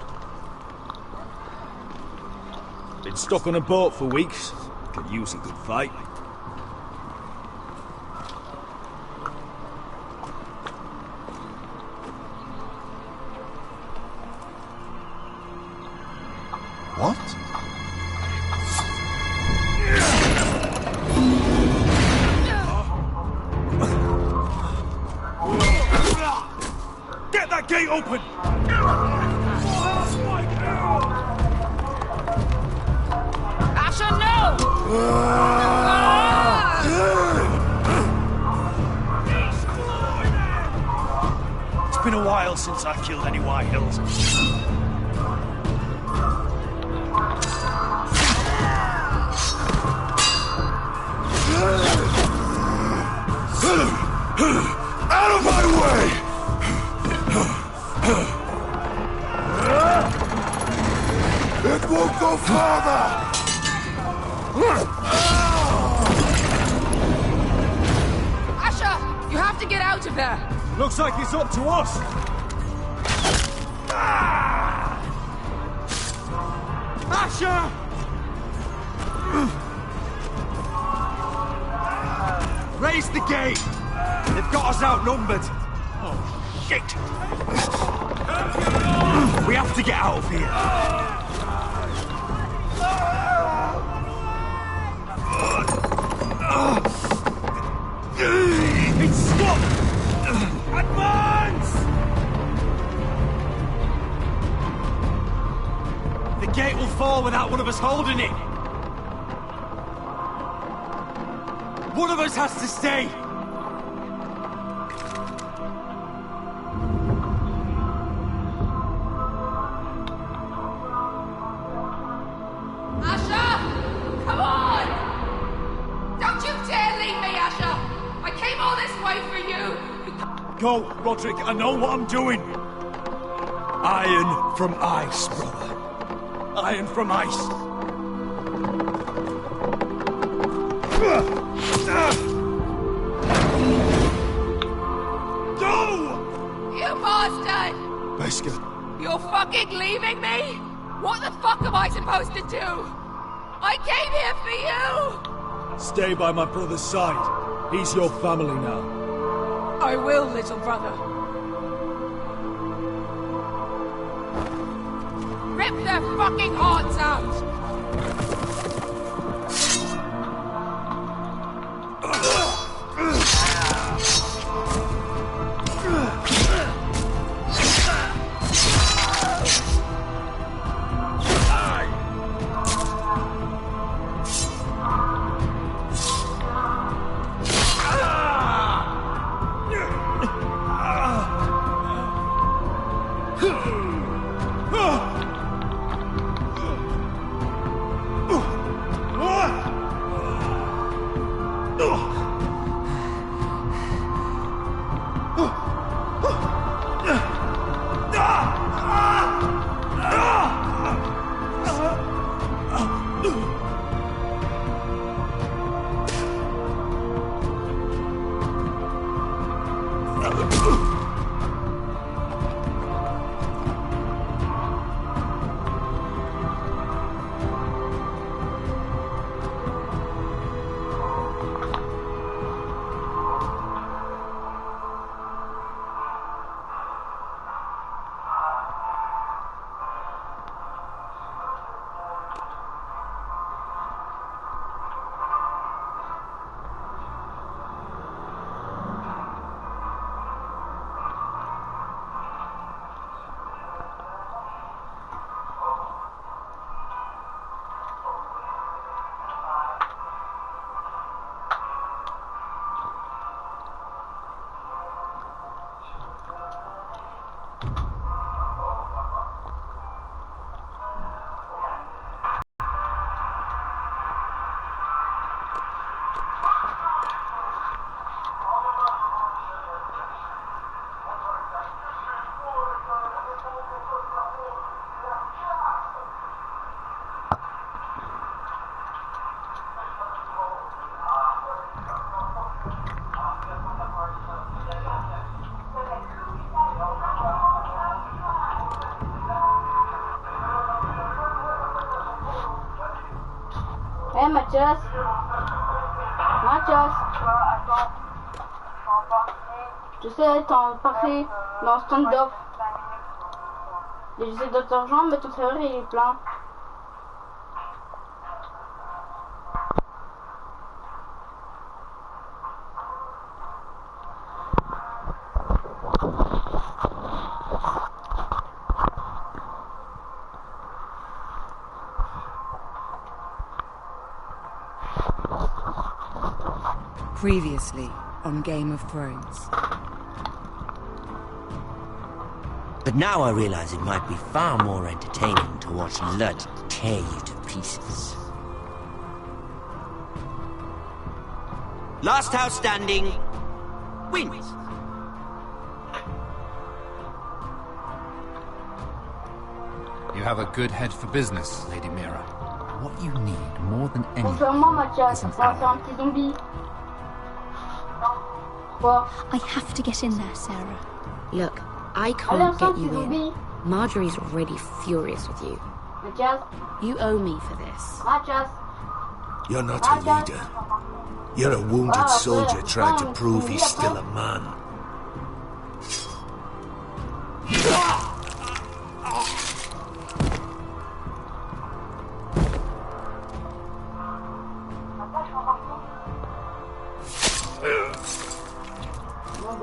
Been stuck on a boat for weeks. Could use a good fight. What? Get that gate open! Asher, no! It's been a while since I killed any White Hills. Out of my way! It won't go farther! Asher, you have to get out of there. Looks like it's up to us. Asher! Raise the gate! They've got us outnumbered. Oh, shit! We have to get out of here. It's stopped! Advance! The gate will fall without one of us holding it. One of us has to stay. Go, Roderick, I know what I'm doing. Iron from ice, brother. Iron from ice. Go! You bastard! Beskha. You're fucking leaving me? What the fuck am I supposed to do? I came here for you! Stay by my brother's side. He's your family now. I will, little brother. Rip their fucking hearts out! Hey, Mathias. Mathias. Je sais, t'es en partie dans stand-off. Et j'essaie de te rejoindre, mais ton serveur il est plein. Previously on Game of Thrones. But now I realize it might be far more entertaining to watch Lud tear you to pieces. Last house standing wins. You have a good head for business, Lady Mira. What you need more than anything is an ally. I have to get in there, Sarah. Look, I can't get you in. Marjorie's already furious with you. You owe me for this. You're not a leader. You're a wounded soldier trying to prove he's still a man.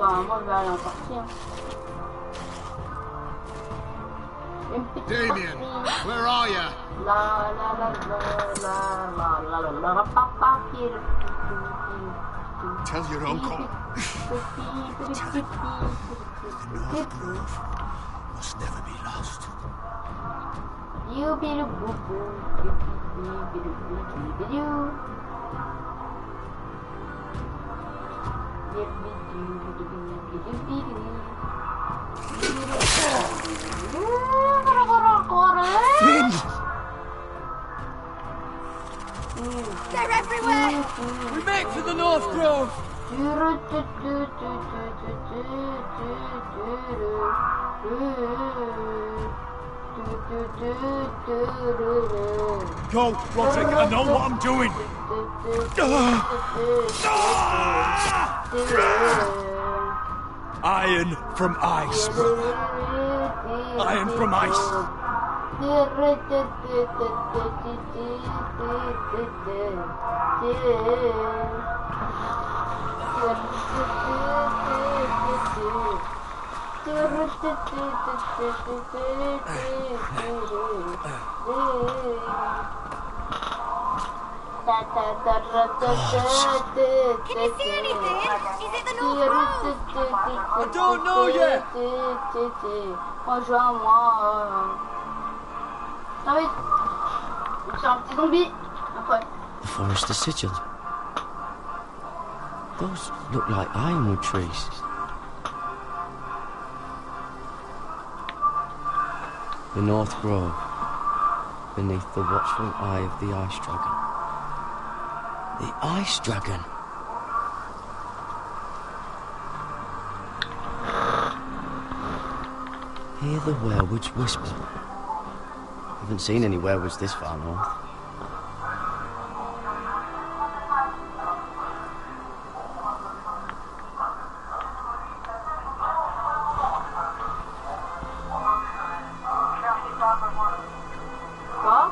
Moi je vais aller en partir. Damien, where are you? Tell your uncle. The North Grove must never be lost. You be the boo boo. They're everywhere! We make for the North Grove! Go, Roderick, I know what I'm doing! Iron from ice, brother. Iron from ice. Can you see anything? Is it the North Grove? I don't know yet. Rejoins-moi. Ah oui. C'est un petit zombie. Après. The Forester sigil. Those look like ironwood trees. The North Grove, beneath the watchful eye of the Ice Dragon. The Ice Dragon. Hear the werewoods whisper. Haven't seen any werewoods this far north. Quoi?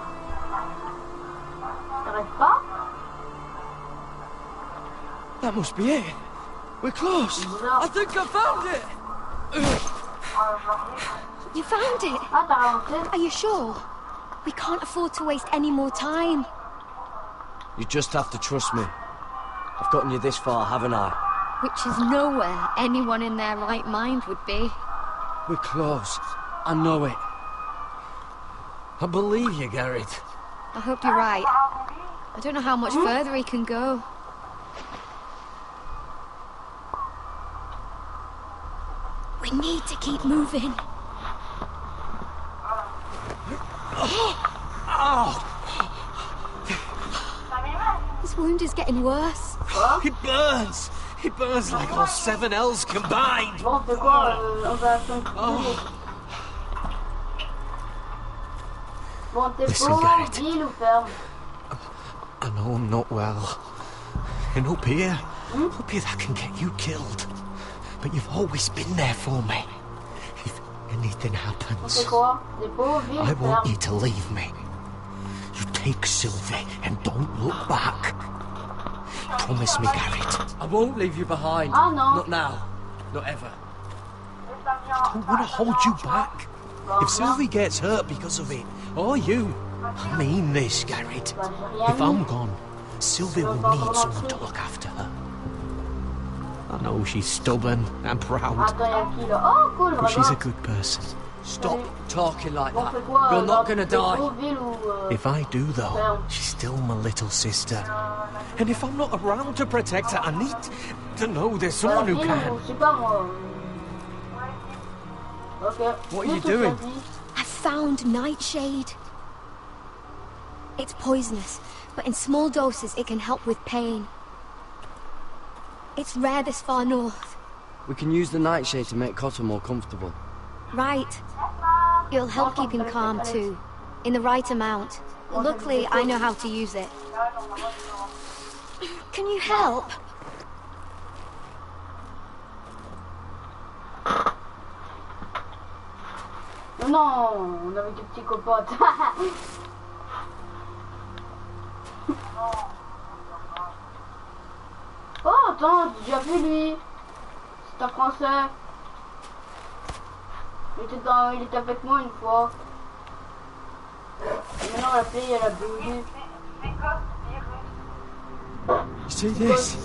T'arrives pas? That must be it. We're close. I think I found it. You found it? Are you sure? We can't afford to waste any more time. You just have to trust me. I've gotten you this far, haven't I? Which is nowhere anyone in their right mind would be. We're close. I know it. I believe you, Garrett. I hope you're right. I don't know how much further he can go. We need to keep moving. His wound is getting worse. He burns! He burns like all 7 L's combined! Bon, c'est quoi? On va continuer. Bon, t'es Listen, pauvre, Garrett. ville ou ferme? I know I'm not well. And up here that can get you killed. But you've always been there for me. If anything happens, I want you to leave me. You take Sylvie and don't look back. Promise me, Garrett. I won't leave you behind. Not now. Not ever. I don't want to hold you back. If Sylvie gets hurt because of it, or you, I mean this, Garrett. If I'm gone, Sylvie will need someone to look after her. I know she's stubborn and proud, but she's a good person. Stop talking like that. You're not gonna die. If I do, though, she's still my little sister. And if I'm not around to protect her, I need to know there's someone who can. What are you doing? I found Nightshade. It's poisonous, but in small doses it can help with pain. It's rare this far north. We can use the Nightshade to make Cotton more comfortable. Right. It'll help keep him calm too, in the right amount. Luckily, I know how to use it. Can you help? Non, on avait des petits copotes. Oh, attends, j'ai déjà vu lui. C'est un Français. Il était avec moi une fois. Et maintenant, la fille, elle a bugué. You see this?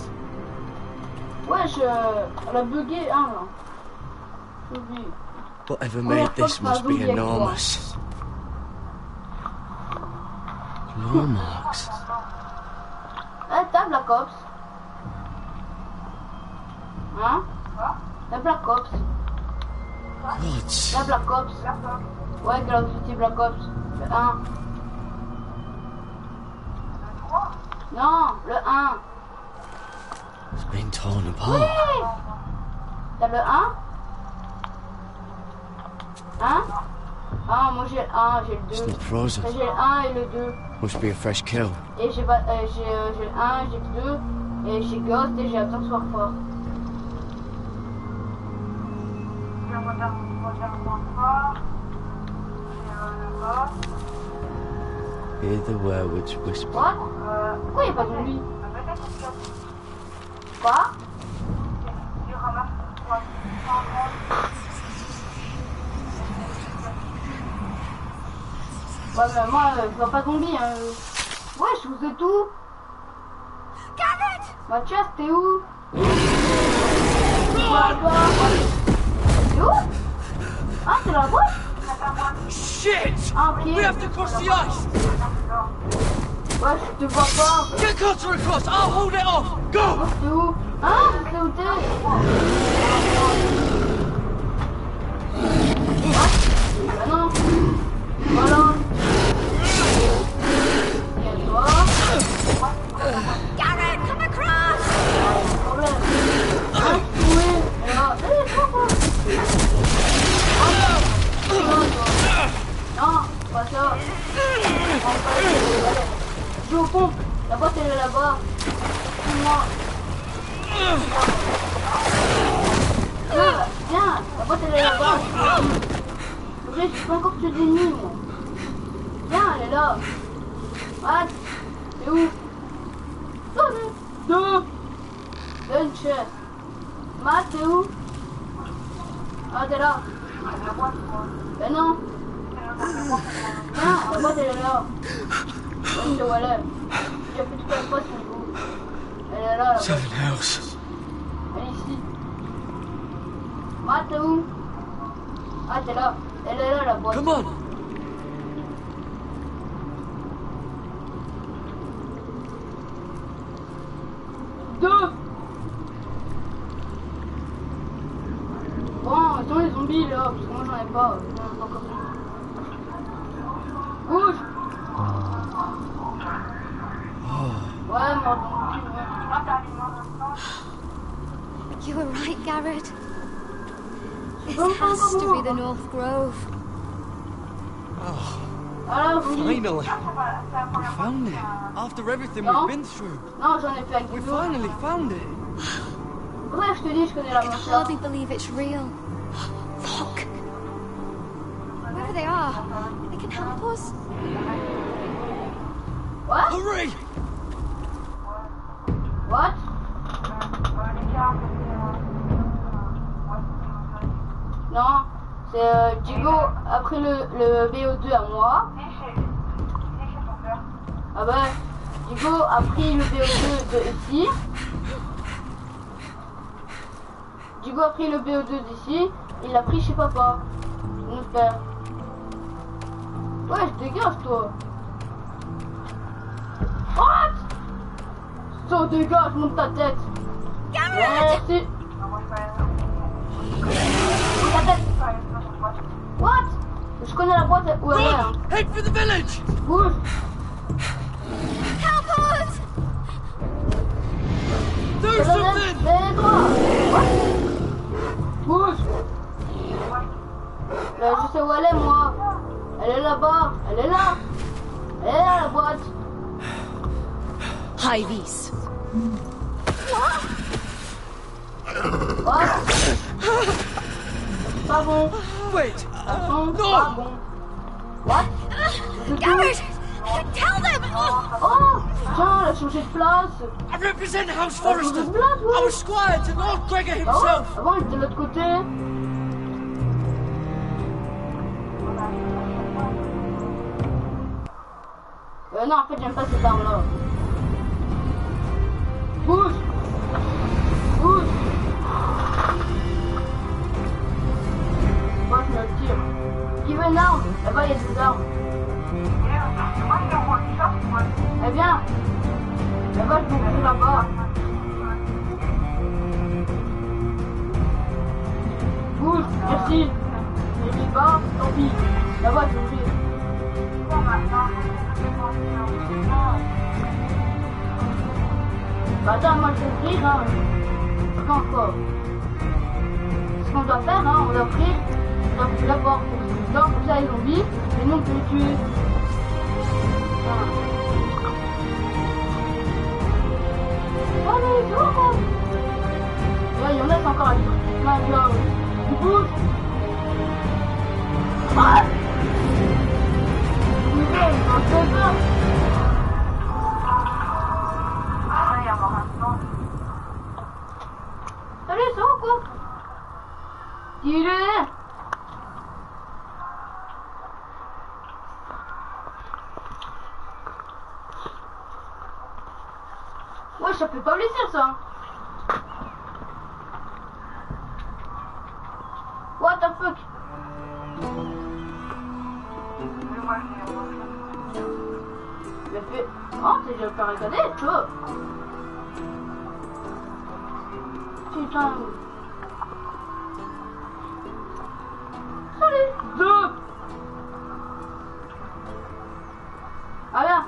Ouais, elle a bugué un là. J'ai vu. Whatever made this must be enormous. Claw marks. T'as Black Ops. Hein? T'as Black Ops. What? T'as Black Ops. Ouais, Call of Duty Black Ops. Le 1. Non, le 1. It's been torn apart. Oui. T'as le 1? Hein? Ah, moi j'ai le 1, j'ai le 2. It's not frozen. J'ai le 1 et le 2. Must be a fresh kill. Et j'ai le 1, j'ai le 2. Et j'ai Ghost et j'ai Absence Warfare. Hear the werewolves whisper. What? Pourquoi il n'y a pas de lui? Quoi? Ouais, mais moi, je vois pas zombie, hein. Ouais, je vous ai tout. Mathias, t'es où? T'es où? Ah, c'est la boîte? Shit! Ah, ok. We have to cross the ice! Ouais, je te vois pas. Get Cutter across! I'll hold it off! Go! T'es où? Hein? T'es où t'es? Bah non. Voilà. Garrett, come across! Problème. Ah, oui. Alors, non, pas ça. Je vais aux pompes. La boîte elle est là-bas. Moi. Viens, la boîte elle est là-bas. Je peux encore tuer des nuits, moi. Viens, elle est là. What? C'est où? Non. Lunch. Matt, t'es où? Ah, t'es là. Ben non. Viens, la boîte elle est là. Ouais, je sais où elle est. J'ai fait toute la boîte sur le coup. Elle est là, la boîte. Seven Hills. Elle est ici. Matt, t'es où? Ah, t'es là. Elle est là, la boîte. Come on! Deux. Bon, ils sont les zombies là, parce que moi j'en ai pas. J'en ai pas encore vu. Bouge. Ouais, moi You were right, Garrett. This has to be the North Grove. Oh, Finally! We found it. After everything we've been through. Non, j'en ai fait avec We finally found it. Bref, je te dis, je connais la I can mafia. hardly believe it's real. Look! Wherever they are, they can help us. What? Hurry! What? Non, c'est Diego a pris le BO2 à moi. Ah bah, Diego a pris le BO2 de ici. Diego a pris le BO2 d'ici. Il l'a pris chez papa. Mon père. Ouais, je dégage toi. What? So dégage, monte ta tête. Merci. Ta tête. What? Je connais la boîte où elle est. Hein. Head for the village. Bouge. Help us! Do something. Bouge. Là, je sais où elle est, moi. Elle est là-bas. Elle est là. Elle est là, la boîte. Hyvis. What? Pas bon. Wait. Pas bon. No. Pas bon. What? Garrett! Tell them! Oh, tiens, elle a changé de place. I represent House Elle a changé Forrester. de place, I ouais. was squire to Lord Gregor Ah ouais, himself. avant, elle était de l'autre côté. Non, en fait, j'aime pas cette arme-là. Bouge. Bouge. Moi, je me tire. Qui veut une arme? Là-bas, il y a des armes. Eh bien. Là-bas, je vais ouvrir là-bas. Bouge, merci. N'oublie pas, tant pis. Là-bas, je vais ouvrir. Bah attends, moi je vais ouvrir, hein. Pas encore. Ce qu'on doit faire, hein, on doit ouvrir. On doit ouvrir la porte. Là, comme ça, les zombies, et nous, on peut les tuer. Allez, c'est bon, quoi. Là, il y en a, c'est encore à dire. Là, là, tu bouges. Ah! Salut, ça va quoi? Dis-le! Ouais, ça peut pas blesser ça! What the fuck? Je fais... Oh, c'est déjà faire regarder, tu vois. Putain. Salut. Deux. Allez.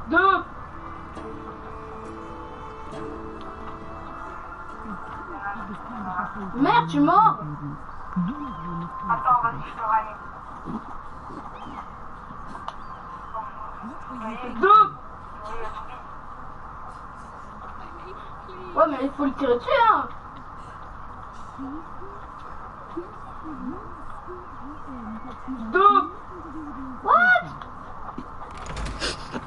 Deux. Merde, tu es mort. Attends, vas-y, je te rallume. Deux. Ouais, mais il faut le tirer dessus, hein. Deux. What?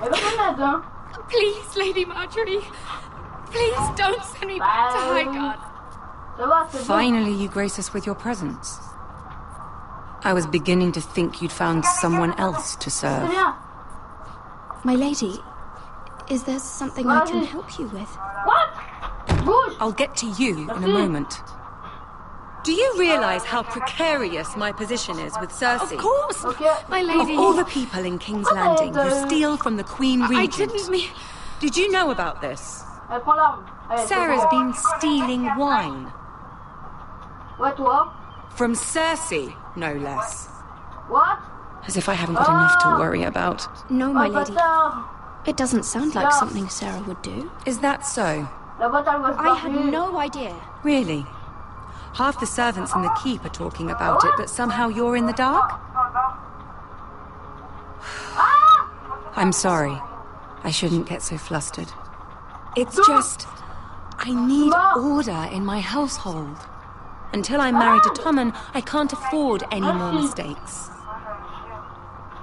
Elle va qu'on aide, hein. Please, Lady Marjorie. Please don't send me back to Highgarden. Ça va, c'est bon. Finally, you grace us with your presence. I was beginning to think you'd found someone else to C'est serve. bien. My lady, is there something I can help you with? What? Bouge. I'll get to you in a moment. Do you realize how precarious my position is with Cersei? Of course, Okay. my lady. Of all the people in King's Landing who steal from the Queen I Regent. didn't mean... Did you know about this? Elle prend l'arme. Allez, Sarah's c'est bon. been stealing wine. Ouais, toi. From Cersei, no less. What? As if I haven't got enough to worry about. No, my Oh, lady. bâtard. It doesn't sound like something Sarah would do. Is that so? La boîte, elle va se I had barrer. no idea. Really? Half the servants in the keep are talking about it, but somehow you're in the dark? I'm sorry. I shouldn't get so flustered. It's just... I need order in my household. Until I'm married to Tommen, I can't afford any more mistakes.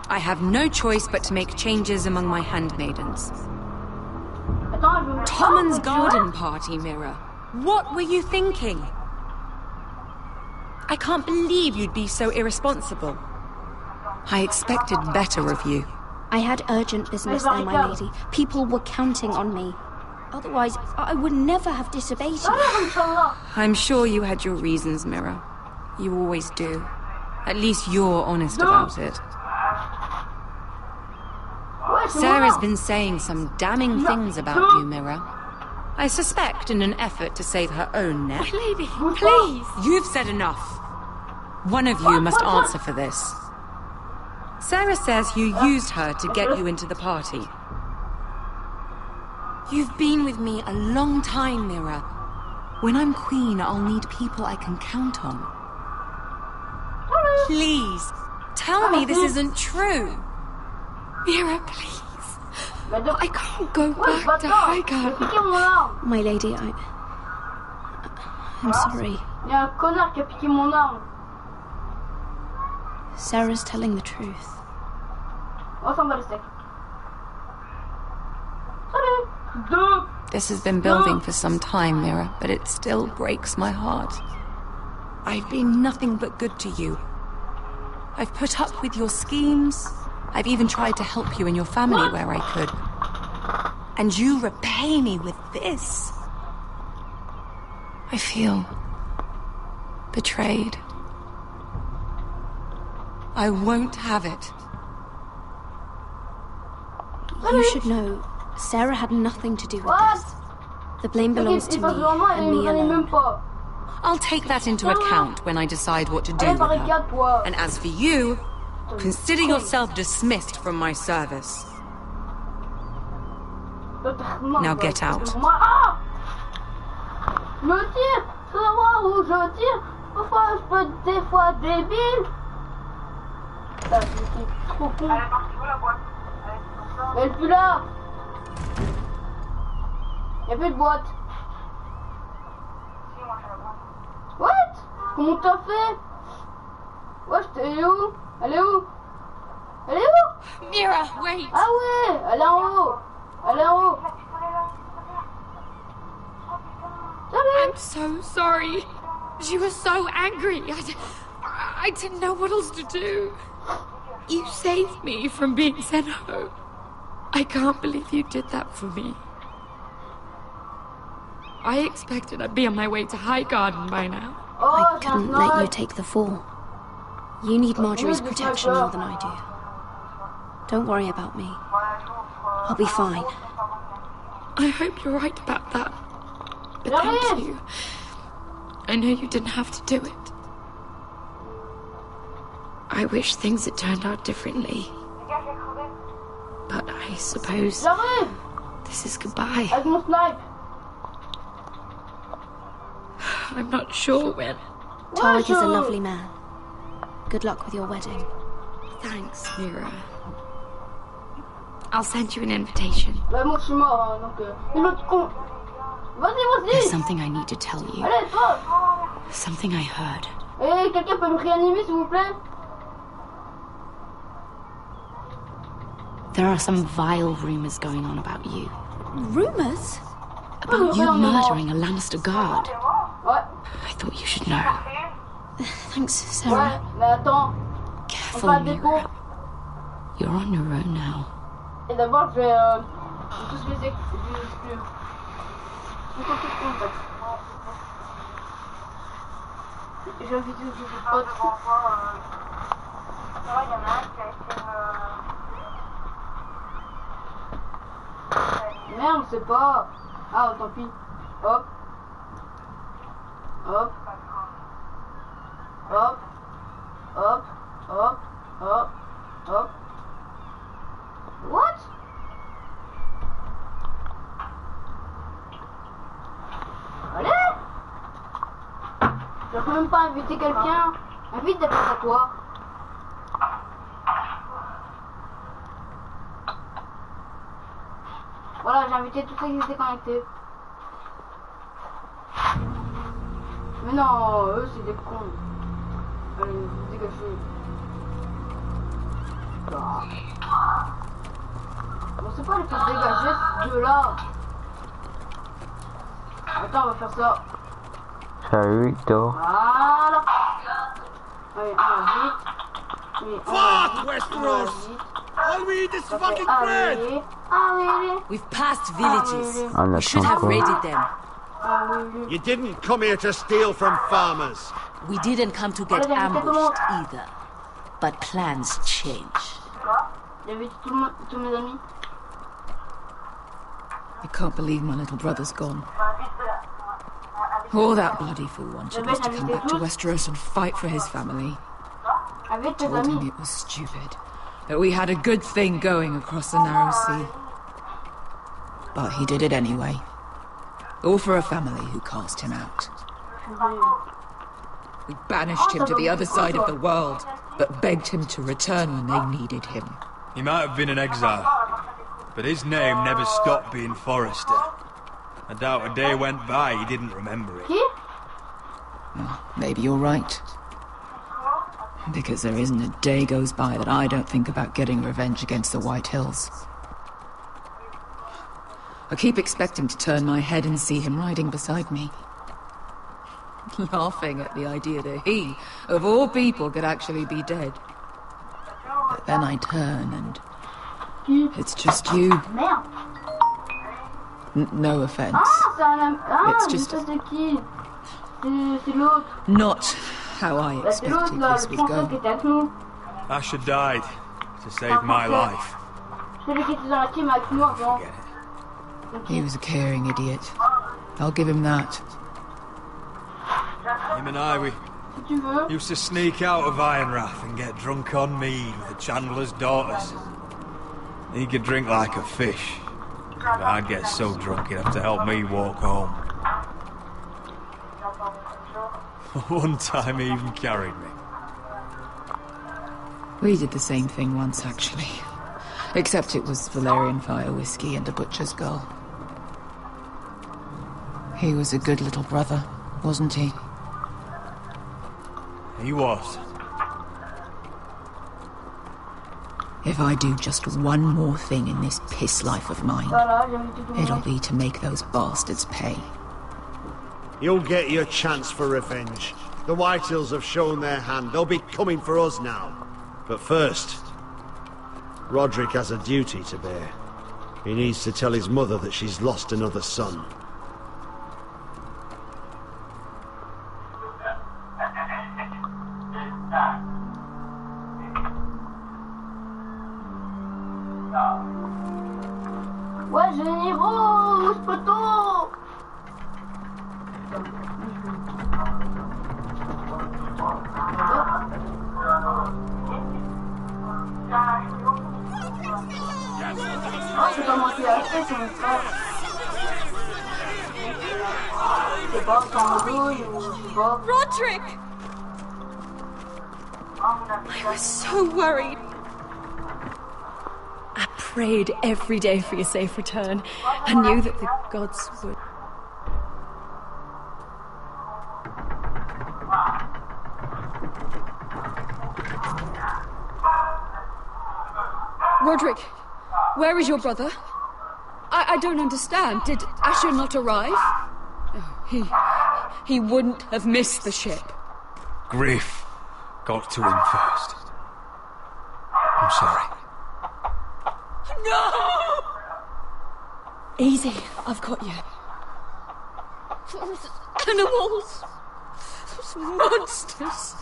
I have no choice but to make changes among my handmaidens. Tommen's garden party, Mira. What were you thinking? I can't believe you'd be so irresponsible. I expected better of you. I had urgent business there, my lady. People were counting on me. Otherwise, I would never have disobeyed you. I'm sure you had your reasons, Mira. You always do. At least you're honest about it. Sarah's been saying some damning things about you, Mira. I suspect in an effort to save her own neck. My lady, please! You've said enough. One of you must answer for this. Sarah says you used her to get you into the party. You've been with me a long time, Mira. When I'm queen, I'll need people I can count on. Please, tell me this isn't true. Mira, please. I can't go back to Highgarden. My lady, I'm sorry. Il y a un connard qui a piqué mon arme. Sarah's telling the truth. On s'en bat le steak. This has been building for some time, Mira, but it still breaks my heart. I've been nothing but good to you. I've put up with your schemes. I've even tried to help you and your family where I could. And you repay me with this. I feel betrayed. I won't have it. You should know, Sarah had nothing to do with this. The blame belongs to me, and me alone. I'll take that into account when I decide what to do with her. And as for you, consider yourself dismissed from my service. Now get out. Je tire, savoir où je tire. Parfois je peux être des fois débile. Ça, c'est trop con. Elle est plus là. Y'a plus de boîte. What? Comment t'as fait? Wesh, t'es où? Elle est où? Elle est où? Mira, wait. Ah ouais, elle est en haut. Elle est en haut. I'm so sorry. She was so angry. I didn't know what else to do. You saved me from being sent home. I can't believe you did that for me. I expected I'd be on my way to Highgarden by now. I couldn't let you take the fall. You need Marjorie's protection more than I do. Don't worry about me. I'll be fine. I hope you're right about that. But thank you. I know you didn't have to do it. I wish things had turned out differently. But I suppose this is goodbye. I'm not sure when. Tarek is a lovely man. Good luck with your wedding. Thanks, Mira. I'll send you an invitation. There's something I need to tell you. Something I heard. Eh, quelqu'un peut me réanimer, s'il vous plaît? There are some vile rumors going on about you. Rumors? About you murdering a Lannister guard. Ouais. I thought you should know. Thanks, Sarah. Ouais, mais attends. Careful, Mira. You're on your own now. Et d'abord, je vais tous les exclure. J'ai envie de jouer pote. Merde, c'est pas. Ah, tant pis. Hop. Hop. Hop. Hop. Hop. Hop. Hop. What? Allez! Je peux même pas inviter quelqu'un. Invite des potes à toi. Voilà, j'ai invité tous ceux qui étaient connectés. Mais non, eux c'est des cons. Allez, vous dégagez. Bon, c'est pas les faire dégager ces deux-là. Attends, on va faire ça. Salut, Hector. Voilà. Allez, on va vite. Oui, on va vite. Westeros! All we need is fucking bread! We've passed villages. On We should have raided them. You didn't come here to steal from farmers. We didn't come to get ambushed either. But plans change. Tous mes amis. I can't believe my little brother's gone. All that bloody fool wanted was to come back to Westeros and fight for his family. Told him it was stupid, that we had a good thing going across the narrow sea. But he did it anyway. All for a family who cast him out. We banished him to the other side of the world, but begged him to return when they needed him. He might have been an exile, but his name never stopped being Forrester. I doubt a day went by he didn't remember it. Well, maybe you're right. Because there isn't a day goes by that I don't think about getting revenge against the White Hills. I keep expecting to turn my head and see him riding beside me. Laughing at the idea that he, of all people, could actually be dead. But then I turn and... it's just you. No offense. It's just... not how I expected this would go. Asher died to save my life. He was a caring idiot. I'll give him that. Him and I, we used to sneak out of Ironrath and get drunk on mead with the Chandler's daughters. He could drink like a fish, but I'd get so drunk he'd have to help me walk home. One time he even carried me. We did the same thing once, actually. Except it was Valerian Fire whiskey and a butcher's girl. He was a good little brother, wasn't he? He was. If I do just one more thing in this piss life of mine, it'll be to make those bastards pay. You'll get your chance for revenge. The Whitehills have shown their hand. They'll be coming for us now. But first, Roderick has a duty to bear. He needs to tell his mother that she's lost another son. Ouais, généraux, poteau. Oh, c'est pas moi qui l'ai acheté, c'est mon frère. Je sais pas, c'est un rouille ou je sais pas. Roderick! I was so worried. I prayed every day for your safe return. I knew that the gods would... Roderick, where is your brother? I don't understand. Did Asher not arrive? Oh, he wouldn't have missed the ship. Griff got to him first. I'm sorry. No! Easy, I've got you. Those animals. Those monsters.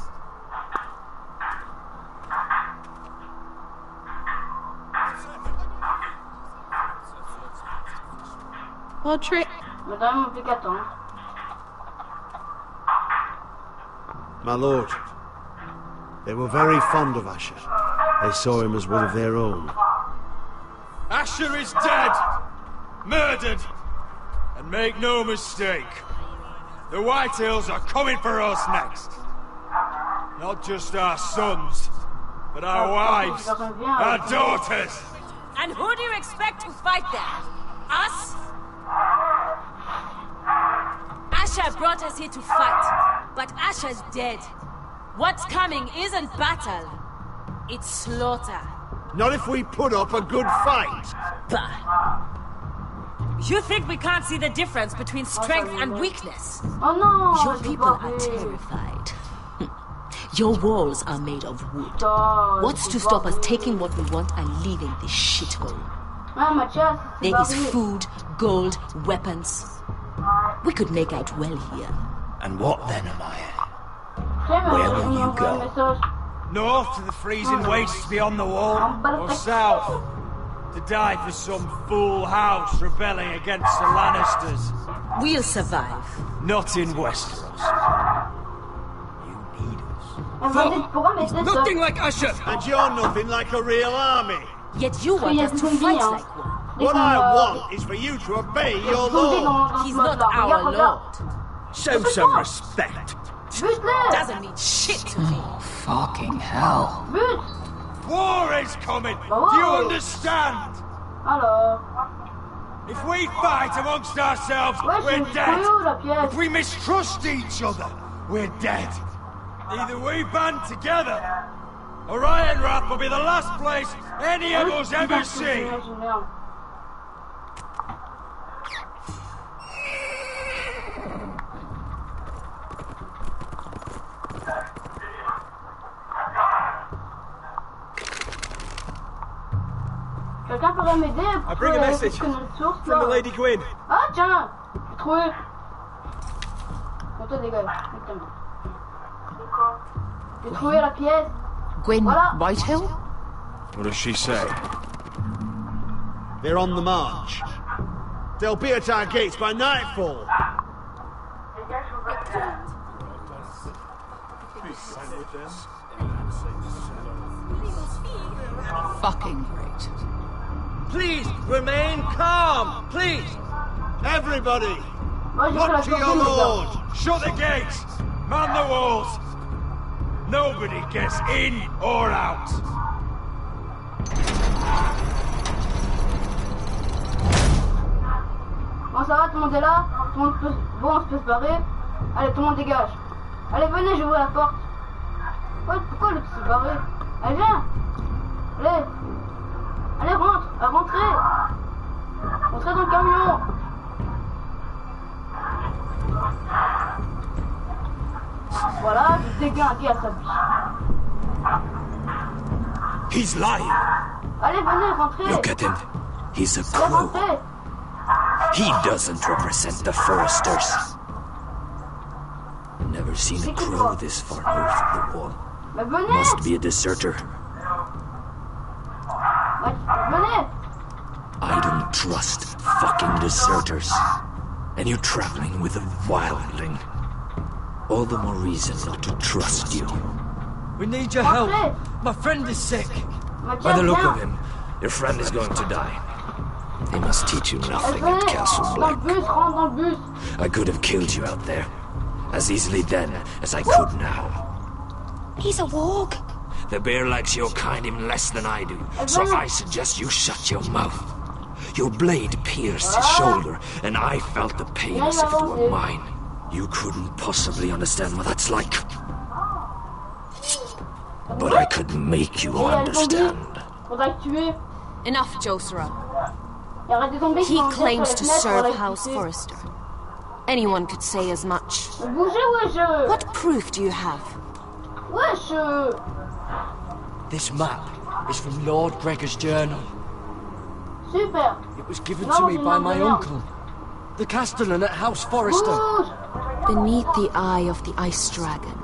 Roderick. Madame, plus qu'attendre. My lord, they were very fond of Asher. They saw him as one of their own. Asher is dead! Murdered! And make no mistake, the Whitehills are coming for us next. Not just our sons, but our wives, our daughters. And who do you expect to fight them? Us? Asher brought us here to fight, but Asher's dead. What's coming isn't battle. It's slaughter. Not if we put up a good fight. Bah. You think we can't see the difference between strength and weakness? Oh no! Your people are terrified. Your walls are made of wood. What's to stop us taking what we want and leaving this shithole? There is food, gold, weapons. We could make out well here. And what then, Amaya? Where will you go? North to the freezing wastes beyond the wall, or south to die for some fool house rebelling against the Lannisters? We'll survive. Not in Westeros. You need us. Nothing like Asher! And you're nothing like a real army. Yet you want us to fight like one. What I want is for you to obey your lord. He's not our lord. Show some respect. Doesn't mean shit to me. Fucking hell. War is coming! Do you understand? If we fight amongst ourselves, we're dead. If we mistrust each other, we're dead. Either we band together, or Ironrath will be the last place any of us ever see. Quelqu'un pourrait m'aider I bring a message from the Lady Gwyn. Ah tiens, j'ai trouvé. Bon toi dégage, exactement. J'ai trouvé la pièce. Gwyn Voilà. Whitehill? What does she say? They're on the march. They'll be at our gates by nightfall. Fucking great. Please, remain calm, please. Everybody, Moi, look to your lord. Shut the gates! Man the walls! Nobody gets in or out! Bon ça va, tout le monde est là. Tout le monde peut... Bon, on peut se barrer. Allez, tout le monde dégage. Allez, venez, j'ouvre la porte. Ouais, pourquoi l'autre s'est barré? Allez, viens. Allez. Allez, rentre. Rentrez. Rentrez dans le camion. Voilà, je déglingue à sa vie. He's lying. Allez, venez, rentrez. Look at him. He's a Allez, crow. rentrez. He doesn't represent the Foresters. Never seen a crow this far north of the wall. Mais venez. Must be a deserter. Ouais, venez. I don't trust fucking deserters. And you're traveling with a wildling. All the more reason not to trust you. We need your help. My friend is sick. By the look of him, your friend is going to die. They must teach you nothing at Castle Black. I could have killed you out there. As easily then as I could now. He's a warg. The bear likes your kind even less than I do, so I suggest you shut your mouth. Your blade pierced his shoulder, and I felt the pain as if it were mine. You couldn't possibly understand what that's like. But I could make you understand. Enough, Josera. He claims to serve House Forrester. Anyone could say as much. What proof do you have? This map is from Lord Gregor's journal. Super. It was given to me by my uncle, the Castellan at House Forrester. Beneath the eye of the Ice Dragon.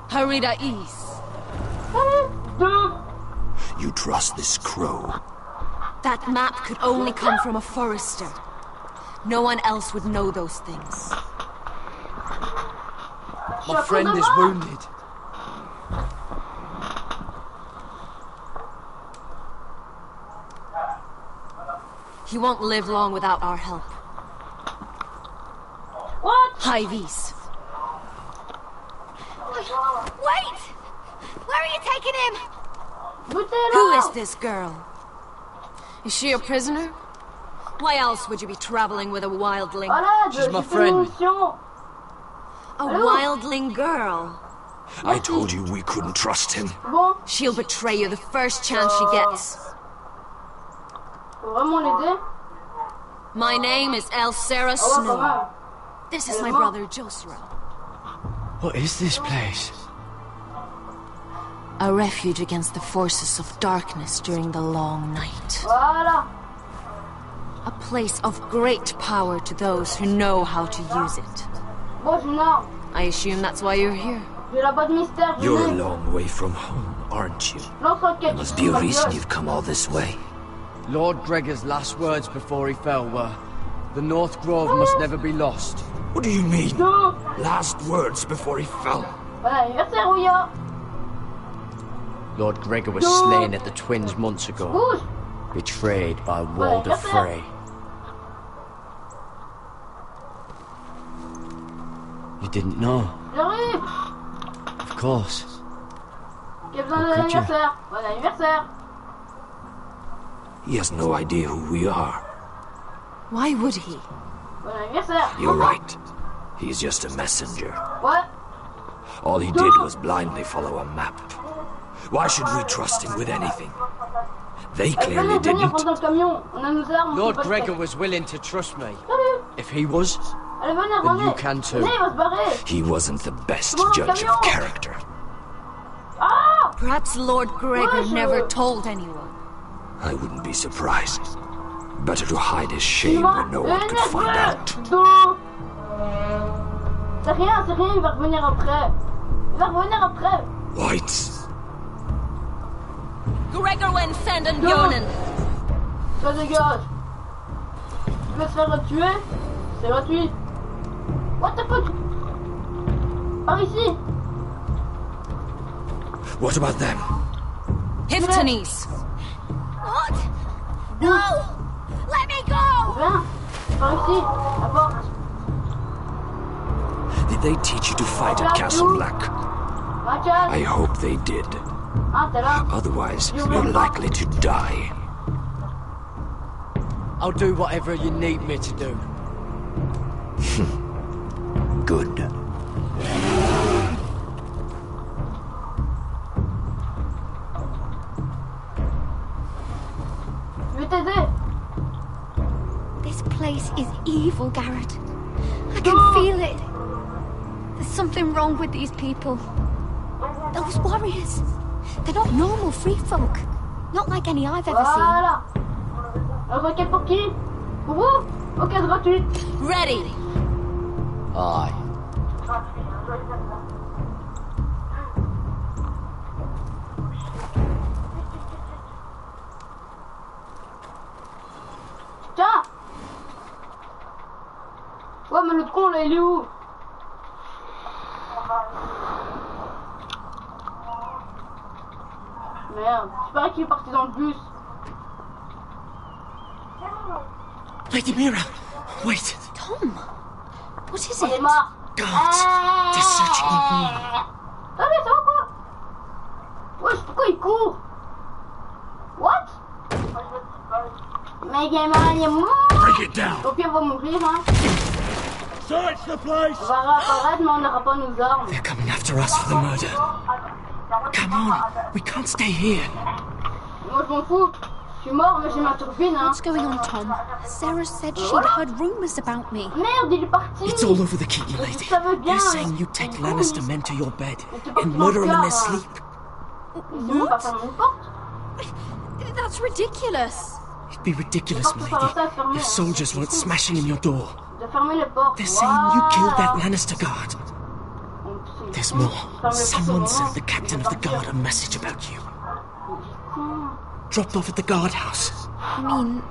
Harida East. You trust this crow? That map could only come from a Forrester. No one else would know those things. My friend is wounded. He won't live long without our help. What? High Vis. Wait! Where are you taking him? Who is this girl? Is she a prisoner? Why else would you be traveling with a wildling? She's my friend. A wildling girl? I told you we couldn't trust him. She'll betray you the first chance she gets. My name is Elsera Snow. This is my brother Josra. What is this place? A refuge against the forces of darkness during the long night. A place of great power to those who know how to use it. I assume that's why you're here. You're a long way from home, aren't you? There must be a reason you've come all this way. Lord Gregor's last words before he fell were, "The North Grove must never be lost." What do you mean? Last words before he fell? Lord Gregor was slain at the Twins months ago, betrayed by Walder Frey. You didn't know? Of course. How could you? He has no idea who we are. Why would he? You're right. He's just a messenger. What? All he did was blindly follow a map. Why should we trust him with anything? They clearly didn't. Lord Gregor was willing to trust me. If he was, then you can too. He wasn't the best judge of character. Perhaps Lord Gregor never told anyone. I wouldn't be surprised. Better to hide his shame where no one could find out. C'est rien, il va revenir après. Il va revenir après. Whites. Gregor went Fenden Bjornen. Ça dégage. Tu veux se faire tuer? C'est gratuit. What the fuck? Par ici. What about them? Hiftenes. What? No! Let me go! Viens. Par ici. La porte. Did they teach you to fight at Castle Black? I hope they did. Otherwise, you're likely to die. I'll do whatever you need me to do. Good. Je vais t'aider. This place is evil, Garrett. I can feel it. There's something wrong with these people. Those warriors. They're not normal free folk. Not like any I've ever seen. Voilà. Un requête pour qui? Pour vous? Ok, c'est gratuit. Ready. Aye. Tiens. Ouais, mais l'autre con là, il est où? Merde, je parie qu'il est parti dans le bus. Lady Mira, wait. Tom, what is On it? est mort. Guards, they're searching the room. Allez, ça va quoi? Wesh, pourquoi il court? What? Mais gamin, il est mort. Break it down. Au pire, il va mourir, hein. Search the place. On va réapparaître, mais on n'aura pas nos armes. They're coming after us for the murder. Come on, we can't stay here. Moi, je m'en fous. Je suis mort, mais j'ai ma turbine, hein. What's going on, Tom? Sarah said she'd heard rumors about me. Merde, il est parti. It's all over the keep, lady. They're saying you take Lannister men to your bed and murder them in their sleep. What? That's ridiculous. It'd be ridiculous, milady, if soldiers weren't smashing in your door. They're saying you killed that Lannister guard. There's more. Someone sent the captain of the guard a message about you. Dropped off at the guardhouse. I mean,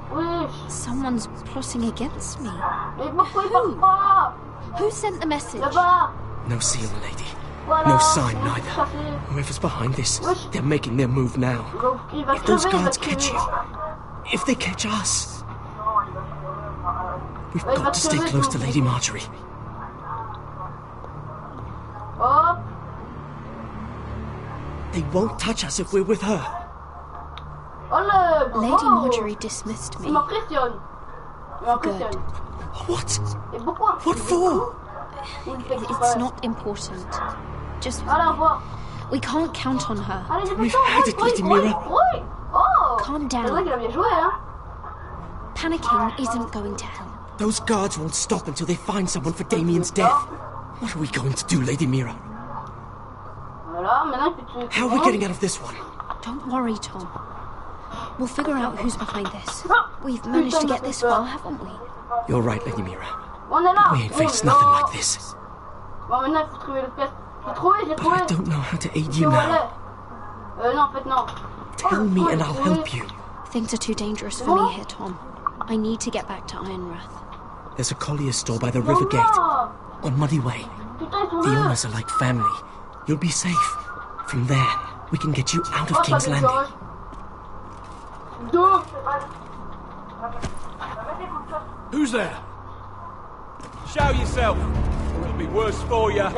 someone's plotting against me. Who sent the message? No seal, lady. No sign, neither. Whoever's behind this, they're making their move now. If those guards catch you, if they catch us, we've got to stay close to Lady Marjorie. Hop. They won't touch us if we're with her. Lady Marjorie dismissed me. For good. What? What for? It's not important. Just... We can't count on her. We've had it, Lady Mira. Calm down. Panicking isn't going to help. Those guards won't stop until they find someone for Damien's death. What are we going to do, Lady Mira? How are we getting out of this one? Don't worry, Tom. We'll figure out who's behind this. We've managed to get this far, haven't we? You're right, Lady Mira. We ain't faced nothing like this. But I don't know how to aid you now. Tell me and I'll help you. Things are too dangerous for me here, Tom. I need to get back to Ironrath. There's a collier store by the river gate, on Muddy Way. The owners are like family. You'll be safe. From there, we can get you out of King's Landing. Who's there? Show yourself, or it'll be worse for you.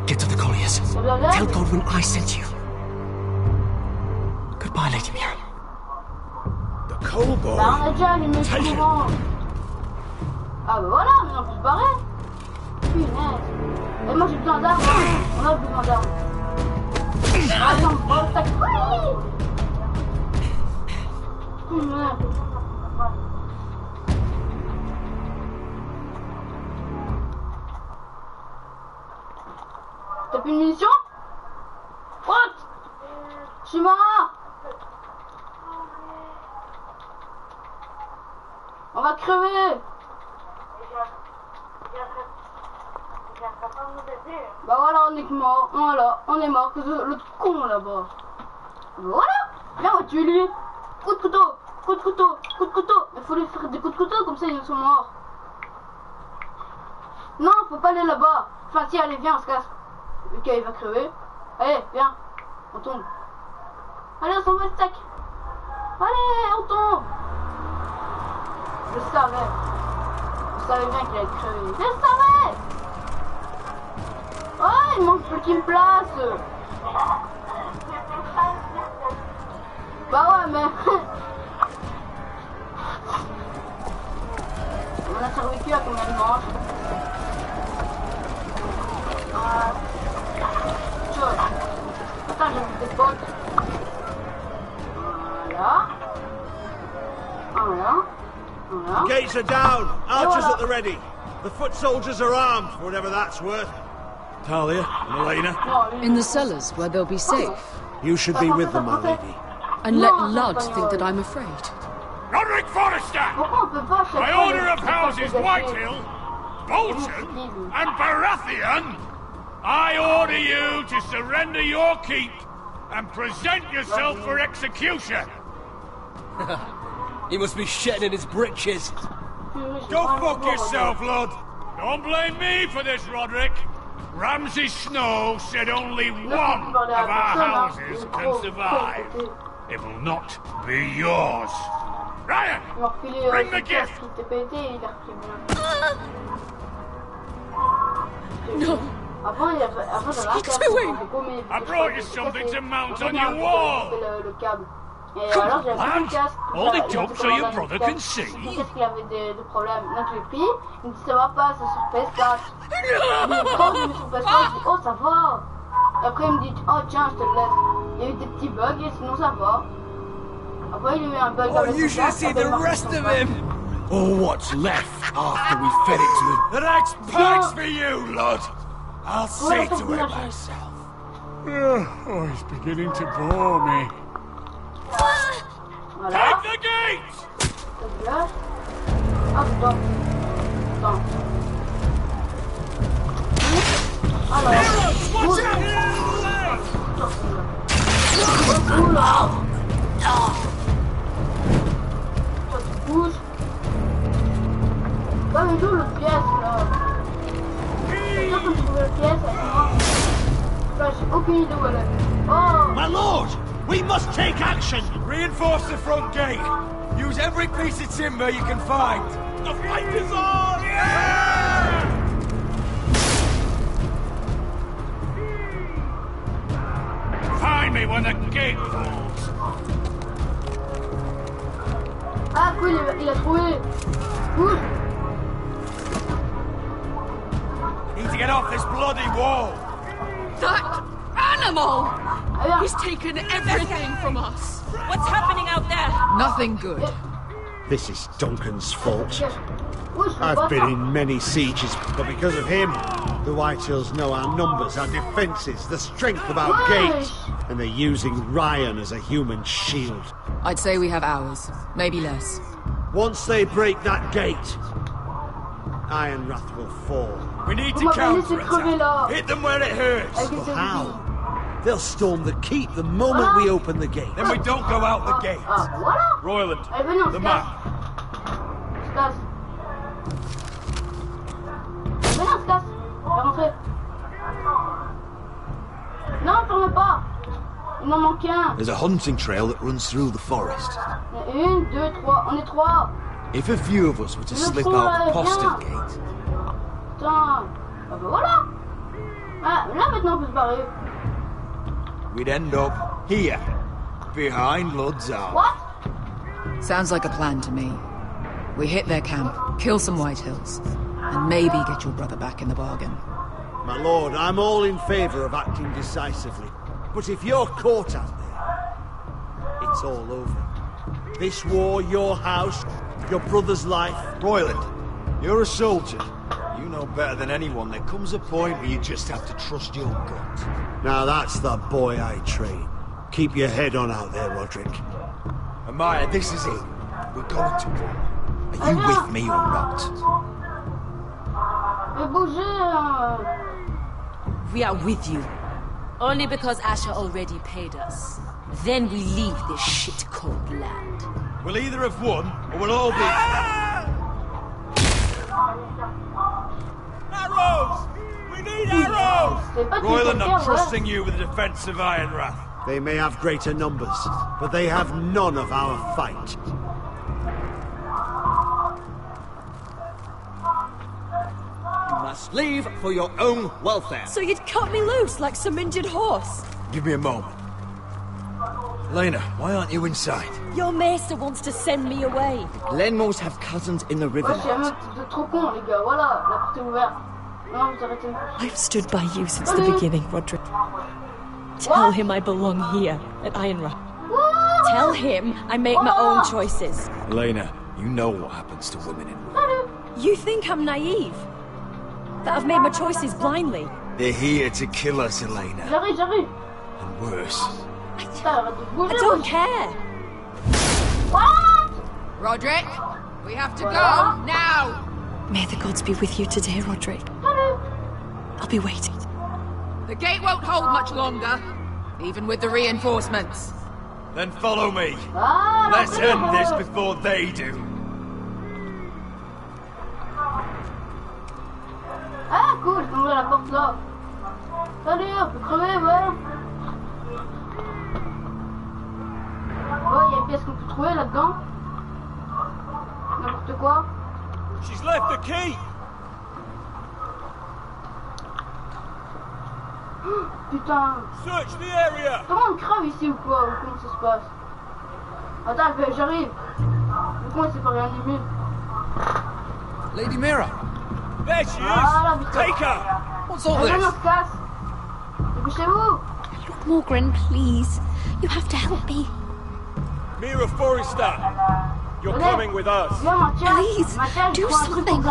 Get to the colliers. Tell Godwin I sent you. Goodbye, Lady Mira. The coal boy. Take it. Ah bah voilà, mais on peut se barrer. Punaise. Et moi j'ai besoin d'armes. On a besoin d'armes. Attends, oh, ça crie. Punaise. T'as plus de munitions? What? Je suis mort. On va crever. Bah voilà, on est mort. Voilà, on est mort. Que l'autre con là-bas. Voilà. Viens, on va tuer lui. Coup de couteau. Coup de couteau. Coup de couteau. Il faut lui faire des coups de couteau, comme ça ils sont morts. Non, faut pas aller là-bas. Enfin si, allez, viens, on se casse. Ok, il va crever. Allez, viens. On tombe. Allez, on s'en va le sac. Allez, on tombe. Je savais. Je savais bien qu'il allait crever. Je savais. Oh, il manque plus qu'il me place. Bah ouais, mais... On a survécu à combien de manches? Attends, j'ai mis des potes. Voilà. Voilà. Voilà. The gates are down. Archers at the ready. The foot soldiers are armed, for whatever that's worth. Talia and Elena? In the cellars, where they'll be safe. You should be with them, my lady. And let Ludd think that I'm afraid. Roderick Forrester! By order of Houses Whitehill, Bolton, and Baratheon, I order you to surrender your keep and present yourself for execution. He must be shitting in his britches. Go fuck yourself, Ludd. Don't blame me for this, Roderick. Ramsay Snow said only one of our houses can survive. It will not be yours. Ryan, bring the gift. No. What's he doing? I brought you something to mount on your wall. Lad, hold it up so your brother can see. Qu'est-ce qu'il avait des problèmes? Donc je l'ai pris, il me dit ça va pas, c'est sur PS4. Il me dit sur PS4, je dis oh ça va. Et après il me dit oh tiens je te le laisse. Il y a eu des petits bugs et sinon ça va. Après il y a eu un bug avec you should see the rest of him! Or what's left after we fed it to him. The next pike's for you, Lud. I'll see to it myself. Oh, he's beginning to bore me. Voilà. Take the gate! Hop, stop. Stop. Alors, bouge. Oula. Toi, tu bouges. Bah, mais d'où l'autre pièce, là? C'est toi qui me trouves la pièce, avec moi. Là, j'ai aucune idée où elle est. Oh! My lord! We must take action! Reinforce the front gate! Use every piece of timber you can find! The fight is on! Yeah! Find me when the gate falls! Ah, cool, il a trouvé. Cool. Need to get off this bloody wall! That animal! He's taken everything from us. What's happening out there? Nothing good. This is Duncan's fault. I've been in many sieges, but because of him, the Whitehills know our numbers, our defences, the strength of our gates, and they're using Ryan as a human shield. I'd say we have hours, maybe less. Once they break that gate, Ironrath will fall. We need to counter-attack. Hit them where it hurts. But how? They'll storm the keep the moment we open the gate. Then we don't go out the gate. Royland, the map. Non, ferme pas. Il m'en manque un. There's a hunting trail that runs through the forest. Une, deux, trois. On est trois. If a few of us were to slip out the postern gate... Putain. Ah bah voilà. Ah, là maintenant on peut se barrer. We'd end up here, behind Lud's Arm. What? Sounds like a plan to me. We hit their camp, kill some Whitehills, and maybe get your brother back in the bargain. My lord, I'm all in favour of acting decisively. But if you're caught out there, it's all over. This war, your house, your brother's life. Royland, you're a soldier. You know better than anyone there comes a point where you just have to trust your gut. Now that's the boy I train. Keep your head on out there, Roderick. Amaya, this is it. We're going to war. Are you with me or not? We are with you. Only because Asher already paid us. Then we leave this shit-cold land. We'll either have won, or we'll all be... Arrows! We need arrows! Royland, I'm trusting you with the defense of Ironrath. They may have greater numbers, but they have none of our fight. You must leave for your own welfare. So you'd cut me loose like some injured horse? Give me a moment. Lena, why aren't you inside? Your maester wants to send me away. The Glenmores have cousins in the river. I've stood by you since the beginning, Roderick. Tell him I belong here, at Ironrath. Tell him I make my own choices. Lena, you know what happens to women in war. You think I'm naive? That I've made my choices blindly? They're here to kill us, Elena. And worse. I don't care. What? Roderick, we have to go now. May the gods be with you today, Roderick. I'll be waiting. The gate won't hold much longer, even with the reinforcements. Then follow me. Let's end this before they do. Ah, cool, je peux ouvrir la porte là. Salut, on peut crever, ouais. Ouais, il y a une pièce qu'on peut trouver là-dedans. N'importe quoi. She's left the key. Putain. Search the area. Comment on crève ici ou quoi? Ou comment ça se passe? Attends, j'arrive. Du coup, c'est pas réanimé. Lady Mira. There she is. Take her. What's all this? On se casse. Dépêchez-vous. Lord Morgren, please. You have to help me. Mira Forrester, you're coming with us. Please, do something.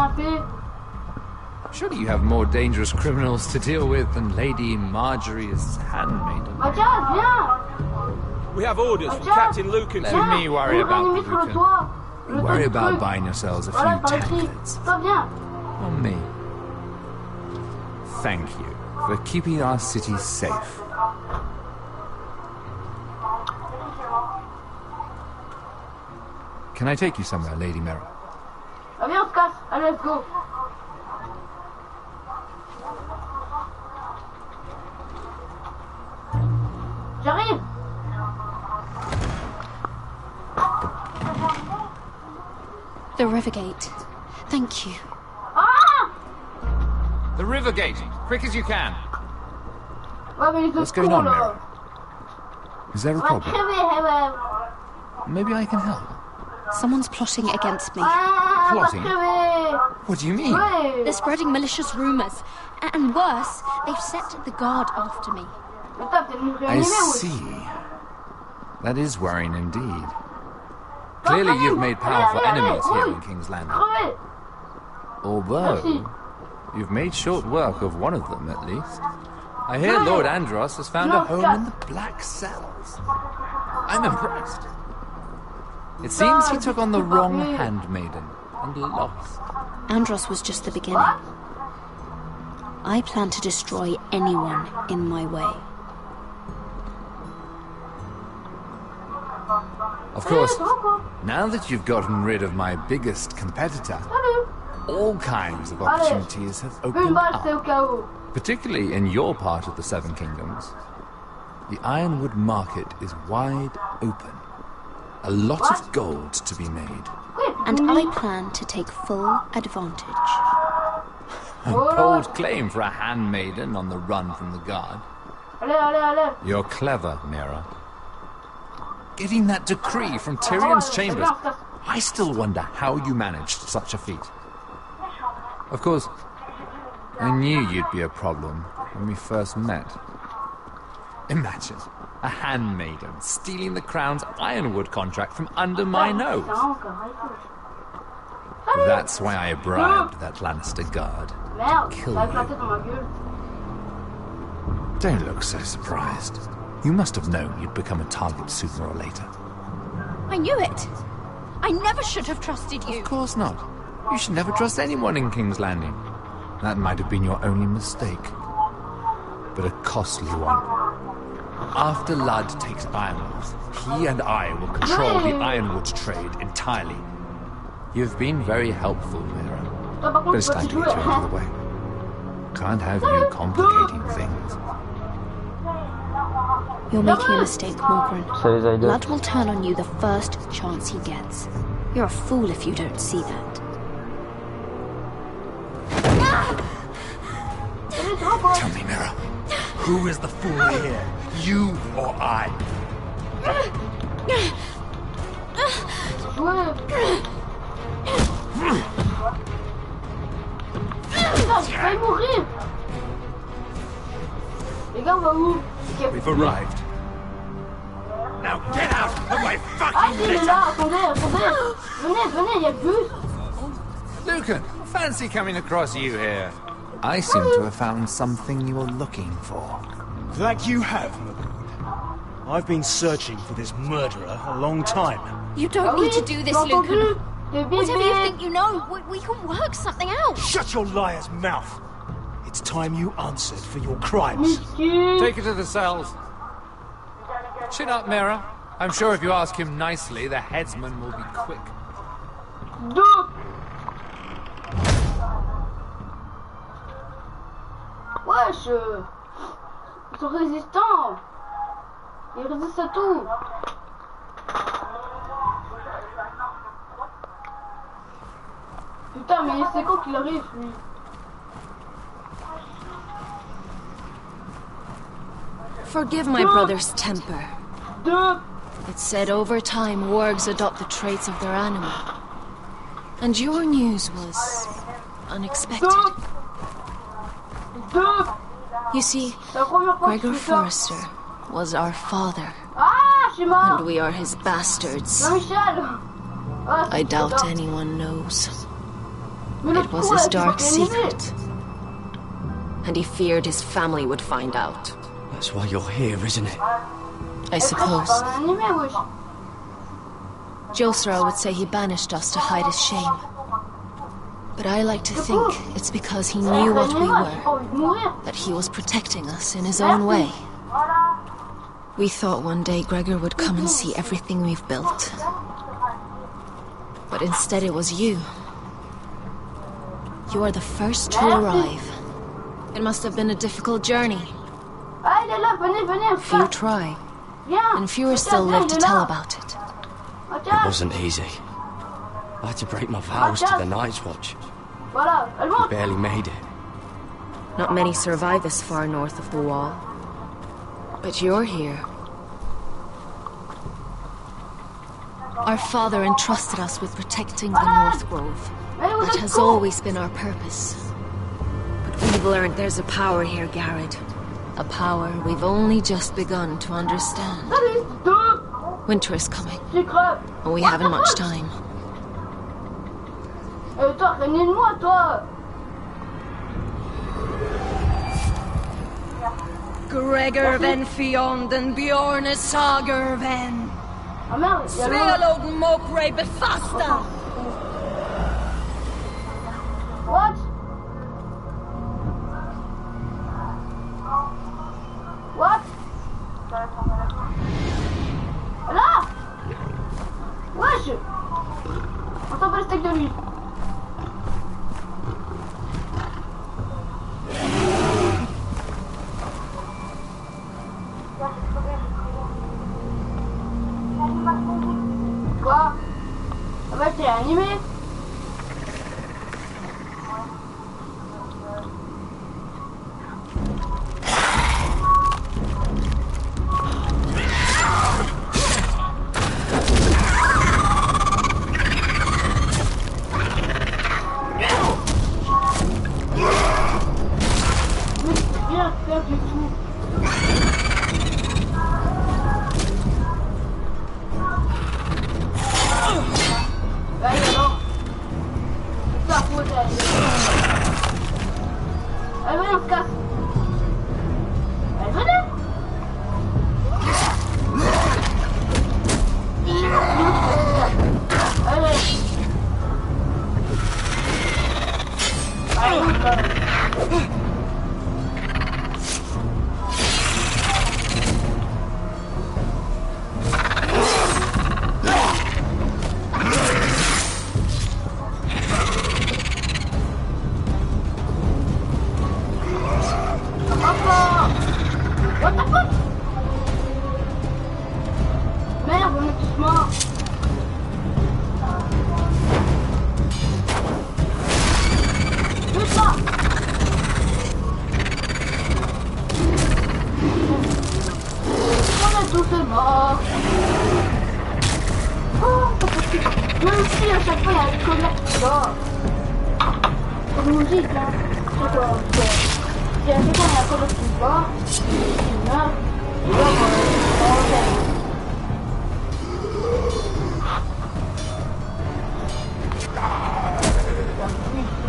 Surely you have more dangerous criminals to deal with than Lady Marjorie's handmaiden. Mathias, viens. We have orders from Captain Lucan. Let me worry about the Lucan. You worry about buying yourselves a few tablets. On me. Thank you for keeping our city safe. Can I take you somewhere, Lady Mira? Ah, viens, on se casse. Allez, let's go. J'arrive. The river gate. Thank you. The river gate. Quick as you can. What's going on, Mira? Is there a problem? Maybe I can help. Someone's plotting against me. Plotting? What do you mean? They're spreading malicious rumors. And worse, they've set the guard after me. I see. That is worrying indeed. Clearly you've made powerful enemies here in King's Landing. Although, you've made short work of one of them, at least. I hear Lord Andros has found a home in the Black Cells. I'm impressed. It seems he took on the wrong handmaiden and lost. Andros was just the beginning. I plan to destroy anyone in my way. Of course, now that you've gotten rid of my biggest competitor, all kinds of opportunities have opened up. Particularly in your part of the Seven Kingdoms. The Ironwood market is wide open. A lot of gold to be made. And I plan to take full advantage. A bold claim for a handmaiden on the run from the guard. You're clever, Mira. Getting that decree from Tyrion's chambers, I still wonder how you managed such a feat. Of course, I knew you'd be a problem when we first met. Imagine a handmaiden stealing the Crown's Ironwood contract from under my nose. That's why I bribed that Lannister guard to kill you. Don't look so surprised. You must have known you'd become a target sooner or later. I knew it! I never should have trusted you! Of course not. You should never trust anyone in King's Landing. That might have been your only mistake. But a costly one. After Ludd takes Ironwolf, he and I will control the Ironwood trade entirely. You've been very helpful, Mira. But it's time to get you out of the way. Can't have you complicating things. You're making a mistake, Morgryn. Ludd will turn on you the first chance he gets. You're a fool if you don't see that. Tell me, Mira, who is the fool here? You or I? We've arrived. Now get out of my fucking litter! Lucan, fancy coming across you here. I seem to have found something you're looking for. That you have, my lord. I've been searching for this murderer a long time. You don't need to do this, Lucan. Whatever you think you know, we can work something out. Shut your liar's mouth. It's time you answered for your crimes. Take her to the cells. Chin up, Mira. I'm sure if you ask him nicely, the headsman will be quick. Wesh, ils sont résistants. Ils résistent à tout. Putain, mais c'est quand qu'il arrive, lui? Forgive my brother's temper. It's said over time wargs adopt the traits of their animal. And your news was unexpected. You see, Gregor Forrester was our father. And we are his bastards. I doubt anyone knows. It was his dark secret. And he feared his family would find out. That's why you're here, isn't it? I suppose. Josra would say he banished us to hide his shame. But I like to think it's because he knew what we were, that he was protecting us in his own way. We thought one day Gregor would come and see everything we've built. But instead it was you. You are the first to arrive. It must have been a difficult journey. Few try, and fewer still live to tell about it. It wasn't easy. I had to break my vows to the Night's Watch. We barely made it. Not many survive this far north of the Wall. But you're here. Our father entrusted us with protecting the North Grove. That has always been our purpose. But we've learned there's a power here, Garrett. A power we've only just begun to understand. Winter is coming, and we haven't much time. Gregor Ven Fionn den Bjorne Sager Ven. Svealod Mokre Befasta. What? What? Là! Wesh! On s'en bat le steak de lui. Quoi? Ah bah t'es animé?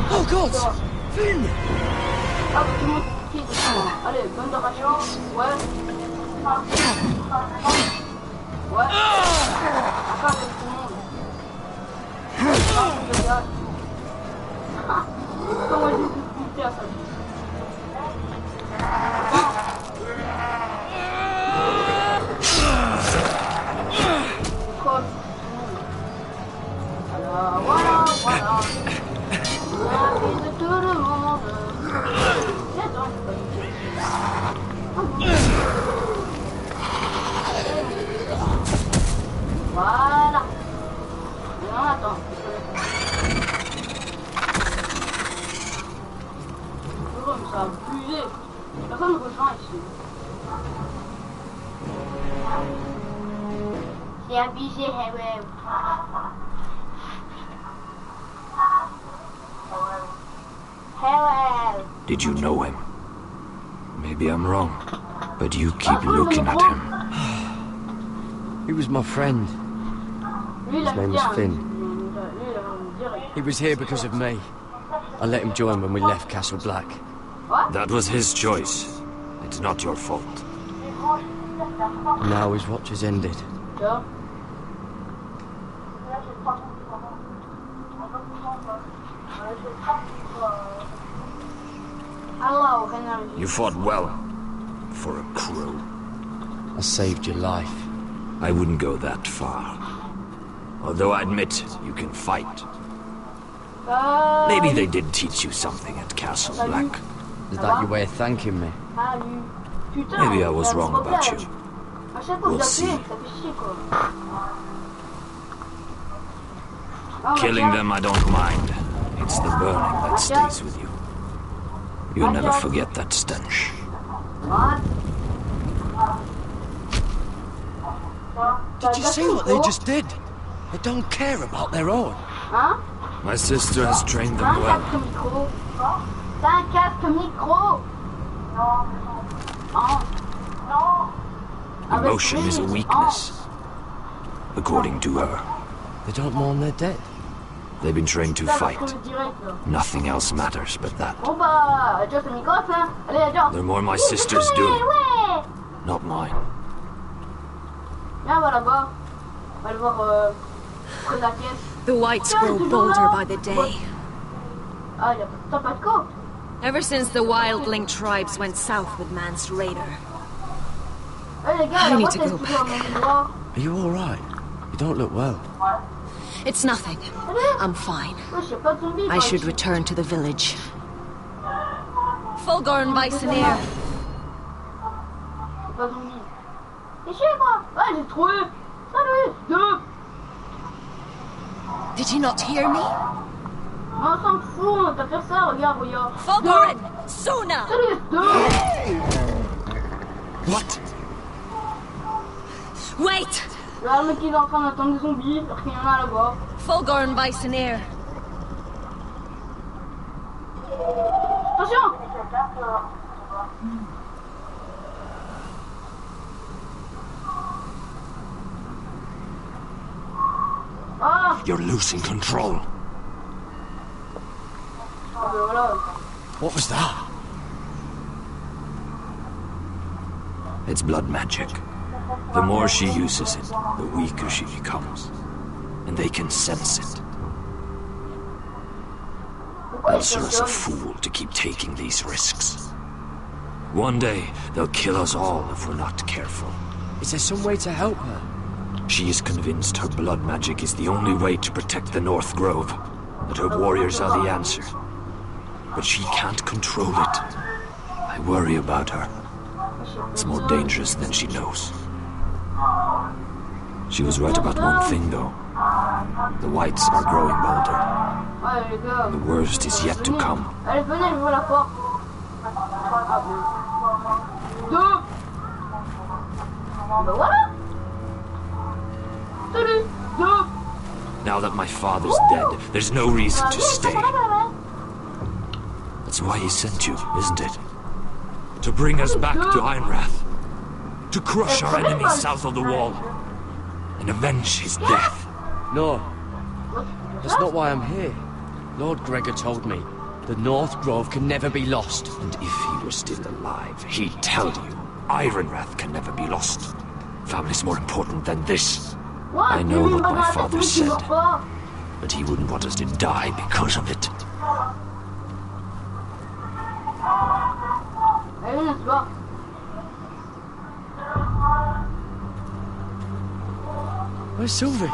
Oh God! Finn! Allez, bonne ration. Ouais. Ouais. Pas tout le monde. Comment j'ai pu faire ça? Alors voilà, voilà. La vie de tout le monde. Voilà. Non, attends. Ça a abusé. Personne ne rejoint ici. C'est abusé, ouais. Hello. Did you know him? Maybe I'm wrong, but you keep looking at him. He was my friend. His name was Finn. He was here because of me. I let him join when we left Castle Black. That was his choice. It's not your fault. Now his watch has ended. You fought well. For a crow. I saved your life. I wouldn't go that far. Although I admit, you can fight. Maybe they did teach you something at Castle Black. Is that your way of thanking me? Maybe I was wrong about you. We'll see. Killing them I don't mind. It's the burning that stays with you. You'll never forget that stench. Did you see what they just did? They don't care about their own. My sister has trained them well. Emotion is a weakness, according to her. They don't mourn their dead. They've been trained to fight. Nothing else matters but that. They're more my sister's doing, not mine. The whites grow bolder by the day. Ever since the wildling tribes went south with Mance Rayder. I need to go back. Are you alright? You don't look well. It's nothing. I'm fine. I should return to the village. Fulgorn Bysonir. Did you not hear me? Fulgorn! Sona! What? Wait! Là, le mec il est en train d'attendre des zombies, alors qu'il y en a là-bas. Fulgorn Bysonir. Attention! Ah! You're losing control. Ah ben voilà. What was that? It's blood magic. The more she uses it, the weaker she becomes. And they can sense it. Elsura's a fool to keep taking these risks. One day, they'll kill us all if we're not careful. Is there some way to help her? She is convinced her blood magic is the only way to protect the North Grove, that her warriors are the answer. But she can't control it. I worry about her. It's more dangerous than she knows. She was right about one thing, though. The whites are growing bolder. The worst is yet to come. Allez, venez, j'ouvre la porte. Deux. Ben voilà. Salut. Deux. Now that my father's dead, there's no reason to stay. That's why he sent you, isn't it? To bring us back to Einrath. To crush our enemies south of the wall. And avenge his death. No. That's not why I'm here. Lord Gregor told me the North Grove can never be lost. And if he were still alive, he'd tell you Ironrath can never be lost. Family's more important than this. I know what my father said, but he wouldn't want us to die because of it. Where's Sylvie?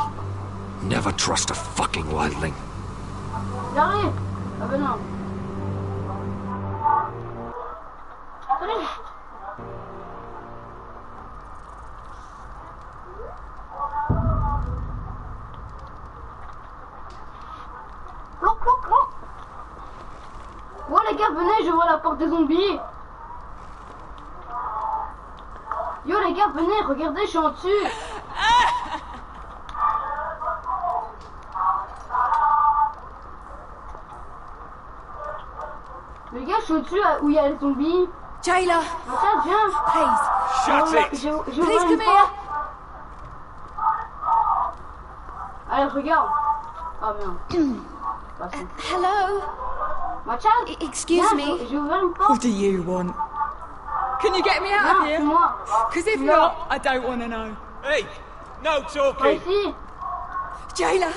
Never trust a fucking wildling. J'arrive. Ah ben non. Salut. Cloc, cloc, cloc. Ouais les gars, venez, j'ouvre la porte des zombies. Yo les gars, venez, regardez, je suis en dessus. Les gars, je suis au-dessus où il y a les zombies. Jayla! Tiens, viens. Please. Shut it! Please come here. Allez, regarde. Ah merde. Hello? My child. Excuse me. J'ai ouvert une porte. What do you want? Can you get me out of here? Because if not, I don't want to know. Hey, no talking. Jayla!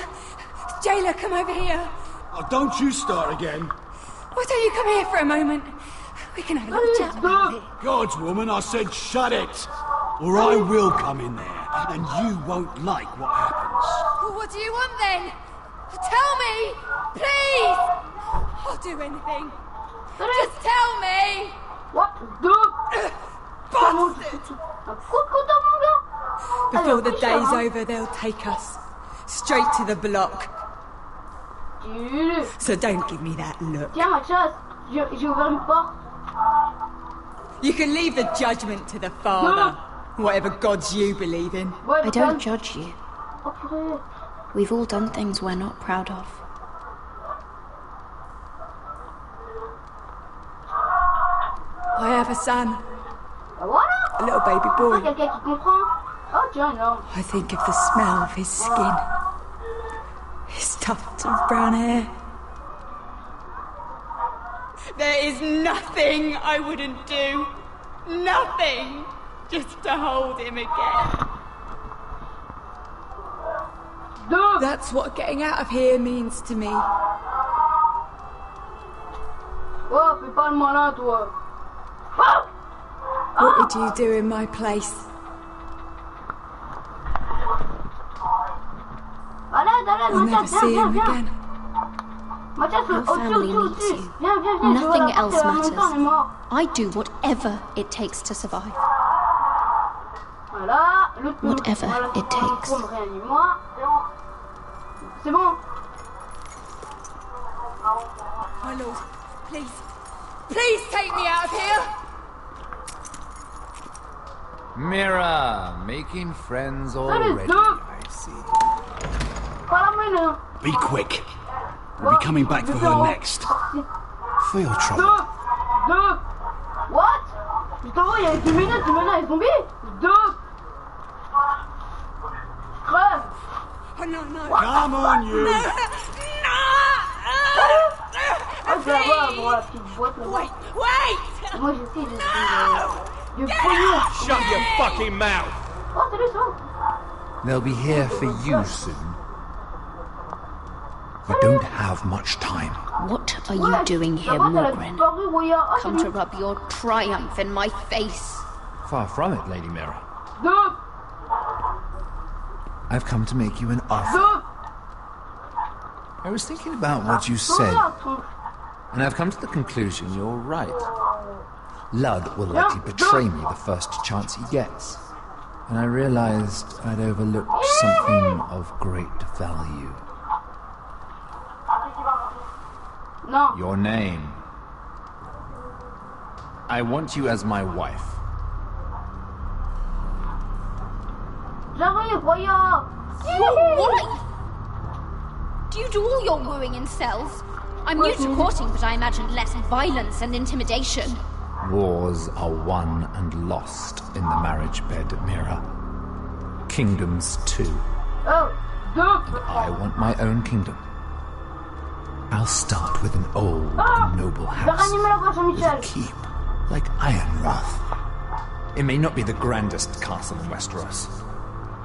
Jayla, come over here. Oh, don't you start again. Why don't you come here for a moment? We can have a little chat about it. God's woman, I said shut it. Or I will come in there, and you won't like what happens. Well, what do you want then? Tell me! Please! I'll do anything. Just tell me! What? Before the day's over, they'll take us straight to the block. So don't give me that look. Tiens, Mathias, j'ai ouvert une porte. You can leave the judgment to the Father, whatever gods you believe in. I don't judge you. We've all done things we're not proud of. I have a son. Voilà. A little baby boy. Quelqu'un qui comprend. Oh tiens, non. I think of the smell of his skin. His tufts of brown hair. There is nothing I wouldn't do. Nothing. Just to hold him again. That's what getting out of here means to me. Oh, fais pas le malin, toi. What would you do in my place? I'll never see him again. Your family needs you. Nothing else matters. I do whatever it takes to survive. Whatever it takes. C'est bon. My lord, please. Please take me out of here! Mira, making friends already, I see. Be quick. We'll be coming back for her next. For your trouble. What? Justement, il y a des minutes, tu mènes les zombies? Crève! Oh no, no. Come on, you! No! Wait! Moi je sais, Shut your fucking mouth! Oh, c'est le son! They'll be here for you soon. We don't have much time. What are you doing here, Morgren? Come to rub your triumph in my face. Far from it, Lady Mira. I've come to make you an offer. I was thinking about what you said, and I've come to the conclusion you're right. Ludd will likely betray me the first chance he gets, and I realized I'd overlooked something of great value. No. Your name. I want you as my wife. J'arrive, voyons! What? Do you do all your wooing in cells? I'm new to courting, but I imagine less violence and intimidation. Wars are won and lost in the marriage bed, Mira. Kingdoms too. Oh, and I want my own kingdom. I'll start with an old and noble house with a keep, like Ironrath. It may not be the grandest castle in Westeros,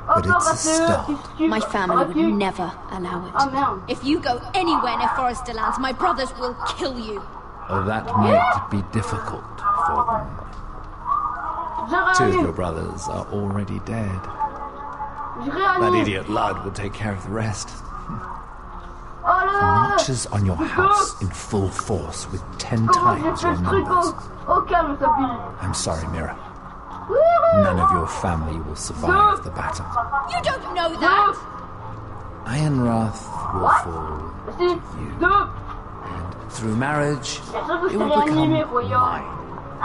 but it's a start. My family would never allow it. If you go anywhere near Forester Lands, my brothers will kill you. That might be difficult for them. 2 of your brothers are already dead. That idiot Ludd will take care of the rest. He marches on your house in full force with 10 times your numbers. I'm sorry, Mira. None of your family will survive the battle. You don't know that! Ironrath will fall to you. And through marriage, it will become mine. A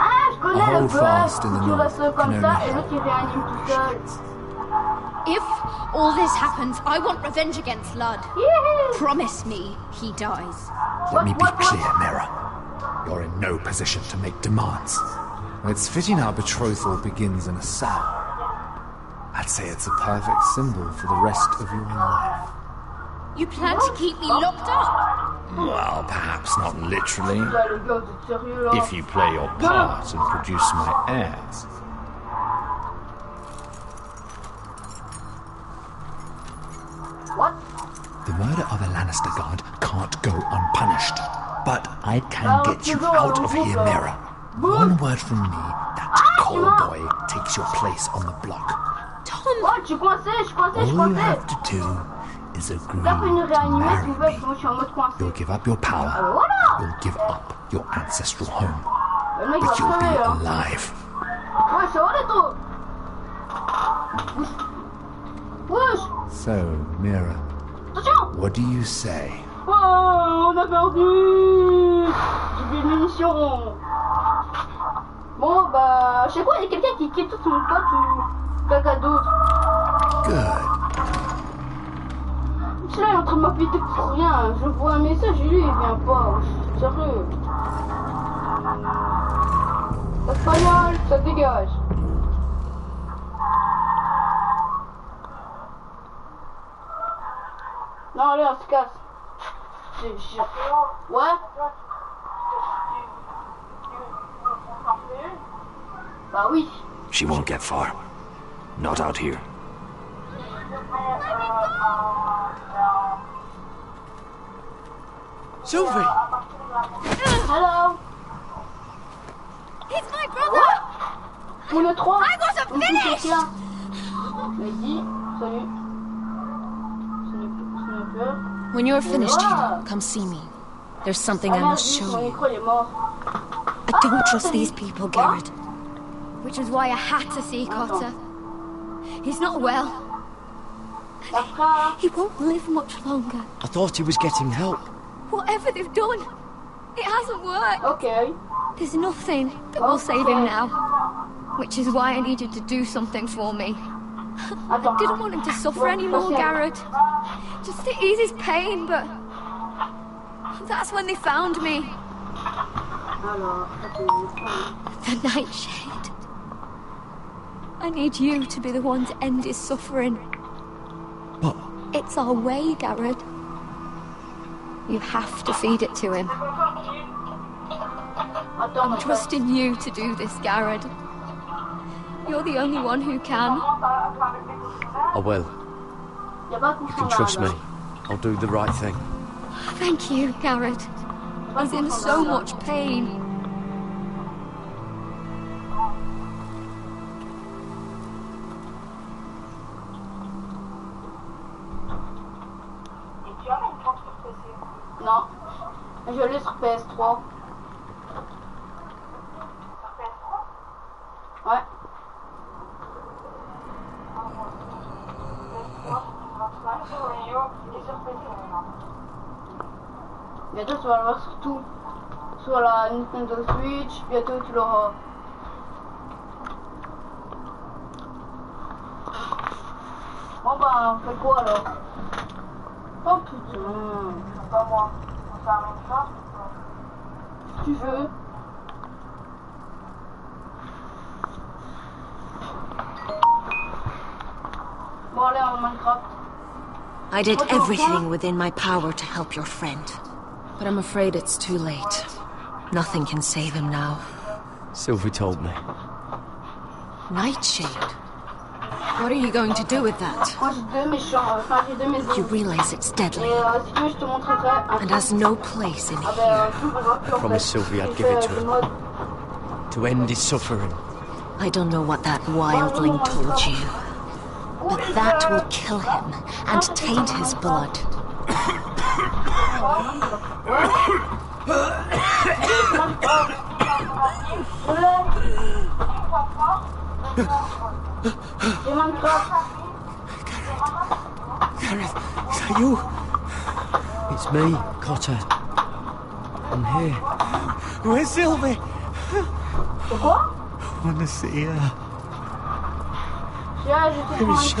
hold fast in the north can only hold. If all this happens, I want revenge against Ludd. Promise me he dies. Let me be clear, Mira. You're in no position to make demands. It's fitting our betrothal begins in a cell. I'd say it's a perfect symbol for the rest of your life. You plan to keep me locked up? Well, perhaps not literally. If you play your part and produce my heirs. What? The murder of a Lannister guard can't go unpunished. But I can get you out of here, Mira. One word from me, that cowboy takes your place on the block. Tom! What? All you have to do is agree to marry me. You'll give up your power. You'll give up your ancestral home. But you'll be alive. So, Mira, what do you say? Oh, on a perdu. J'ai plus de munitions. Bon, bah, je sais quoi, il y a quelqu'un qui quitte son pote ou quelqu'un d'autre. Good. Je là, il est en train de m'appeler pour rien. Je vois un message et lui, il vient pas. Sérieux. Espagnol, ça dégage. Non, allez, on se casse. Ouais. Bah oui. She won't get far. Not out here. Sylvie! Hello! He's my brother! On est trois! I wasn't finished! Vas-y, salut. When you're finished here, come see me. There's something I must show you. I don't trust these people, Garrett. Which is why I had to see Cotter. He's not well. He won't live much longer. I thought he was getting help. Whatever they've done, it hasn't worked. Okay. There's nothing that will save him now. Which is why I need you to do something for me. I didn't want him to suffer anymore, Garrett. Just to ease his pain, but... that's when they found me. The Nightshade. I need you to be the one to end his suffering. But... it's our way, Garrett. You have to feed it to him. I'm trusting you to do this, Garrett. You're the only one who can. I will. You can trust me. I'll do the right thing. Thank you, Garrett. He's in so much pain. Non, je l'ai sur PS3. Ouais. Bientôt tu vas le voir sur tout. Sur la Nintendo Switch, bientôt tu l'auras. Bon bah on fait quoi alors? Oh putain. Pas moi. On s'arrête ça. Si tu veux. Bon allez en Minecraft. I did everything within my power to help your friend. But I'm afraid it's too late. Nothing can save him now. Sylvie told me. Nightshade? What are you going to do with that? You realize it's deadly. And has no place in here. I promised Sylvie I'd give it to him. To end his suffering. I don't know what that wildling told you. But that will kill him and taint his blood. Gareth, is that you? It's me, Cotter. I'm here. Where's Sylvie? Quoi? I want to see her. Where is she?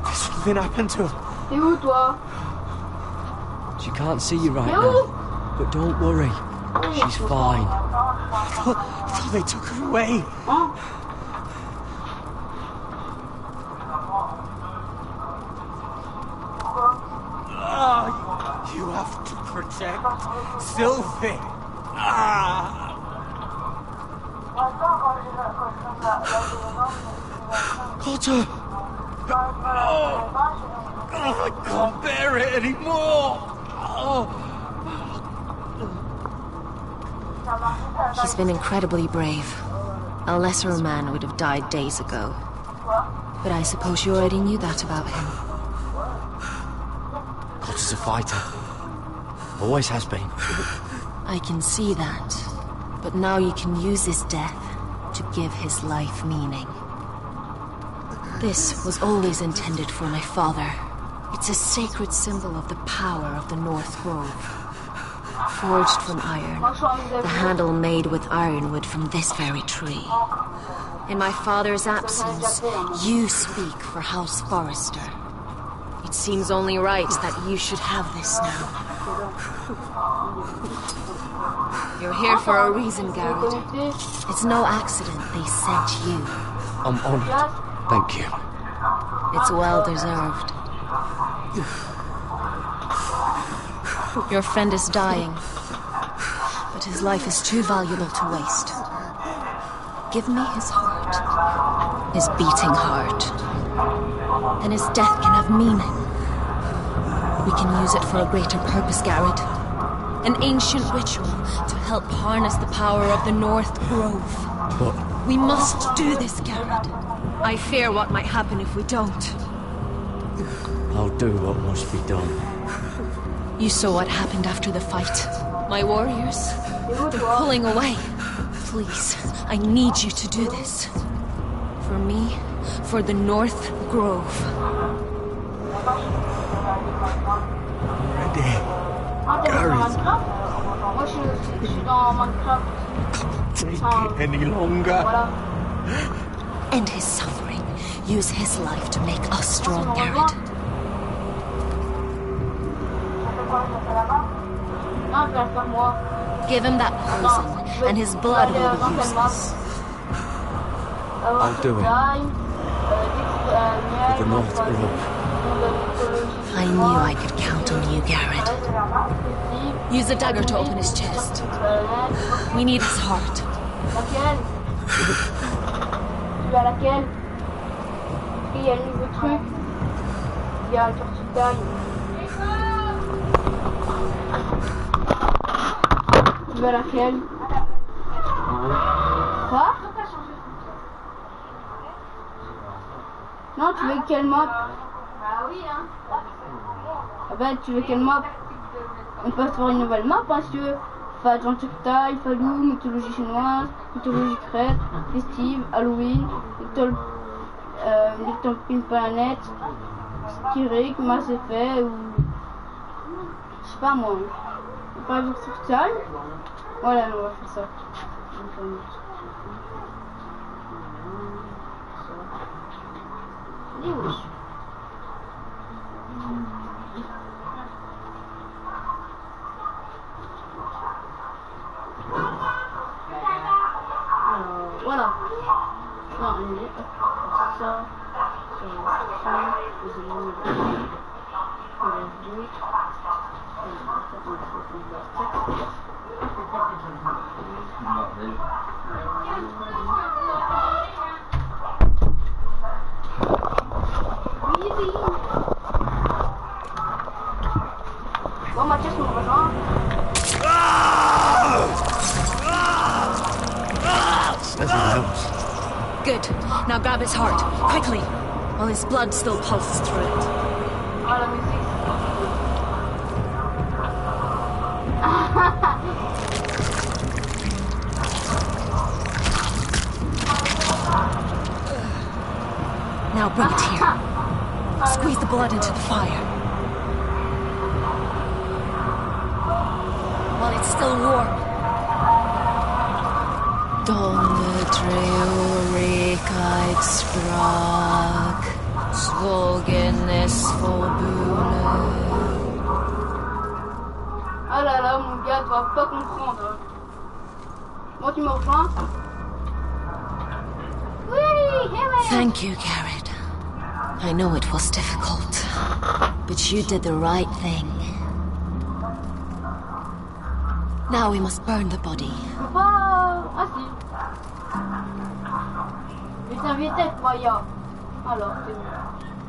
Did something happen to her? T'es où, toi? She can't see you right now. But don't worry. She's fine. I thought they took her away. Huh? You have to protect Sylvie. Cotter! I can't bear it anymore. He's been incredibly brave. A lesser man would have died days ago. But I suppose you already knew that about him. Cotter's a fighter. Always has been. I can see that. But now you can use his death to give his life meaning. This was always intended for my father. It's a sacred symbol of the power of the North Grove. Forged from iron, the handle made with ironwood from this very tree. In my father's absence, you speak for House Forrester. It seems only right that you should have this now. You're here for a reason, Garrett. It's no accident they sent you. I'm honored. Thank you. It's well deserved. Your friend is dying, but his life is too valuable to waste. Give me his heart, his beating heart. Then his death can have meaning. We can use it for a greater purpose, Garrett. An ancient ritual to help harness the power of the North Grove. But... We must do this, Garrett. I fear what might happen if we don't. I'll do what must be done. You saw what happened after the fight. My warriors, they're pulling away. Please, I need you to do this. For me, for the North Grove. Ready. Garrett. Take it any longer. End his suffering. Use his life to make us strong, Garrett. Give him that poison, and his blood will be useless. I'll do it. For the North Grove. I knew I could count on you, Garrett. Use the dagger to open his chest. We need his heart. Tu as laquelle? Il y a le nouveau truc. Il y a le tortue. Tu veux laquelle? Quoi? Non, tu veux quelle map? Ah oui, hein. Ah ben, tu veux quelle map? On peut faire une nouvelle map, hein, si tu veux. Adventure Time, Falou, mythologie chinoise, mythologie crète, festive, Halloween, Little Pin Planet, Skirik, Mass Effect ou... Je sais pas moi. Par exemple sur Time. Voilà, on va faire ça. Et oui. Voilà. Non, ça, bon, Mathias nous rejoint. Good. Now grab his heart, quickly, while his blood still pulses through it. Now bring it here. Squeeze the blood into the fire. While it's still warm. Donde Dreurigkeit sprak, Svogen es forbune. Ah là là, mon gars, tu vas pas comprendre. Moi, tu me rejoins? Thank you, Garrett. I know it was difficult, but you did the right thing. Now we must burn the body. Ah si. Je t'invitais, Maya. Alors, c'est bon.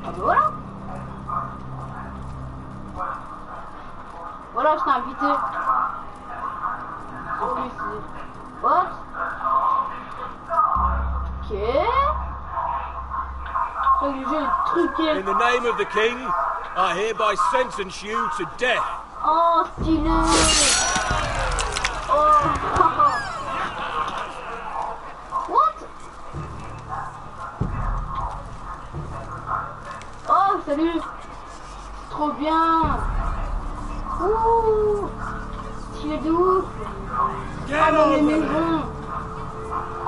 Ah ben voilà. Voilà, je t'ai invité. En plus, what? Ok. So le jeu est truqué. In the name of the king, I hereby sentence you to death. Oh, stylé. Oh. What? Oh, salut. trop bien. Ouh, stylé de ouf. Ah, dans les maisons.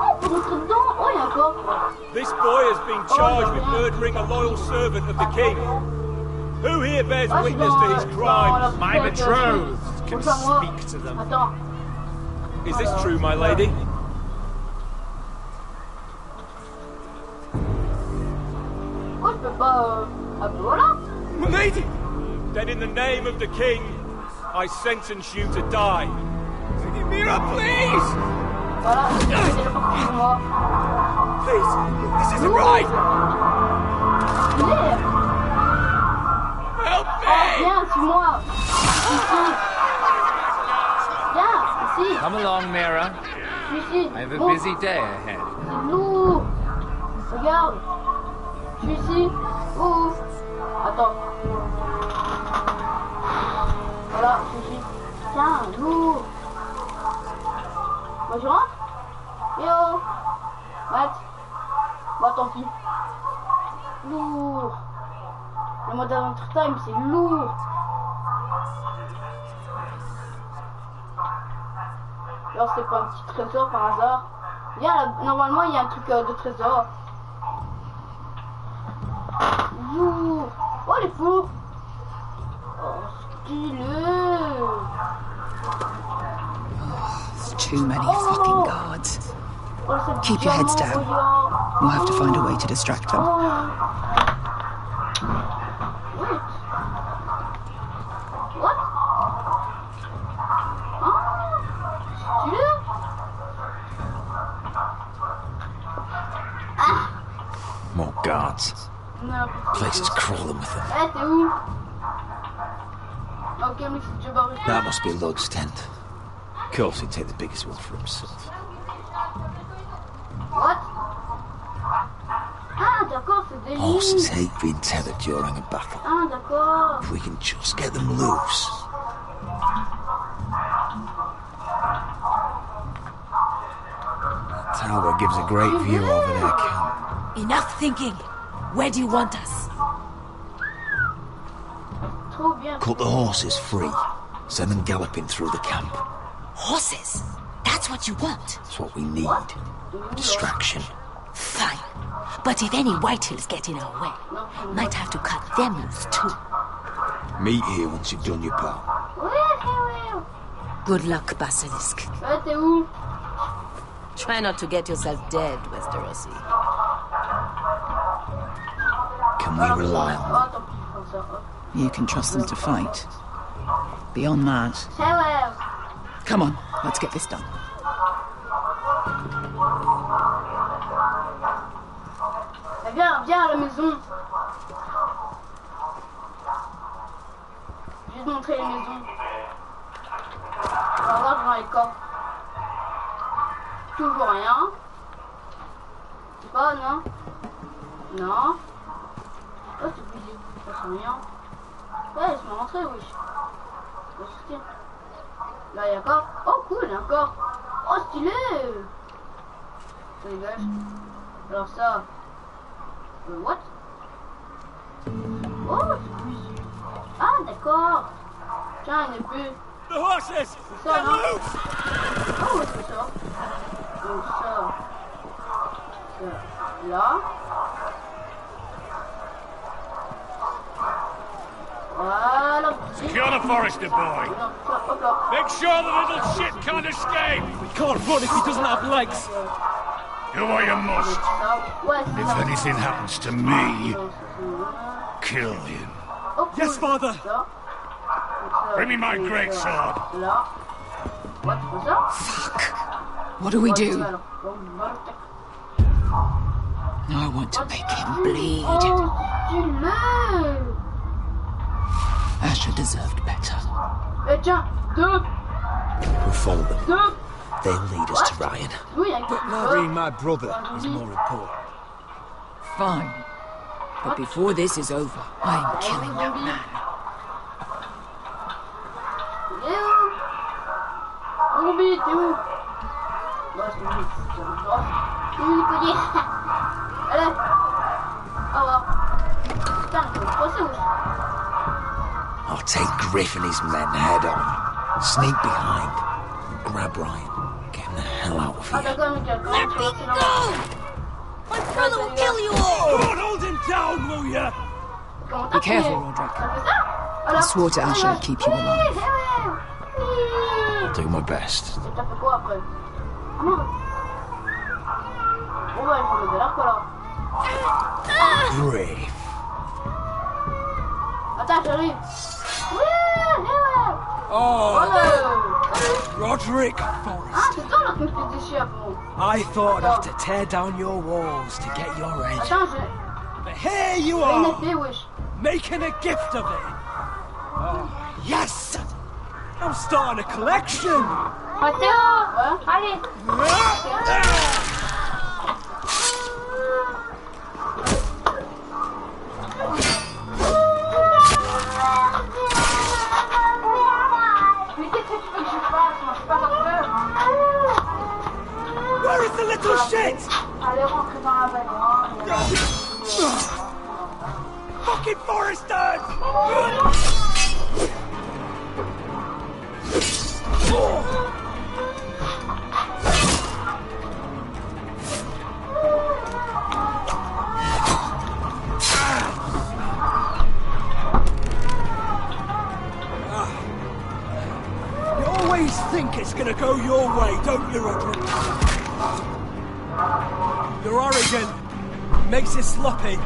Oh, on peut rentrer dedans. Oh, il y a un coffre. This boy has been charged with murdering a loyal servant of the king. Who here bears witness to his crimes? My betrothed can speak to them. Attends. Is this true, my lady? Oh, je peux pas... Ah, ben voilà. My lady! Then in the name of the king, I sentence you to die. Mira, please! Voilà, c'est la partie pour moi. Please, this isn't right! Help me! Oh, viens, suis-moi. Ici. Viens, ici. Come along, Mira. Ici. I have a busy day ahead. C'est lourd. Regarde. Je suis ici. Ouh. Attends. Voilà, je suis ici. Tiens, lourd. Moi, je rentre. Yo. Matt. Bah, tant pis. Lourd. Le mode Adventure Time, c'est lourd. Alors, c'est pas un petit trésor par hasard. Viens, là, normalement, il y a un truc de trésor. Lourd. Oh, les fours. Oh, stylé. There's too many fucking guards. Keep your heads down. We'll have to find a way to distract them. More guards. Place is crawling with them. Eh, t'es où? Ok, mais c'est déjà barré. That must be Lod's tent. Of course, he'd take the biggest one for himself. What? Ah, d'accord, c'est des Horses hate being tethered during a battle. Ah, d'accord. If we can just get them loose. The tower gives a great view over their camp. Enough thinking. Where do you want us? Trop bien. Cut the horses free. Send them galloping through the camp. Horses? That's what you want? That's what we need. Distraction. Fine. But if any Whitehills get in our way, might have to cut them loose too. Meet here once you've done your part. Good luck, Basilisk. T'es où? Try not to get yourself dead, Westerosi. Can we rely on them? You can trust them to fight. Beyond that... Come on, let's get this done. Viens, viens à la maison. Je vais te montrer les maisons. On va voir dans les coffres. Toujours rien. C'est pas, non? Non. Oh, c'est busy. Ça sent rien. Ouais, laisse-moi rentrer, oui. Je vais sortir. Là, il y a un coffre. Oh, cool, il y a un coffre. Oh, stylé. Ça dégage. Alors ça... what? Oh, c'est busy. Ah, d'accord. Tiens, une épée. The horses! C'est ça, non? Oh, c'est ça. Donc ça... là. Voilà. Secure the Forester boy. Make sure the little shit can't escape. We can't run if he doesn't have legs. Do what you must. If anything happens to me, kill him. Yes, father. Bring me my greatsword. Fuck. What do we do? I want to make him bleed. Asher deserved better. We'll follow them. They'll lead us to Ryan. But marrying my brother is more important. Fine. But before this is over, I am killing that man. T'es où? Allez. Au revoir. Putain, il faut passer aussi. I'll take Griff and his men head on. Sneak behind. Grab Ryan. Get him the hell out of here. Let me go! My brother will kill you all! Don't hold him down, will ya? Be careful, Roderick. I swore to Asher to keep you alive. I'll do my best. Griff. Attends, j'arrive. Oh, Roderick Forrest. Ah, c'est toi là qui me fais des chiens, bon. I thought I'd have to tear down your walls to get your edge. Attends, But here you are, making a gift of it. Oh, yes! I'm starting a collection. Mathéo, allez. Where is the little shit? Fucking Forresters! You always think it's gonna go your way, don't you, Roderick? You're arrogant. Makes you sloppy.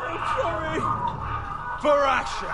I'm sorry. For Asher.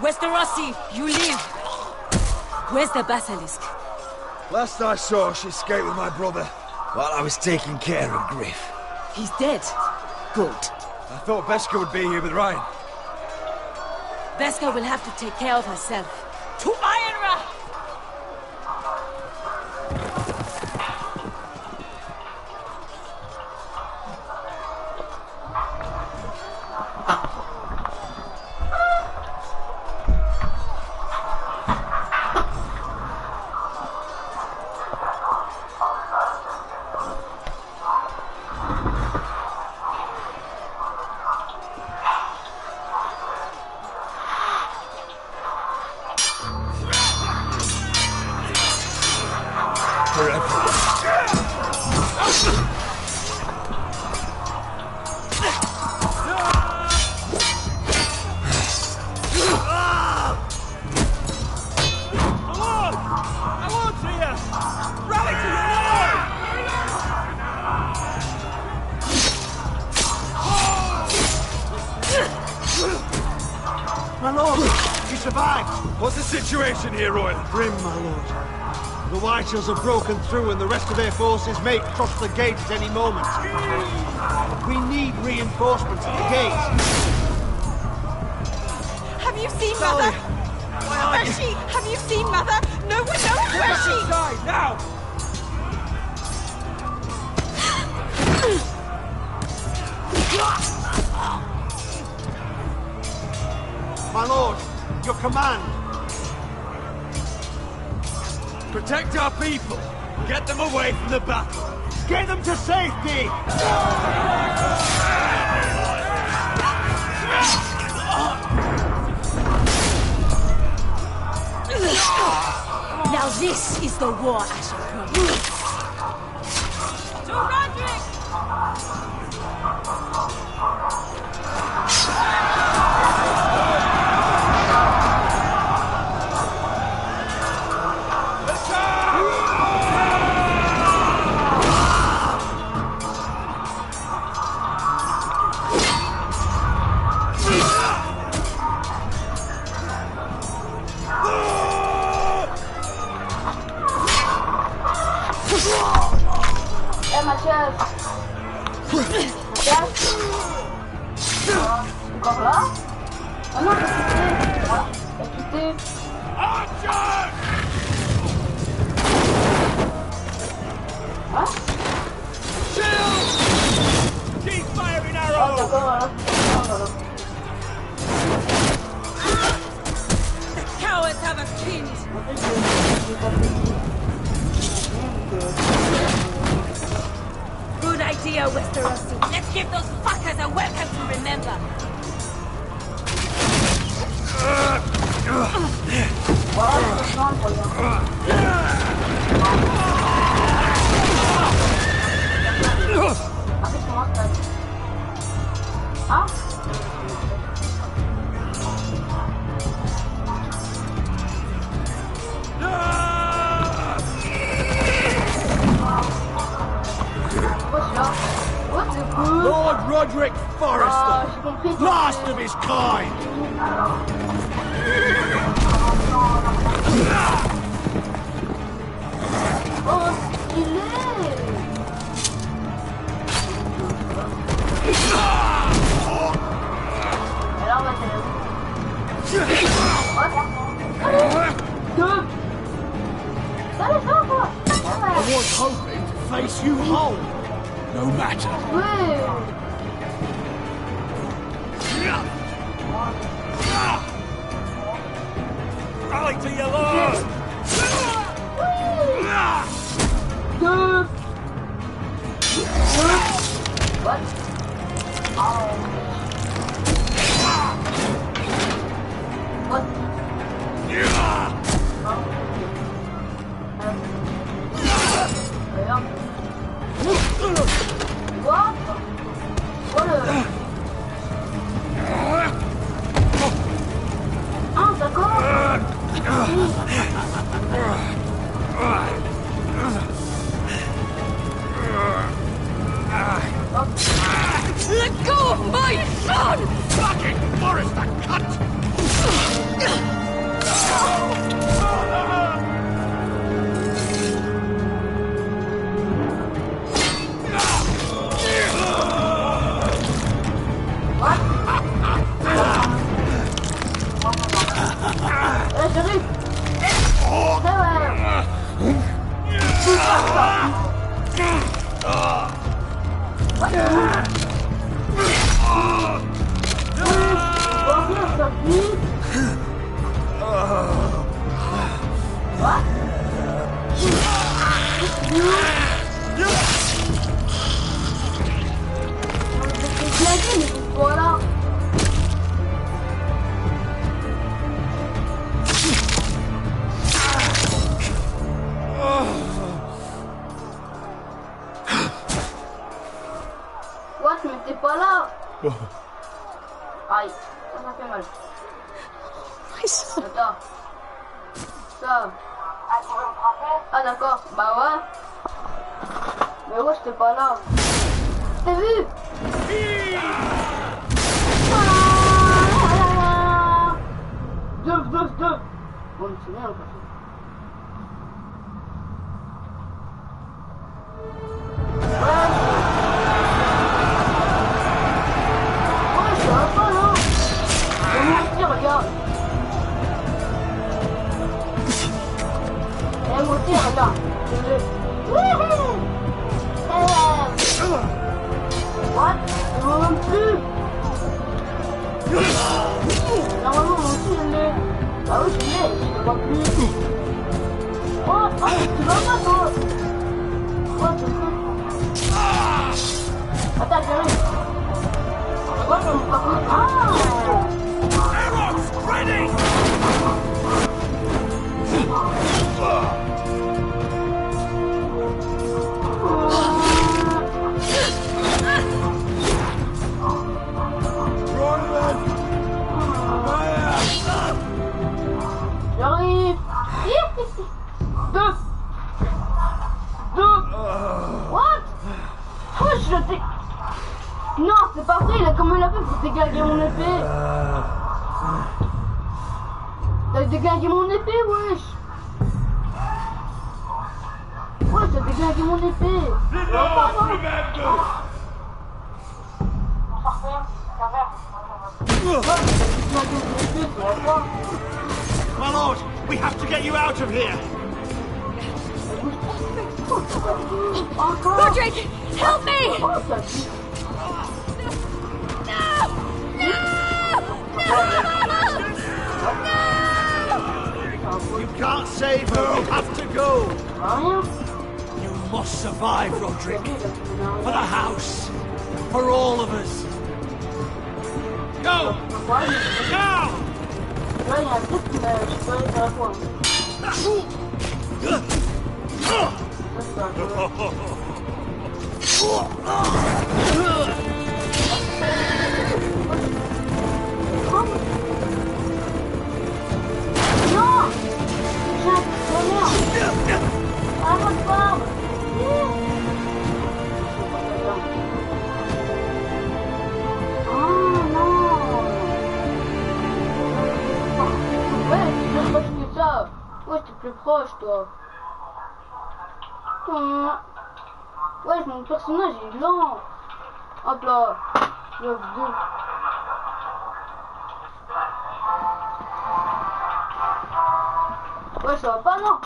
Westerosi, you live. Where's the basilisk? Last I saw, she escaped with my brother while I was taking care of Griff. He's dead. Good. I thought Beskha would be here with Ryan. Beskha will have to take care of herself. To Ironra! My lord, you survived. What's the situation here, Royal? Grim, my lord. The Whitehills have broken through and the rest of their forces may cross the gate at any moment. We need reinforcements at the gate. Have you seen Mother? Where's she? Have you seen Mother? No one knows where she... Inside, now! My lord, your command. Protect our people. Get them away from the battle. Get them to safety! Now this is the war I shall promise. To Roderick! Attack! Eh, Mathias. Mathias. Encore là? Ah non, t'as quitté. Voilà, t'as quitté. Hein? Keep firing Ah, arrows! d'accord, voilà. Ah, voilà. The cowards have a king! Good idea, Westerosi. Let's give those fuckers a welcome to remember. Ah? Lord Roderick Forrester, last of his kind. Oh, stylé! Alors, on va I was hoping to face you whole, no matter. Rally to your lord! What? What? What? Ah, d'accord. Let go of my son! Fucking Forrester, cunt! J'arrive. Voilà. What, mais t'es pas là. Aïe, ça fait mal. Attends. Ça. Ah d'accord, bah ouais. Mais ouais, j'étais pas là. T'as vu? Deux. Bon, c'est bien, quoi. Regarde. Et moi aussi, regarde. What? Je vois même plus. Normalement, moi aussi, je l'ai. Ah oui, je l'ai. Je le vois plus. Oh, tu vas pas, toi? Oh, c'est cool. Attends, j'arrive. Ouais, mais par contre... Ah! Ready! J'arrive. Deux. What? Je le dé... Non, c'est pas vrai, comment il a fait pour déglinguer mon épée? T'as déglingué mon épée, wesh. Ouais, t'as dégagé mon épée. My lord, we have to get you out of here. Roderick, help me! You can't save her, you have to go. You must survive, Roderick. For the house. For all of us. Go! Now! Ouais, t'es plus proche, toi. Ouais, mon personnage est lent. Hop là. Love 2. Ouais, ça va pas, non?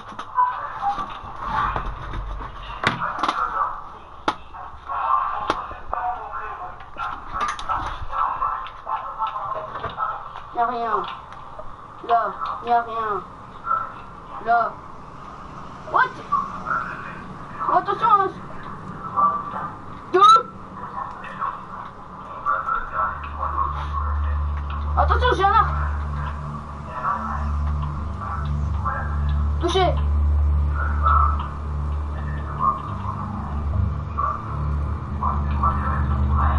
Y'a rien. Là, y'a rien. Là. What? Oh, attention, hein. Deux. Attention, j'ai un arc. Touché.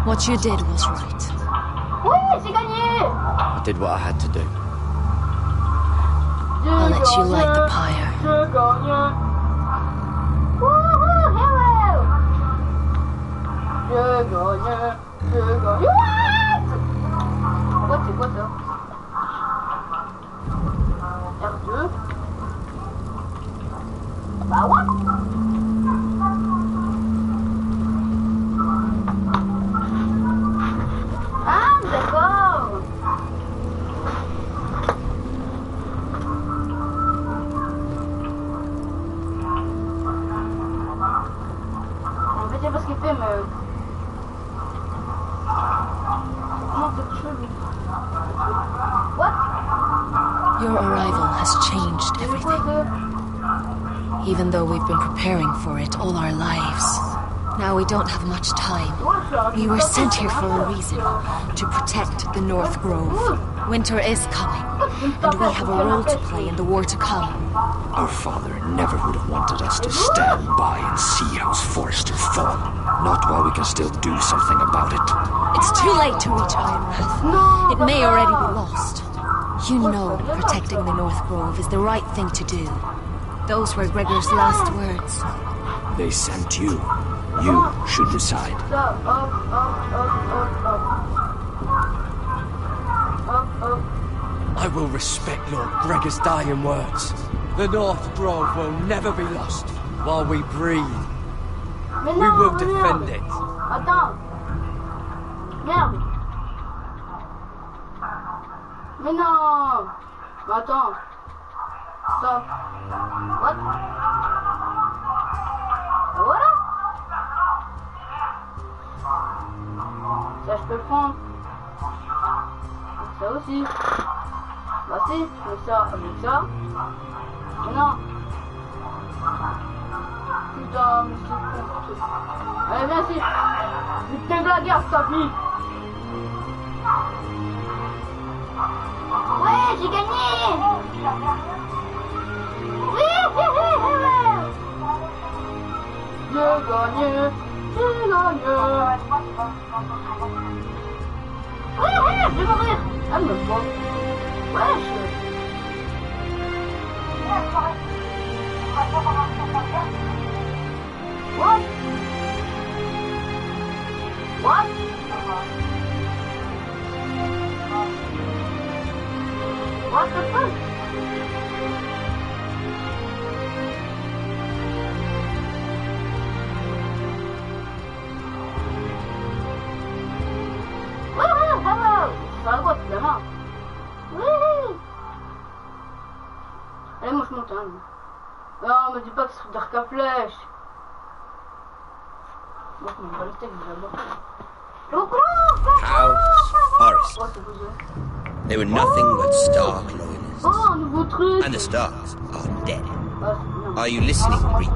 What you did was right. Oui, c'est gagné. I did what I had to do. I'll let you light the pyre. Woohoo, hero! What? C'est quoi ça? R2? Bah what? Ah, d'accord. En fait, c'est parce qu'il fait, mais... Comment quelque chose? What? Your arrival has changed everything. Even though we've been preparing for it all our lives. Now we don't have much time. We were sent here for a reason. To protect the North Grove. Winter is coming. And we have a role to play in the war to come. Our father never would have wanted us to stand by and see House Forrester fall. Not while we can still do something about it. It's too late to reach Ironrath. It may already be lost. You know protecting the North Grove is the right thing to do. Those were Gregor's last words. They sent you. You should decide. I will respect Lord Gregor's dying words. The North Grove will never be lost while we breathe. We will defend it. Attends. Merde. Mais non. Attends. Stop. What? Voilà. Ça, je peux le prendre. Ça aussi. Bah si, mais ça avec ça. Mais non. Putain, mais c'est con ce truc. Allez, viens ici. Putain de la guerre, ta vie. Ouais, j'ai gagné. Oui, j'ai gagné. J'ai gagné. Oui, je vais mourir. Ah, me voit. Wesh. What? What? What the fuck? pas que c'est dark à flèche. House, forest. They were nothing but Stark loyalists. And the Starks are dead. Are you listening, Reek?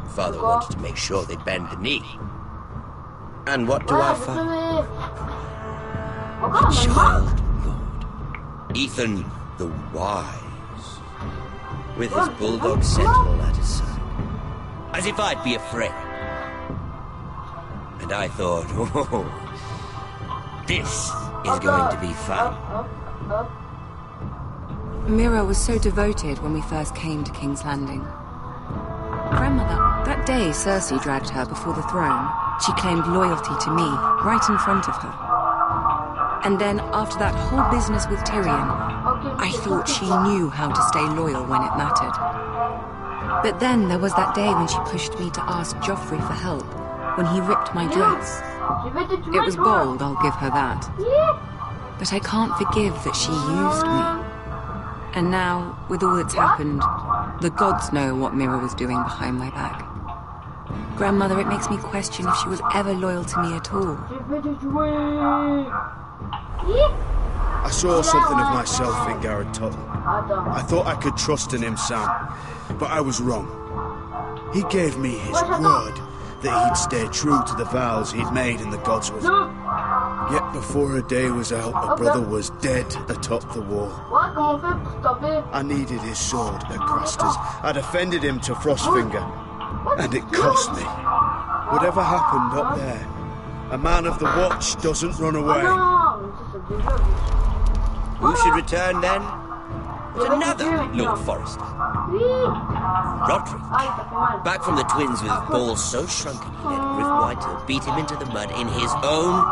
Father wanted to make sure they'd bend the knee. And what do I find? A child lord. Ethan the Wise. With his bulldog sentinel at his side. As if I'd be afraid. And I thought, oh, this is going to be fun. Mira was so devoted when we first came to King's Landing. Grandmother, that day Cersei dragged her before the throne, she claimed loyalty to me, right in front of her. And then, after that whole business with Tyrion, I thought she knew how to stay loyal when it mattered. But then there was that day when she pushed me to ask Joffrey for help, when he ripped my dress. It was bold, I'll give her that. But I can't forgive that she used me. And now, with all that's happened, the gods know what Mira was doing behind my back. Grandmother, it makes me question if she was ever loyal to me at all. I saw something of myself in Garrett Tuttle. I thought I could trust in him, Sam, but I was wrong. He gave me his word that he'd stay true to the vows he'd made in the Godswood. Yet before a day was out, a brother was dead atop the wall. I needed his sword at Craster's. I'd offended him to Frostfinger, and it cost me. Whatever happened up there, a man of the Watch doesn't run away. Who should return then? But another Lord Forrester. Roderick. Back from the Twins with his balls so shrunken he let Griff Whitehill beat him into the mud in his own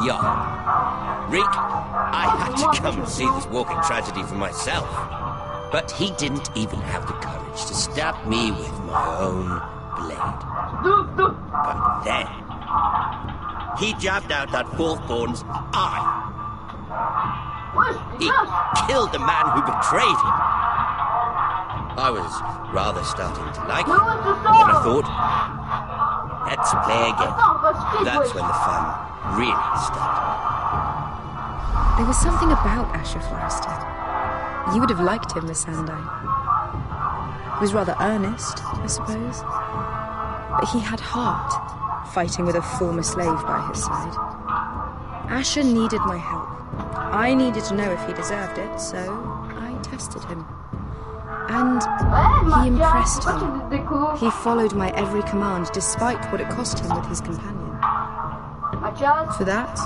yard. Reek, I had to come and see this walking tragedy for myself. But he didn't even have the courage to stab me with my own blade. But then, he jabbed out that fourth-born's eye. He killed the man who betrayed him. I was rather starting to like him. And then I thought, let's play again. That's when the fun really started. There was something about Asher Forrester. You would have liked him, Miss Sandine. He was rather earnest, I suppose. But he had heart, fighting with a former slave by his side. Asher needed my help. I needed to know if he deserved it, so I tested him. And he impressed me. He followed my every command, despite what it cost him with his companion. For that,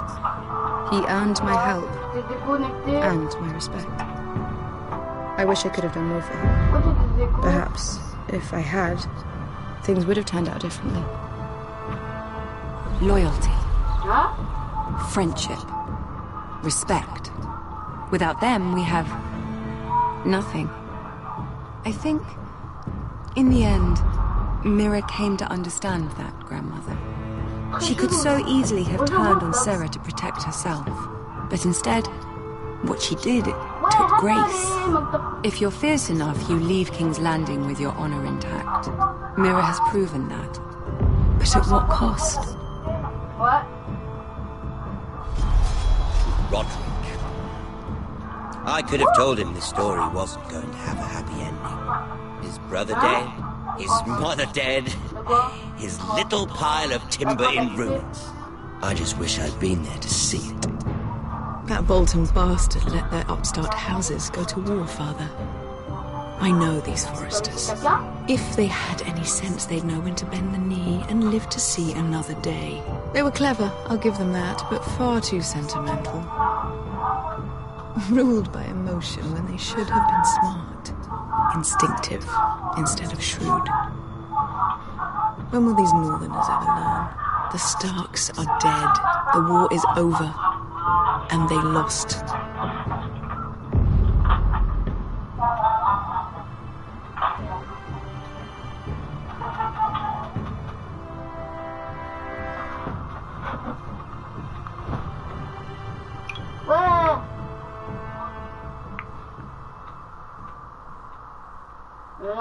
he earned my help and my respect. I wish I could have done more for him. Perhaps, if I had, things would have turned out differently. Loyalty. Friendship. Respect. Without them, we have nothing. I think, in the end, Mira came to understand that, Grandmother. She could so easily have turned on Sarah to protect herself. But instead, what she did took grace. If you're fierce enough, you leave King's Landing with your honor intact. Mira has proven that. But at what cost? What? Roderick. I could have told him this story wasn't going to have a happy ending. His brother dead, his mother dead, his little pile of timber in ruins. I just wish I'd been there to see it. That Bolton bastard let their upstart houses go to war, Father. I know these Forresters. If they had any sense, they'd know when to bend the knee and live to see another day. They were clever, I'll give them that, but far too sentimental. Ruled by emotion when they should have been smart. Instinctive instead of shrewd. When will these Northerners ever learn? The Starks are dead, the war is over, and they lost.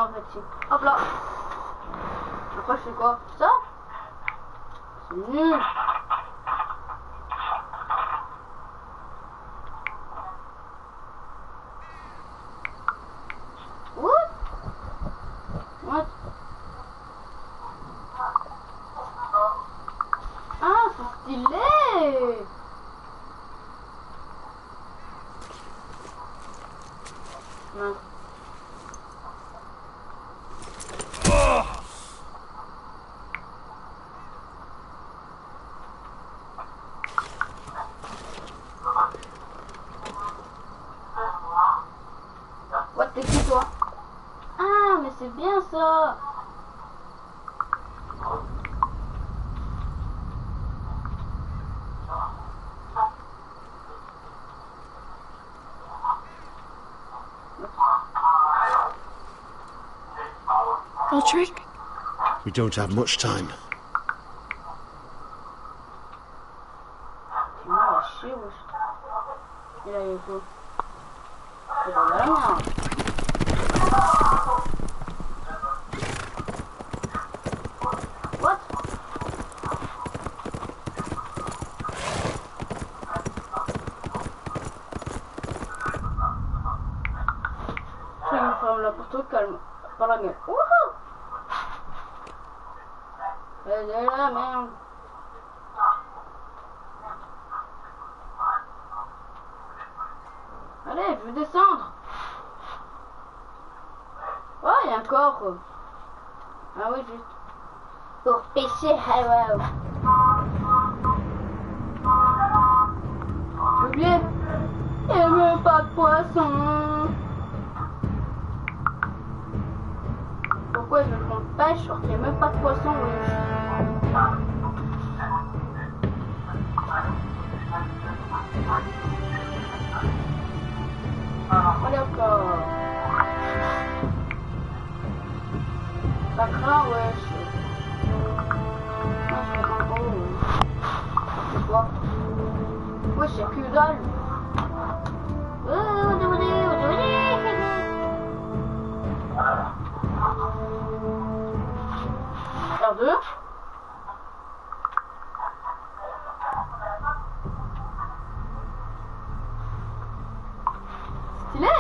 en fait. Hop là. Après je fais quoi? Ça? C'est nul. What? What? Ah, c'est stylé. Non. What, t'es qui toi? Ah, mais c'est bien ça. Roderick? We don't have much time. Tu m'as lâché, wesh. Il a eu quoi? C'est pas mal, hein. What? Je vais me fermer la porte au calme. Par la gueule. Wouhou! C'est de la merde. Allez, je veux descendre. Oh, il y a un corps. Ah oui, juste. Pour pêcher, ah ouais. J'ai oublié. Il n'y a même pas de poisson. Pourquoi je prends pêche alors qu'il n'y a même pas de poisson? Allez encore. Ça craint, wesh. Moi je vais en haut. C'est quoi? Wesh, y'a que dalle. R2. Stylé.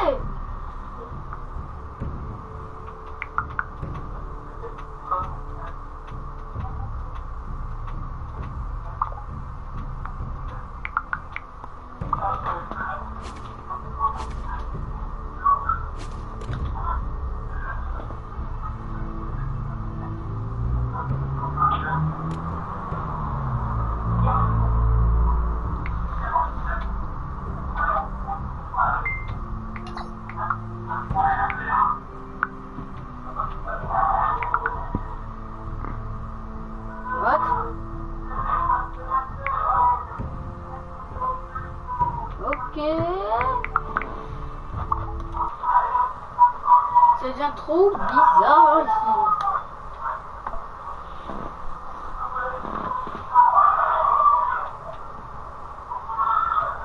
Ça devient trop bizarre ici.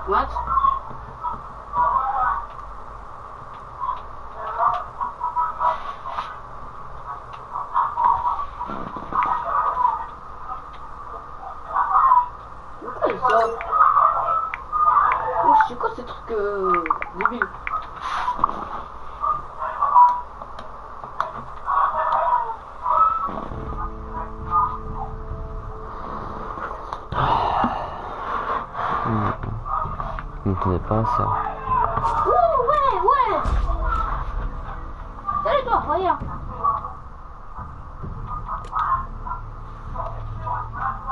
What? Pourquoi ça? Oh, c'est quoi ces trucs débiles? Je ne connais pas ça. Ouh, ouais. Salut toi, regarde.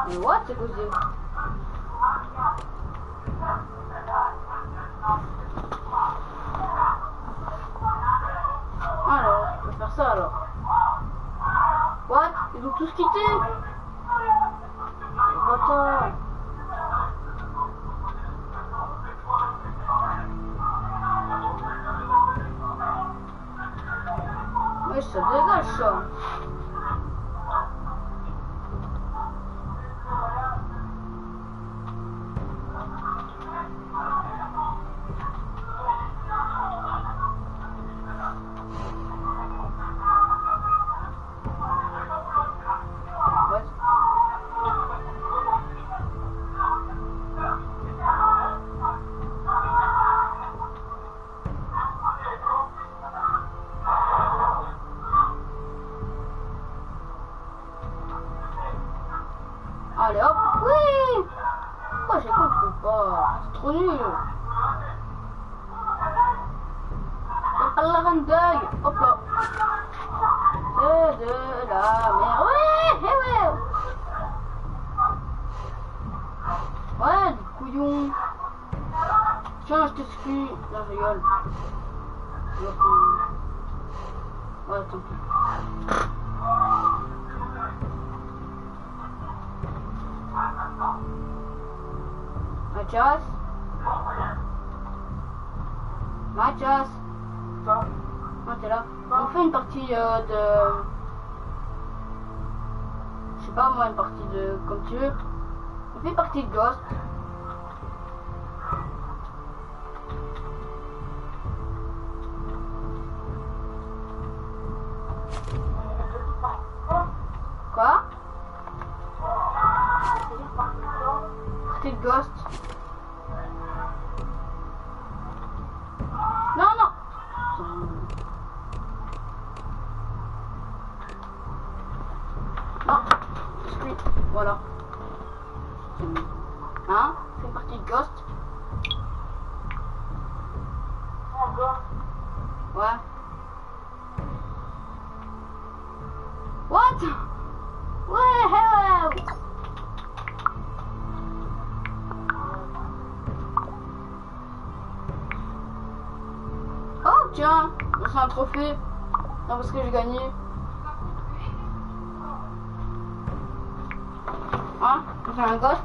Mais what, c'est quoi ça? Alors, je vais faire ça alors. What? Ils ont tous quitté? Attends. Ouais, ça dégage ça. Allez hop, oui. Pourquoi j'ai compris pas? C'est trop nul. Pas la reine d'œil. Hop là. C'est de la merde. Ouais, ouais. Ouais, du couillon. Tiens, je t'exclus. Là, je rigole. Ouais, tant pis. Mathias? Mathias? Ah, t'es là. On fait une partie de... Je sais pas moi, une partie de... Comme tu veux. On fait une partie de Ghost. Quoi? Partie de Ghost. Non, non. Non. Voilà. Hein? C'est une partie de Ghost. Ouais. What? Ouais. Oh tiens, c'est un trophée. Non parce que j'ai gagné. Hein? C'est un Ghost.